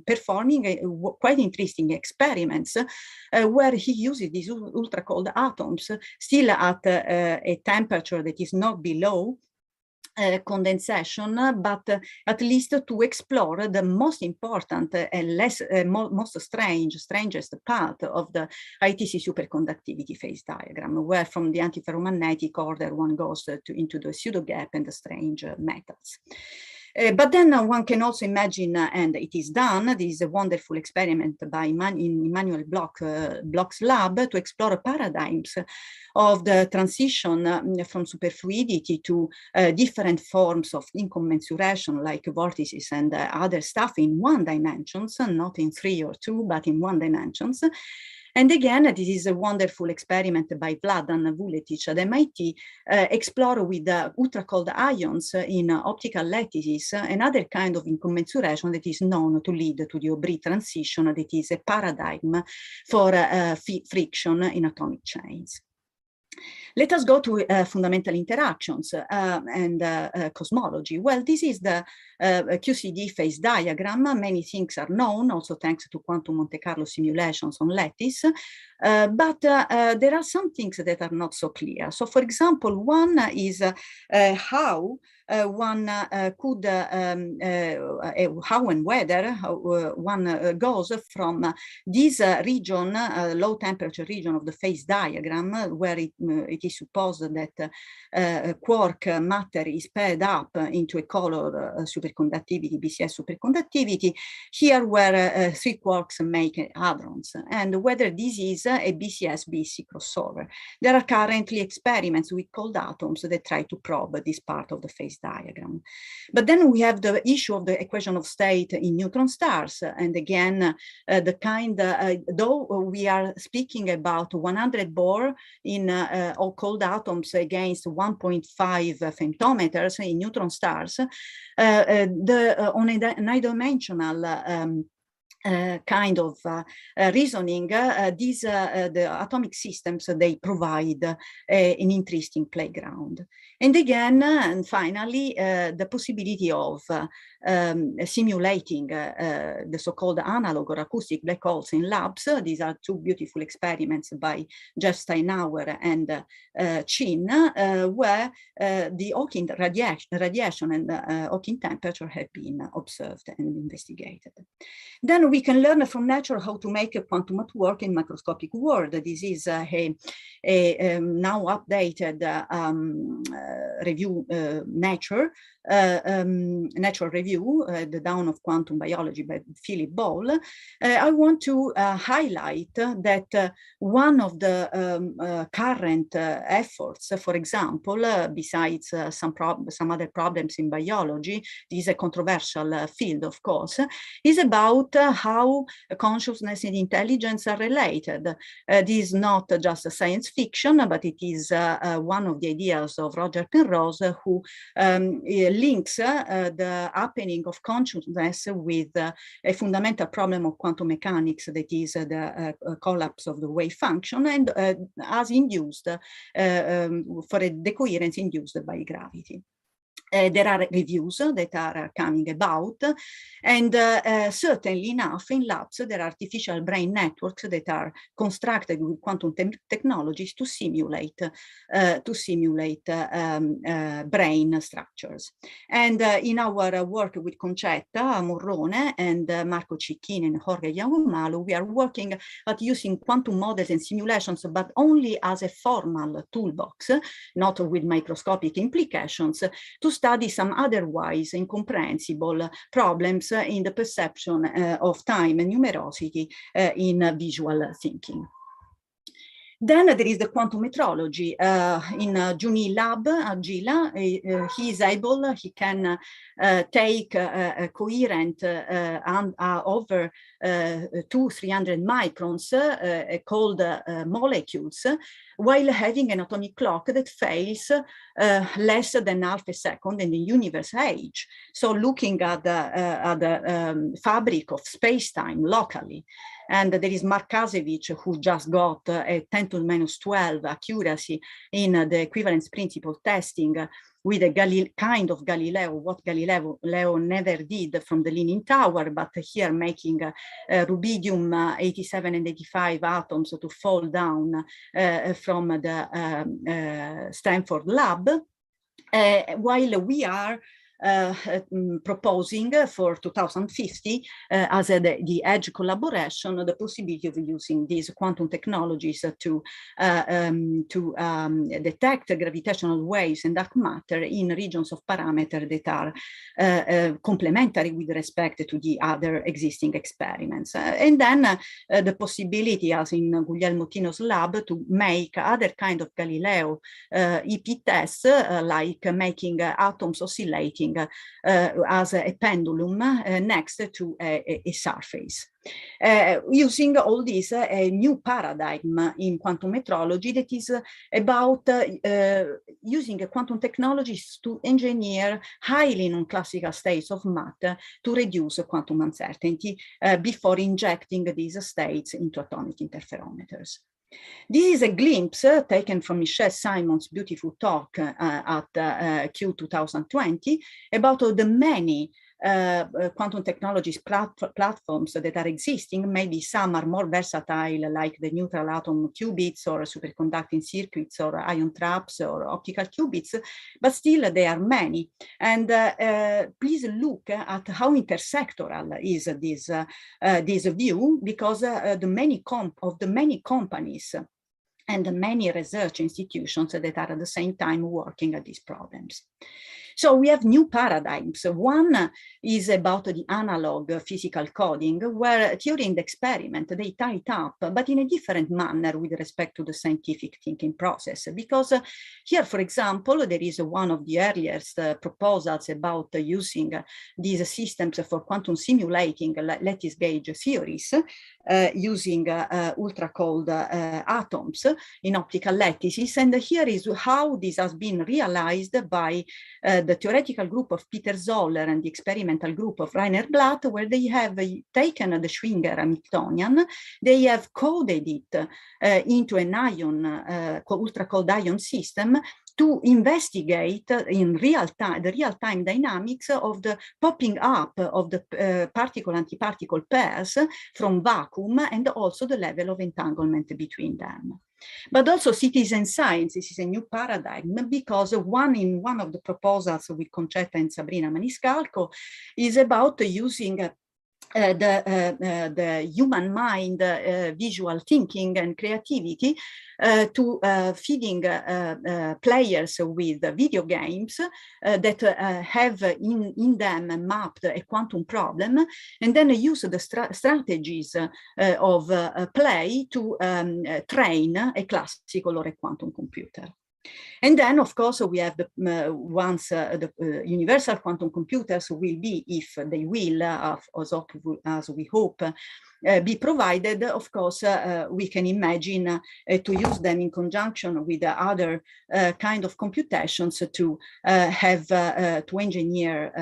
K: performing quite interesting experiments where he uses these ultra cold atoms still at a temperature that is not below condensation, but at least to explore the most important and most strangest part of the ITC superconductivity phase diagram, where from the antiferromagnetic order one goes into the pseudo gap and the strange metals. But then one can also imagine, and it is done, this is a wonderful experiment by Immanuel Bloch's lab to explore paradigms of the transition from superfluidity to different forms of incommensuration like vortices and other stuff in 1 dimensions, not in 3 or 2, but in 1 dimensions. And again, this is a wonderful experiment by Vladan Vuletic at MIT, explore with ultra-cold ions in optical lattices another kind of incommensuration that is known to lead to the Aubry transition, that is a paradigm for friction in atomic chains. Let us go to fundamental interactions and cosmology. Well, this is the QCD phase diagram. Many things are known, also thanks to quantum Monte Carlo simulations on lattice, but there are some things that are not so clear. So, for example, one is how one could, how and whether one goes from this region, low temperature region of the phase diagram, where it is supposed that quark matter is paired up into a color superconductivity, BCS superconductivity, here where three quarks make hadrons, and whether this is a BCS-BC crossover. There are currently experiments with cold atoms that try to probe this part of the phase diagram. But then we have the issue of the equation of state in neutron stars. And again, the kind, though we are speaking about 100 Bohr in cold atoms against 1.5 femtometers in neutron stars, on a nine-dimensional kind of reasoning, the atomic systems, they provide an interesting playground. And again, and finally, the possibility of simulating the so-called analog or acoustic black holes in labs. These are two beautiful experiments by Jeff Steinauer and Chin, where the Hawking radiation and Hawking temperature have been observed and investigated. Then we can learn from nature how to make a quantum at work in macroscopic world. This is a now updated review, Nature Review, The Dawn of Quantum Biology by Philipp Ball. I want to highlight that one of the current efforts, for example, besides some other problems in biology, this is a controversial field, of course, is about how consciousness and intelligence are related. This is not just a science fiction, but it is one of the ideas of Roger Penrose, who links the happening of consciousness with a fundamental problem of quantum mechanics, that is the collapse of the wave function, and as induced for a decoherence induced by gravity. There are reviews that are coming about, and certainly enough in labs there are artificial brain networks that are constructed with quantum technologies to simulate brain structures. And in our work with Concetta Morrone and Marco Cicchini and Jorge Yagumalu, we are working at using quantum models and simulations, but only as a formal toolbox, not with microscopic implications, to study some otherwise incomprehensible problems in the perception of time and numerosity in visual thinking. Then there is the quantum metrology. In Juni lab at Gila, he can take a coherent over 200-300 microns cold molecules, while having an atomic clock that fails less than half a second in the universe age. So looking at the fabric of space-time locally. And there is Mark Kasevich, who just got a 10 to the minus 12 accuracy in the equivalence principle testing with a kind of Galileo, what Galileo never did from the Leaning Tower, but here making rubidium 87 and 85 atoms to fall down from the Stanford lab, while we are proposing for 2050 as the EDGE collaboration, the possibility of using these quantum technologies to detect gravitational waves and dark matter in regions of parameter that are complementary with respect to the other existing experiments. And then the possibility, as in Guglielmo Tino's lab, to make other kind of Galileo EP tests, like making atoms oscillating as a pendulum next to a surface. Using all this, a new paradigm in quantum metrology that is about using quantum technologies to engineer highly non-classical states of matter to reduce quantum uncertainty before injecting these states into atomic interferometers. This is a glimpse taken from Michelle Simon's beautiful talk at Q 2020 about the many quantum technologies platforms that are existing. Maybe some are more versatile, like the neutral atom qubits or superconducting circuits or ion traps or optical qubits, but still there are many. And please look at how intersectoral is this view, because the many companies and the many research institutions that are at the same time working at these problems. So we have new paradigms. One is about the analog physical coding, where theory and experiment, they tie it up, but in a different manner with respect to the scientific thinking process. Because here, for example, there is one of the earliest proposals about using these systems for quantum simulating lattice gauge theories, using ultra cold atoms in optical lattices. And here is how this has been realized by the theoretical group of Peter Zoller and the experimental group of Rainer Blatt, where they have taken the Schwinger Hamiltonian, they have coded it into an ion, ultra cold ion system to investigate in real time, the real-time dynamics of the popping up of the particle-antiparticle pairs from vacuum, and also the level of entanglement between them. But also citizen science, this is a new paradigm, because one of the proposals with Concetta and Sabrina Maniscalco is about using the human mind, visual thinking and creativity to feeding players with video games that have in them mapped a quantum problem, and then use the strategies of play to train a classical or a quantum computer. And then, of course, we have once the universal quantum computers will be, if they will, as we hope, be provided. Of course, we can imagine to use them in conjunction with other kind of computations to have to engineer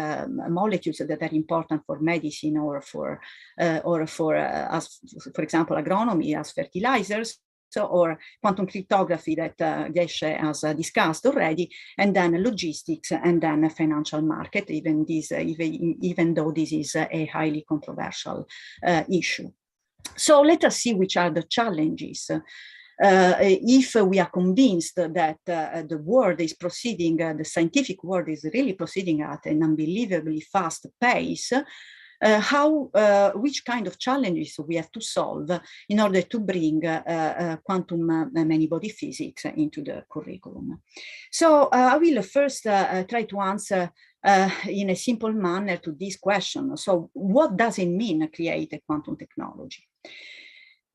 K: molecules that are important for medicine or for as for example agronomy as fertilizers, or quantum cryptography that Gesche has discussed already, and then logistics, and then a financial market, even though this is a highly controversial issue. So let us see which are the challenges. If we are convinced that the world is proceeding, the scientific world is really proceeding at an unbelievably fast pace, which kind of challenges we have to solve in order to bring quantum many-body physics into the curriculum. So I will first try to answer in a simple manner to this question. So what does it mean to create a quantum technology?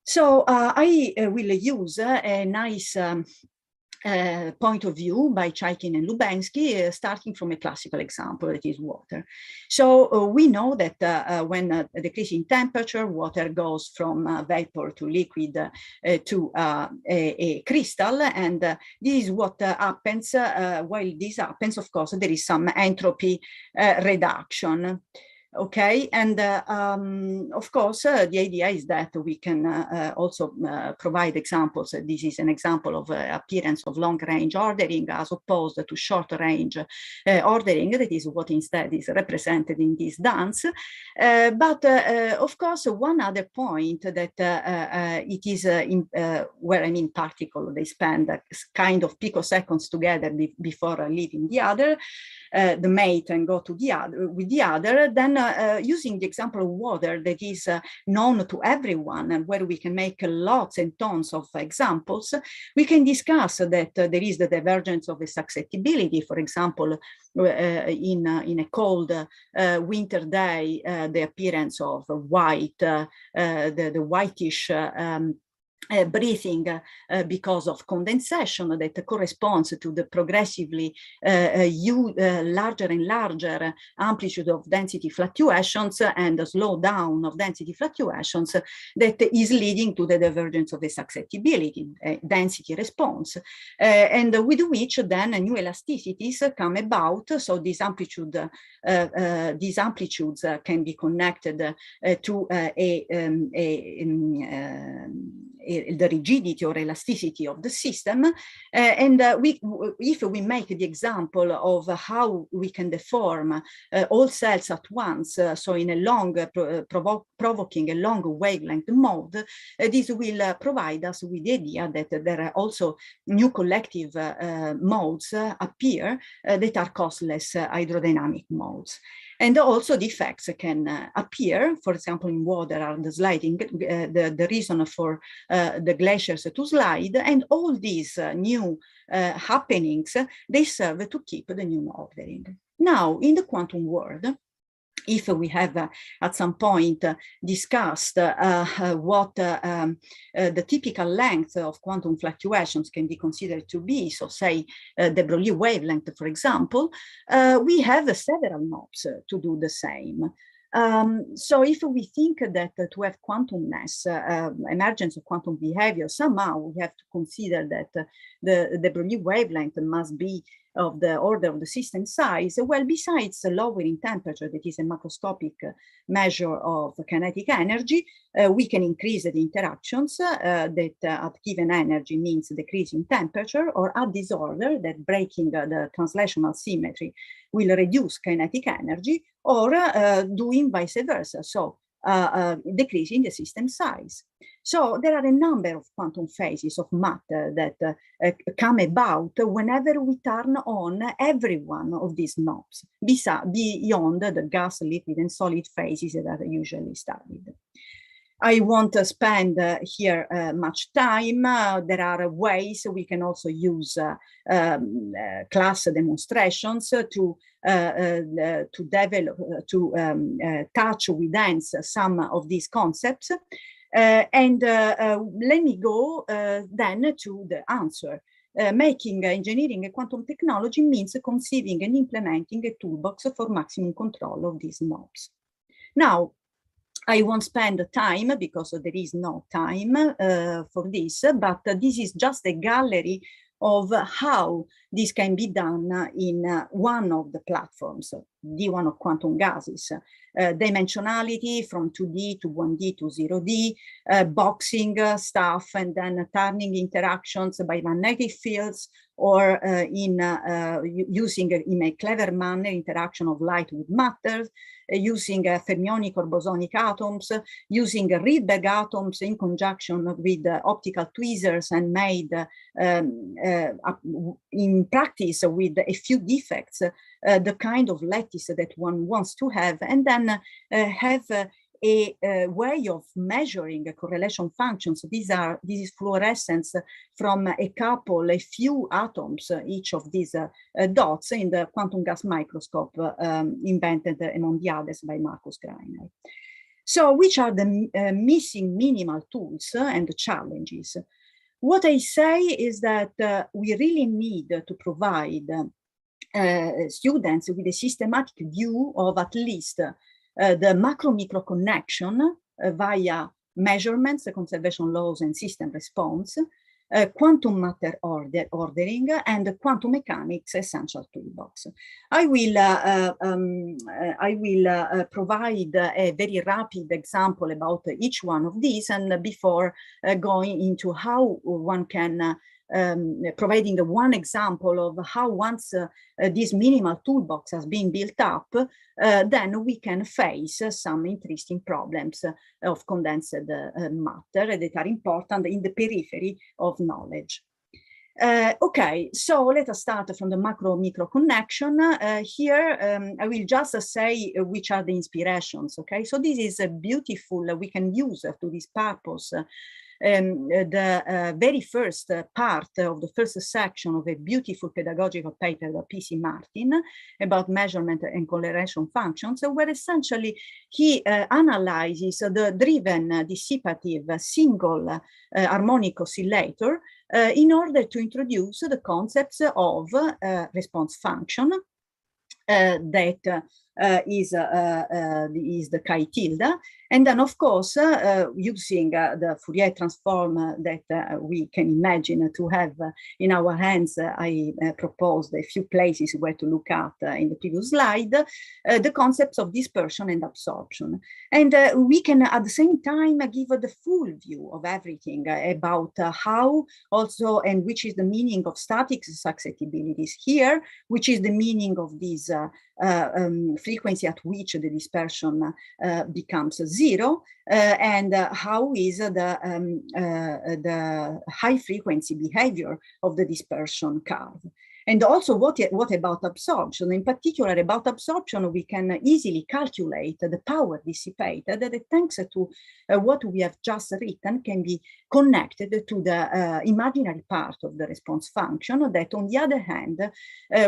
K: So I will use a nice point of view by Chaikin and Lubensky, starting from a classical example, that is water. So we know that when decreasing temperature, water goes from vapor to liquid to a crystal, and this is what happens. While this happens, of course, there is some entropy reduction. Okay, and of course, the idea is that we can also provide examples. This is an example of appearance of long-range ordering as opposed to short-range ordering. That is what instead is represented in this dance. But of course, one other point that it is where I mean particle, they spend a kind of picoseconds together before leaving the other. The mate and go to the other with the other, then using the example of water that is known to everyone and where we can make lots and tons of examples, we can discuss that there is the divergence of the susceptibility. For example, in a cold winter day, the appearance of white, the whitish breathing because of condensation that corresponds to the progressively larger and larger amplitude of density fluctuations and the slowdown of density fluctuations that is leading to the divergence of the susceptibility, density response, and with which then new elasticities come about. So these amplitudes can be connected to the rigidity or elasticity of the system. If we make the example of how we can deform all cells at once, so in a long, provoking a long wavelength mode, this will provide us with the idea that there are also new collective modes appear that are costless hydrodynamic modes. And also the effects can appear, for example, in water are the sliding, the reason for the glaciers to slide, and all these new happenings, they serve to keep the new ordering. Now, in the quantum world, if we have at some point discussed what the typical length of quantum fluctuations can be considered to be, so say de Broglie wavelength, for example, we have several knobs to do the same. So if we think that to have quantumness, emergence of quantum behavior, somehow we have to consider that the de Broglie wavelength must be of the order of the system size. Well, besides lowering temperature, that is a macroscopic measure of kinetic energy, we can increase the interactions that at given energy means decreasing temperature, or at this order that breaking the translational symmetry will reduce kinetic energy, or doing vice versa, so decreasing the system size. So there are a number of quantum phases of matter that come about whenever we turn on every one of these knobs, beyond the gas, liquid, and solid phases that are usually studied. I won't spend here much time. There are ways we can also use class demonstrations to develop, touch with hands some of these concepts. Let me go then to the answer. Making engineering a quantum technology means conceiving and implementing a toolbox for maximum control of these knobs. Now, I won't spend time because there is no time for this, but this is just a gallery of how this can be done in one of the platforms, the one of quantum gases. Dimensionality from 2D to 1D to 0D, boxing stuff, and then turning interactions by magnetic fields, or using in a clever manner interaction of light with matter, using fermionic or bosonic atoms, using Rydberg atoms in conjunction with optical tweezers, and made in practice with a few defects the kind of lattice that one wants to have, and then have a way of measuring correlation functions. This is fluorescence from a few atoms, each of these dots in the quantum gas microscope invented among the others by Marcus Greiner. So which are the missing minimal tools and the challenges? What I say is that we really need to provide students with a systematic view of at least the macro-micro connection via measurements, conservation laws, and system response, quantum matter ordering, and quantum mechanics essential toolbox. I will provide a very rapid example about each one of these, and before going into how one can providing one example of how once this minimal toolbox has been built up, then we can face some interesting problems of condensed matter that are important in the periphery of knowledge. Okay, so let us start from the macro-micro connection. Here, I will just say which are the inspirations, okay? So this is beautiful, we can use to this purpose the very first part of the first section of a beautiful pedagogical paper by P.C. Martin about measurement and correlation functions, where essentially he analyzes the driven dissipative single harmonic oscillator in order to introduce the concepts of response function that is the chi tilde. And then, of course, using the Fourier transform that we can imagine to have in our hands, I proposed a few places where to look at in the previous slide, the concepts of dispersion and absorption. And we can at the same time give the full view of everything about how also, and which is the meaning of static susceptibilities here, which is the meaning of this frequency at which the dispersion becomes zero, and how is the high frequency behavior of the dispersion curve. And also, what about absorption? In particular, about absorption, we can easily calculate the power dissipated that, thanks to what we have just written, can be connected to the imaginary part of the response function that, on the other hand,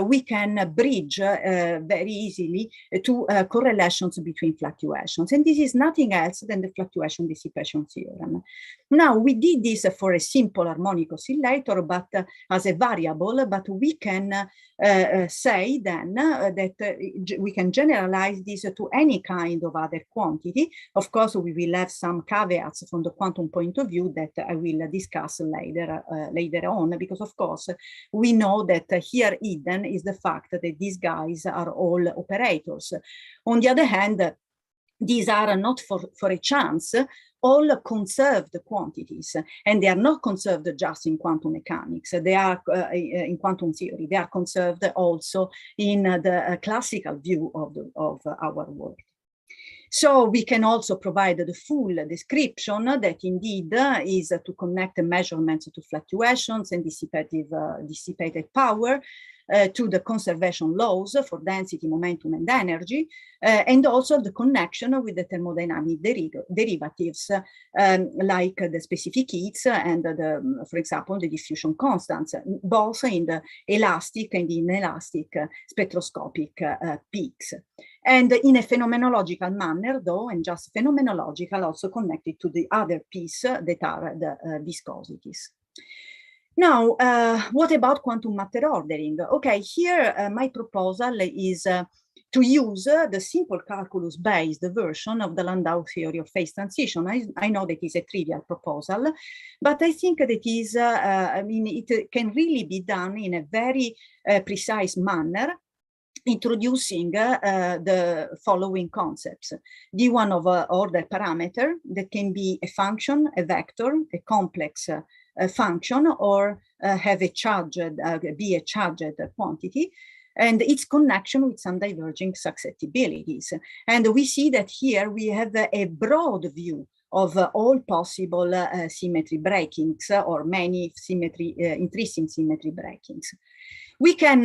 K: we can bridge very easily to correlations between fluctuations. And this is nothing else than the fluctuation dissipation theorem. Now, we did this for a simple harmonic oscillator, but as a variable, but we can say then that we can generalize this to any kind of other quantity. Of course, we will have some caveats from the quantum point of view that I will discuss later on, because of course we know that here hidden is the fact that these guys are all operators. On the other hand, these are not for a chance all conserved quantities, and they are not conserved just in quantum mechanics. They are in quantum theory. They are conserved also in the classical view of our world. So we can also provide the full description that indeed is to connect the measurements to fluctuations and dissipated power, to the conservation laws for density, momentum, and energy, and also the connection with the thermodynamic derivatives, like the specific heats and, for example, the diffusion constants, both in the elastic and inelastic spectroscopic peaks. And in a phenomenological manner, though, and just phenomenological, also connected to the other piece that are the viscosities. Now, what about quantum matter ordering? Okay, here my proposal is to use the simple calculus-based version of the Landau theory of phase transition. I know that is a trivial proposal, but I think that is, it can really be done in a very precise manner, introducing the following concepts. D1 of order parameter that can be a function, a vector, a complex function, or have a charged, be a charged quantity, and its connection with some diverging susceptibilities. And we see that here we have a broad view of all possible symmetry breakings, or many symmetry, intrinsic symmetry breakings. We can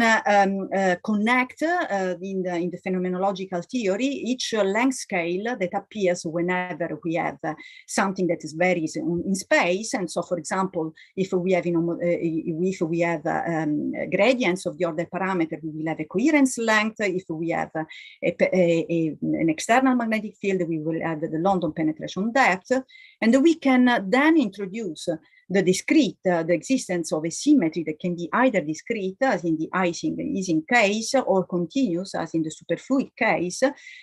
K: connect in the phenomenological theory each length scale that appears whenever we have something that is varies in space. And so, for example, if we have gradients of the order parameter, we will have a coherence length. If we have an external magnetic field, we will have the London penetration depth, and we can then introduce the discrete, the existence of a symmetry that can be either discrete, as in the Ising case, or continuous, as in the superfluid case,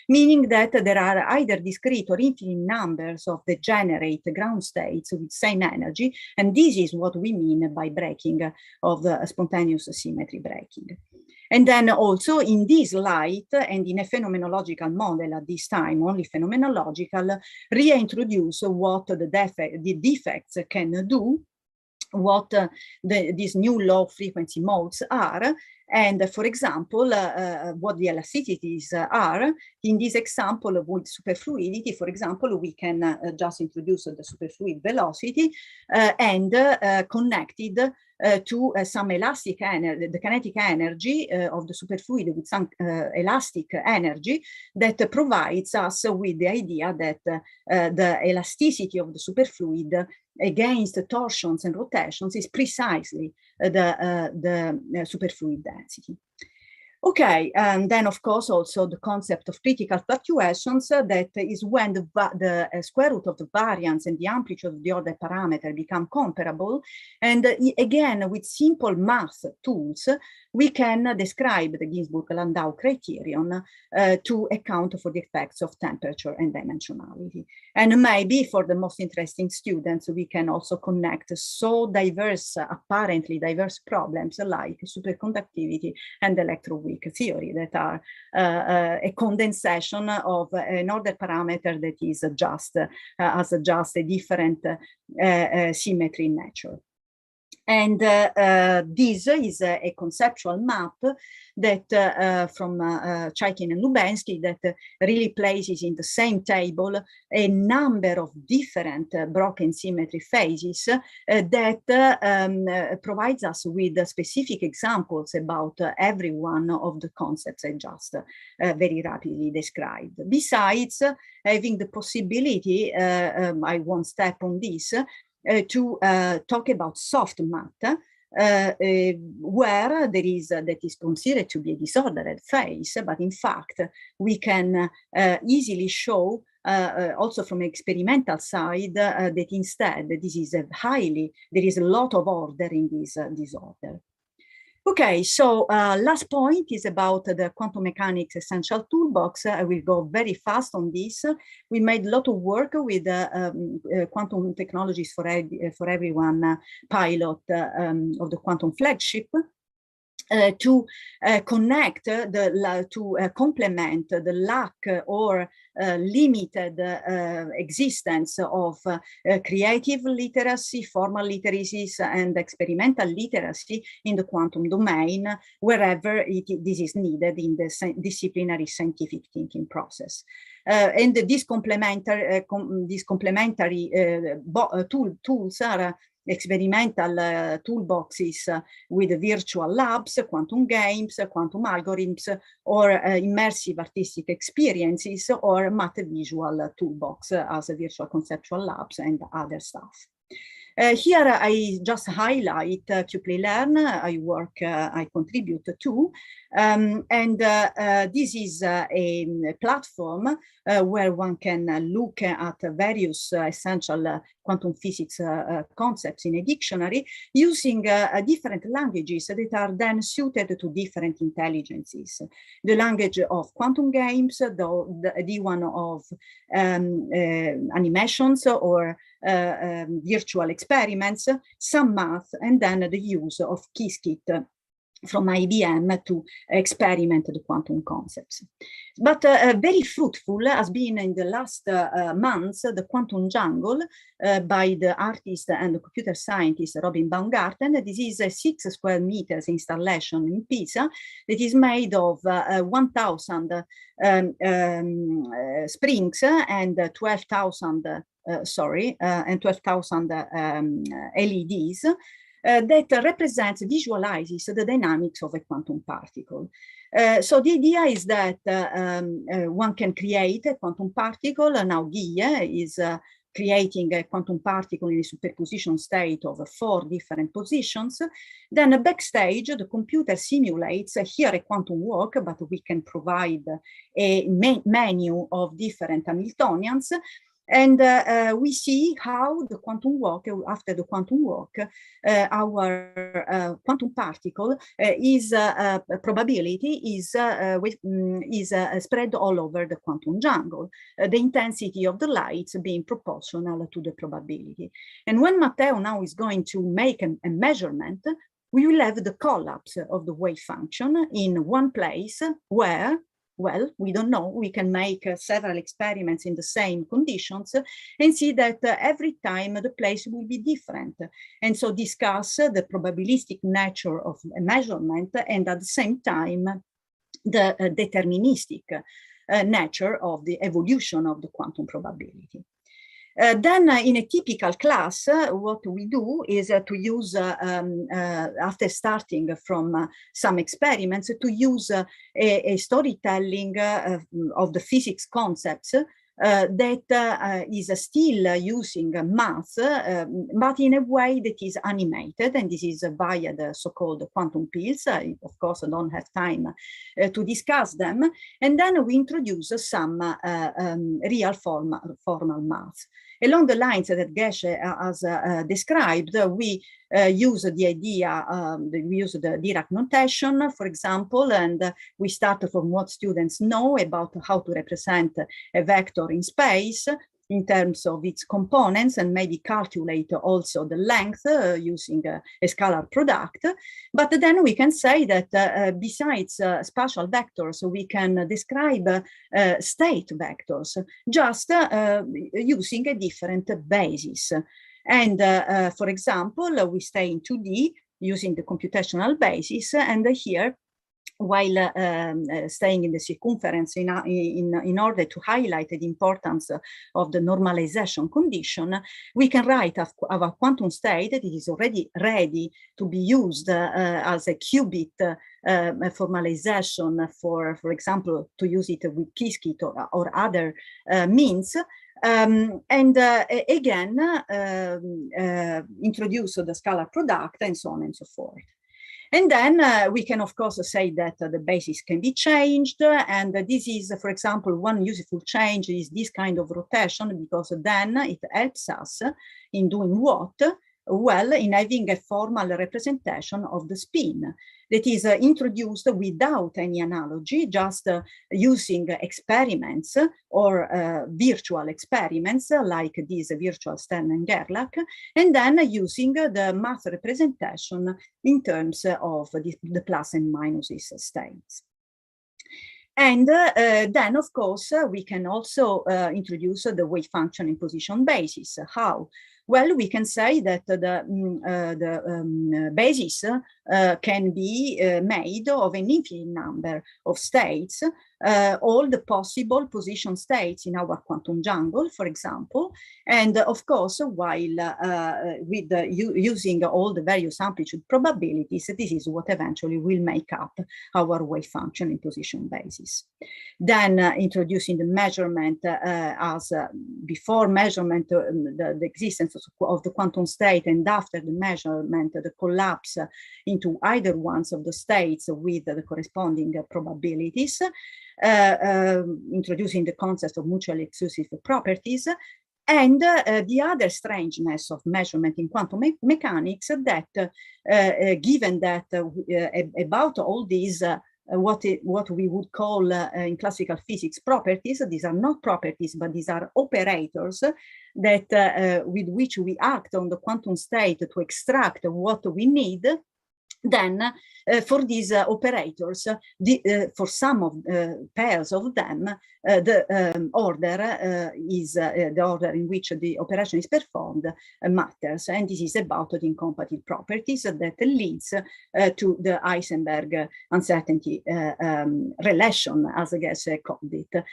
K: meaning that there are either discrete or infinite numbers of degenerate ground states with same energy, and this is what we mean by breaking of the spontaneous symmetry breaking. And then also in this light, and in a phenomenological model at this time, only phenomenological, reintroduce what the defects can do, what these new low frequency modes are, And for example, what the elasticities are, in this example with superfluidity, for example, we can just introduce the superfluid velocity and connect it to some elastic energy, the kinetic energy of the superfluid with some elastic energy that provides us with the idea that the elasticity of the superfluid against torsions and rotations is precisely the superfluid density. Okay, and then of course also the concept of critical fluctuations, that is when the square root of the variance and the amplitude of the order parameter become comparable. And again, with simple math tools, we can describe the Ginzburg-Landau criterion to account for the effects of temperature and dimensionality. And maybe for the most interesting students, we can also connect so diverse, apparently diverse problems like superconductivity and electroweak theory that are a condensation of an order parameter that is just has just a different symmetry in nature. And this is a conceptual map that from Chaikin and Lubensky that really places in the same table a number of different broken symmetry phases that provides us with specific examples about every one of the concepts I just very rapidly described. Besides having the possibility, I won't step on this, to talk about soft math, where there is that is considered to be a disordered phase, but in fact we can easily show also from experimental side that instead this is there is a lot of order in this disorder. Okay, so last point is about the quantum mechanics essential toolbox. I will go very fast on this. We made a lot of work with quantum technologies for everyone pilot of the quantum flagship. To connect to complement the lack or limited existence of creative literacy, formal literacies, and experimental literacy in the quantum domain, wherever this is needed in the disciplinary scientific thinking process. And these complementary tools are experimental toolboxes with virtual labs, quantum games, quantum algorithms, or immersive artistic experiences, or math visual toolbox as a virtual conceptual labs and other stuff. Here I just highlight QPlayLearn. I contribute to, and this is a platform where one can look at various essential quantum physics concepts in a dictionary using different languages that are then suited to different intelligences. The language of quantum games, the one of animations or virtual experiments, some math, and then the use of Qiskit from IBM to experiment the quantum concepts. But very fruitful has been in the last months the quantum jungle by the artist and the computer scientist Robin Baumgarten. This is a 6 square meters installation in Pisa that is made of 1,000 springs and 12,000 and 12,000 LEDs that represents, visualizes the dynamics of a quantum particle. So the idea is that one can create a quantum particle. Now Gesche is creating a quantum particle in a superposition state of 4 different positions. Then backstage, the computer simulates here a quantum walk, but we can provide a menu of different Hamiltonians. And we see how the quantum walk, after the quantum walk, our quantum particle probability is spread all over the quantum jungle, the intensity of the lights being proportional to the probability. And when Matteo now is going to make a measurement, we will have the collapse of the wave function in one place where Well, we don't know. We can make several experiments in the same conditions and see that every time the place will be different. And so discuss the probabilistic nature of a measurement and at the same time the deterministic nature of the evolution of the quantum probability. Then in a typical class, what we do is to use, after starting from some experiments, to use a storytelling of the physics concepts that is still using math, but in a way that is animated, and this is via the so-called quantum pills. I, of course, don't have time to discuss them. And then we introduce some real formal math. Along the lines that Gesche has described, we use the idea, we use the Dirac notation, for example, and we start from what students know about how to represent a vector in space in terms of its components, and maybe calculate also the length using a scalar product. But then we can say that besides spatial vectors, we can describe state vectors, just using a different basis. And for example, we stay in 2D using the computational basis, and here, while staying in the circumference in order to highlight the importance of the normalization condition, we can write our quantum state that is already ready to be used as a qubit formalization for example, to use it with Qiskit or other means. And again, introduce the scalar product and so on and so forth. And then we can, of course, say that the basis can be changed. And this is, for example, one useful change is this kind of rotation, because then it helps us in doing what? Well, in having a formal representation of the spin that is introduced without any analogy, just using experiments or virtual experiments like this virtual Stern and Gerlach, and then using the math representation in terms of the plus and minuses states. And then, of course, we can also introduce the wave function in position basis. How? Well, we can say that the basis can be made of an infinite number of states, all the possible position states in our quantum jungle, for example. And of course, while using all the various amplitude probabilities, this is what eventually will make up our wave function in position basis. Then introducing the measurement as before measurement, the existence of the quantum state, and after the measurement, the collapse into either ones of the states with the corresponding probabilities, introducing the concept of mutually exclusive properties. And the other strangeness of measurement in quantum mechanics, that given that about all these what we would call in classical physics properties, these are not properties, but these are operators that with which we act on the quantum state to extract what we need. Then for these operators, for some of pairs of them, the order is the order in which the operation is performed matters. And this is about the incompatible properties that leads to the Heisenberg uncertainty relation, as Gesche called it.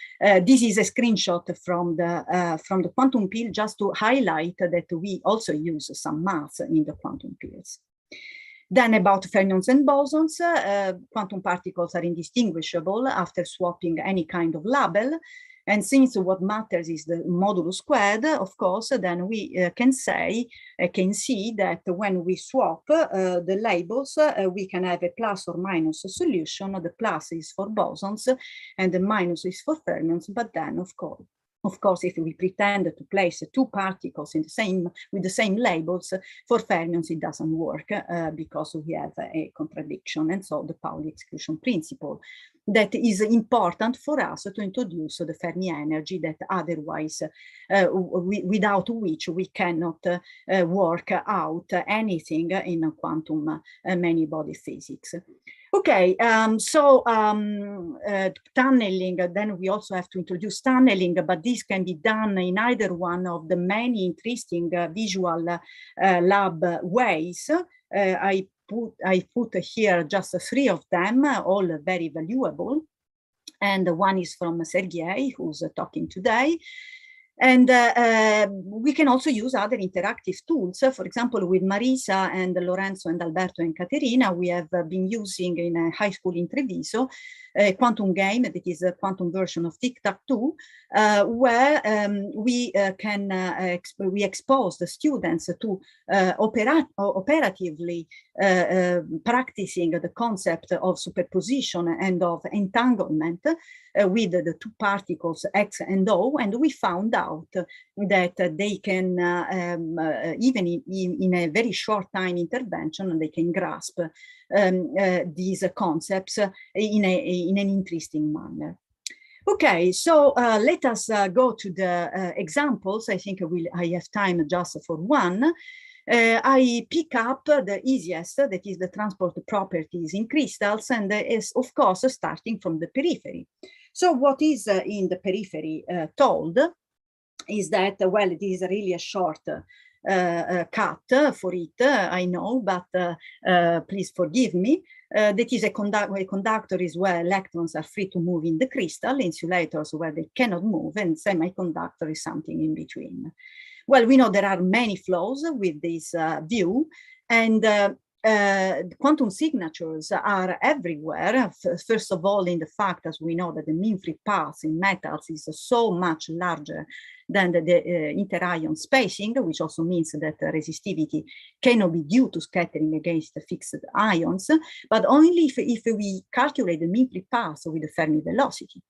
K: This is a screenshot from the quantum pill, just to highlight that we also use some math in the quantum pills. Then about fermions and bosons, quantum particles are indistinguishable after swapping any kind of label. And since what matters is the modulus squared, of course, then we can see that when we swap the labels, we can have a plus or minus solution. The plus is for bosons and the minus is for fermions, but then of course, if we pretend to place two particles in with the same labels, for fermions it doesn't work because we have a contradiction. And so the Pauli exclusion principle that is important for us to introduce the Fermi energy that otherwise, without which we cannot work out anything in quantum many-body physics. Okay, tunneling, then we also have to introduce tunneling, but this can be done in either one of the many interesting visual lab ways. I put here just 3 of them, all very valuable. And one is from Sergej, who's talking today. And we can also use other interactive tools. For example, with Marisa and Lorenzo and Alberto and Caterina, we have been using in a high school in Treviso a quantum game that is a quantum version of Tic-Tac-Toe, where we expose the students to operatively practicing the concept of superposition and of entanglement with the 2 particles X and O, and we found out that they can, even in a very short time intervention, they can grasp these concepts in an interesting manner. Okay, so let us go to the examples. I think I have time just for one. I pick up the easiest, that is the transport properties in crystals, and is of course starting from the periphery. So what is in the periphery told is that, well, it is really a short cut for it, I know, but please forgive me. That is a conductor is where electrons are free to move in the crystal, insulators where they cannot move, and semiconductor is something in between. Well, we know there are many flows with this view, and quantum signatures are everywhere. First of all, in the fact, as we know, that the mean free path in metals is so much larger than the inter-ion spacing, which also means that resistivity cannot be due to scattering against the fixed ions, but only if we calculate the mean free path with the Fermi velocity,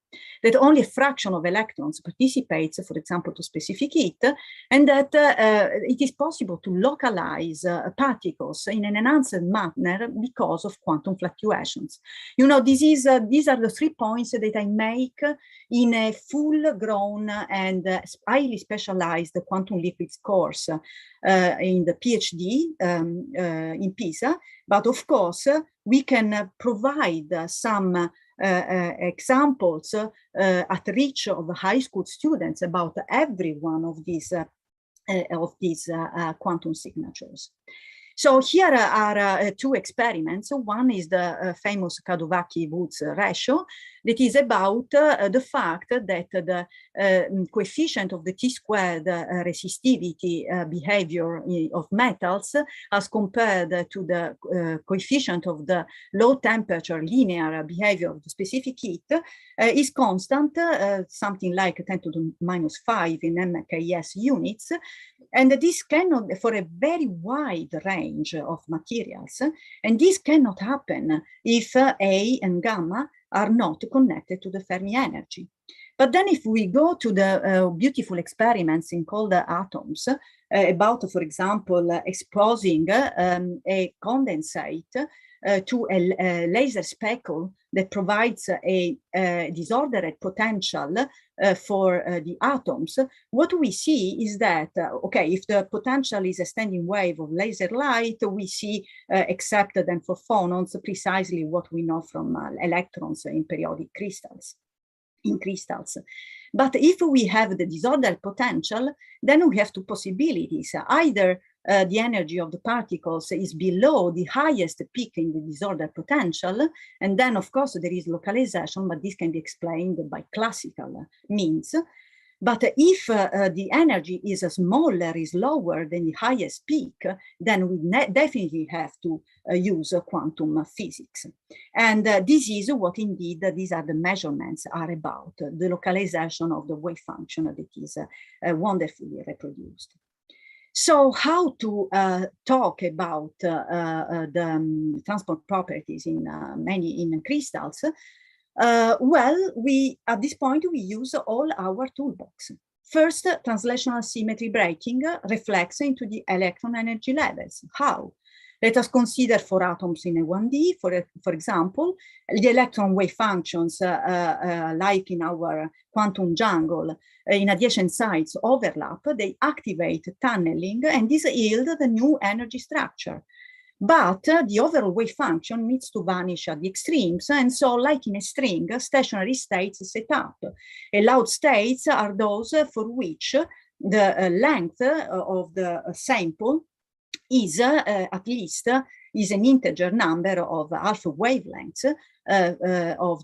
K: that only a fraction of electrons participates, for example, to specific heat, and that it is possible to localize particles in an enhanced manner because of quantum fluctuations. You know, these are the 3 points that I make in a full-grown and highly specialized quantum liquids course in the PhD in Pisa. But of course, we can provide some examples at reach of high school students about every one of these quantum signatures. So here are 2 experiments. One is the famous Kadowaki-Woods ratio that is about the fact that the coefficient of the T-squared resistivity behavior of metals as compared to the coefficient of the low temperature linear behavior of the specific heat is constant, something like 10 to the minus 5 in MKS units. And this cannot, for a very wide range of materials, and this cannot happen if A and gamma are not connected to the Fermi energy. But then if we go to the beautiful experiments in cold atoms about, for example, exposing a condensate to a laser speckle that provides a disordered potential for the atoms, what we see is that, okay, if the potential is a standing wave of laser light, we see, except then for phonons, precisely what we know from electrons in periodic crystals. But if we have the disordered potential, then we have 2 possibilities. Either the energy of the particles is below the highest peak in the disordered potential, and then of course there is localization, but this can be explained by classical means. But if the energy is smaller, is lower than the highest peak, then we definitely have to use quantum physics. And this is what indeed these are the measurements are about, the localization of the wave function that is wonderfully reproduced. So how to talk about the transport properties in crystals? Well, at this point, we use all our toolbox. First, translational symmetry breaking reflects into the electron energy levels. How? Let us consider 4 atoms in a 1D, for example, the electron wave functions like in our quantum jungle in adjacent sites overlap, they activate tunneling, and this yields the new energy structure. But the overall wave function needs to vanish at the extremes. And so, like in a string, stationary states set up. Allowed states are those for which the length of the sample is at least is an integer number of alpha wavelengths of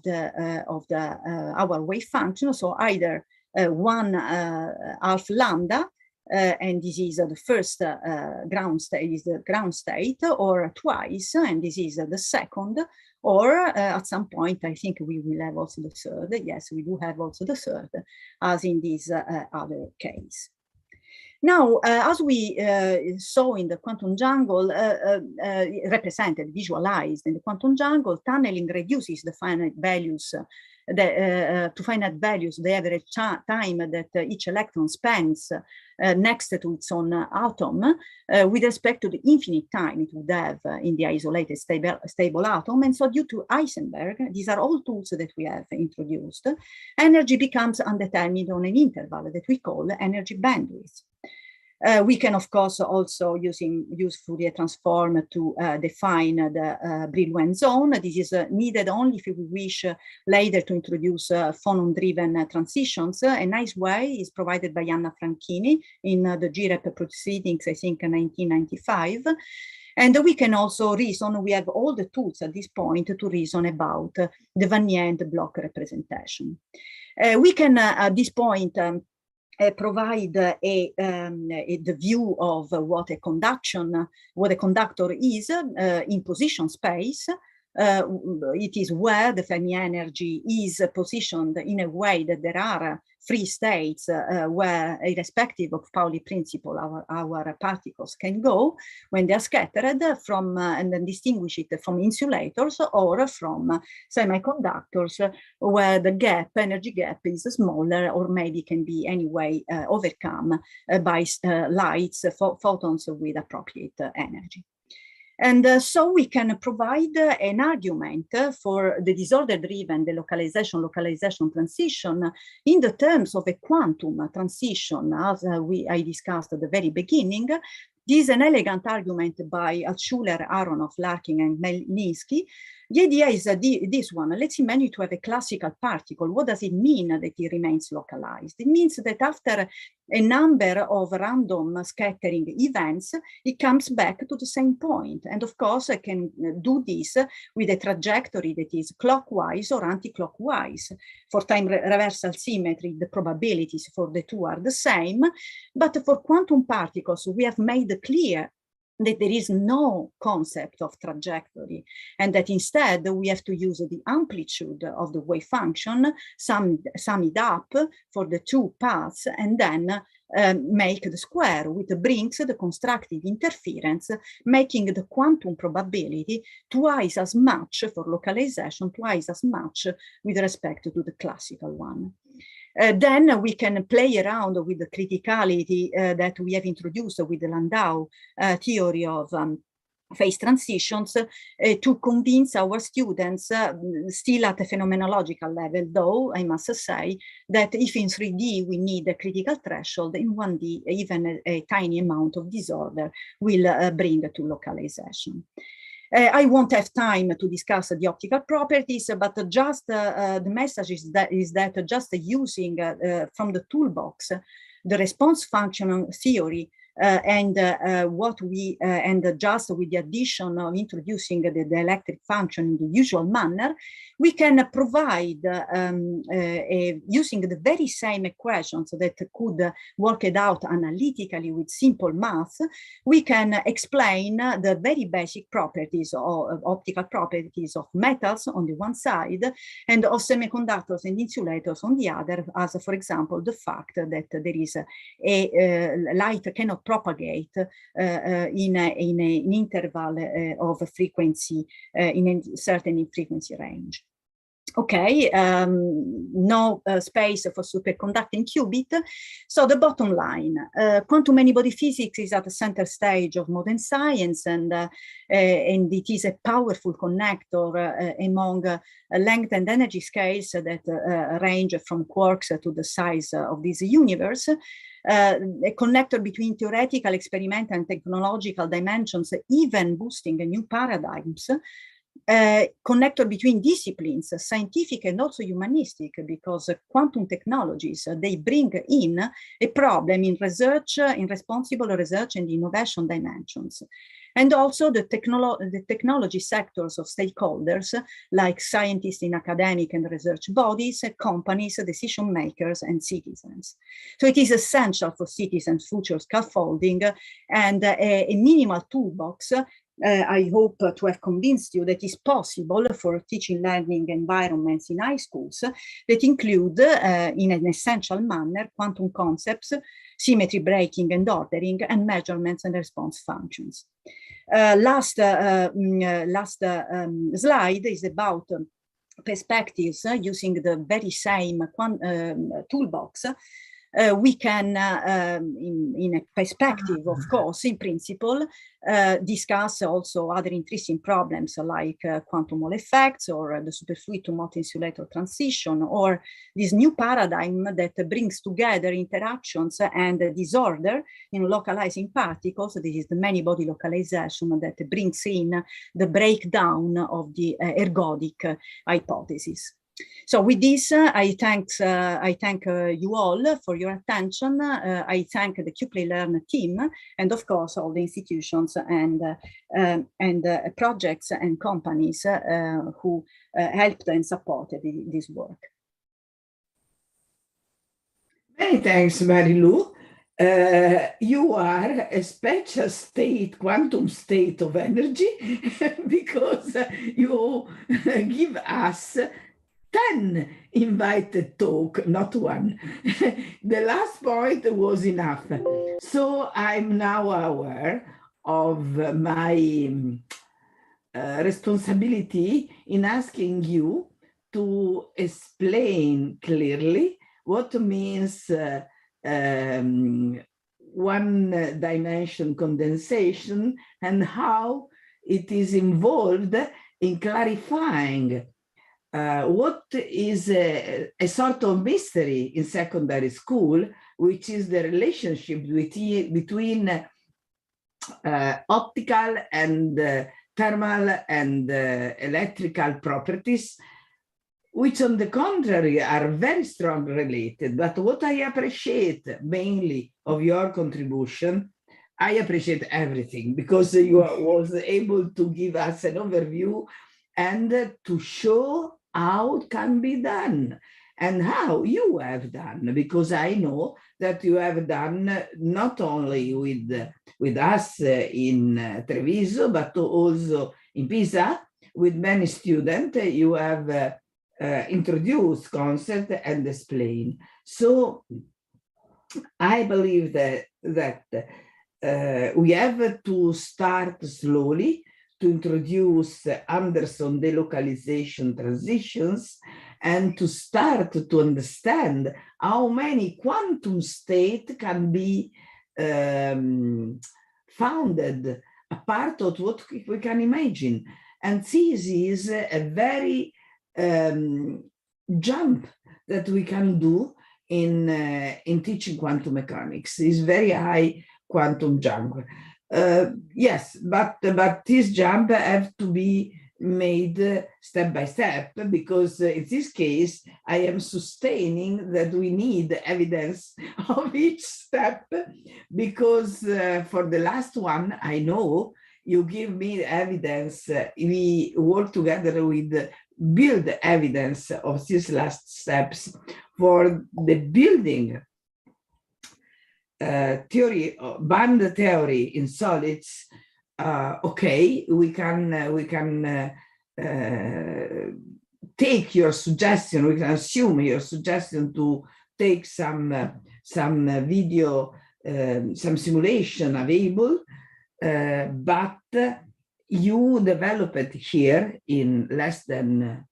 K: our wave function. So either 1 half lambda, and this is the first ground state, or twice, and this is the second, or at some point, I think we will have also the third. Yes, we do have also the third, as in this other case. Now, as we saw in the quantum jungle, represented, visualized in the quantum jungle, tunneling reduces the finite values, to finite values, the average time that each electron spends next to its own atom, with respect to the infinite time it would have in the isolated stable atom. And so due to Heisenberg, these are all tools that we have introduced, energy becomes undetermined on an interval that we call energy bandwidth. We can, of course, also use Fourier transform to define the Brillouin zone. This is needed only if we wish later to introduce phonon-driven transitions. A nice way is provided by Anna Franchini in the GREP proceedings, I think, 1995. And we can also reason, we have all the tools at this point to reason about the Van Nient block representation. We can, at this point, provide the view of what a conductor is in position space. It is where the Fermi energy is positioned in a way that there are free states where, irrespective of Pauli principle, our particles can go when they are scattered from, and then distinguish it from insulators or from semiconductors, where the gap, energy gap, is smaller, or maybe can be anyway overcome by lights, photons with appropriate energy. And so we can provide an argument for the disorder-driven delocalization transition in the terms of a quantum transition, as I discussed at the very beginning. This is an elegant argument by Altshuler, Aronoff, Larkin, and Minsky. The idea is this one. Let's imagine to have a classical particle. What does it mean that it remains localized? It means that after a number of random scattering events, it comes back to the same point. And of course, I can do this with a trajectory that is clockwise or anti-clockwise. For time reversal symmetry, the probabilities for the two are the same. But for quantum particles, we have made clear that there is no concept of trajectory, and that instead we have to use the amplitude of the wave function, sum it up for the two paths, and then make the square, which brings the constructive interference, making the quantum probability twice as much for localization, twice as much with respect to the classical one. Then we can play around with the criticality that we have introduced with the Landau theory of phase transitions to convince our students, still at a phenomenological level, though I must say that if in 3D we need a critical threshold, in 1D even a tiny amount of disorder will bring to localization. I won't have time to discuss the optical properties, but just the message is that just using from the toolbox the response function theory and what we and just with the addition of introducing the electric function in the usual manner, we can provide using the very same equations that could work it out analytically with simple math. We can explain the very basic properties of optical properties of metals on the one side and of semiconductors and insulators on the other, as for example the fact that there is a light cannot propagate in an interval of frequency in a certain frequency range. Okay, no space for superconducting qubit. So the bottom line, quantum many-body physics is at the center stage of modern science, and it is a powerful connector among length and energy scales that range from quarks to the size of this universe. a connector between theoretical, experimental, and technological dimensions, even boosting new paradigms, connector between disciplines, scientific and also humanistic, because quantum technologies, they bring in a problem in research, in responsible research and innovation dimensions. And also the technology sectors of stakeholders, like scientists in academic and research bodies, companies, decision makers, and citizens. So it is essential for citizens' future scaffolding and a minimal toolbox. I hope to have convinced you that it's possible for teaching learning environments in high schools that include, in an essential manner, quantum concepts, symmetry breaking and ordering, and measurements and response functions. Last slide is about perspectives using the very same toolbox. We can, in a perspective, of course, in principle, discuss also other interesting problems like quantum Hall effects or the superfluid to multi-insulator transition, or this new paradigm that brings together interactions and disorder in localizing particles. This is the many-body localization that brings in the breakdown of the ergodic hypothesis. So with this, I thank you all for your attention. I thank the QPlayLearn team, and of course all the institutions and projects and companies who helped and supported this work.
E: Many thanks, Marilù. You are a special state, quantum state of energy, because you give us 10 invited talk, not one. The last point was enough. So I'm now aware of my responsibility in asking you to explain clearly what means one dimension condensation and how it is involved in clarifying what is a sort of mystery in secondary school, which is the relationship between optical and thermal and electrical properties, which on the contrary are very strongly related. But what I appreciate mainly of your contribution, I appreciate everything, because you was able to give us an overview and to show how it can be done and how you have done, because I know that you have done not only with us in Treviso, but also in Pisa with many students. You have introduced concept and explain. So I believe that we have to start slowly to introduce Anderson delocalization transitions and to start to understand how many quantum states can be founded, a part of what we can imagine. And this is a very jump that we can do in teaching quantum mechanics. It's very high quantum jump. Yes, but this jump have to be made step by step, because in this case, I am sustaining that we need evidence of each step, because for the last one, I know you give me evidence. We work together with build evidence of these last steps for the building theory, band theory in solids. Okay, we can take your suggestion. We can assume your suggestion to take some video, some simulation available, but you develop it here in less than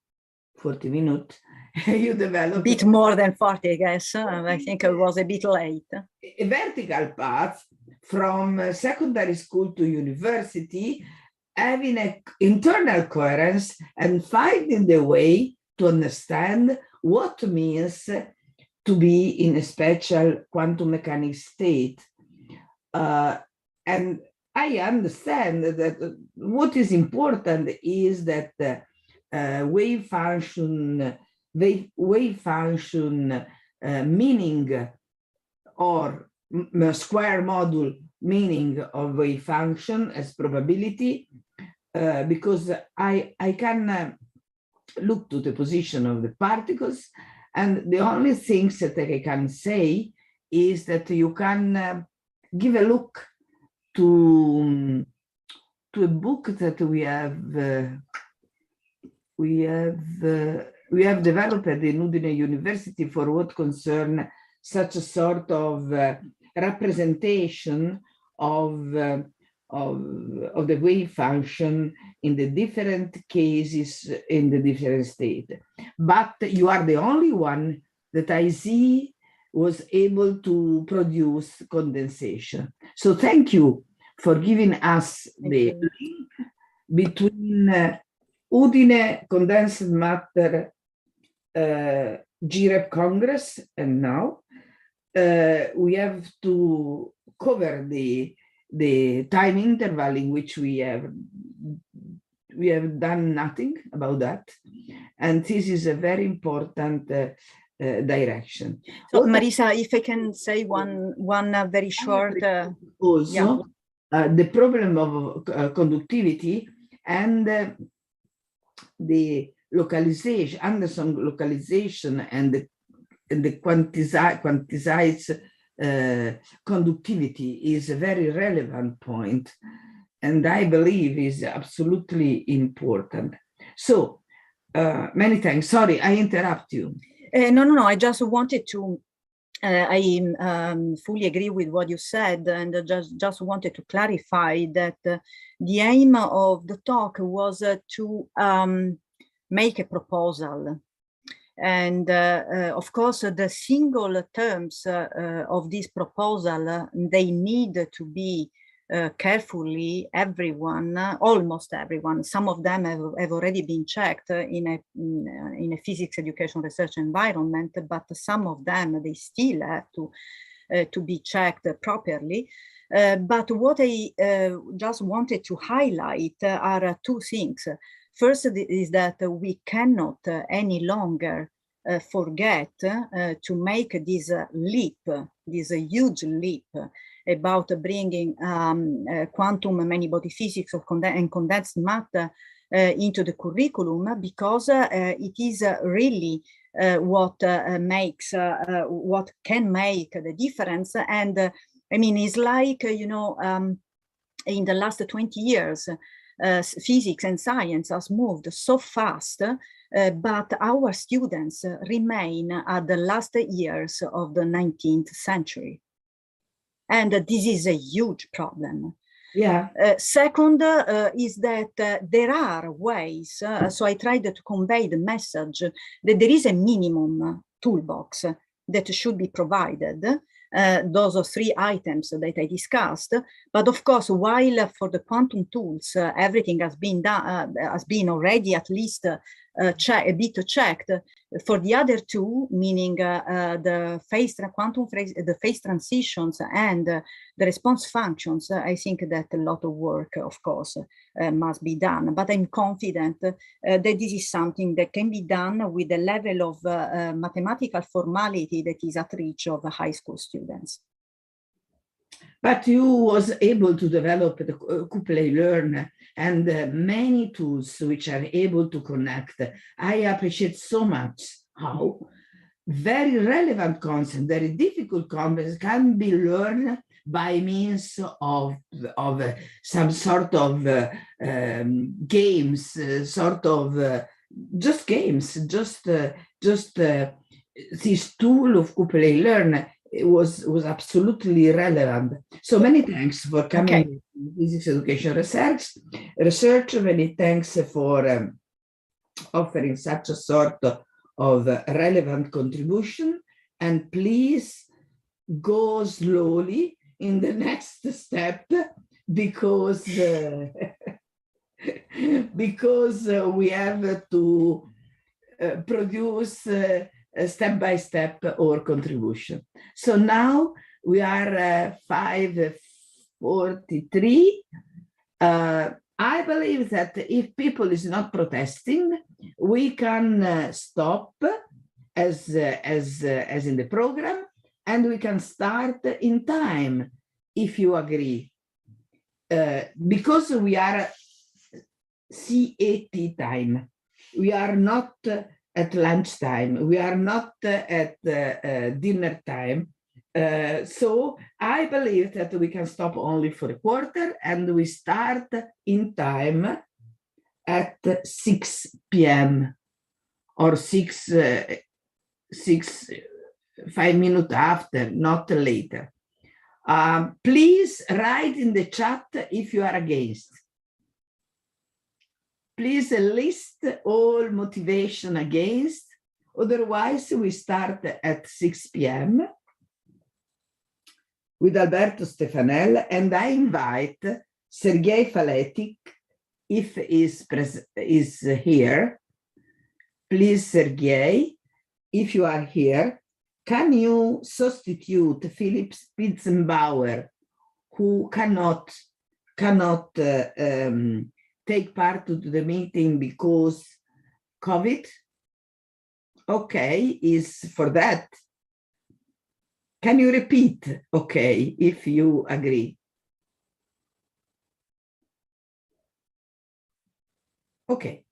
E: 40 minutes. You develop
K: a bit more than 40, I guess. I think it was a bit late.
E: A vertical path from secondary school to university, having an internal coherence and finding the way to understand what means to be in a special quantum mechanics state. And I understand that what is important is that wave function meaning or square module meaning of wave function as probability, because I can look to the position of the particles, and the only things that I can say is that you can give a look to a book that we have developed in Udine University for what concern such a sort of representation of the wave function in the different cases in the different state. But you are the only one that I see was able to produce condensation. So thank you for giving us the link between Udine condensed matter GREP Congress, and now we have to cover the time interval in which we have done nothing about that, and this is a very important direction.
K: So Marisa, if I can say one very short
E: also the problem of conductivity and the localization, Anderson localization, and the quantized conductivity is a very relevant point, and I believe is absolutely important. So many thanks. Sorry, I interrupt you.
K: No. I just wanted to. I fully agree with what you said, and just wanted to clarify that the aim of the talk was to make a proposal. And of course, the single terms of this proposal, they need to be carefully almost everyone. Some of them have already been checked in a physics education research environment, but some of them, they still have to be checked properly. But what I just wanted to highlight are two things. First is that we cannot any longer forget to make this leap, this huge leap about bringing quantum many-body physics and condensed matter into the curriculum, because it is really what can make the difference. And I mean, it's like, in the last 20 years, physics and science has moved so fast, but our students remain at the last years of the 19th century. And this is a huge problem.
E: Yeah.
K: Second is that there are ways, so I tried to convey the message that there is a minimum toolbox that should be provided. Those are three items that I discussed. But of course, while for the quantum tools, everything has been done, has been already at least a bit checked. For the other two, meaning the phase transitions and the response functions, I think that a lot of work, of course, must be done. But I'm confident that this is something that can be done with a level of mathematical formality that is at reach of high school students.
E: But you was able to develop the Coupley-Learn and many tools which are able to connect. I appreciate so much how very relevant concepts, very difficult concepts can be learned by means of some sort of games, just games, just this tool of Coupley-Learn was absolutely relevant. So many thanks for coming to Physics Education Research. Many thanks for offering such a sort of relevant contribution. And please go slowly in the next step, because we have to produce step by step our contribution. So now we are 5:43. I believe that if people is not protesting, we can stop as in the program, and we can start in time, if you agree. Because we are CET time. We are not at lunchtime. We are not at dinner time. So I believe that we can stop only for a quarter, and we start in time at 6 p.m. or 5 minutes after, not later. Please write in the chat if you are against. Please list all motivation against, otherwise we start at 6 p.m. with Alberto Stefanel, and I invite Sergej Faletic, if is here. Please, Sergej, if you are here, can you substitute Philipp Bitzenbauer, who cannot take part to the meeting because COVID? Okay, is for that. Can you repeat? Okay, if you agree. Okay.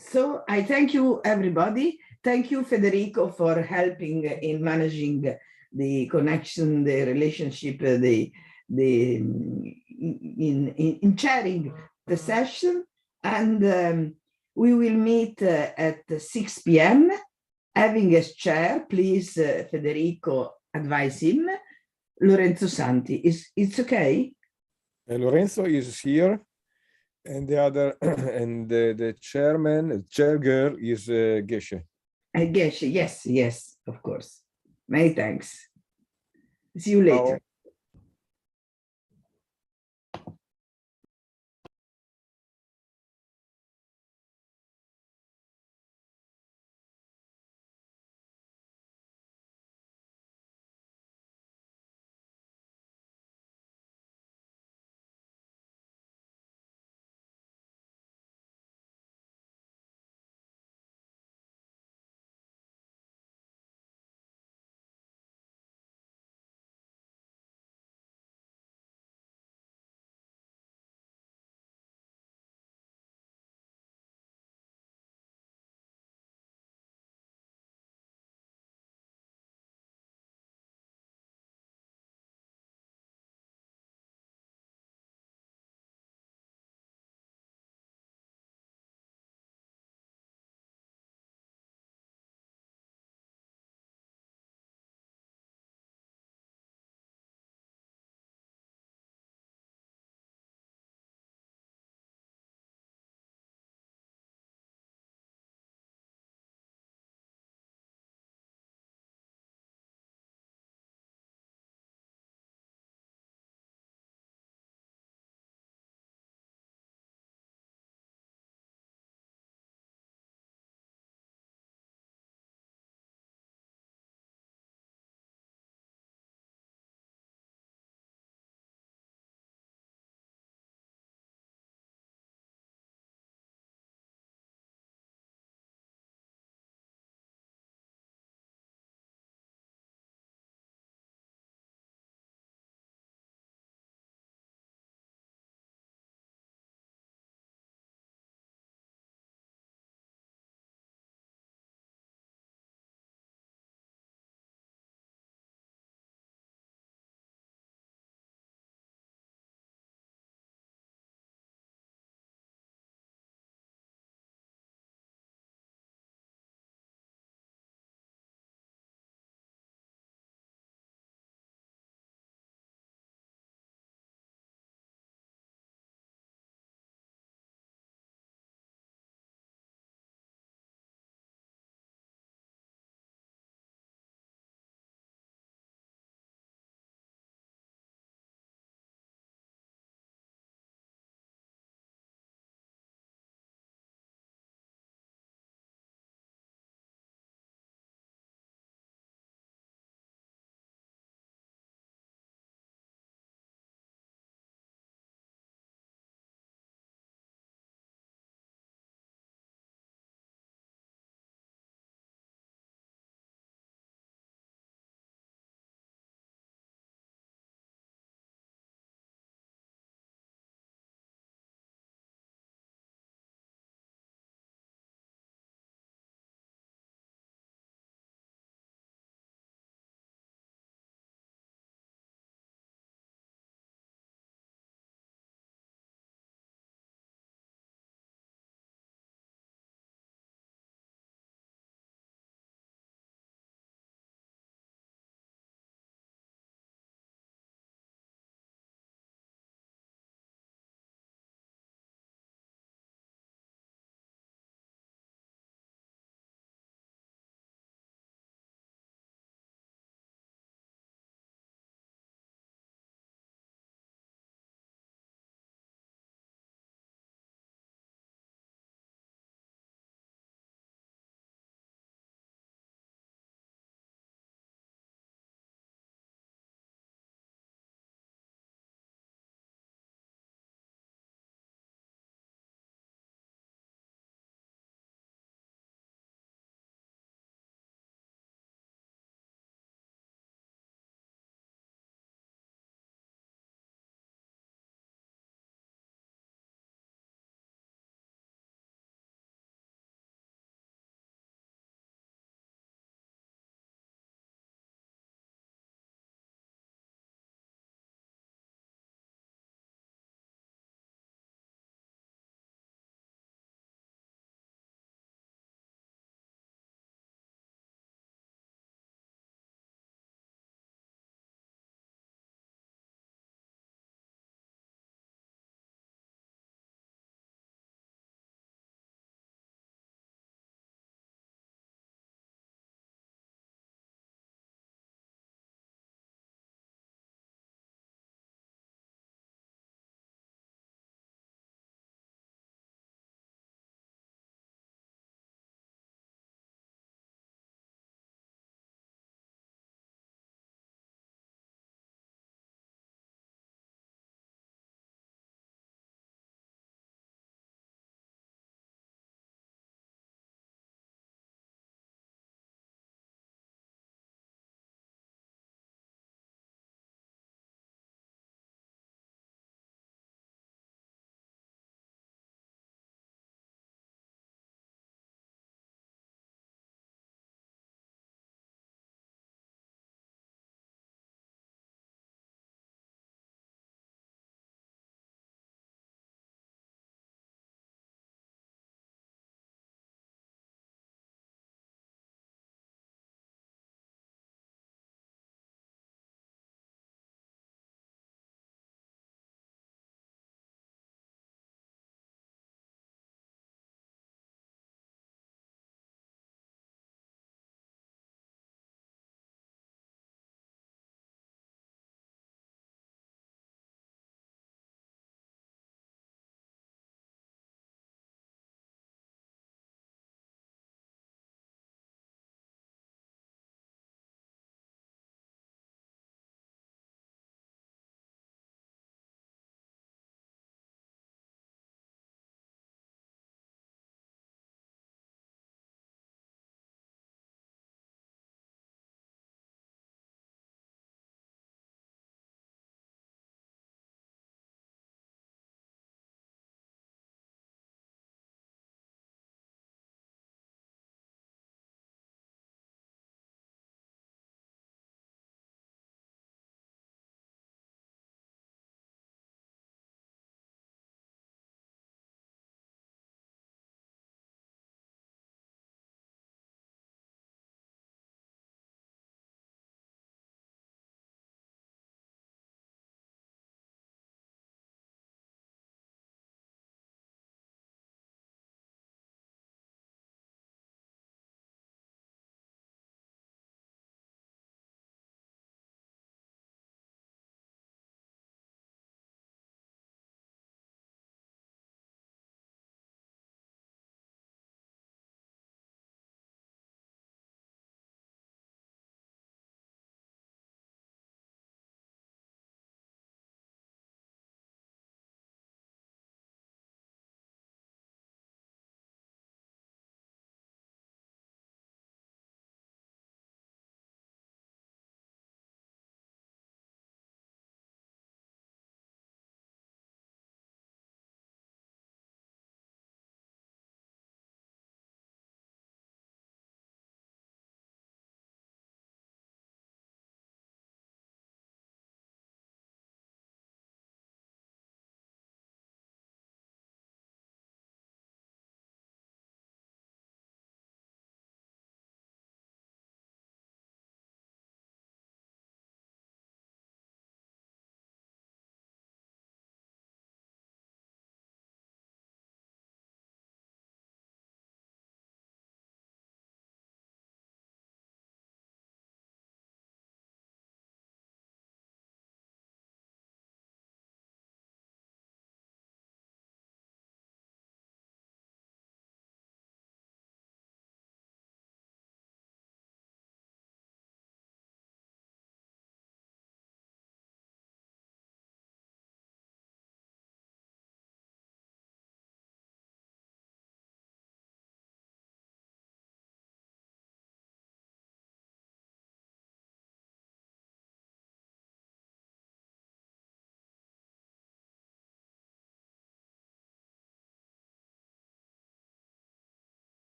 E: So I thank you, everybody. Thank you, Federico, for helping in managing the connection, the relationship, in chairing the session. And we will meet at 6 p.m. Having a chair, please, Federico, advise him. Lorenzo Santi, it's okay?
I: Lorenzo is here, and the other, and the chair girl is Gesche.
E: Gesche, yes, of course. Many thanks. See you later.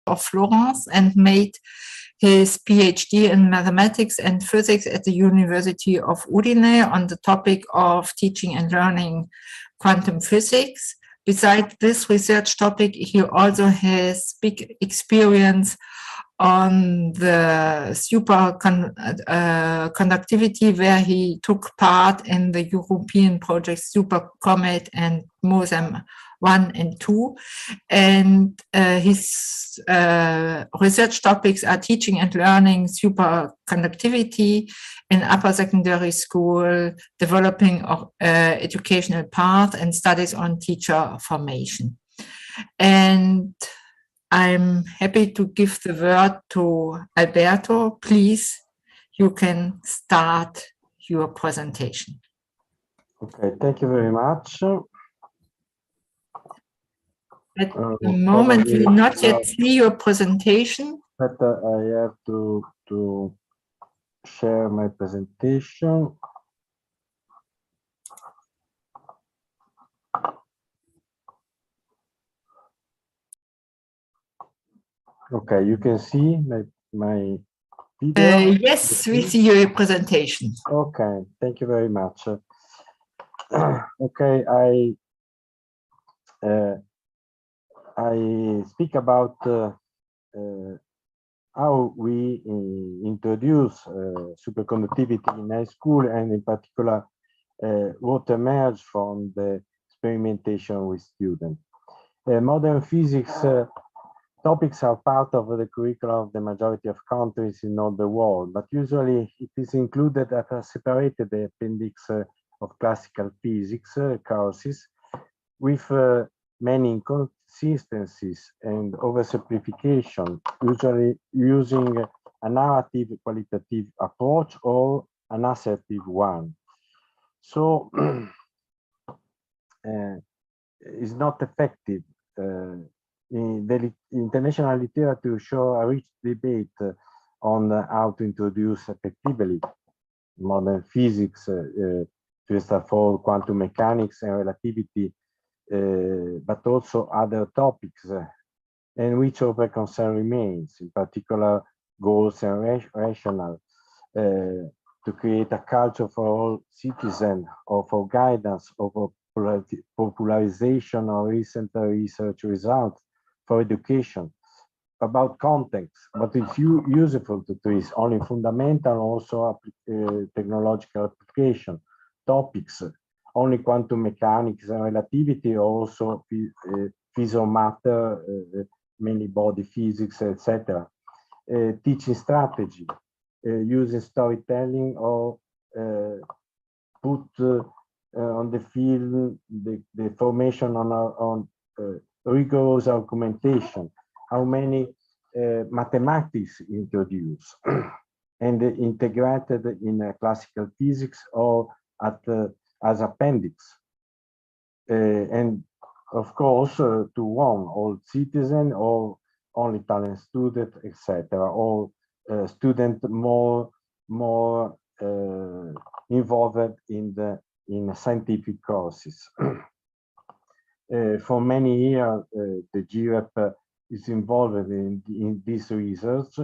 L: of Florence and made his PhD in mathematics and physics at the University of Udine on the topic of teaching and learning quantum physics. Besides this research topic, he also has big experience on the superconductivity, where he took part in the European projects SuperComet and MOSEM 1 and 2. And his research topics are teaching and learning superconductivity in upper secondary school, developing educational path, and studies on teacher formation. And I'm happy to give the word to Alberto. Please, you can start your presentation.
M: Okay, thank you very much.
L: At the moment, we do not yet see your presentation.
M: But I have to share my presentation. Okay, you can see my video.
L: Yes, we see your presentation.
M: Okay, thank you very much. Okay, I speak about how we introduce superconductivity in high school, and in particular what emerged from the experimentation with students. Modern physics topics are part of the curricula of the majority of countries in all the world, but usually it is included as a separated appendix of classical physics courses, with many inconsistencies and oversimplification, usually using a narrative qualitative approach or an assertive one. So it's not effective. The international literature shows a rich debate on how to introduce effectively modern physics, first of all, quantum mechanics and relativity, but also other topics, and which open concern remains, in particular goals and rationale, to create a culture for all citizens, or for guidance, or for popularization of recent research results, for education, about context, but it's useful to trace only fundamental, also technological application, topics, only quantum mechanics and relativity, also physical matter, many body physics, etc. Teaching strategy, using storytelling, or put on the field the formation on rigorous argumentation, how many mathematics introduced and integrated in classical physics or as appendix, and of course to one, all citizen or only talent student, etc., or student more involved in scientific courses. For many years, the GREP is involved in this research.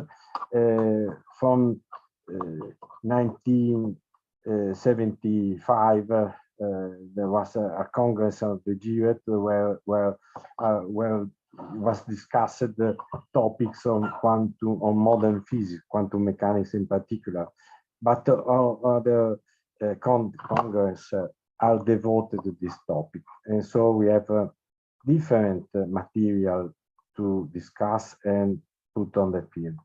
M: From 1975, there was a congress of the GREP where was discussed the topics on modern physics, quantum mechanics in particular, but other congress are devoted to this topic, and so we have different material to discuss and put on the field.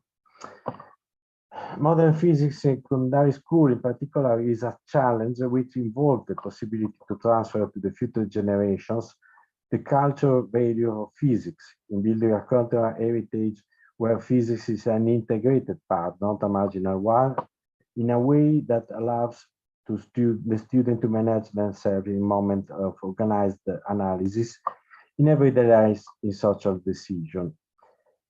M: Modern physics in secondary school in particular is a challenge which involves the possibility to transfer to the future generations the cultural value of physics in building a cultural heritage where physics is an integrated part, not a marginal one, in a way that allows the student to manage themselves in moment of organized analysis in everyday life in social decision,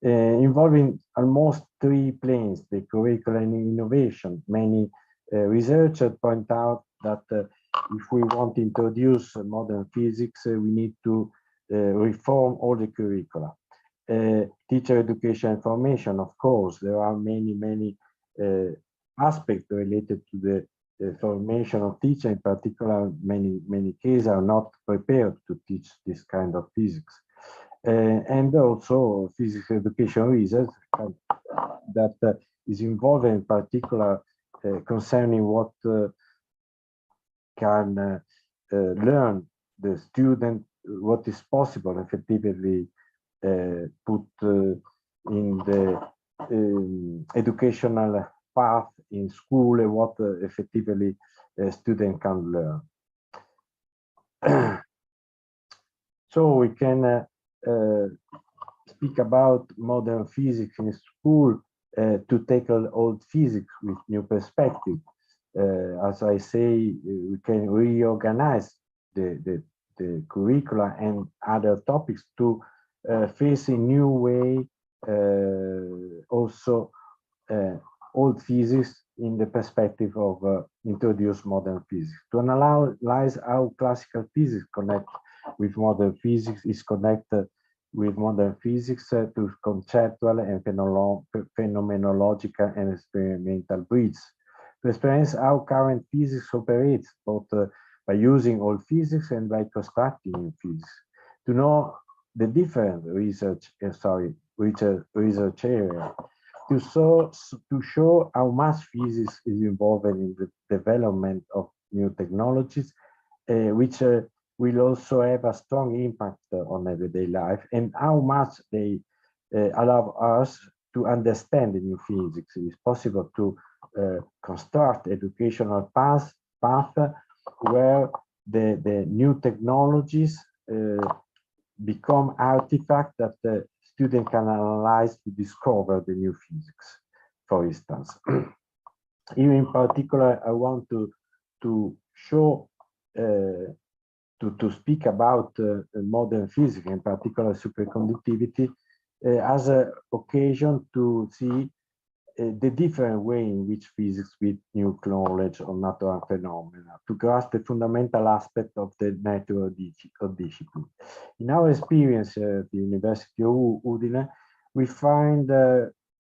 M: involving almost three planes: the curriculum and innovation. Many researchers point out that if we want to introduce modern physics, we need to reform all the curricula. teacher education and formation. Of course, there are many aspects related to the formation of teachers. In particular, many cases are not prepared to teach this kind of physics. And also physics education research that is involved in particular concerning what can learn the student, what is possible effectively put in the educational path in school and what effectively a student can learn. So we can speak about modern physics in school to tackle old physics with new perspective. As I say, we can reorganize the curricula and other topics to face in new way also old physics in the perspective of introduced modern physics. To analyze how classical physics connect with modern physics is connected with modern physics to conceptual and phenomenological and experimental bridges. To experience how current physics operates, both by using old physics and by constructing new physics. To know the different research area. To show how much physics is involved in the development of new technologies, which will also have a strong impact on everyday life, and how much they allow us to understand the new physics. It is possible to construct educational path where the new technologies become artifacts that the student can analyze to discover the new physics, for instance. Here in particular, I want to show, to speak about modern physics, in particular superconductivity, as an occasion to see the different way in which physics with new knowledge of natural phenomena, to grasp the fundamental aspect of the nature of discipline. In our experience at the University of Udine, we find,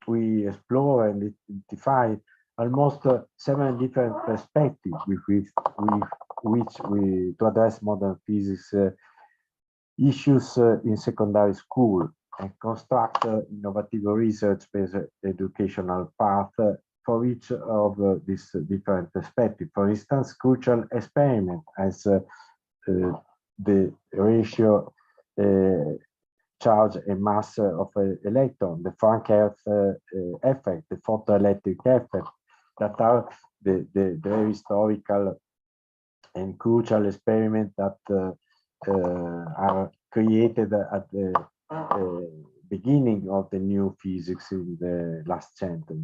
M: we explore and identify almost 7 different perspectives with which we to address modern physics issues in secondary school, and construct innovative research-based educational path for each of these different perspectives. For instance, crucial experiment as the ratio charge and mass of an electron, the Frank effect, the photoelectric effect, that are the very historical and crucial experiments that are created at the beginning of the new physics in the last century.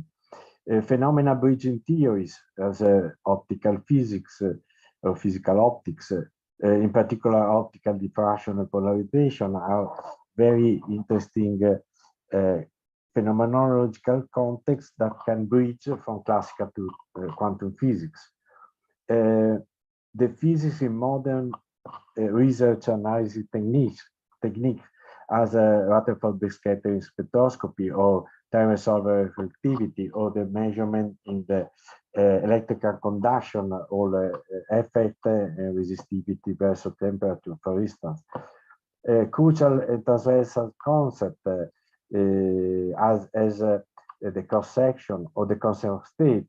M: Phenomena bridging theories as optical physics or physical optics, in particular optical diffraction and polarization, are very interesting phenomenological contexts that can bridge from classical to quantum physics. The physics in modern research analysis technique as Rutherford scattering spectroscopy or time resolver reflectivity, or the measurement in the electrical conduction or effect and resistivity versus temperature, for instance. Crucial and transversal concept as the cross-section or the constant state.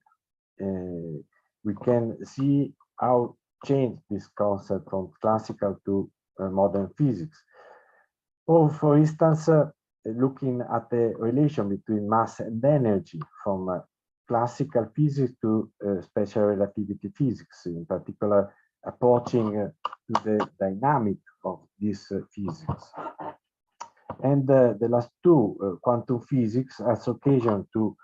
M: We can see how change this concept from classical to modern physics. Or for instance, looking at the relation between mass and energy from classical physics to special relativity physics, in particular approaching to the dynamic of this physics. And the last two, quantum physics, as occasion to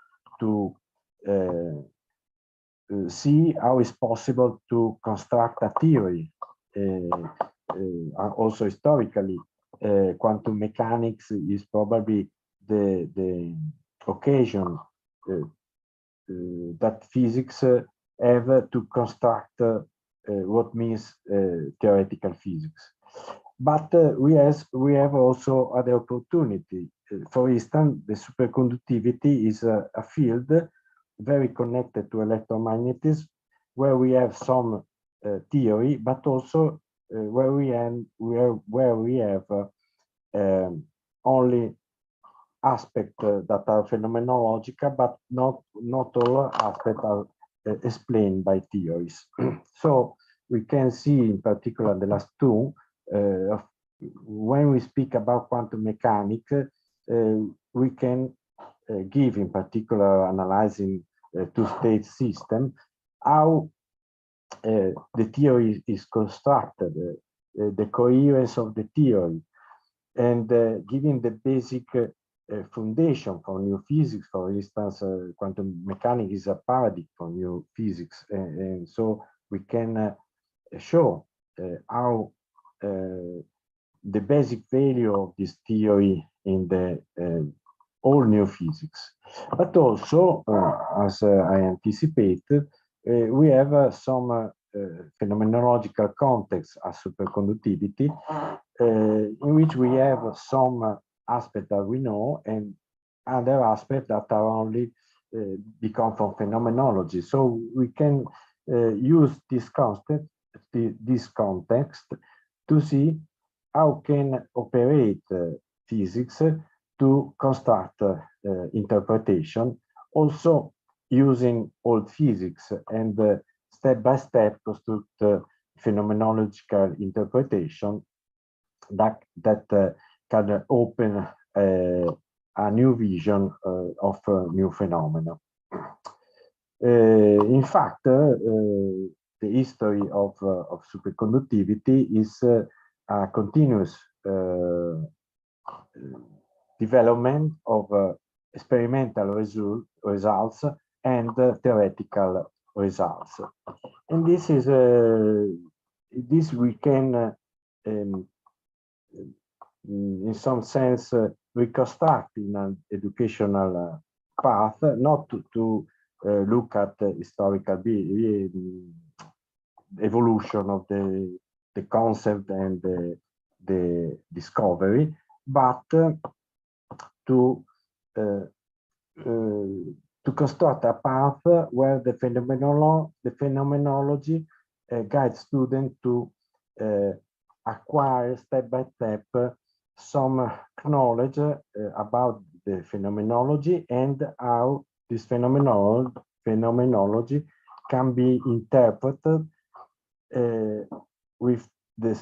M: see how it's possible to construct a theory. Also historically, quantum mechanics is probably the occasion that physics have to construct what means theoretical physics. But we have also other opportunity. For instance, the superconductivity is a field very connected to electromagnetism, where we have some theory, but also where we have only aspects that are phenomenological, but not all aspects are explained by theories. So we can see, in particular, the last two. When we speak about quantum mechanics, we can give, in particular, analyzing two-state system, how the theory is constructed, the coherence of the theory, and giving the basic foundation for new physics. For instance, quantum mechanics is a paradigm for new physics, and so we can show how the basic value of this theory in the all new physics. But also, as I anticipated, we have some phenomenological context as superconductivity, in which we have some aspects that we know and other aspects that are only become from phenomenology. So we can use this context to see how can operate physics to construct interpretation, also using old physics and step by step construct phenomenological interpretation that can open a new vision of new phenomena. In fact, the history of superconductivity is a continuous development of experimental results and theoretical results. And this is this we can in some sense reconstruct in an educational path, not to look at the historical evolution of the concept and the discovery, but to construct a path where the phenomenology guides students to acquire step by step some knowledge about the phenomenology and how this phenomenology can be interpreted with the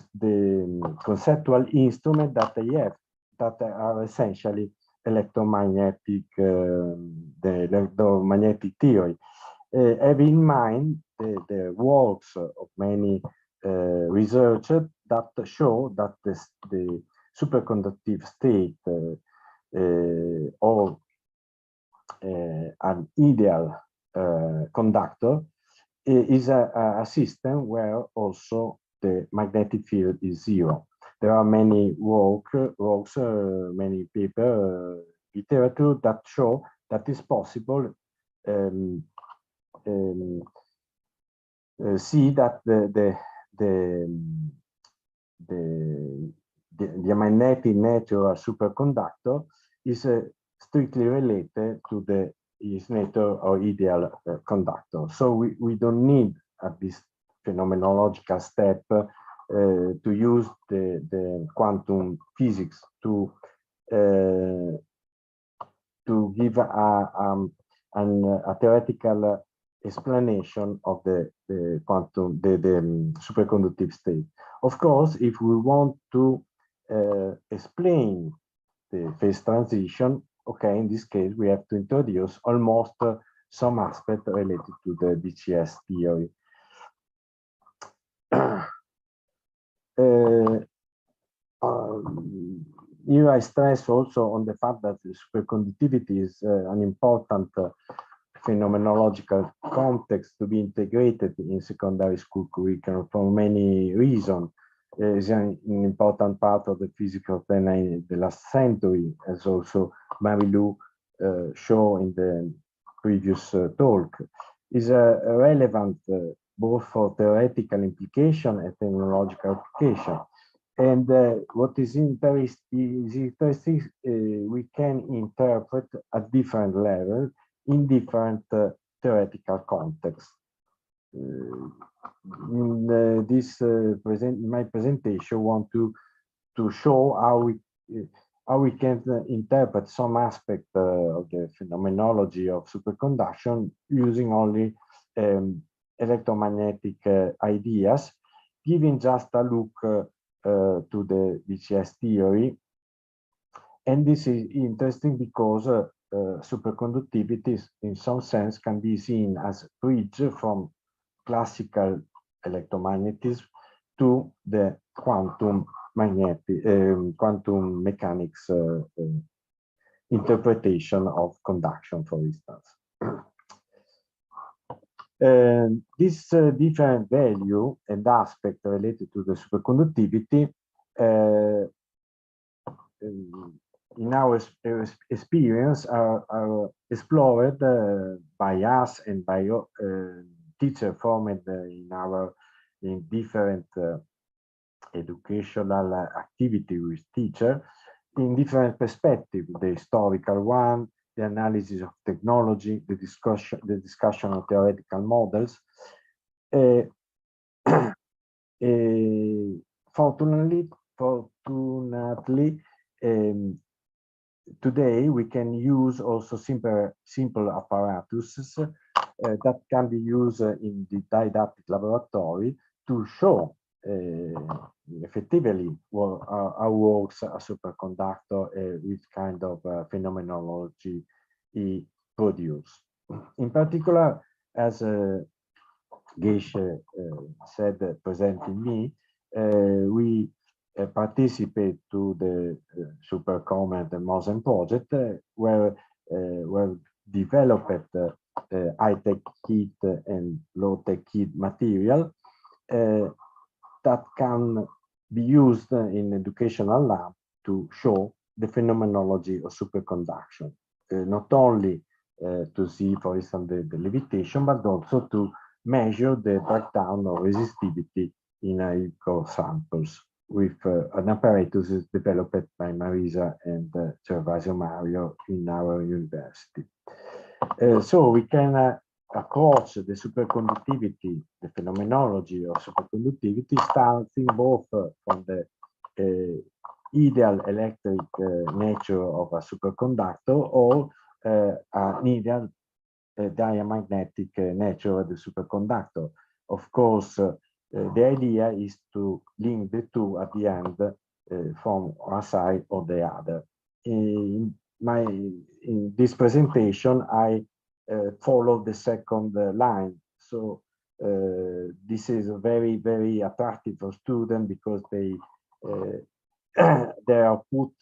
M: conceptual instrument that they have, that are essentially electromagnetic, the electromagnetic theory. Have in mind the works of many researchers that show that the superconductive state or an ideal conductor is a system where also the magnetic field is zero. There are many works, many papers, literature that show that it's possible. See that the magnetic nature of superconductor is strictly related to the nature or ideal conductor. So we don't need at this phenomenological step to use the quantum physics to give a theoretical explanation of the quantum, the superconductive state. Of course, if we want to explain the phase transition, okay, in this case, we have to introduce almost some aspect related to the BCS theory. Here I stress also on the fact that the superconductivity is an important phenomenological context to be integrated in secondary school curriculum for many reasons. It's an important part of the physics of the last century, as also Marilù showed in the previous talk. Is relevant both for theoretical implication and technological application. And what is interesting, we can interpret at different levels in different theoretical contexts. In my presentation, I want to show how we can interpret some aspect of the phenomenology of superconduction using only electromagnetic ideas, giving just a look to the BCS theory. And this is interesting because superconductivity in some sense can be seen as a bridge from classical electromagnetism to the quantum mechanics interpretation of conduction, for instance. This different value and aspect related to the superconductivity in our experience are explored by us and by teachers formed in different educational activity with teacher in different perspectives: the historical one, the analysis of technology, the discussion of theoretical models. Fortunately, today we can use also simple apparatuses that can be used in the didactic laboratory to show effectively how works a superconductor, which kind of phenomenology it produces. In particular, as Gesche said, presenting me, we participate to the Supercomet and MOSEN project, where developed high-tech kit and low-tech kit material that can be used in educational lab to show the phenomenology of superconduction, not only to see, for instance, the levitation, but also to measure the breakdown of resistivity in ICO samples with an apparatus developed by Marisa and Gervasio Mario in our university. So we can approach the superconductivity, the phenomenology of superconductivity, starting both from the ideal electric nature of a superconductor or an ideal diamagnetic nature of the superconductor. Of course, the idea is to link the two at the end from one side or the other. In this presentation, I follow the second line. So this is very, very attractive for students because they are put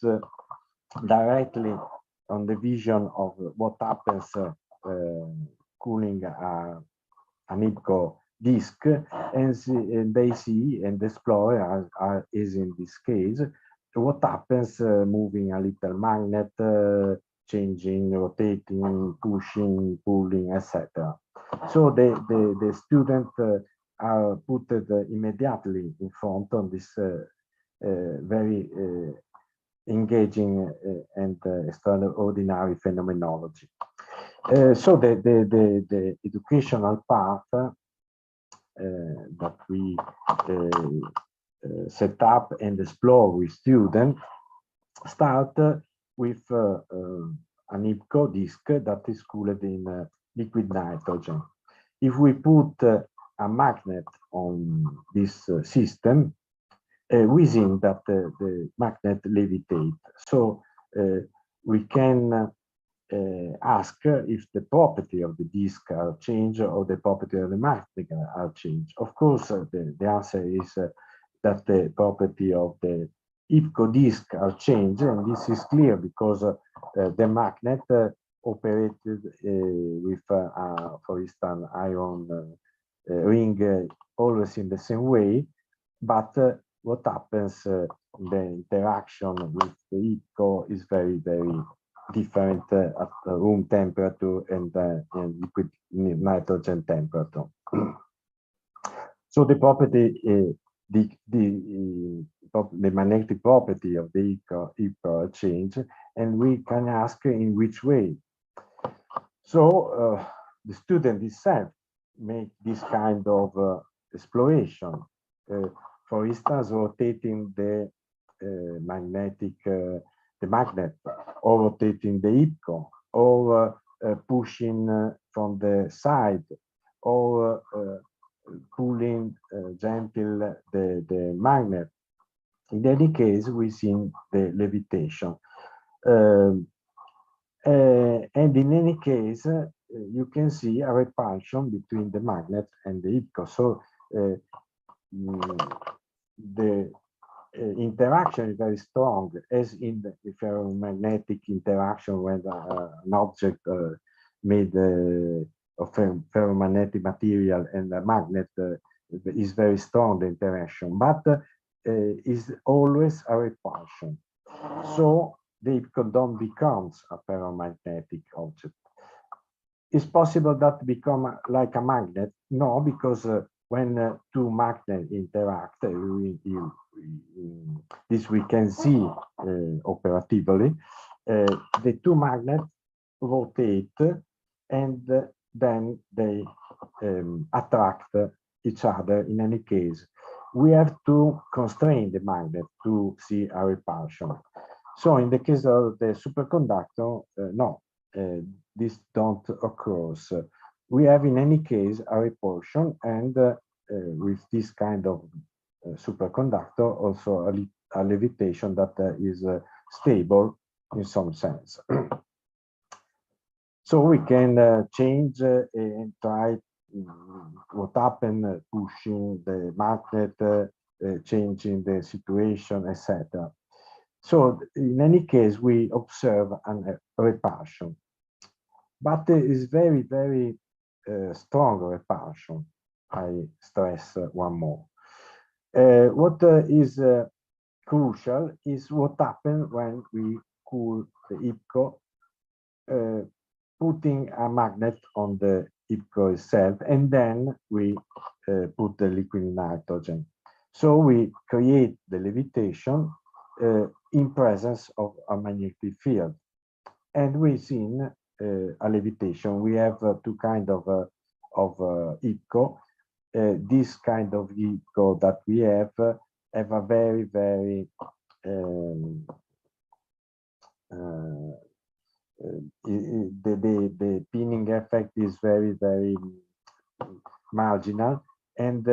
M: directly on the vision of what happens cooling an IPCO disk, and they see and explore, as is in this case, what happens moving a little magnet, changing, rotating, pushing, pulling, etc. So the students are put immediately in front of this very engaging and extraordinary phenomenology. So the educational path that we set up and explore with students start with an IPCO disk that is cooled in liquid nitrogen. If we put a magnet on this system, we think that the magnet levitates. So we can ask if the property of the disk are changed or the property of the magnet are changed. Of course, the answer is that the property of the IPCO disk are changed, and this is clear because the magnet operated with, for instance, iron ring always in the same way, but what happens the interaction with the IPCO is very, very different at room temperature and liquid nitrogen temperature. So the property the magnetic property of the equal change, and we can ask in which way. So the student itself make this kind of exploration. For instance, rotating the magnet, or rotating the IPCO, or pushing from the side, or pulling gently the magnet. In any case, we see the levitation. And in any case, you can see a repulsion between the magnet and the IPCO. So the interaction is very strong, as in the ferromagnetic interaction when an object made of ferromagnetic material and a magnet is very strong, the interaction, but is always a repulsion. So the IPCO don't becomes a ferromagnetic object. It's possible that become like a magnet? No, because when two magnets interact, this we can see operatively, the two magnets rotate and then they attract each other. In any case, we have to constrain the magnet to see a repulsion. So in the case of the superconductor, no, this don't occur. We have in any case a repulsion, and with this kind of superconductor also a levitation that is stable in some sense. So we can change and try what happened pushing the magnet, changing the situation, etc. So in any case, we observe a repulsion, but it is very, very strong repulsion. I stress one more. What is crucial is what happens when we cool the IPCO, putting a magnet on the IPCO itself, and then we put the liquid nitrogen. So we create the levitation in presence of a magnetic field, and we've seen a levitation. We have two kinds of IPCO. This kind of IPCO that we have a very, very the pinning effect is very, very marginal, and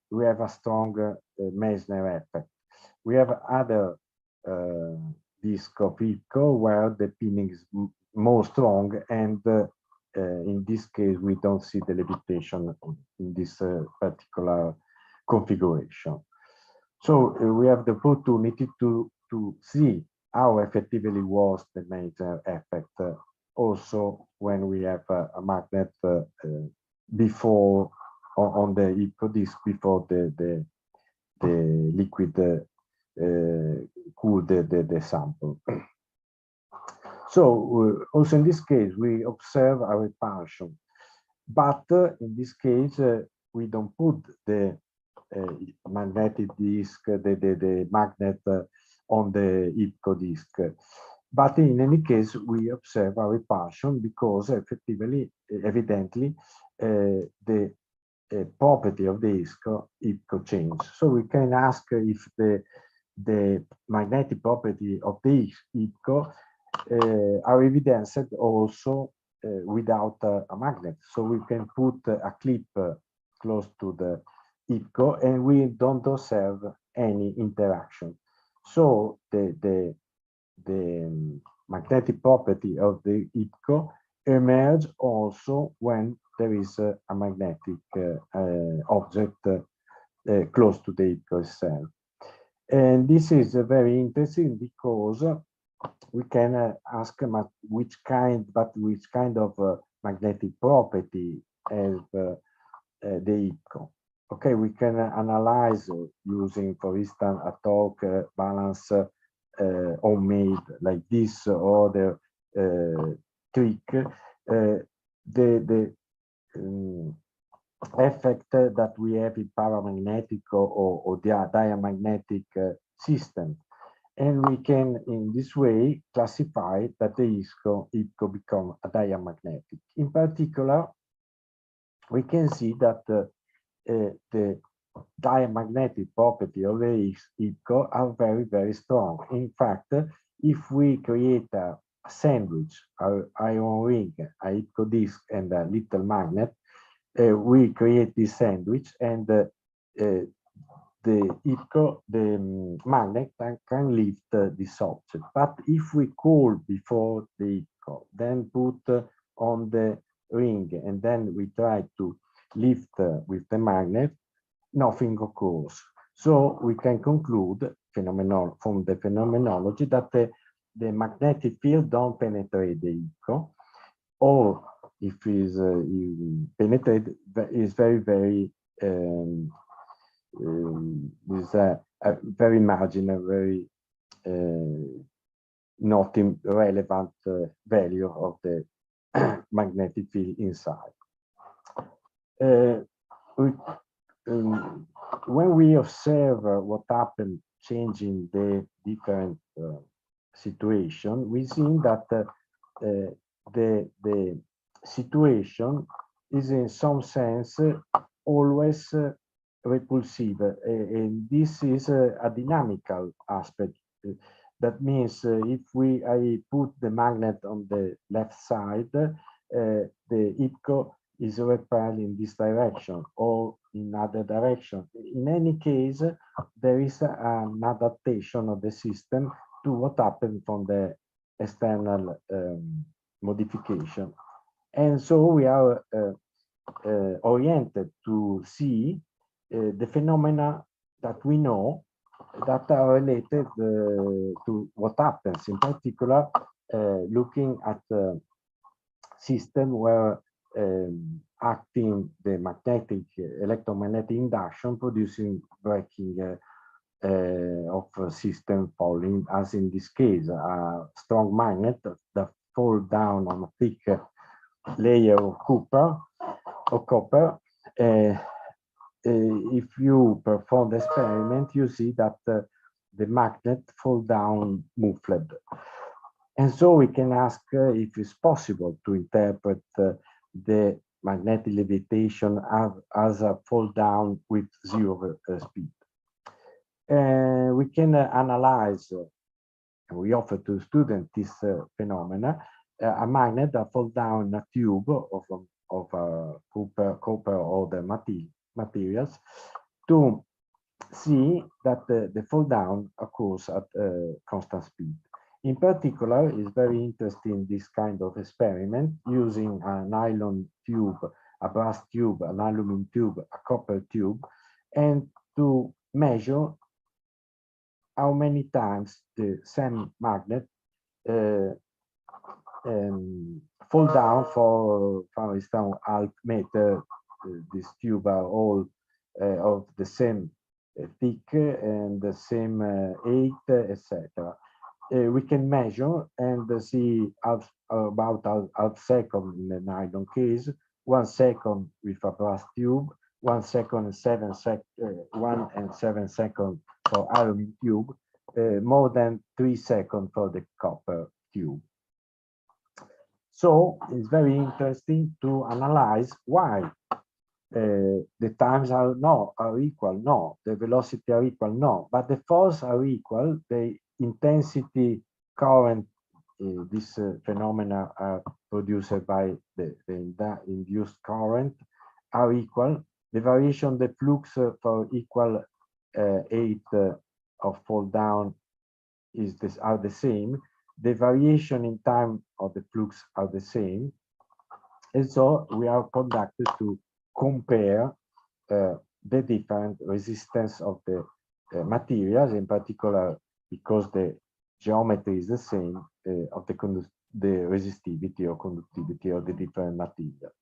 M: we have a strong Meissner effect. We have other disk of IPCO where the pinning is more strong, and in this case we don't see the levitation in this particular configuration. So we have the opportunity to see how effectively was the Meissner effect also when we have a magnet before on the IPCO disk before the liquid cooled the sample. So also in this case we observe a repulsion, but in this case we don't put the magnetic disk, the magnet on the IPCO disk. But in any case, we observe a repulsion because effectively, evidently, the property of the IPCO changes. So we can ask if the magnetic property of the IPCO are evidenced also without a magnet. So we can put a clip close to the IPCO and we don't observe any interaction. So the magnetic property of the IPCO emerge also when there is a magnetic object close to the IPCO itself. And this is very interesting because we can ask which kind of magnetic property has the IPCO. Okay, we can analyze using, for instance, a torque balance homemade like this or the trick. effect that we have in paramagnetic or diamagnetic system. And we can, in this way, classify that the IPCO become a diamagnetic. In particular, we can see that the diamagnetic property of the IPCO are very, very strong. In fact, if we create a sandwich, an iron ring, a IPCO disk, and a little magnet, we create this sandwich, and the IPCO, the magnet can lift this object. But if we cool before the IPCO, then put on the ring, and then we try to lift with the magnet, nothing occurs. So we can conclude from the phenomenology that the magnetic field don't penetrate the IPCO, or if is penetrated, is very, very is a very marginal, very not relevant value of the magnetic field inside. When we observe what happened changing the different situation, we see that the situation is in some sense always repulsive, and this is a dynamical aspect. That means if I put the magnet on the left side, the IPCO is repelled in this direction or in other direction. In any case, there is an adaptation of the system to what happened from the external modification. And so we are oriented to see the phenomena that we know that are related to what happens, in particular, looking at the system where acting the electromagnetic induction producing breaking of a system falling, as in this case, a strong magnet that fall down on a thick layer of copper. If you perform the experiment, you see that the magnet fall down muffled. And so we can ask if it's possible to interpret the magnetic levitation as a fall down with zero speed. We can analyze, we offer to students this phenomena, a magnet that fall down in a tube of copper or the materials, to see that the fall down occurs at constant speed. In particular, it's very interesting this kind of experiment using a nylon tube, a brass tube, an aluminum tube, a copper tube, and to measure how many times the same magnet fall down for instance, half meter. This tube are all of the same thick and the same height, etc. We can measure and see about half second in the nylon case, 1 second with a brass tube, 1 second and 7 seconds for aluminum tube, more than 3 seconds for the copper tube. So it's very interesting to analyze why the times are equal, no, the velocity are equal, no, but the force are equal, the intensity current, this phenomena are produced by the induced current are equal, the variation, the flux for equal height of fall down are the same, the variation in time of the flux are the same, and so we are conducted to compare the different resistance of the materials, in particular because the geometry is the same of the resistivity or conductivity of the different materials.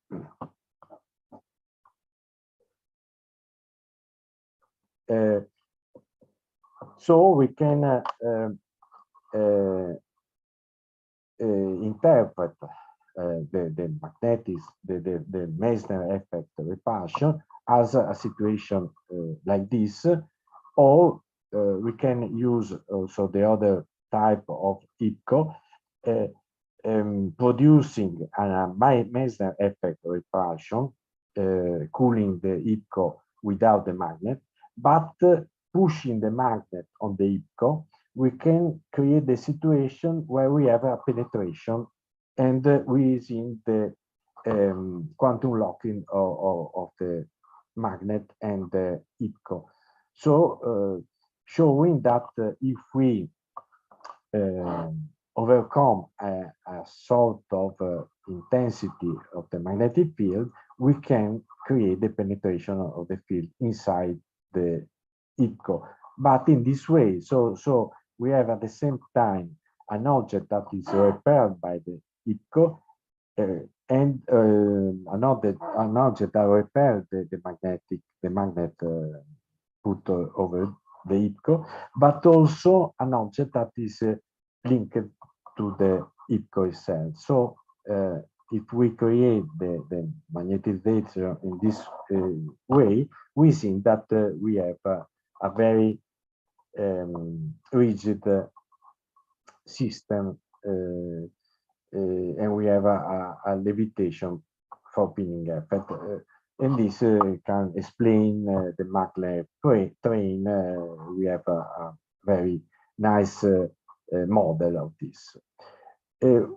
M: So we can interpret the magnetism, the Meissner effect repulsion as a situation like this, or we can use also the other type of IPCO, producing a Meissner effect repulsion, cooling the IPCO without the magnet, but pushing the magnet on the IPCO, we can create the situation where we have a penetration and we see the quantum locking of the magnet and the IPCO. So showing that if we overcome a sort of intensity of the magnetic field, we can create the penetration of the field inside the IPCO. But in this way, so we have at the same time an object that is repelled by the IPCO and an object that repels the magnet put over the IPCO, but also an object that is linked to the IPCO itself. So if we create the magnetization in this way, we see that we have a very rigid system, and we have a levitation for pinning effect. And this can explain the maglev train. We have a very nice model of this.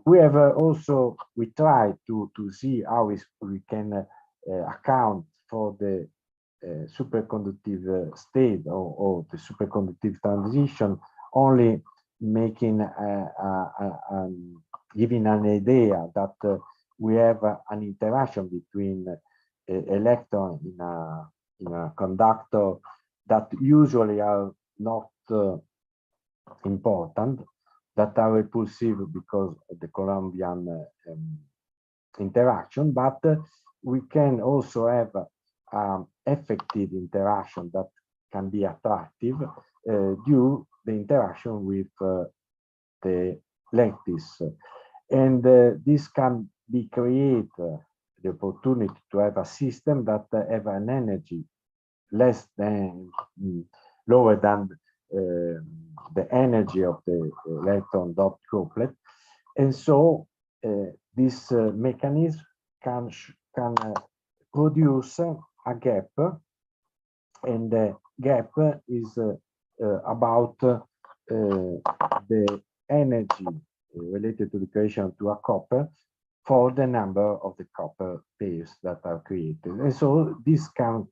M: We have also, we try to see how we can account for the superconductive state or the superconductive transition, only making giving an idea that we have an interaction between electron in a conductor that usually are not important, that are repulsive because of the Colombian interaction, but we can also have effective interaction that can be attractive due the interaction with the lattice. And this can be create the opportunity to have a system that have an energy lower than the energy of the electron dot couplet. And so this mechanism can produce a gap, and the gap is about the energy related to the creation to a copper for the number of the copper pairs that are created. And so this can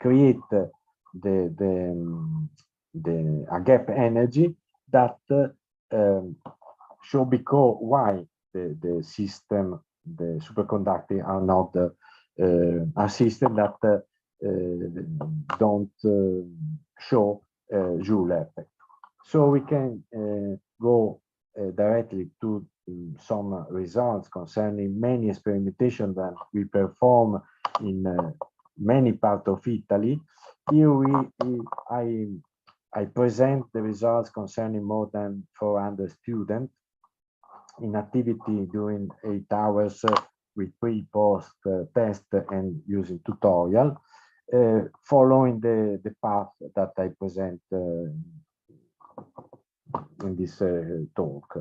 M: create a gap energy that show because why the system, the superconducting are not a system that don't show Joule effect. So we can go directly to some results concerning many experimentations that we perform in many parts of Italy. Here I present the results concerning more than 400 students in activity during 8 hours with pre-post test and using tutorial, following the path that I present in this talk.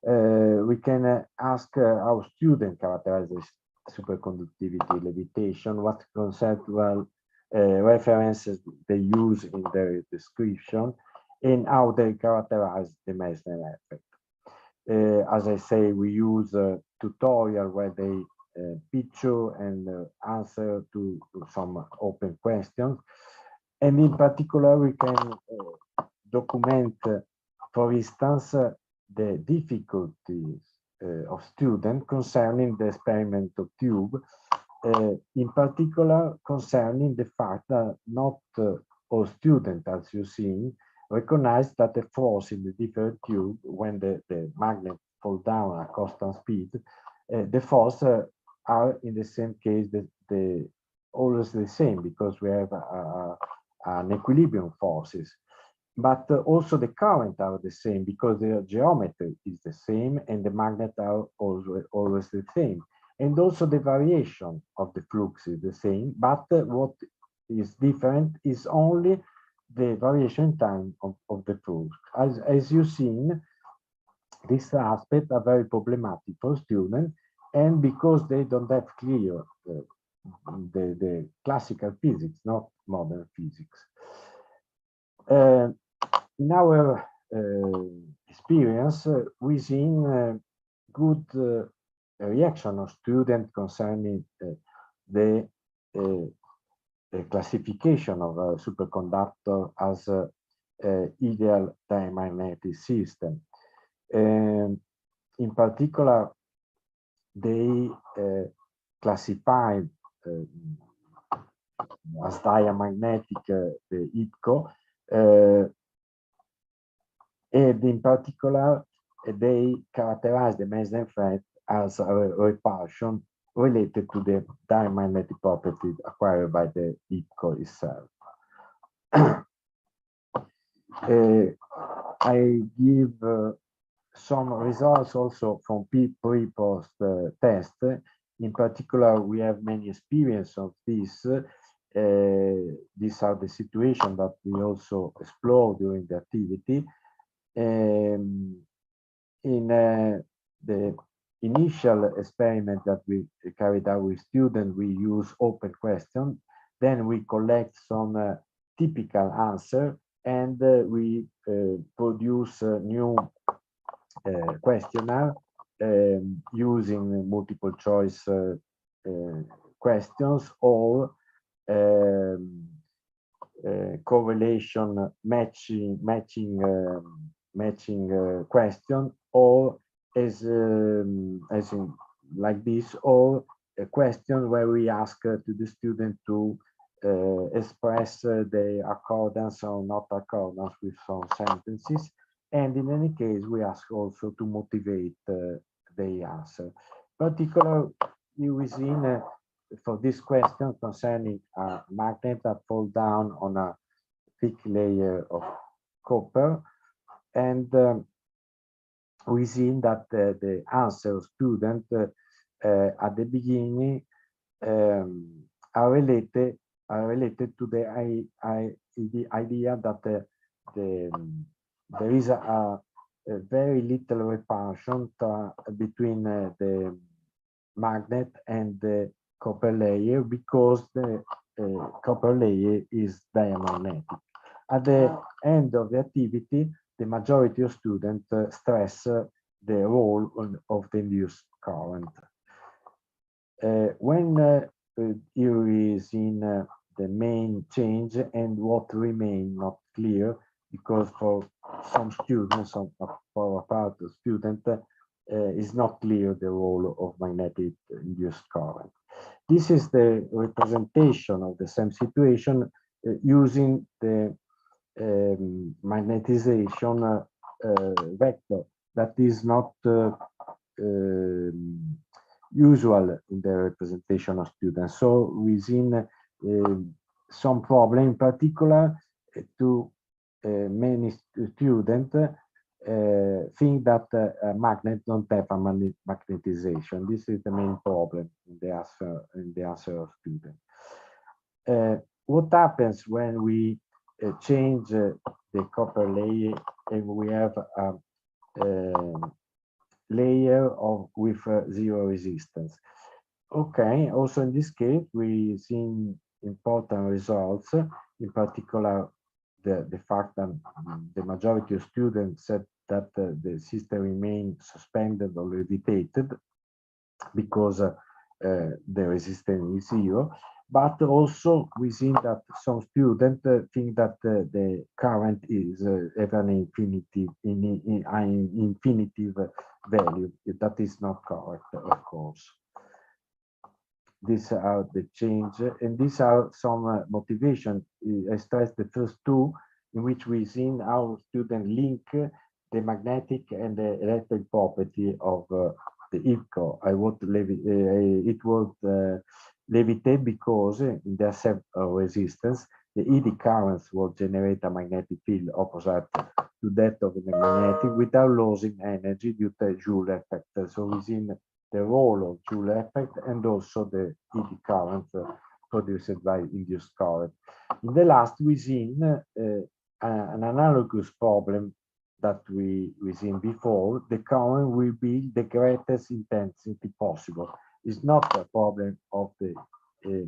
M: We can ask how students characterize the superconductivity levitation, what conceptual references they use in their description, and how they characterize the Meissner effect. As I say, we use a tutorial where they picture and answer to some open questions. And in particular, we can document, for instance, the difficulties of students concerning the experimental tube, in particular concerning the fact that not all students, as you see, recognize that the force in the different tube, when the magnet falls down at constant speed, the force are in the same case always the same, because we have an equilibrium forces. but also the current are the same because their geometry is the same and the magnet are always the same. And also the variation of the flux is the same, but what is different is only the variation time of the flux. As you've seen, these aspects are very problematic for students, and because they don't have clear the classical physics, not modern physics. In our experience, we've seen good reaction of students concerning the classification of a superconductor as an ideal diamagnetic system. In particular, they classified as diamagnetic the IPCO, and in particular, they characterized the Meissner effect as a repulsion related to the diamagnetic property acquired by the IPCO itself. I give some results also from pre-post test. In particular, we have many experience of this. These are the situations that we also explore during the activity. In the initial experiment that we carried out with students, we use open questions. Then we collect some typical answer, and we produce a new questionnaire using multiple choice questions or correlation matching question, or as in like this, or a question where we ask to the student to express the accordance or not accordance with some sentences. And in any case, we ask also to motivate the answer. Particularly within for this question concerning a magnet that falls down on a thick layer of copper, and we've seen that the answer of student at the beginning are related to the idea that there is a very little repulsion between the magnet and the copper layer, because the copper layer is diamagnetic. At the end of the activity, the majority of students stress the role of the induced current. When here is in the main change and what remain not clear, because for some students, for a part of students, is not clear the role of magnetic induced current. This is the representation of the same situation using the magnetization vector that is not usual in the representation of students. So within some problem, in particular, to many students think that a magnet don't have a magnetization. This is the main problem in the answer of students. What happens when we change the copper layer and we have a layer with zero resistance? Okay, also in this case, we've seen important results, in particular, the fact that the majority of students said that the system remained suspended or levitated because the resistance is zero. But also we see that some students think that the current is an infinitive value. That is not correct, of course. These are the change, and these are some motivation. I stressed the first two, in which we seen how students link the magnetic and the electric property of the IPCO. It was levitate because there is resistance, the eddy currents will generate a magnetic field opposite to that of the magnetic without losing energy due to the Joule effect. So within the role of Joule effect and also the eddy current produced by induced current. In the last, we seen an analogous problem that we seen before. The current will be the greatest intensity possible. It's not a problem of the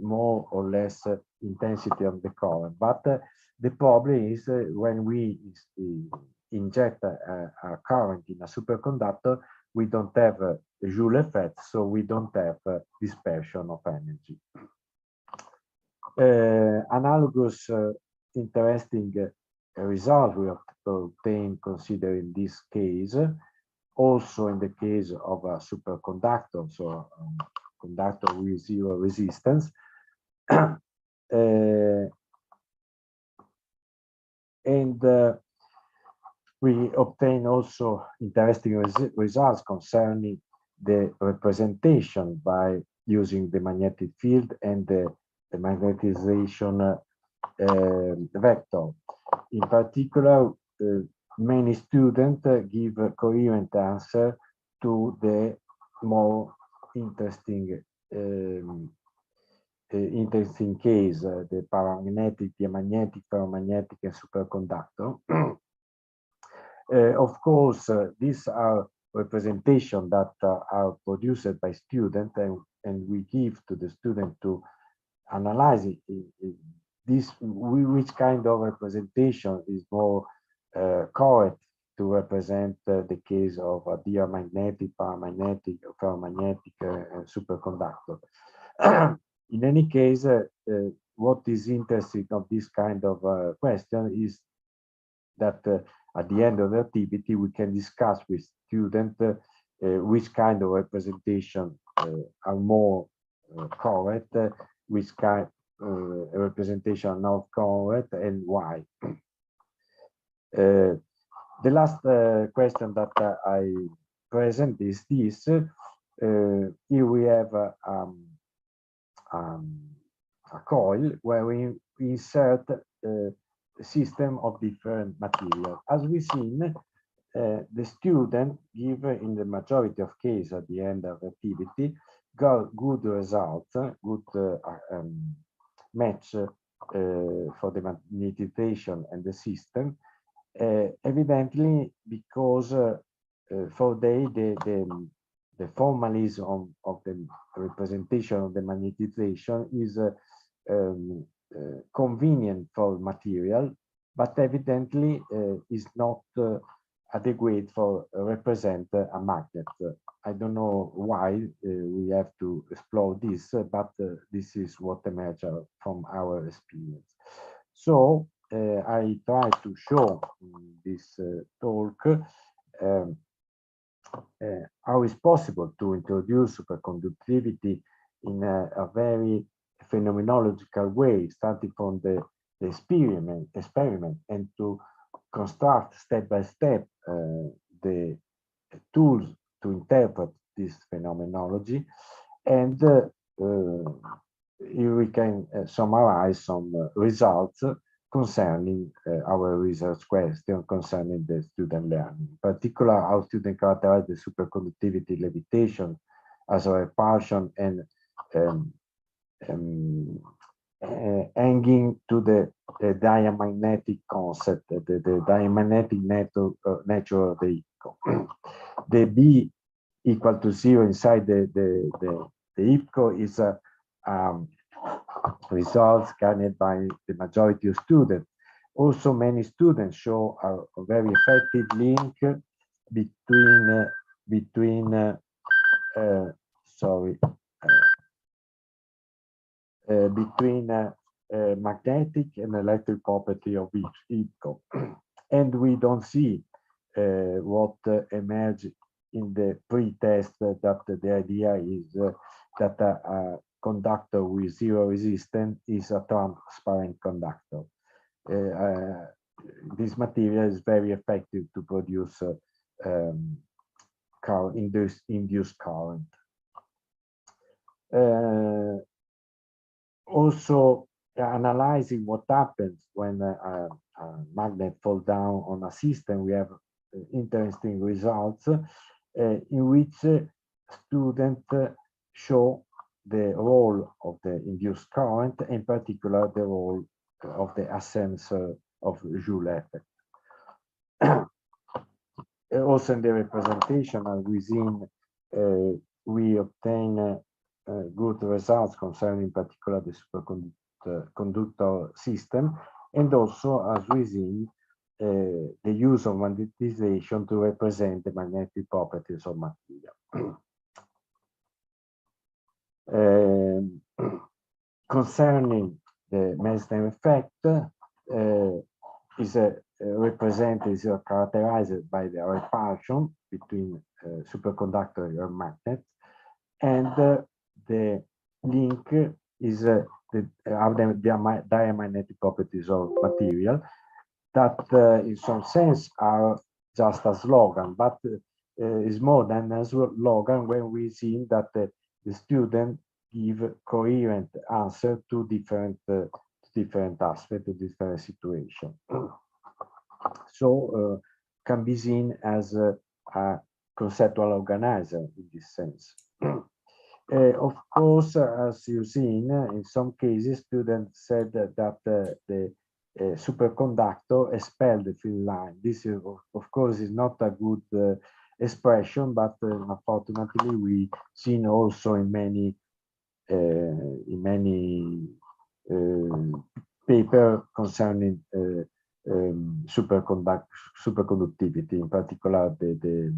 M: more or less intensity of the current, but the problem is when we inject a current in a superconductor, we don't have a Joule effect, so we don't have dispersion of energy. Analogous interesting result we have obtained considering this case, also in the case of a superconductor, so conductor with zero resistance. We obtain also interesting results concerning the representation by using the magnetic field and the magnetization vector. In particular, many students give a coherent answer to the more interesting case, the paramagnetic, diamagnetic, ferromagnetic, and superconductor. Of course, these are representations that are produced by students, and we give to the student to analyze which kind of representation is more correct to represent the case of a diamagnetic, paramagnetic, ferromagnetic, superconductor. In any case, what is interesting of this kind of question is that at the end of the activity, we can discuss with students which kind of representation are more correct, which kind of representation are not correct, and why. The last question that I present is this. Here we have a coil where we insert a system of different materials. As we've seen, the student give in the majority of cases at the end of the activity got good results, good match for the magnetization and the system. Evidently, because for the formalism of the representation of the magnetization is convenient for material, but evidently is not adequate for represent a magnet. I don't know why we have to explore this, but this is what emerges from our experience. So I try to show in this talk how it's possible to introduce superconductivity in a very phenomenological way, starting from the experiment and to construct step by step the tools to interpret this phenomenology. And here we can summarize some results concerning our research question concerning the student learning. In particular, how students characterize the superconductivity levitation as a repulsion and hanging to the diamagnetic concept, the diamagnetic nature of the IPCO. The B equal to 0 inside the IPCO is a results garnered by the majority of students. Also, many students show a very effective link between magnetic and electric property of each IPCO. And we don't see what emerged in the pre-test, that the idea is that a conductor with zero resistance is a transparent conductor. This material is very effective to produce induced current. Also, analyzing what happens when a magnet falls down on a system, we have interesting results in which students show the role of the induced current, in particular the role of the ascensor of Joule effect. Also in the representation as we've seen, we obtain good results concerning in particular the superconductor system, and also as we've seen the use of magnetization to represent the magnetic properties of material. Concerning the Meissner effect, is characterized by the repulsion between superconductor and magnet, and the link is the diamagnetic properties of material that in some sense are just a slogan, but is more than a slogan when we see that the student give coherent answer to different aspects, to different situations. So can be seen as a conceptual organizer in this sense. Of course, as you've seen, in some cases, students said that the superconductor expelled the field line. This, of course, is not a good expression, but unfortunately, we've seen also in many papers concerning superconductivity, in particular the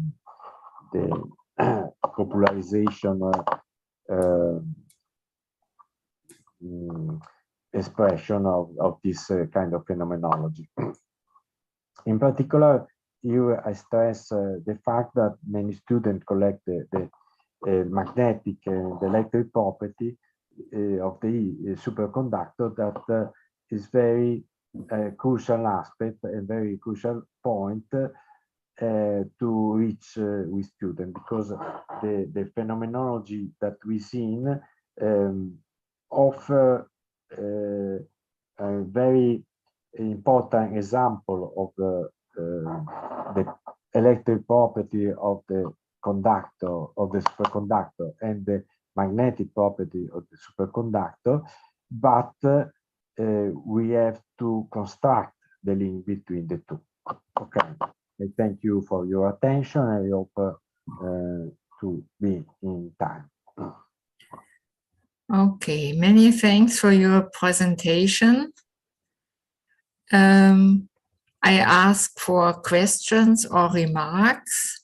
M: popularization expression of this kind of phenomenology. In particular, I stress the fact that many students collect the magnetic and the electric property of the superconductor that is very crucial aspect and very crucial point to reach with students, because the phenomenology that we've seen offer a very important example of the electric property of the conductor, of the superconductor, and the magnetic property of the superconductor, but we have to construct the link between the two. Okay, I thank you for your attention. I hope to be in time.
L: Okay, many thanks for your presentation. I ask for questions or remarks.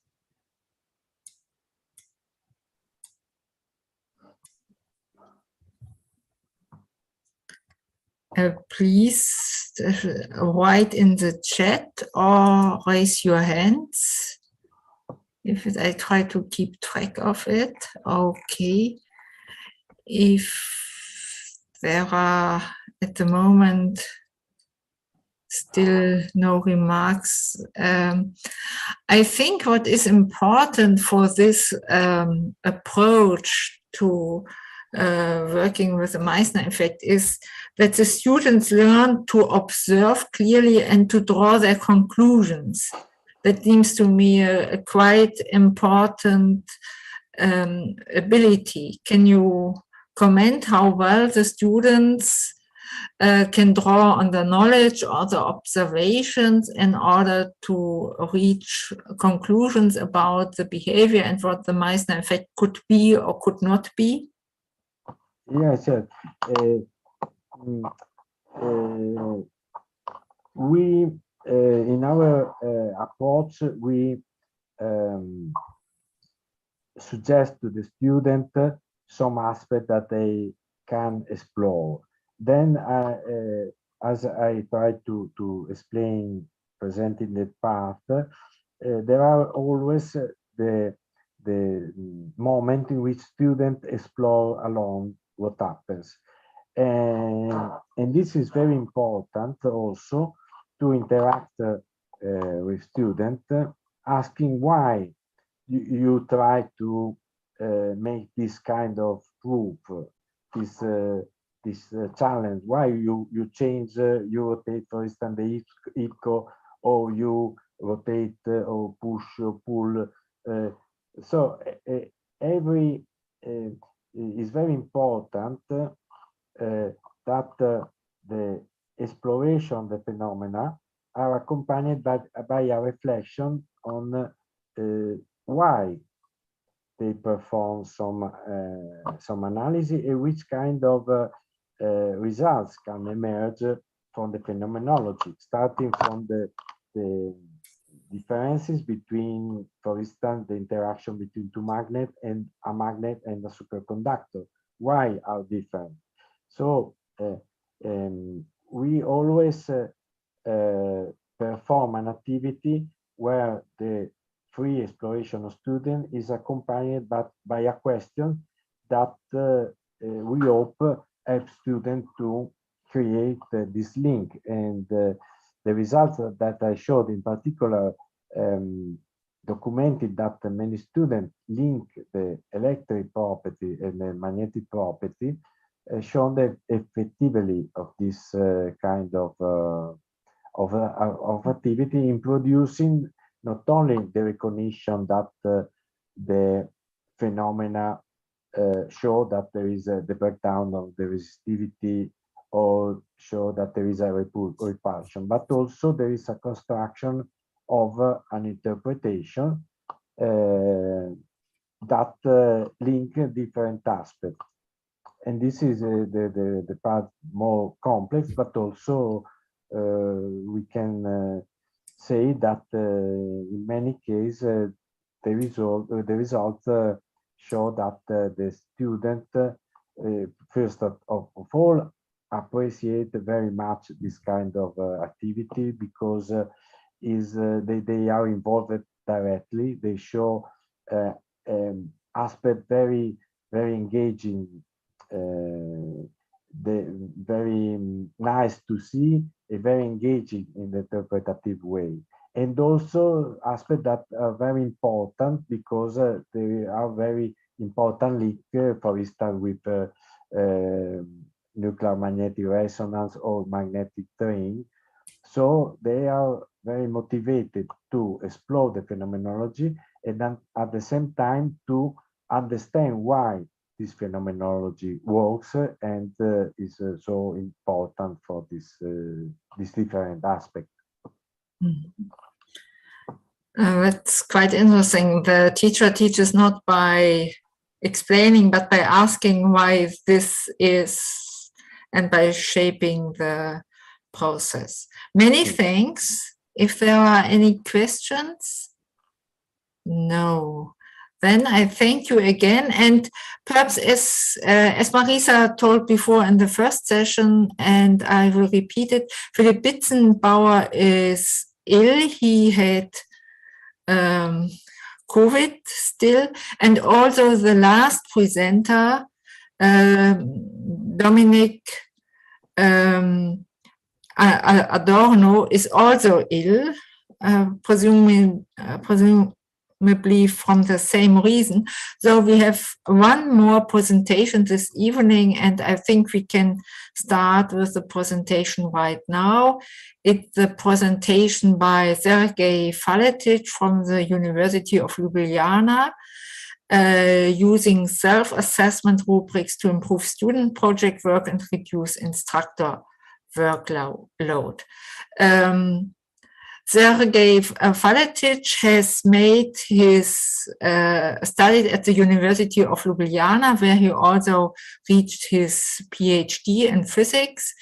L: Please write in the chat or raise your hands. I try to keep track of it. Okay. If there are at the moment still no remarks, I think what is important for this approach to working with the Meissner effect is that the students learn to observe clearly and to draw their conclusions. That seems to me a quite important ability. Can you comment how well the students can draw on the knowledge or the observations in order to reach conclusions about the behavior and what the Meissner effect could be or could not be?
M: Yes, we in our approach, we suggest to the student some aspect that they can explore. Then, as I tried to explain, presenting the path, there are always the moment in which students explore alone what happens. And this is very important also to interact with students, asking why you try to make this kind of proof, this this challenge. Why you change, you rotate, for instance, the echo, or you rotate or push or pull. So every is very important that the exploration of the phenomena are accompanied by a reflection on why they perform some analysis and which kind of results can emerge from the phenomenology, starting from the differences between, for instance, the interaction between two magnets and a magnet and a superconductor. Why are different? So we always perform an activity where the free exploration of student is accompanied by a question that we hope help students to create this link. And the results that I showed in particular documented that many students link the electric property and the magnetic property, shown the effectivity of this kind of activity in producing not only the recognition that the phenomena show that there is the breakdown of the resistivity, or show that there is a repulsion, but also there is a construction of an interpretation that link different aspects. And this is the part more complex, but also we can say that in many cases the results show that the student first of all appreciate very much this kind of activity, because they are involved directly. They show aspect very engaging, very nice to see, very engaging in the interpretative way, and also aspects that are very important because they are very important link, for instance, with nuclear magnetic resonance or magnetic string. So they are very motivated to explore the phenomenology, and then at the same time to understand why this phenomenology works and is so important for this different aspect.
L: That's quite interesting. The teacher teaches not by explaining, but by asking why this is, and by shaping the process. Many thanks. If there are any questions? No. Then I thank you again. And perhaps as Marisa told before in the first session, and I will repeat it, Philipp Bitzenbauer is ill. He had COVID still. And also the last presenter, Dominique Adorno, is also ill, presumably from the same reason. So we have one more presentation this evening, and I think we can start with the presentation right now. It's the presentation by Sergej Faletic from the University of Ljubljana, using self-assessment rubrics to improve student project work and reduce instructor workload. Sergej Faletic has made his studied at the University of Ljubljana, where he also reached his PhD in physics,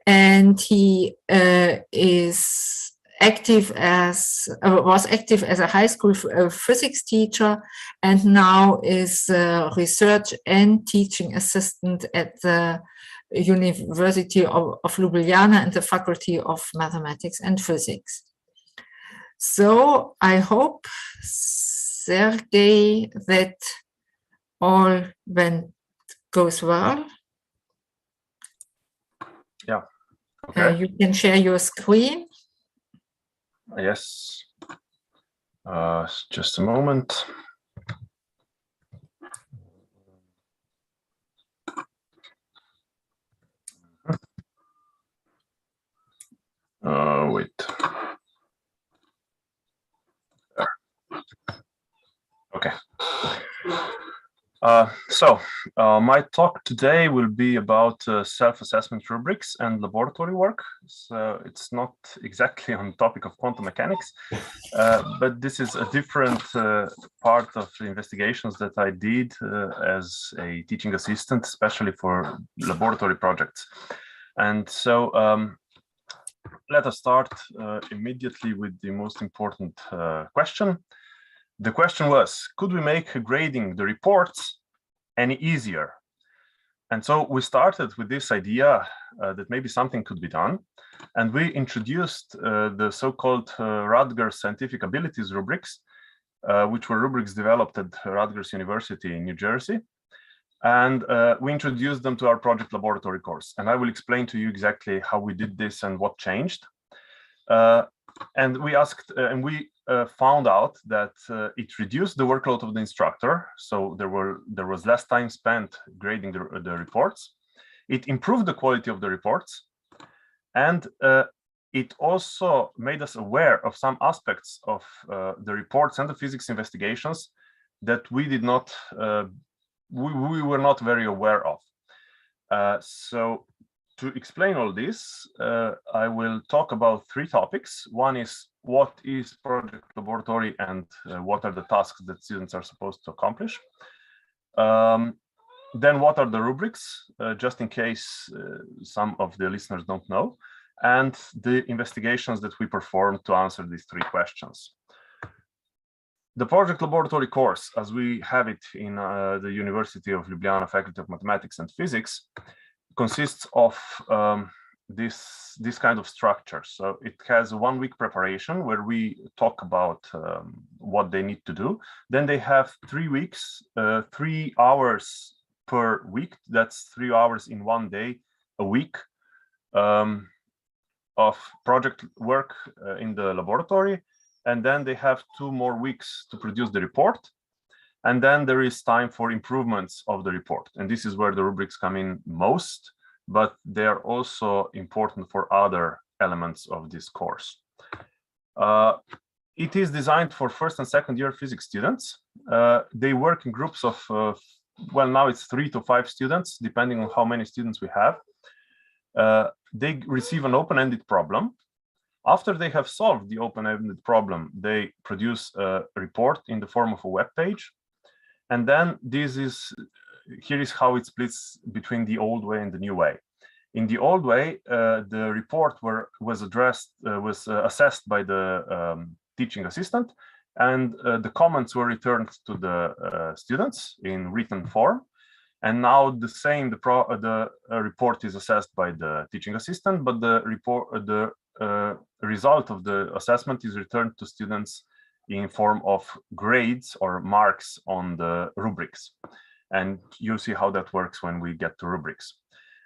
L: and he was active as a high school physics teacher, and now is research and teaching assistant at the University of Ljubljana and the Faculty of Mathematics and Physics. So I hope, Sergej, that all goes well.
N: Yeah. Okay.
L: You can share your screen.
N: Yes. Just a moment. My talk today will be about self-assessment rubrics and laboratory work. So it's not exactly on the topic of quantum mechanics, but this is a different part of the investigations that I did as a teaching assistant, especially for laboratory projects. And so let us start immediately with the most important question. The question was, could we make grading the reports any easier? And so we started with this idea that maybe something could be done. And we introduced the so-called Rutgers Scientific Abilities rubrics, which were rubrics developed at Rutgers University in New Jersey. And we introduced them to our project laboratory course. And I will explain to you exactly how we did this and what changed. And we asked, and we found out that it reduced the workload of the instructor. So there was less time spent grading the reports. It improved the quality of the reports. And it also made us aware of some aspects of the reports and the physics investigations that we did not, we were not very aware of. So to explain all this, I will talk about three topics. One is what is project laboratory and what are the tasks that students are supposed to accomplish. Then what are the rubrics, just in case some of the listeners don't know, and the investigations that we performed to answer these three questions. The project laboratory course, as we have it in the University of Ljubljana Faculty of Mathematics and Physics, consists of this kind of structure. So it has a 1 week preparation where we talk about what they need to do. Then they have 3 weeks, 3 hours per week. That's 3 hours in 1 day a week of project work in the laboratory. And then they have 2 more weeks to produce the report. And then there is time for improvements of the report. And this is where the rubrics come in most, but they're also important for other elements of this course. It is designed for first and second year physics students. They work in groups of, well, now it's 3 to 5 students, depending on how many students we have. They receive an open-ended problem. After they have solved the open-ended problem, they produce a report in the form of a web page. And then here is how it splits between the old way and the new way. In the old way, the report was assessed by the teaching assistant, and the comments were returned to the students in written form. And now the same, the report is assessed by the teaching assistant, but the result of the assessment is returned to students in form of grades or marks on the rubrics. And you'll see how that works when we get to rubrics.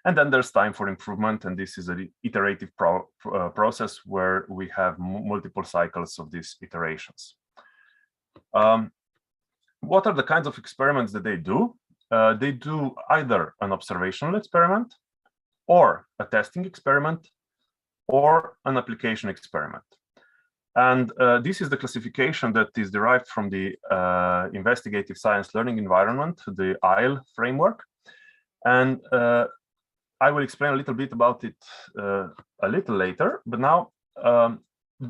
N: And then there's time for improvement, and this is an iterative process where we have multiple cycles of these iterations. What are the kinds of experiments that they do? They do either an observational experiment, or a testing experiment, or an application experiment. And this is the classification that is derived from the Investigative Science Learning Environment, the ILE framework. And I will explain a little bit about it a little later, but now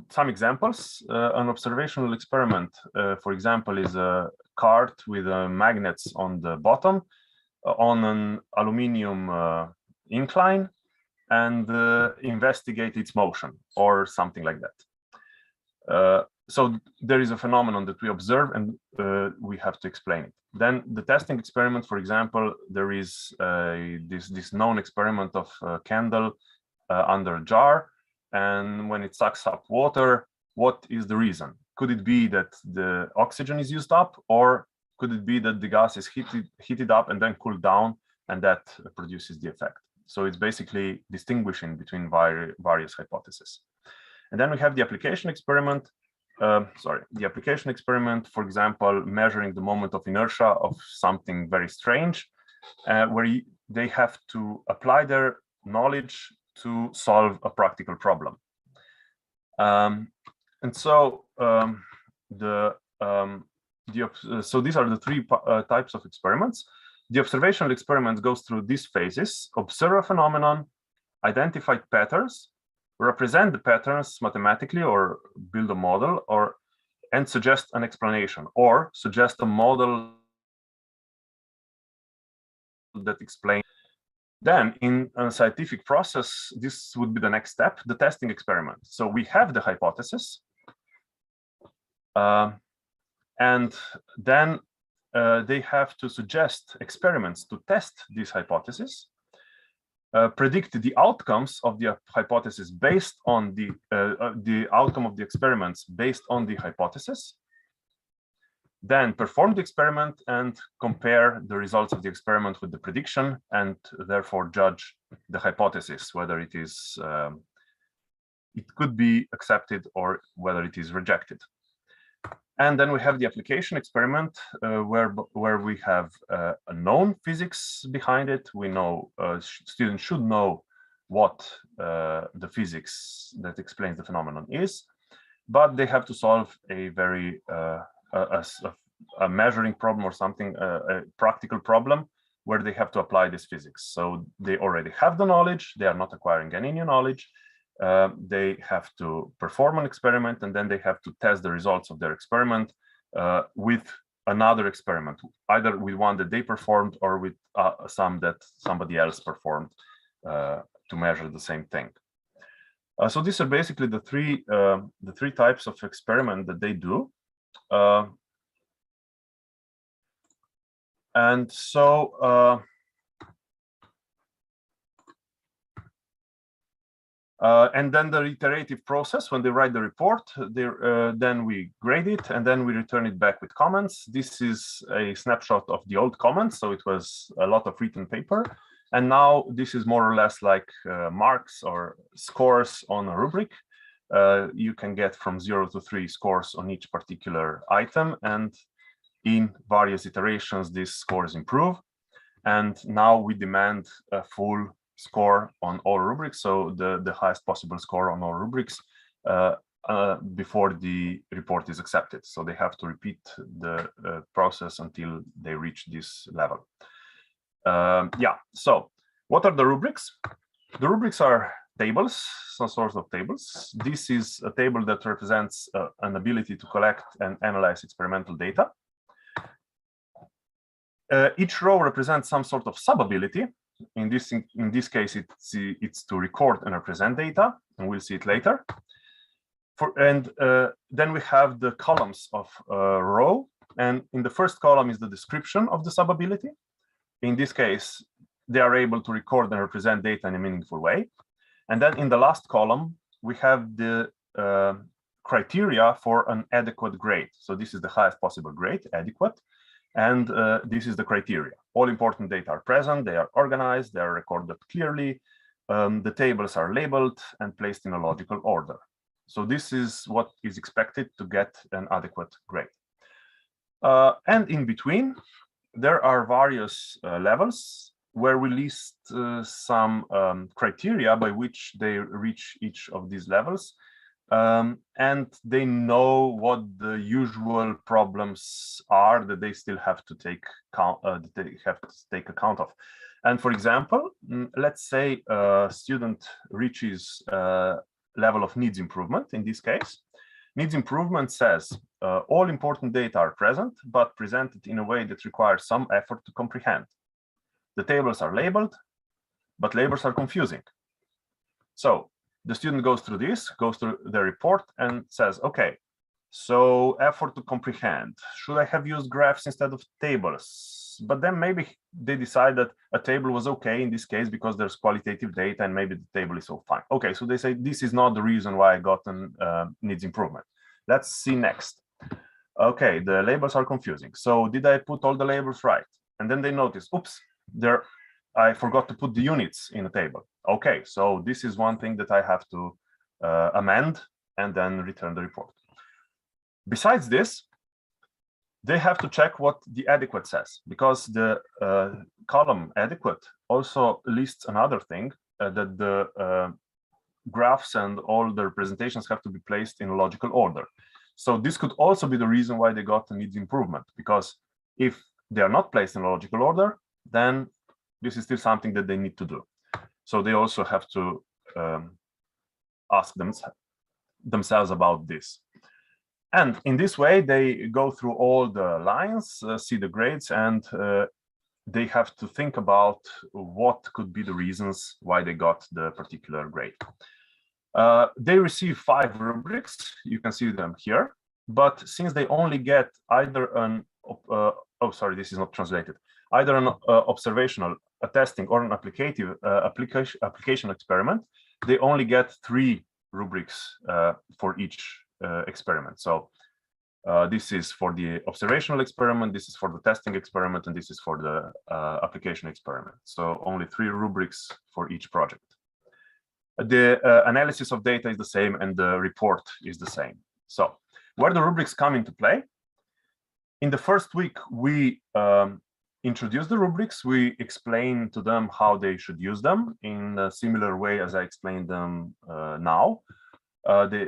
N: some examples. An observational experiment, for example, is a cart with magnets on the bottom on an aluminium incline, and investigate its motion or something like that. So there is a phenomenon that we observe, and we have to explain it. Then the testing experiment, for example, there is this known experiment of a candle under a jar, and when it sucks up water, what is the reason? Could it be that the oxygen is used up, or could it be that the gas is heated up and then cooled down, and that produces the effect? So it's basically distinguishing between various hypotheses. And then we have the application experiment. The application experiment, for example, measuring the moment of inertia of something very strange, where they have to apply their knowledge to solve a practical problem. And so the So these are the three types of experiments. The observational experiment goes through these phases: observe a phenomenon, identify patterns, represent the patterns mathematically or build a model, and suggest an explanation or suggest a model that explains. Then in a scientific process, this would be the next step, the testing experiment. So we have the hypothesis, and then they have to suggest experiments to test this hypothesis, predict the outcomes of the hypothesis based on the outcome of the experiments based on the hypothesis, then perform the experiment and compare the results of the experiment with the prediction, and therefore judge the hypothesis, whether it is it could be accepted or whether it is rejected. And then we have the application experiment, where we have a known physics behind it. We know students should know what the physics that explains the phenomenon is, but they have to solve a very a measuring problem or something, a practical problem where they have to apply this physics. So they already have the knowledge, they are not acquiring any new knowledge. They have to perform an experiment, and then they have to test the results of their experiment with another experiment, either with one that they performed or with some that somebody else performed to measure the same thing. So these are basically the three types of experiment that they do. And so and then the iterative process, when they write the report, then we grade it and then we return it back with comments. This is a snapshot of the old comments, so it was a lot of written paper. And now this is more or less like marks or scores on a rubric. You can get from 0 to 3 scores on each particular item, and in various iterations, these scores improve. And now we demand a full score on all rubrics, so the highest possible score on all rubrics before the report is accepted. So they have to repeat the process until they reach this level. Yeah, so what are the rubrics? The rubrics are tables, some sort of tables. This is a table that represents an ability to collect and analyze experimental data. Each row represents some sort of sub-ability. In this case, it's to record and represent data, and we'll see it later. Then we have the columns of a row, and in the first column is the description of the sub-ability. In this case, they are able to record and represent data in a meaningful way. And then in the last column, we have the criteria for an adequate grade. So this is the highest possible grade, adequate. And this is the criteria. All important data are present, they are organized, they are recorded clearly. The tables are labeled and placed in a logical order. So this is what is expected to get an adequate grade. And in between, there are various levels where we list some criteria by which they reach each of these levels. And they know what the usual problems are that they still have to take account of. And for example, let's say a student reaches a level of needs improvement. In this case, needs improvement says all important data are present, but presented in a way that requires some effort to comprehend. The tables are labeled, but labels are confusing. So the student goes through this, goes through the report and says, okay, so effort to comprehend. Should I have used graphs instead of tables? But then maybe they decide that a table was okay in this case because there's qualitative data and maybe the table is so fine. Okay, so they say this is not the reason why I got an needs improvement. Let's see next. Okay, the labels are confusing. So did I put all the labels right? And then they notice, oops, I forgot to put the units in a table. Okay, so this is one thing that I have to amend and then return the report. Besides this, they have to check what the adequate says, because the column adequate also lists another thing, that the graphs and all the representations have to be placed in a logical order. So this could also be the reason why they got a needs improvement, because if they are not placed in logical order, then this is still something that they need to do. So they also have to ask themselves about this. And in this way, they go through all the lines, see the grades, and they have to think about what could be the reasons why they got the particular grade. They receive 5 rubrics. You can see them here. But since they only get either an, oh, sorry, this is not translated, either an observational, a testing, or an application experiment, they only get 3 rubrics for each experiment. So this is for the observational experiment, this is for the testing experiment, and this is for the application experiment. So only 3 rubrics for each project. The analysis of data is the same, and the report is the same. So where the rubrics come into play? In the first week, we introduce the rubrics. We explain to them how they should use them in a similar way as I explained them now.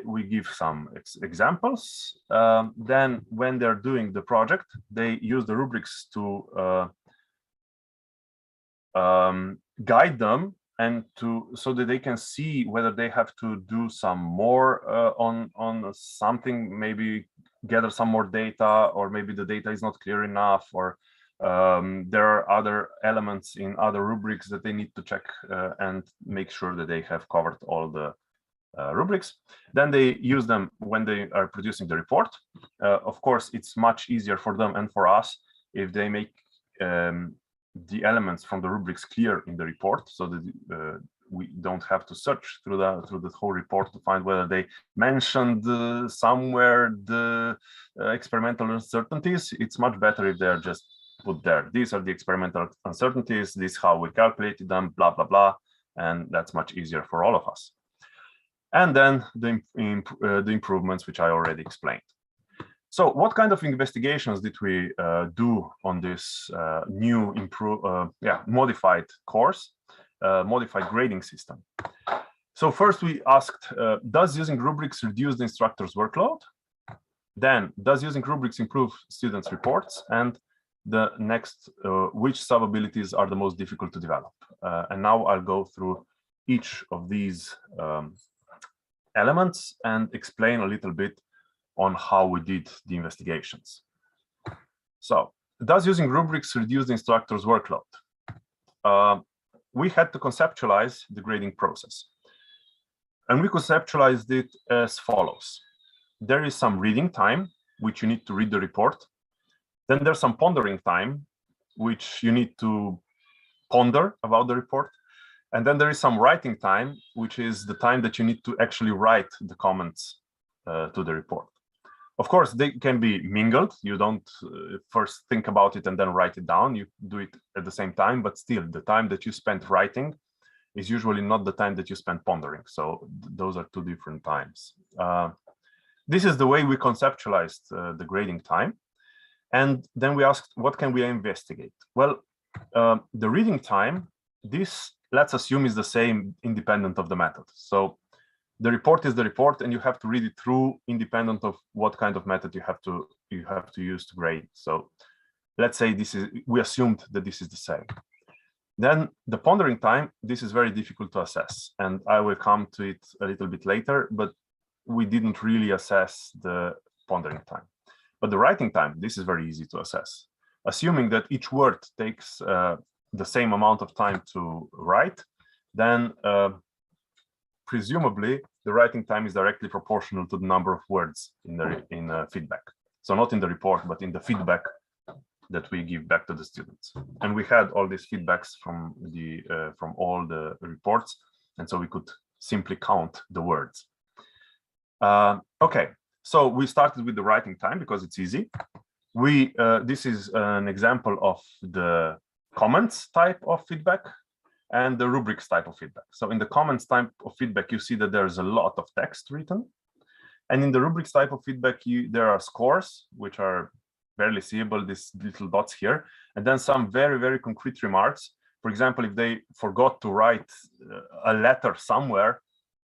N: We give some examples. Then when they're doing the project, they use the rubrics to guide them and so that they can see whether they have to do some more on something, maybe gather some more data, or maybe the data is not clear enough, or there are other elements in other rubrics that they need to check and make sure that they have covered all the rubrics. Then they use them when they are producing the report. Of course, it's much easier for them and for us if they make the elements from the rubrics clear in the report, so that we don't have to search through the whole report to find whether they mentioned somewhere the experimental uncertainties. It's much better if they're just put there. These are the experimental uncertainties. This is how we calculated them, blah, blah, blah. And that's much easier for all of us. And then the improvements, which I already explained. So what kind of investigations did we do on this new modified course, modified grading system? So first we asked, does using rubrics reduce the instructor's workload? Then, does using rubrics improve students' reports? And the next, which sub-abilities are the most difficult to develop? And now I'll go through each of these elements and explain a little bit on how we did the investigations. So, does using rubrics reduce the instructor's workload? We had to conceptualize the grading process. And we conceptualized it as follows. There is some reading time, which you need to read the report. Then there's some pondering time, which you need to ponder about the report. And then there is some writing time, which is the time that you need to actually write the comments to the report. Of course, they can be mingled. You don't first think about it and then write it down. You do it at the same time, but still the time that you spent writing is usually not the time that you spend pondering. So those are 2 different times. This is the way we conceptualized the grading time. And then we asked, what can we investigate? Well, the reading time, this, let's assume, is the same independent of the method. So the report is the report, and you have to read it through independent of what kind of method you have to use to grade. So let's say we assumed that this is the same. Then the pondering time, this is very difficult to assess, and I will come to it a little bit later, but we didn't really assess the pondering time. But the writing time, this is very easy to assess. Assuming that each word takes the same amount of time to write, then presumably the writing time is directly proportional to the number of words in feedback. So not in the report, but in the feedback that we give back to the students. And we had all these feedbacks from all the reports, and so we could simply count the words. Okay, so we started with the writing time because it's easy. This is an example of the comments type of feedback and the rubrics type of feedback. So in the comments type of feedback, you see that there's a lot of text written. And in the rubrics type of feedback, there are scores, which are barely seeable, these little dots here. And then some very, very concrete remarks. For example, if they forgot to write a letter somewhere,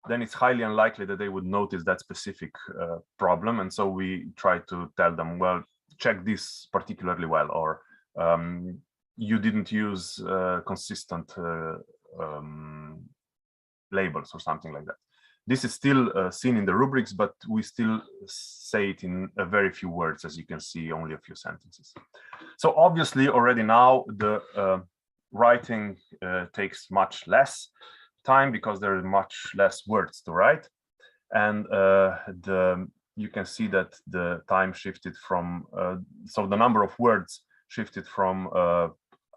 N: then it's highly unlikely that they would notice that specific problem. And so we try to tell them, well, check this particularly well, or you didn't use consistent labels or something like that. This is still seen in the rubrics, but we still say it in a very few words, as you can see, only a few sentences. So obviously already now the writing takes much less time because there are much less words to write. And you can see that the time shifted from, so the number of words shifted from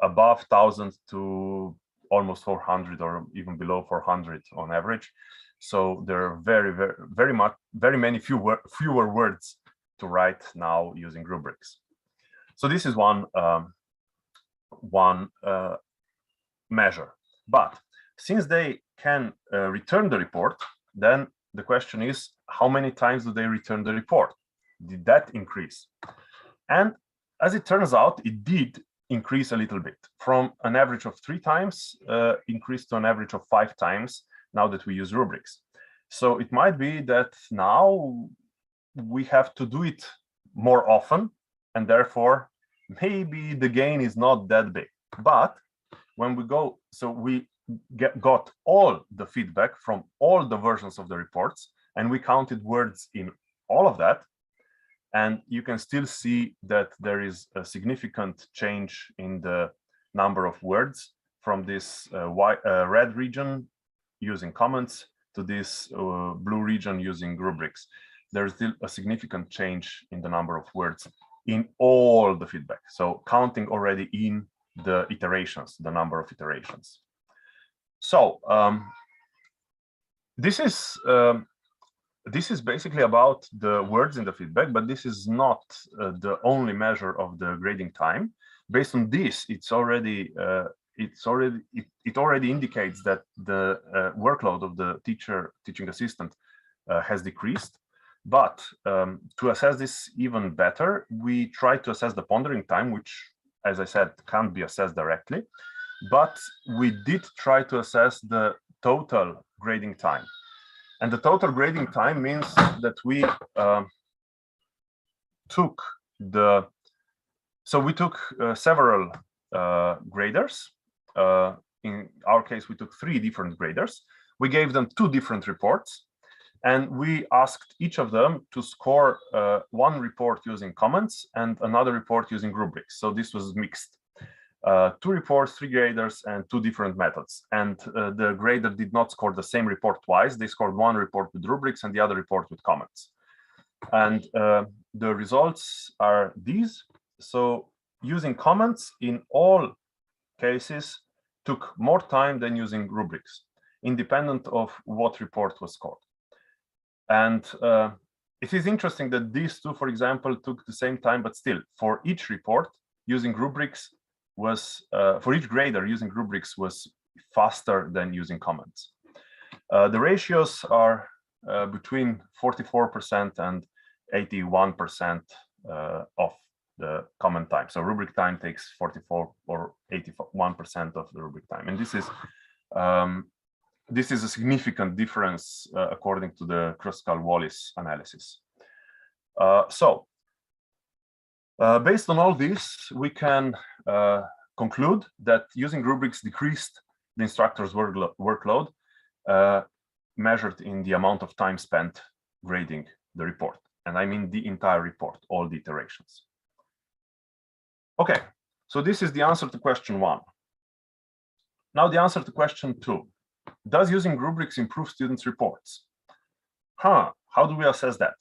N: above 1,000 to almost 400 or even below 400 on average. So there are very many fewer words to write now using rubrics. So this is one measure. But since they can return the report, then the question is, how many times do they return the report? Did that increase? And as it turns out, it did increase a little bit, from an average of 3 times, increased to an average of 5 times now that we use rubrics. So it might be that now we have to do it more often, and therefore maybe the gain is not that big. But when we go, so we got all the feedback from all the versions of the reports, and we counted words in all of that, and you can still see that there is a significant change in the number of words from this red region using comments to this blue region using rubrics. There's still a significant change in the number of words in all the feedback. So counting already in the iterations, the number of iterations. So this is basically about the words in the feedback, but this is not the only measure of the grading time. Based on this, it already indicates that the workload of the teaching assistant has decreased. But to assess this even better, we try to assess the pondering time, which, as I said, can't be assessed directly. But we did try to assess the total grading time. And the total grading time means that we took several graders. In our case, we took 3 different graders. We gave them 2 different reports, and we asked each of them to score one report using comments and another report using rubrics. So this was mixed. 2 reports, 3 graders, and 2 different methods. And the grader did not score the same report twice. They scored one report with rubrics and the other report with comments. And the results are these. So using comments in all cases took more time than using rubrics, independent of what report was scored. And it is interesting that these 2, for example, took the same time, but still, for each report, using rubrics was, for each grader, using rubrics was faster than using comments. The ratios are between 44% and 81% of the comment time. So rubric time takes 44 or 81% of the rubric time. And this is a significant difference according to the Kruskal-Wallis analysis. Based on all this, we can conclude that using rubrics decreased the instructor's workload measured in the amount of time spent grading the report. And I mean the entire report, all the iterations. Okay, so this is the answer to question 1. Now the answer to question 2. Does using rubrics improve students' reports? How do we assess that?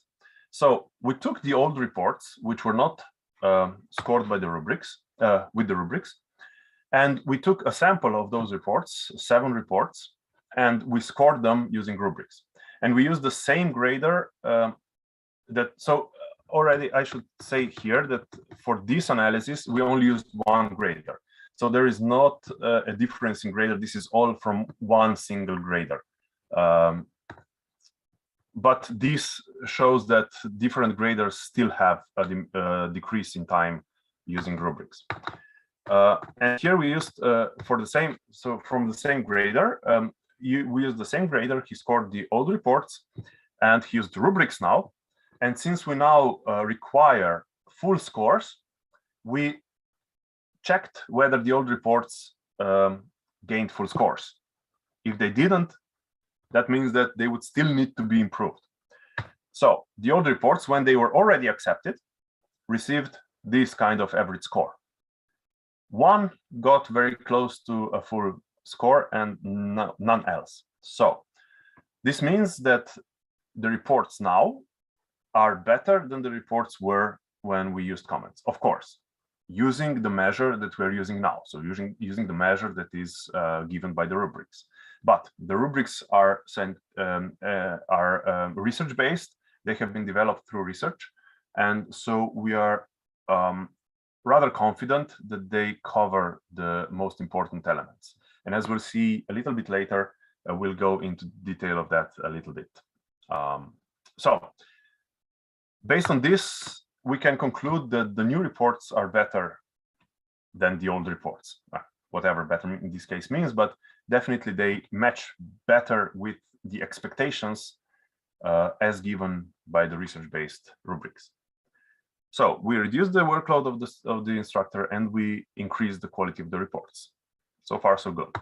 N: So we took the old reports, which were not scored by the rubrics, with the rubrics, and we took a sample of those reports, 7 reports, and we scored them using rubrics. And we used the same grader already I should say here that for this analysis, we only used one grader. So there is not a difference in grader. This is all from one single grader. But this shows that different graders still have a decrease in time using rubrics. And here we used for the same, so from the same grader, we used the same grader. He scored the old reports and he used rubrics now. And since we now require full scores, we checked whether the old reports gained full scores. If they didn't, that means that they would still need to be improved. So the old reports, when they were already accepted, received this kind of average score. One got very close to a full score and none else. So this means that the reports now are better than the reports were when we used comments. Of course, using the measure that we're using now. So using the measure that is given by the rubrics. But the rubrics are research-based. They have been developed through research. And so we are rather confident that they cover the most important elements. And as we'll see a little bit later, we'll go into detail of that a little bit. So based on this, we can conclude that the new reports are better than the old reports, whatever better in this case means, but definitely they match better with the expectations as given by the research-based rubrics. So we reduce the workload of the instructor and we increase the quality of the reports. So far, so good.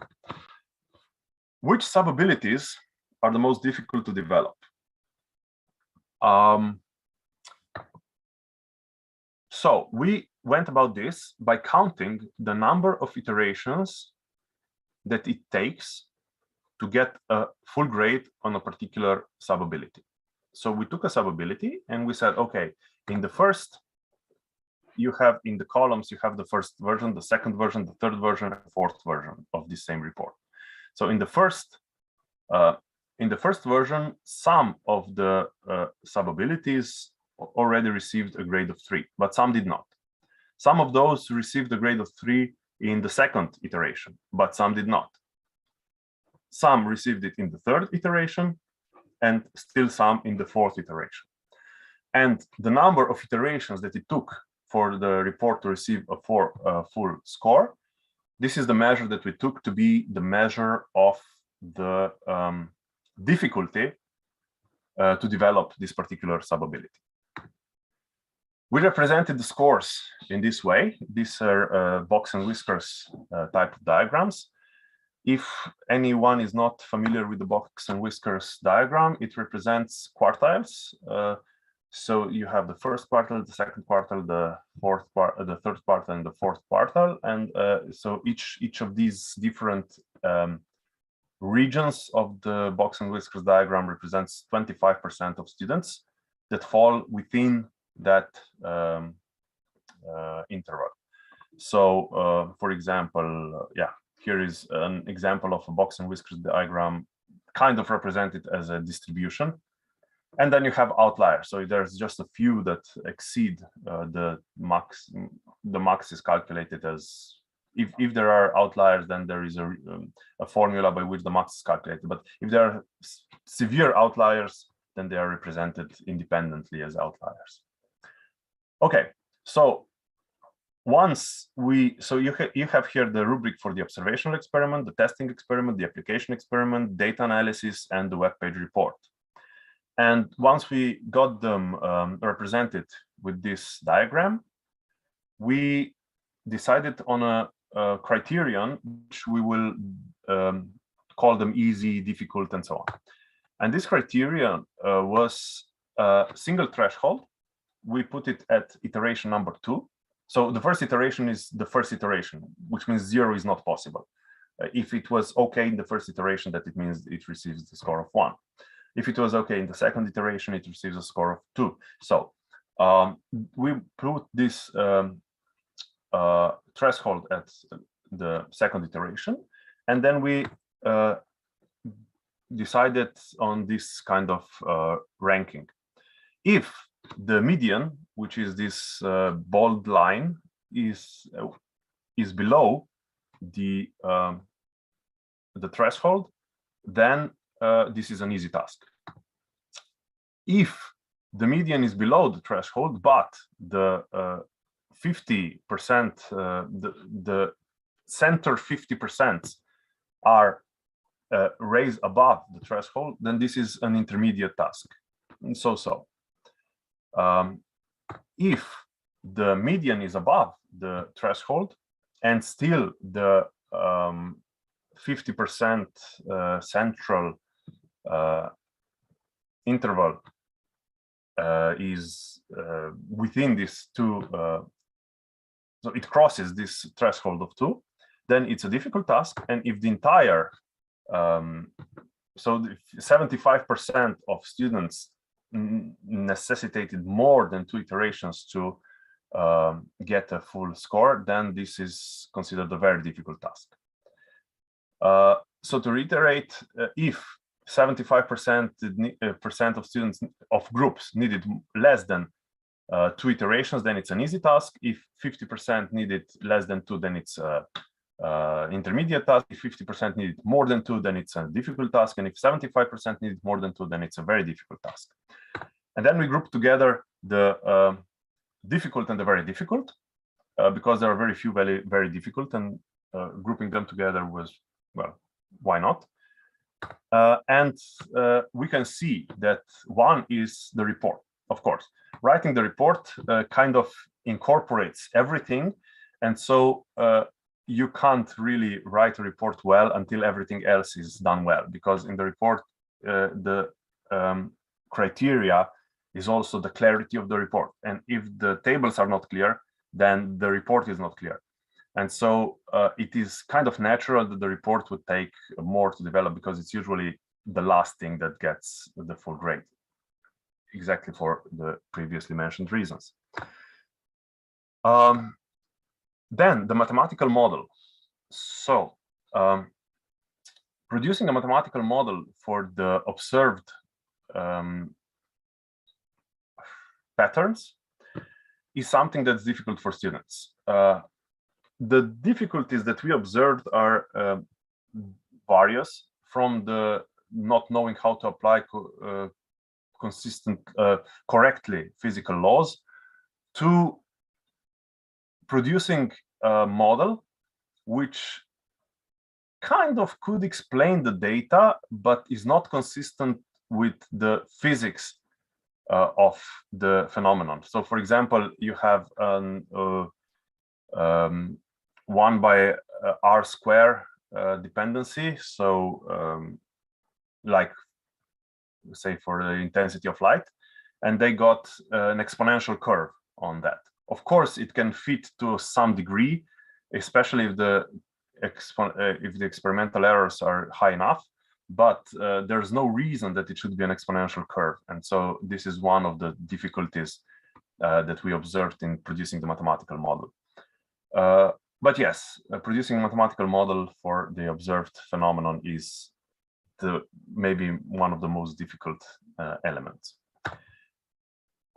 N: Which sub-abilities are the most difficult to develop? So we went about this by counting the number of iterations that it takes to get a full grade on a particular sub-ability. So we took a sub-ability and we said, okay, in the first, you have in the columns, you have the first version, the second version, the third version, and fourth version of this same report. So in the first version, some of the sub-abilities already received a grade of 3, but some did not. Some of those received a grade of 3 in the second iteration, but some did not. Some received it in the third iteration, and still some in the fourth iteration. And the number of iterations that it took for the report to receive a full score, this is the measure that we took to be the measure of the difficulty to develop this particular sub-ability. We represented the scores in this way. These are box and whiskers type of diagrams. If anyone is not familiar with the box and whiskers diagram, it represents quartiles. So you have the first quartile, the second quartile, the third quartile, and the fourth quartile. And so each of these different regions of the box and whiskers diagram represents 25% of students that fall within that interval. So for example, here is an example of a box and whiskers diagram kind of represented as a distribution. And then you have outliers. So there's just a few that exceed the max. The max is calculated as, if there are outliers, then there is a formula by which the max is calculated. But if there are severe outliers, then they are represented independently as outliers. Okay, so you have here the rubric for the observational experiment, the testing experiment, the application experiment, data analysis, and the web page report. And once we got them represented with this diagram, we decided on a criterion, which we will call them easy, difficult, and so on. And this criterion was a single threshold. We put it at iteration number 2. So the first iteration is the first iteration, which means 0 is not possible. If it was okay in the first iteration, that it means it receives the score of 1. If it was okay in the second iteration, it receives a score of 2. So we put this threshold at the second iteration, and then we decided on this kind of ranking. If the median, which is this bold line, is below the threshold, then this is an easy task. If the median is below the threshold, but the 50%, the center 50% are raise above the threshold, then this is an intermediate task. And so. If the median is above the threshold and still the 50% central interval is within this two, so it crosses this threshold of 2, then it's a difficult task. And if the entire, so 75% of students necessitated more than 2 iterations to get a full score, then this is considered a very difficult task. So to reiterate, if 75% of students of groups needed less than 2 iterations, then it's an easy task. If 50% needed less than 2, then it's intermediate task. If 50% needed more than 2, then it's a difficult task. And if 75% needed more than 2, then it's a very difficult task. And then we group together the difficult and the very difficult, because there are very few very difficult, and grouping them together was, well, why not? And we can see that one is the report, of course. Writing the report kind of incorporates everything. And so you can't really write a report well until everything else is done well, because in the report, the criteria is also the clarity of the report. And if the tables are not clear, then the report is not clear. And so it is kind of natural that the report would take more to develop, because it's usually the last thing that gets the full grade, exactly for the previously mentioned reasons. Then the mathematical model. So producing a mathematical model for the observed patterns is something that's difficult for students. The difficulties that we observed are various, from the not knowing how to apply correctly physical laws, to producing a model which kind of could explain the data, but is not consistent with the physics of the phenomenon. So, for example, you have an 1 by r square dependency. So, like, say, for the intensity of light, and they got an exponential curve on that. Of course, it can fit to some degree, especially if the experimental errors are high enough, but there's no reason that it should be an exponential curve. And so this is one of the difficulties that we observed in producing the mathematical model. But yes, producing a mathematical model for the observed phenomenon is maybe one of the most difficult elements.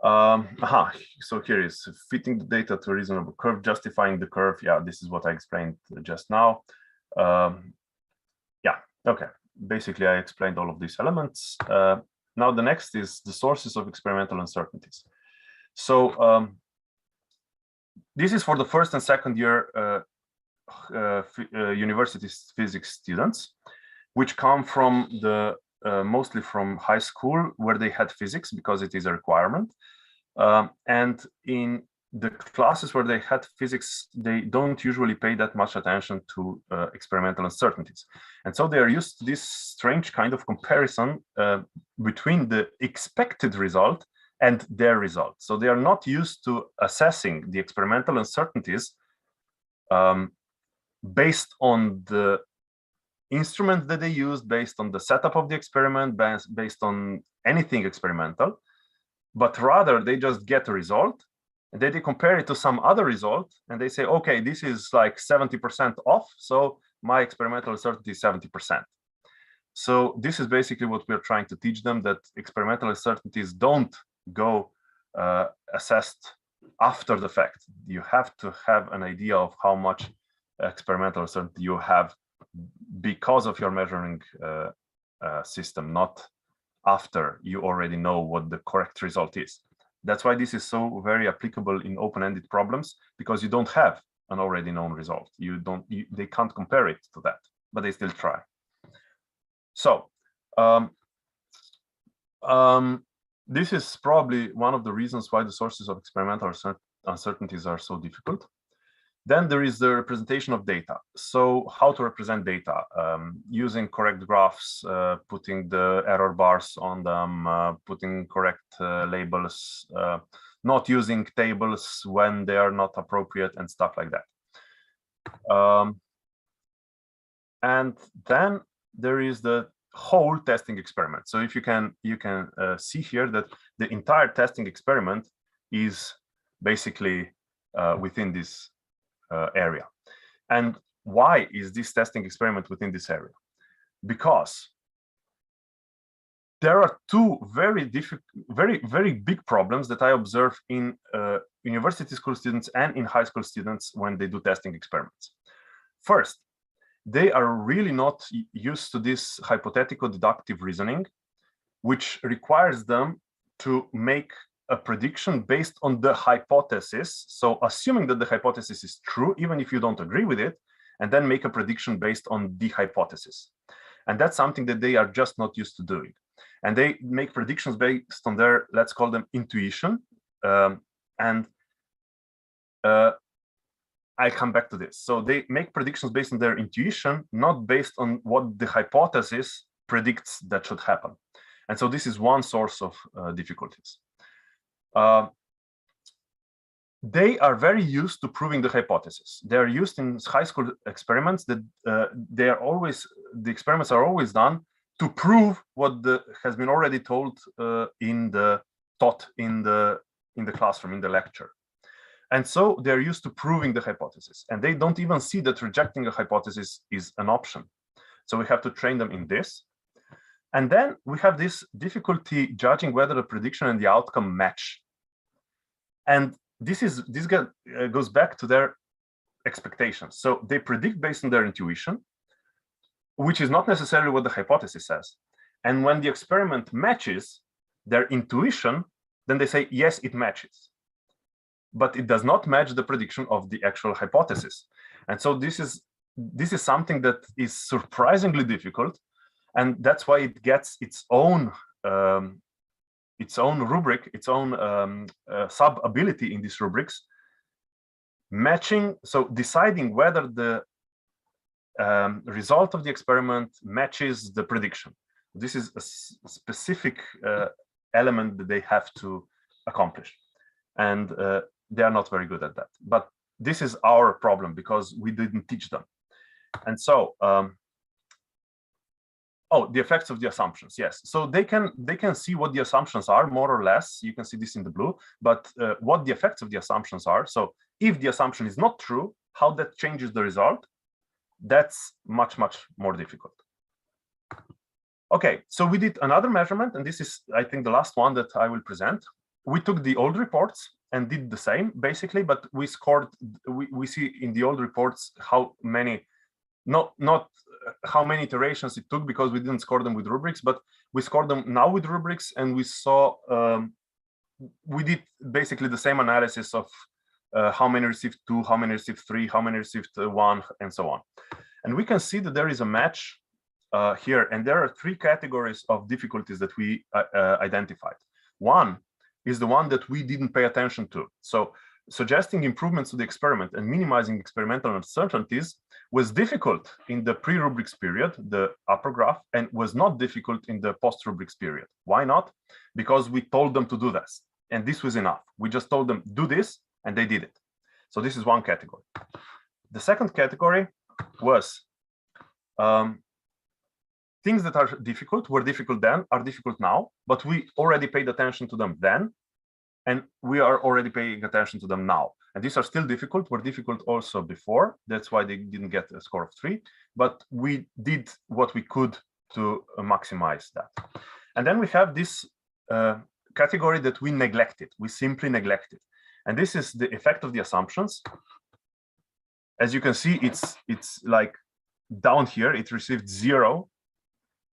N: So here is fitting the data to a reasonable curve, justifying the curve. Yeah, this is what I explained just now. Yeah, okay. Basically, I explained all of these elements. Now the next is the sources of experimental uncertainties. So this is for the first and second year university physics students, which come from the mostly from high school, where they had physics because it is a requirement. And in the classes where they had physics, they don't usually pay that much attention to experimental uncertainties. And so they are used to this strange kind of comparison between the expected result and their result. So they are not used to assessing the experimental uncertainties based on the instrument that they used, based on the setup of the experiment, based on anything experimental, but rather they just get a result, and then they compare it to some other result, and they say, okay, this is like 70% off, so my experimental uncertainty is 70%. So this is basically what we're trying to teach them, that experimental uncertainties don't go assessed after the fact. You have to have an idea of how much experimental uncertainty you have because of your measuring system, not after you already know what the correct result is. That's why this is so very applicable in open-ended problems, because you don't have an already known result. They can't compare it to that, but they still try. So this is probably one of the reasons why the sources of experimental uncertainties are so difficult. Then there is the representation of data. So how to represent data? Using correct graphs, putting the error bars on them, putting correct labels, not using tables when they are not appropriate and stuff like that. And then there is the whole testing experiment. So if you can see here that the entire testing experiment is basically within this area. And why is this testing experiment within this area? Because there are two very big problems that I observe in university school students and in high school students when they do testing experiments. First, they are really not used to this hypothetical deductive reasoning, which requires them to make a prediction based on the hypothesis. So assuming that the hypothesis is true, even if you don't agree with it, and then make a prediction based on the hypothesis. And that's something that they are just not used to doing. And they make predictions based on their, let's call them intuition. I come back to this. So they make predictions based on their intuition, not based on what the hypothesis predicts that should happen. And so this is one source of difficulties. They are very used to proving the hypothesis. They are used in high school experiments that the experiments are always done to prove what has been already told taught in the classroom, in the lecture. And so they're used to proving the hypothesis, and they don't even see that rejecting a hypothesis is an option. So we have to train them in this. And then we have this difficulty judging whether the prediction and the outcome match. And this goes back to their expectations. So they predict based on their intuition, which is not necessarily what the hypothesis says. And when the experiment matches their intuition, then they say, yes, it matches. But it does not match the prediction of the actual hypothesis. And so this is something that is surprisingly difficult. And that's why it gets its own rubric, its own sub-ability in these rubrics, matching, so deciding whether the result of the experiment matches the prediction. This is a specific element that they have to accomplish. And they are not very good at that. But this is our problem because we didn't teach them. And so, the effects of the assumptions, yes. So they can see what the assumptions are, more or less. You can see this in the blue, but what the effects of the assumptions are. So if the assumption is not true, how that changes the result, that's much, much more difficult. Okay, so we did another measurement, and this is, I think, the last one that I will present. We took the old reports and did the same, basically, but we scored, we see in the old reports how many, not how many iterations it took, because we didn't score them with rubrics, but we scored them now with rubrics, and we saw, we did basically the same analysis of how many received 2, how many received 3, how many received 1, and so on. And we can see that there is a match here, and there are 3 categories of difficulties that we identified. One is the one that we didn't pay attention to. So suggesting improvements to the experiment and minimizing experimental uncertainties was difficult in the pre-rubrics period, the upper graph, and was not difficult in the post-rubrics period. Why not? Because we told them to do this, and this was enough. We just told them, do this, and they did it. So this is one category. The second category was things that are difficult, were difficult then, are difficult now, but we already paid attention to them then, and we are already paying attention to them now. And these are still difficult, were difficult also before. That's why they didn't get a score of 3, but we did what we could to maximize that. And then we have this category that we neglected, we simply neglected. And this is the effect of the assumptions. As you can see, it's like down here, it received 0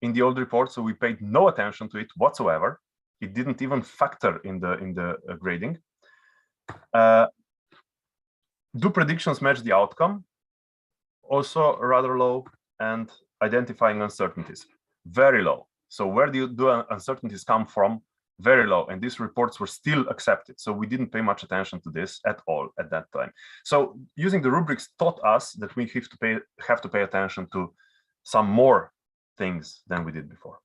N: in the old report, so we paid no attention to it whatsoever. It didn't even factor in the grading. Do predictions match the outcome? Also rather low, and identifying uncertainties. very low. So where do uncertainties come from? Very low, and these reports were still accepted. So we didn't pay much attention to this at all at that time. So using the rubrics taught us that we have to pay attention to some more things than we did before.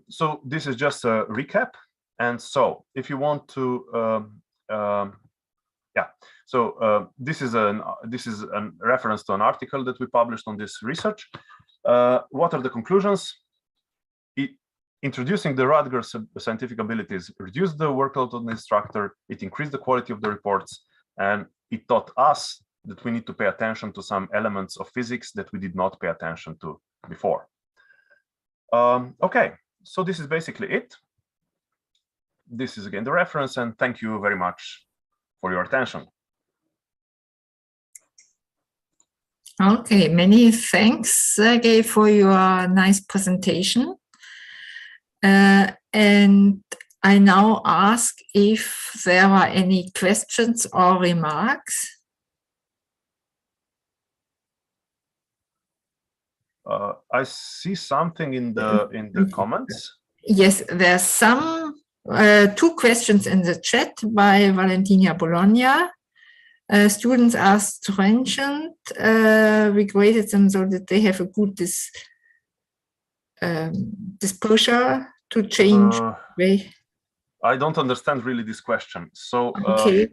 N: So this is just a recap. And so if you want to, this is a reference to an article that we published on this research. What are the conclusions? Introducing the Rutger scientific abilities reduced the workload on the instructor, it increased the quality of the reports, and it taught us that we need to pay attention to some elements of physics that we did not pay attention to before. Okay, so this is basically it. This is again the reference, and thank you very much for your attention.
L: Okay, many thanks, Sergej, for your nice presentation. And I now ask if there are any questions or remarks.
N: I see something in the comments.
L: Yes, there's some two questions in the chat by Valentina Bologna. Students are stringent. We graded them so that they have a good disclosure to change way.
N: I don't understand really this question. So
L: okay,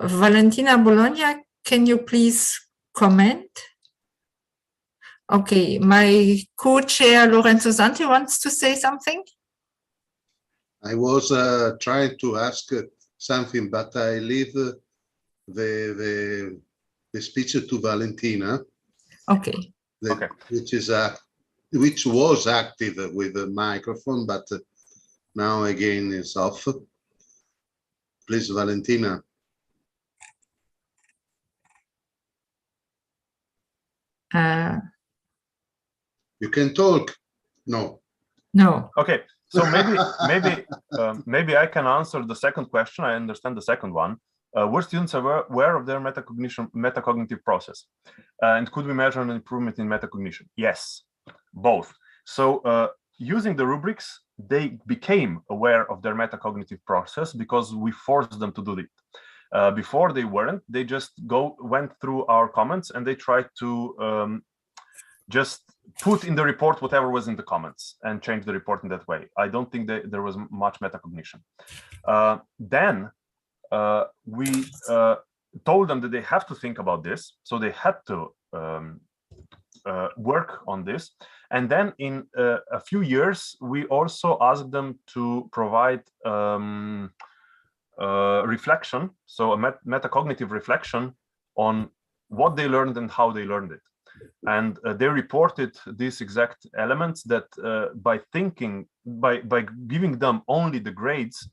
L: Valentina Bologna, can you please comment? Okay, my co-chair Lorenzo Santi wants to say something.
O: I was trying to ask something, but I leave the speech to Valentina.
L: Okay.
N: Okay.
O: Which was active with the microphone, but now again is off. Please, Valentina. You can talk. No.
L: No.
N: Okay. So maybe I can answer the second question. I understand the second one. Were students aware of their metacognitive process? And could we measure an improvement in metacognition? Yes. Both. So using the rubrics, they became aware of their metacognitive process because we forced them to do it. Before they weren't, they just went through our comments and they tried to just put in the report whatever was in the comments and change the report in that way. I don't think that there was much metacognition. Then we told them that they have to think about this, so they had to work on this. And then in a few years, we also asked them to provide reflection, so a metacognitive reflection on what they learned and how they learned it. And they reported these exact elements that by giving them only the grades,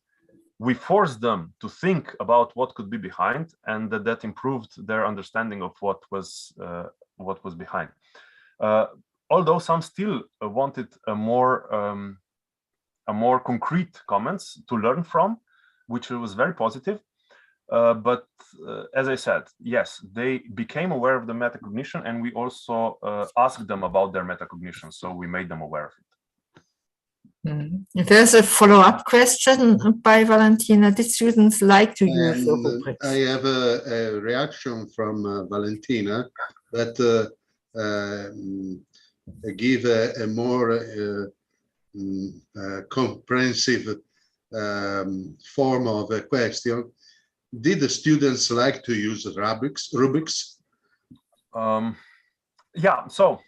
N: we forced them to think about what could be behind, and that improved their understanding of what was behind. Although some still wanted a more concrete comments to learn from, which was very positive. But as I said, yes, they became aware of the metacognition, and we also asked them about their metacognition, so we made them aware of it.
L: There's a follow-up question by Valentina. Did students like to use the rubrics?
O: I have a reaction from Valentina that give a more comprehensive form of a question. Did the students like to use rubrics?
N: Yeah, so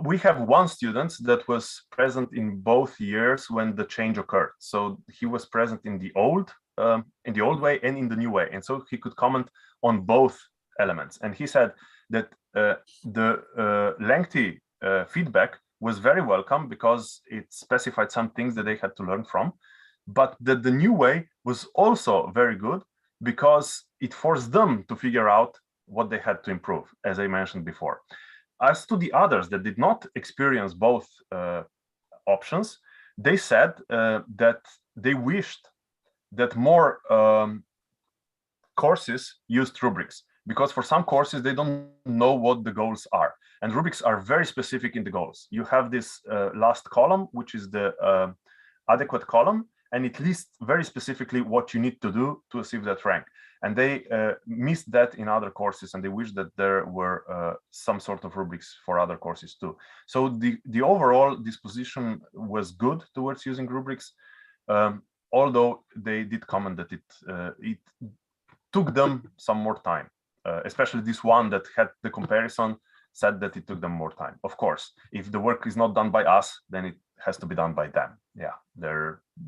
N: we have one student that was present in both years when the change occurred. So he was present in the old way and in the new way, and so he could comment on both elements. And he said that the lengthy feedback was very welcome because it specified some things that they had to learn from, but that the new way was also very good because it forced them to figure out what they had to improve, as I mentioned before. As to the others that did not experience both options, they said that they wished that more courses used rubrics, because for some courses, they don't know what the goals are. And rubrics are very specific in the goals. You have this last column, which is the adequate column, and it lists very specifically what you need to do to achieve that rank. And they missed that in other courses, and they wish that there were some sort of rubrics for other courses too. So the overall disposition was good towards using rubrics, although they did comment that it took them some more time, especially this one that had the comparison said that it took them more time. Of course, if the work is not done by us, then it has to be done by them. Yeah,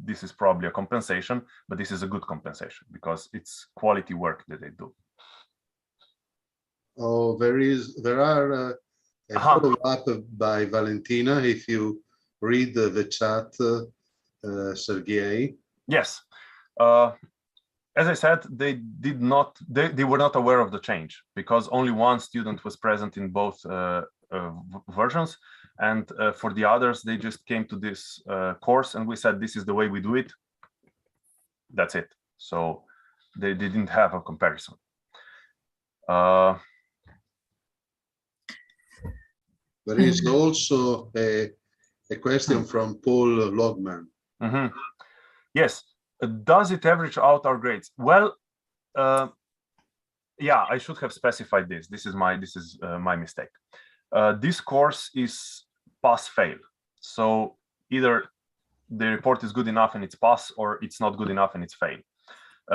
N: this is probably a compensation, but this is a good compensation because it's quality work that they do.
O: Oh, there are a follow-up by Valentina. If you read the chat, Sergej.
N: Yes. As I said, they were not aware of the change because only one student was present in both versions. And for the others, they just came to this course and we said, this is the way we do it. That's it. So they didn't have a comparison.
O: There is also a question from Paul Logman.
N: Mm-hmm. Yes. Does it average out our grades? Well, yeah, I should have specified this. This is my mistake. This course is pass-fail. So either the report is good enough and it's pass, or it's not good enough and it's fail.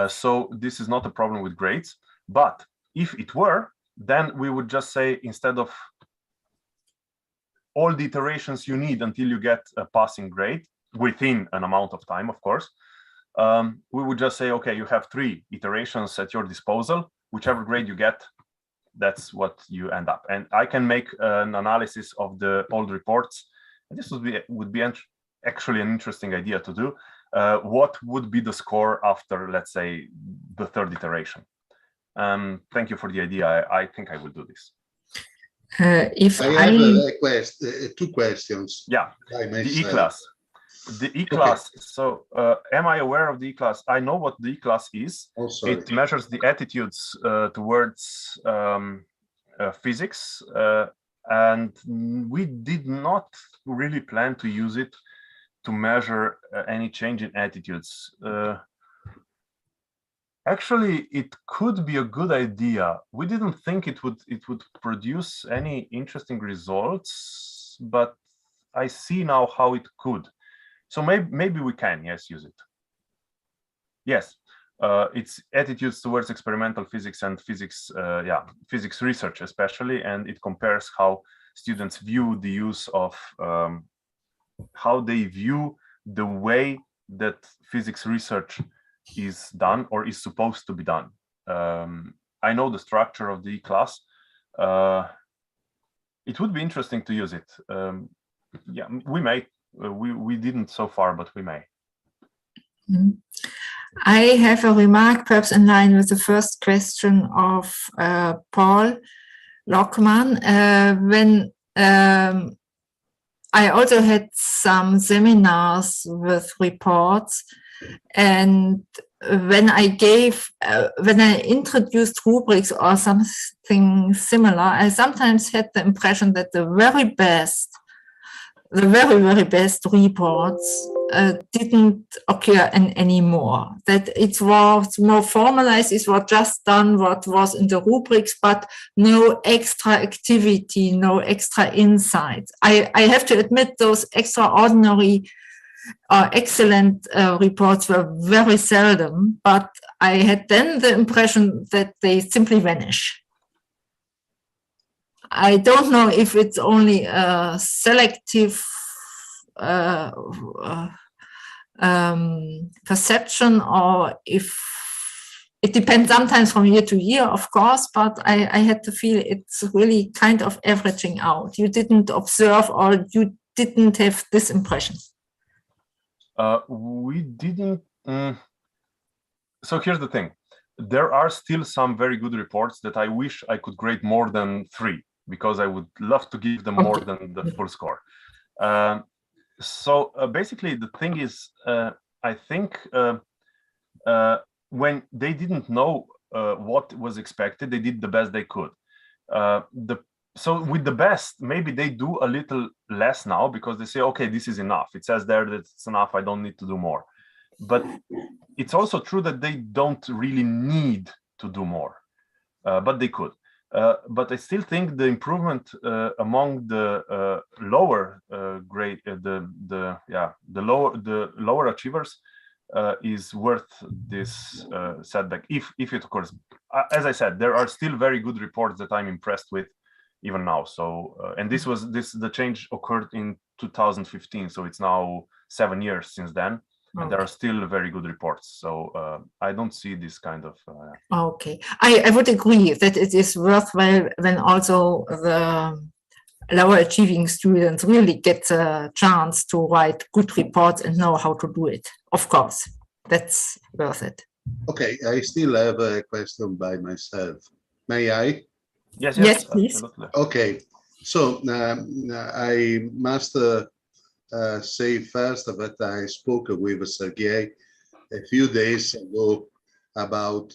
N: So this is not a problem with grades. But if it were, then we would just say, instead of all the iterations you need until you get a passing grade, within an amount of time, of course, we would just say, okay, you have 3 iterations at your disposal. Whichever grade you get, that's what you end up. And I can make an analysis of the old reports. And this would be actually an interesting idea to do. What would be the score after, let's say, the 3rd iteration? Thank you for the idea. I think I will do this.
O: If I have 2 questions.
N: Yeah, the E-class. The E-class. Okay. So am I aware of the E-class? I know what the E-class is.
O: Oh,
N: it measures the attitudes towards physics. And we did not really plan to use it to measure any change in attitudes. Actually, it could be a good idea. We didn't think it would produce any interesting results, but I see now how it could. So maybe we can, yes, use it. Yes, it's attitudes towards experimental physics and physics, physics research especially, and it compares how students view the use of, how they view the way that physics research is done or is supposed to be done. I know the structure of the E-class. It would be interesting to use it. Yeah, we may. We didn't so far, but we may.
L: I have a remark, perhaps in line with the first question of Paul Lockman. When I also had some seminars with reports, and when I introduced rubrics or something similar, I sometimes had the impression that the very very best reports didn't occur anymore, that it was more formalized, it was just done what was in the rubrics, but no extra activity, no extra insights. I have to admit those extraordinary excellent reports were very seldom, but I had then the impression that they simply vanish. I don't know if it's only a selective perception, or if it depends sometimes from year to year, of course, but I had to feel it's really kind of averaging out. You didn't observe, or you didn't have this impression.
N: We didn't. So here's the thing. There are still some very good reports that I wish I could grade more than 3, because I would love to give them more than the full score. So basically, the thing is, I think when they didn't know what was expected. They did the best they could. So with the best, maybe they do a little less now because they say, okay, this is enough. It says there that it's enough. I don't need to do more. But it's also true that they don't really need to do more, but they could. But I still think the improvement among the lower grade, the lower achievers is worth this setback if it occurs. As I said, there are still very good reports that I'm impressed with even now. So and the change occurred in 2015, so it's now 7 years since then. And there are still very good reports. So I don't see this kind of...
L: Okay, I would agree that it is worthwhile when also the lower achieving students really get a chance to write good reports and know how to do it. Of course, that's worth it.
O: Okay, I still have a question by myself. May I?
N: Yes,
L: please.
N: Absolutely.
O: Okay, so I must say first that I spoke with Sergej a few days ago about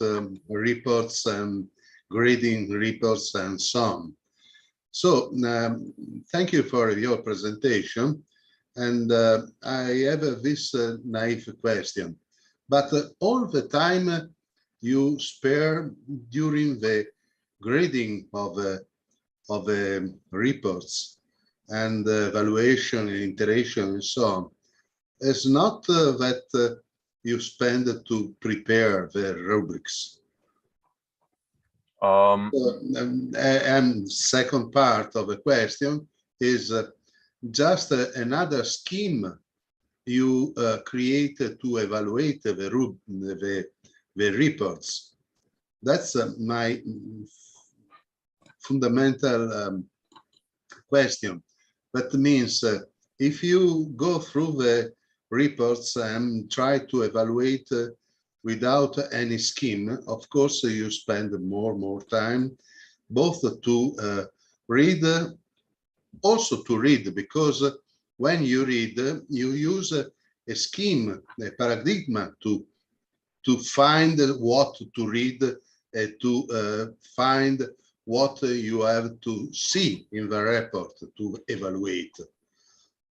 O: reports and grading reports and so on. So thank you for your presentation. And I have this naive question, but all the time you spare during the grading of reports and evaluation and iteration and so on, it's not that you spend to prepare the rubrics. And second part of the question is just another scheme you create to evaluate the reports. That's my fundamental question. That means if you go through the reports and try to evaluate without any scheme, of course you spend more time, both to read, also to read, because when you read, you use a scheme, a paradigm to find what to read, to find what you have to see in the report to evaluate.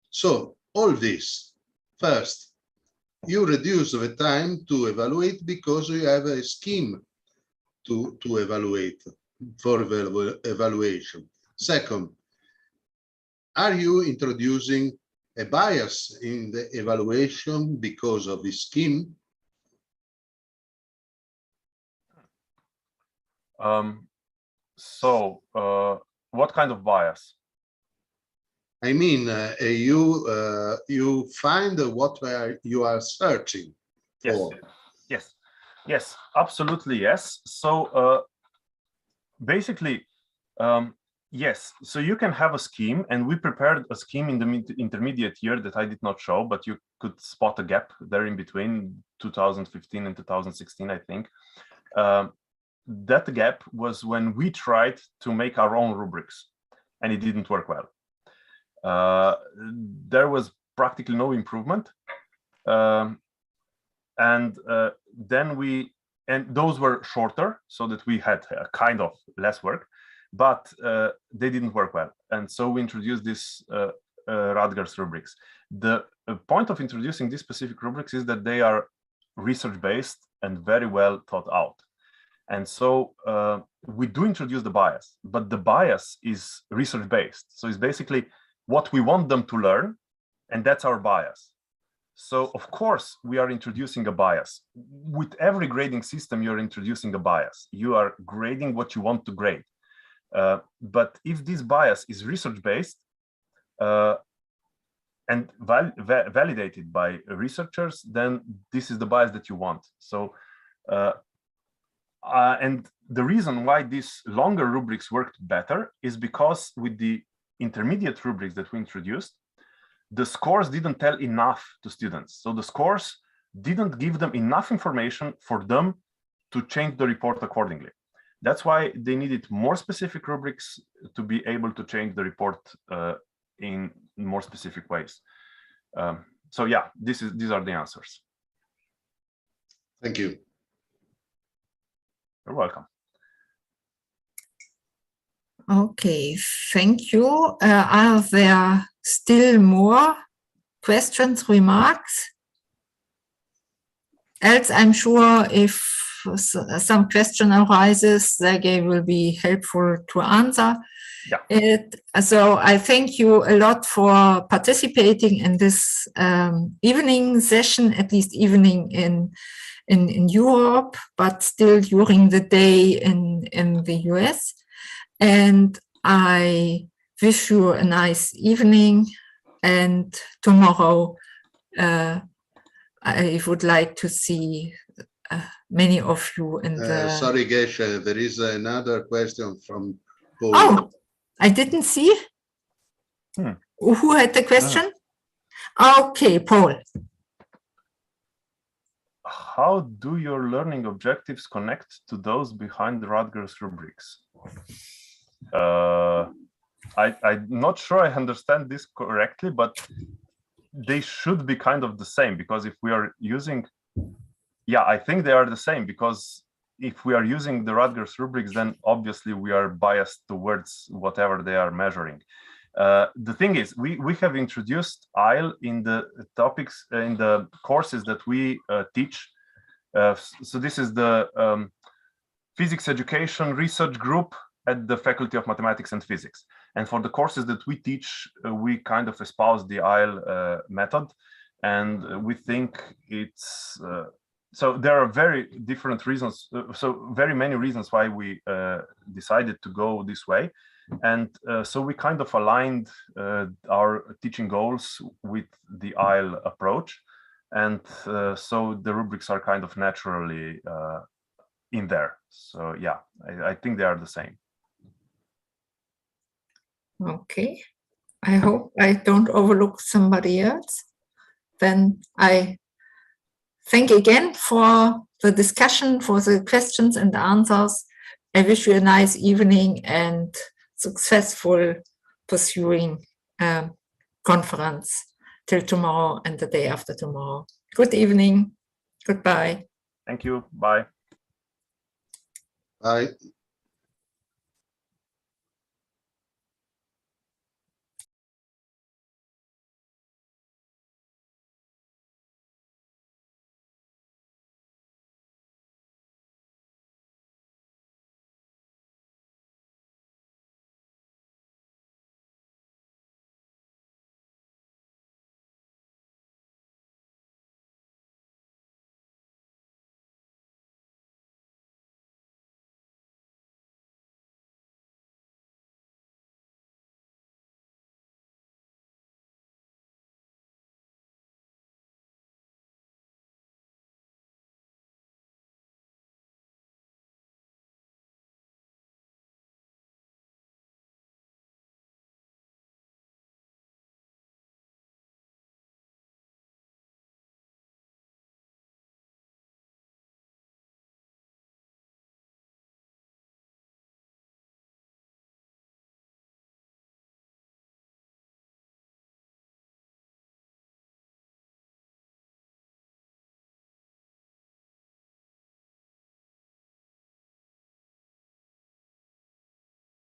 O: So all this, first, you reduce the time to evaluate because you have a scheme to evaluate for evaluation. Second, are you introducing a bias in the evaluation because of the scheme?
N: So what kind of bias?
O: I mean, you find what you are searching for.
N: Yes, absolutely yes. So basically, yes. So you can have a scheme, and we prepared a scheme in the intermediate year that I did not show, but you could spot a gap there in between 2015 and 2016, I think. That gap was when we tried to make our own rubrics, and it didn't work well. There was practically no improvement, and those were shorter, so that we had a kind of less work, but they didn't work well, and so we introduced this Radgar's rubrics. The point of introducing these specific rubrics is that they are research-based and very well thought out. And so we do introduce the bias, but the bias is research-based. So it's basically what we want them to learn, and that's our bias. So of course, we are introducing a bias. With every grading system, you're introducing a bias. You are grading what you want to grade. But if this bias is research-based and validated by researchers, then this is the bias that you want. So and the reason why these longer rubrics worked better is because with the intermediate rubrics that we introduced, the scores didn't tell enough to students. So the scores didn't give them enough information for them to change the report accordingly. That's why they needed more specific rubrics to be able to change the report in more specific ways. So yeah, these are the answers.
O: Thank you.
N: You're welcome.
L: Okay, thank you. Are there still more questions, remarks? Else, I'm sure if some question arises, Sergej will be helpful to answer it. So I thank you a lot for participating in this evening session, at least evening in Europe, but still during the day in the US. And I wish you a nice evening, and tomorrow I would like to see many of you in the...
O: Sorry, Gesche, there is another question from Paul.
L: Oh, I didn't see. Who had the question? Okay, Paul.
N: How do your learning objectives connect to those behind the Rutgers rubrics? I'm not sure I understand this correctly, but they should be kind of the same, because if we are using, I think they are the same, because if we are using the Rutgers rubrics, then obviously we are biased towards whatever they are measuring. The thing is, we have introduced IL in the topics, in the courses that we teach. So this is the Physics Education Research Group at the Faculty of Mathematics and Physics. And for the courses that we teach, we kind of espouse the IL method. And we think it's, so there are very different reasons, so very many reasons why we decided to go this way. And so we kind of aligned our teaching goals with the IL approach. And so the rubrics are kind of naturally in there. So yeah, I think they are the same.
L: Okay, I hope I don't overlook somebody else. Then I thank again for the discussion, for the questions and answers. I wish you a nice evening and successful pursuing conference till tomorrow and the day after tomorrow. Good evening. Goodbye.
N: Thank you. Bye.
O: Bye.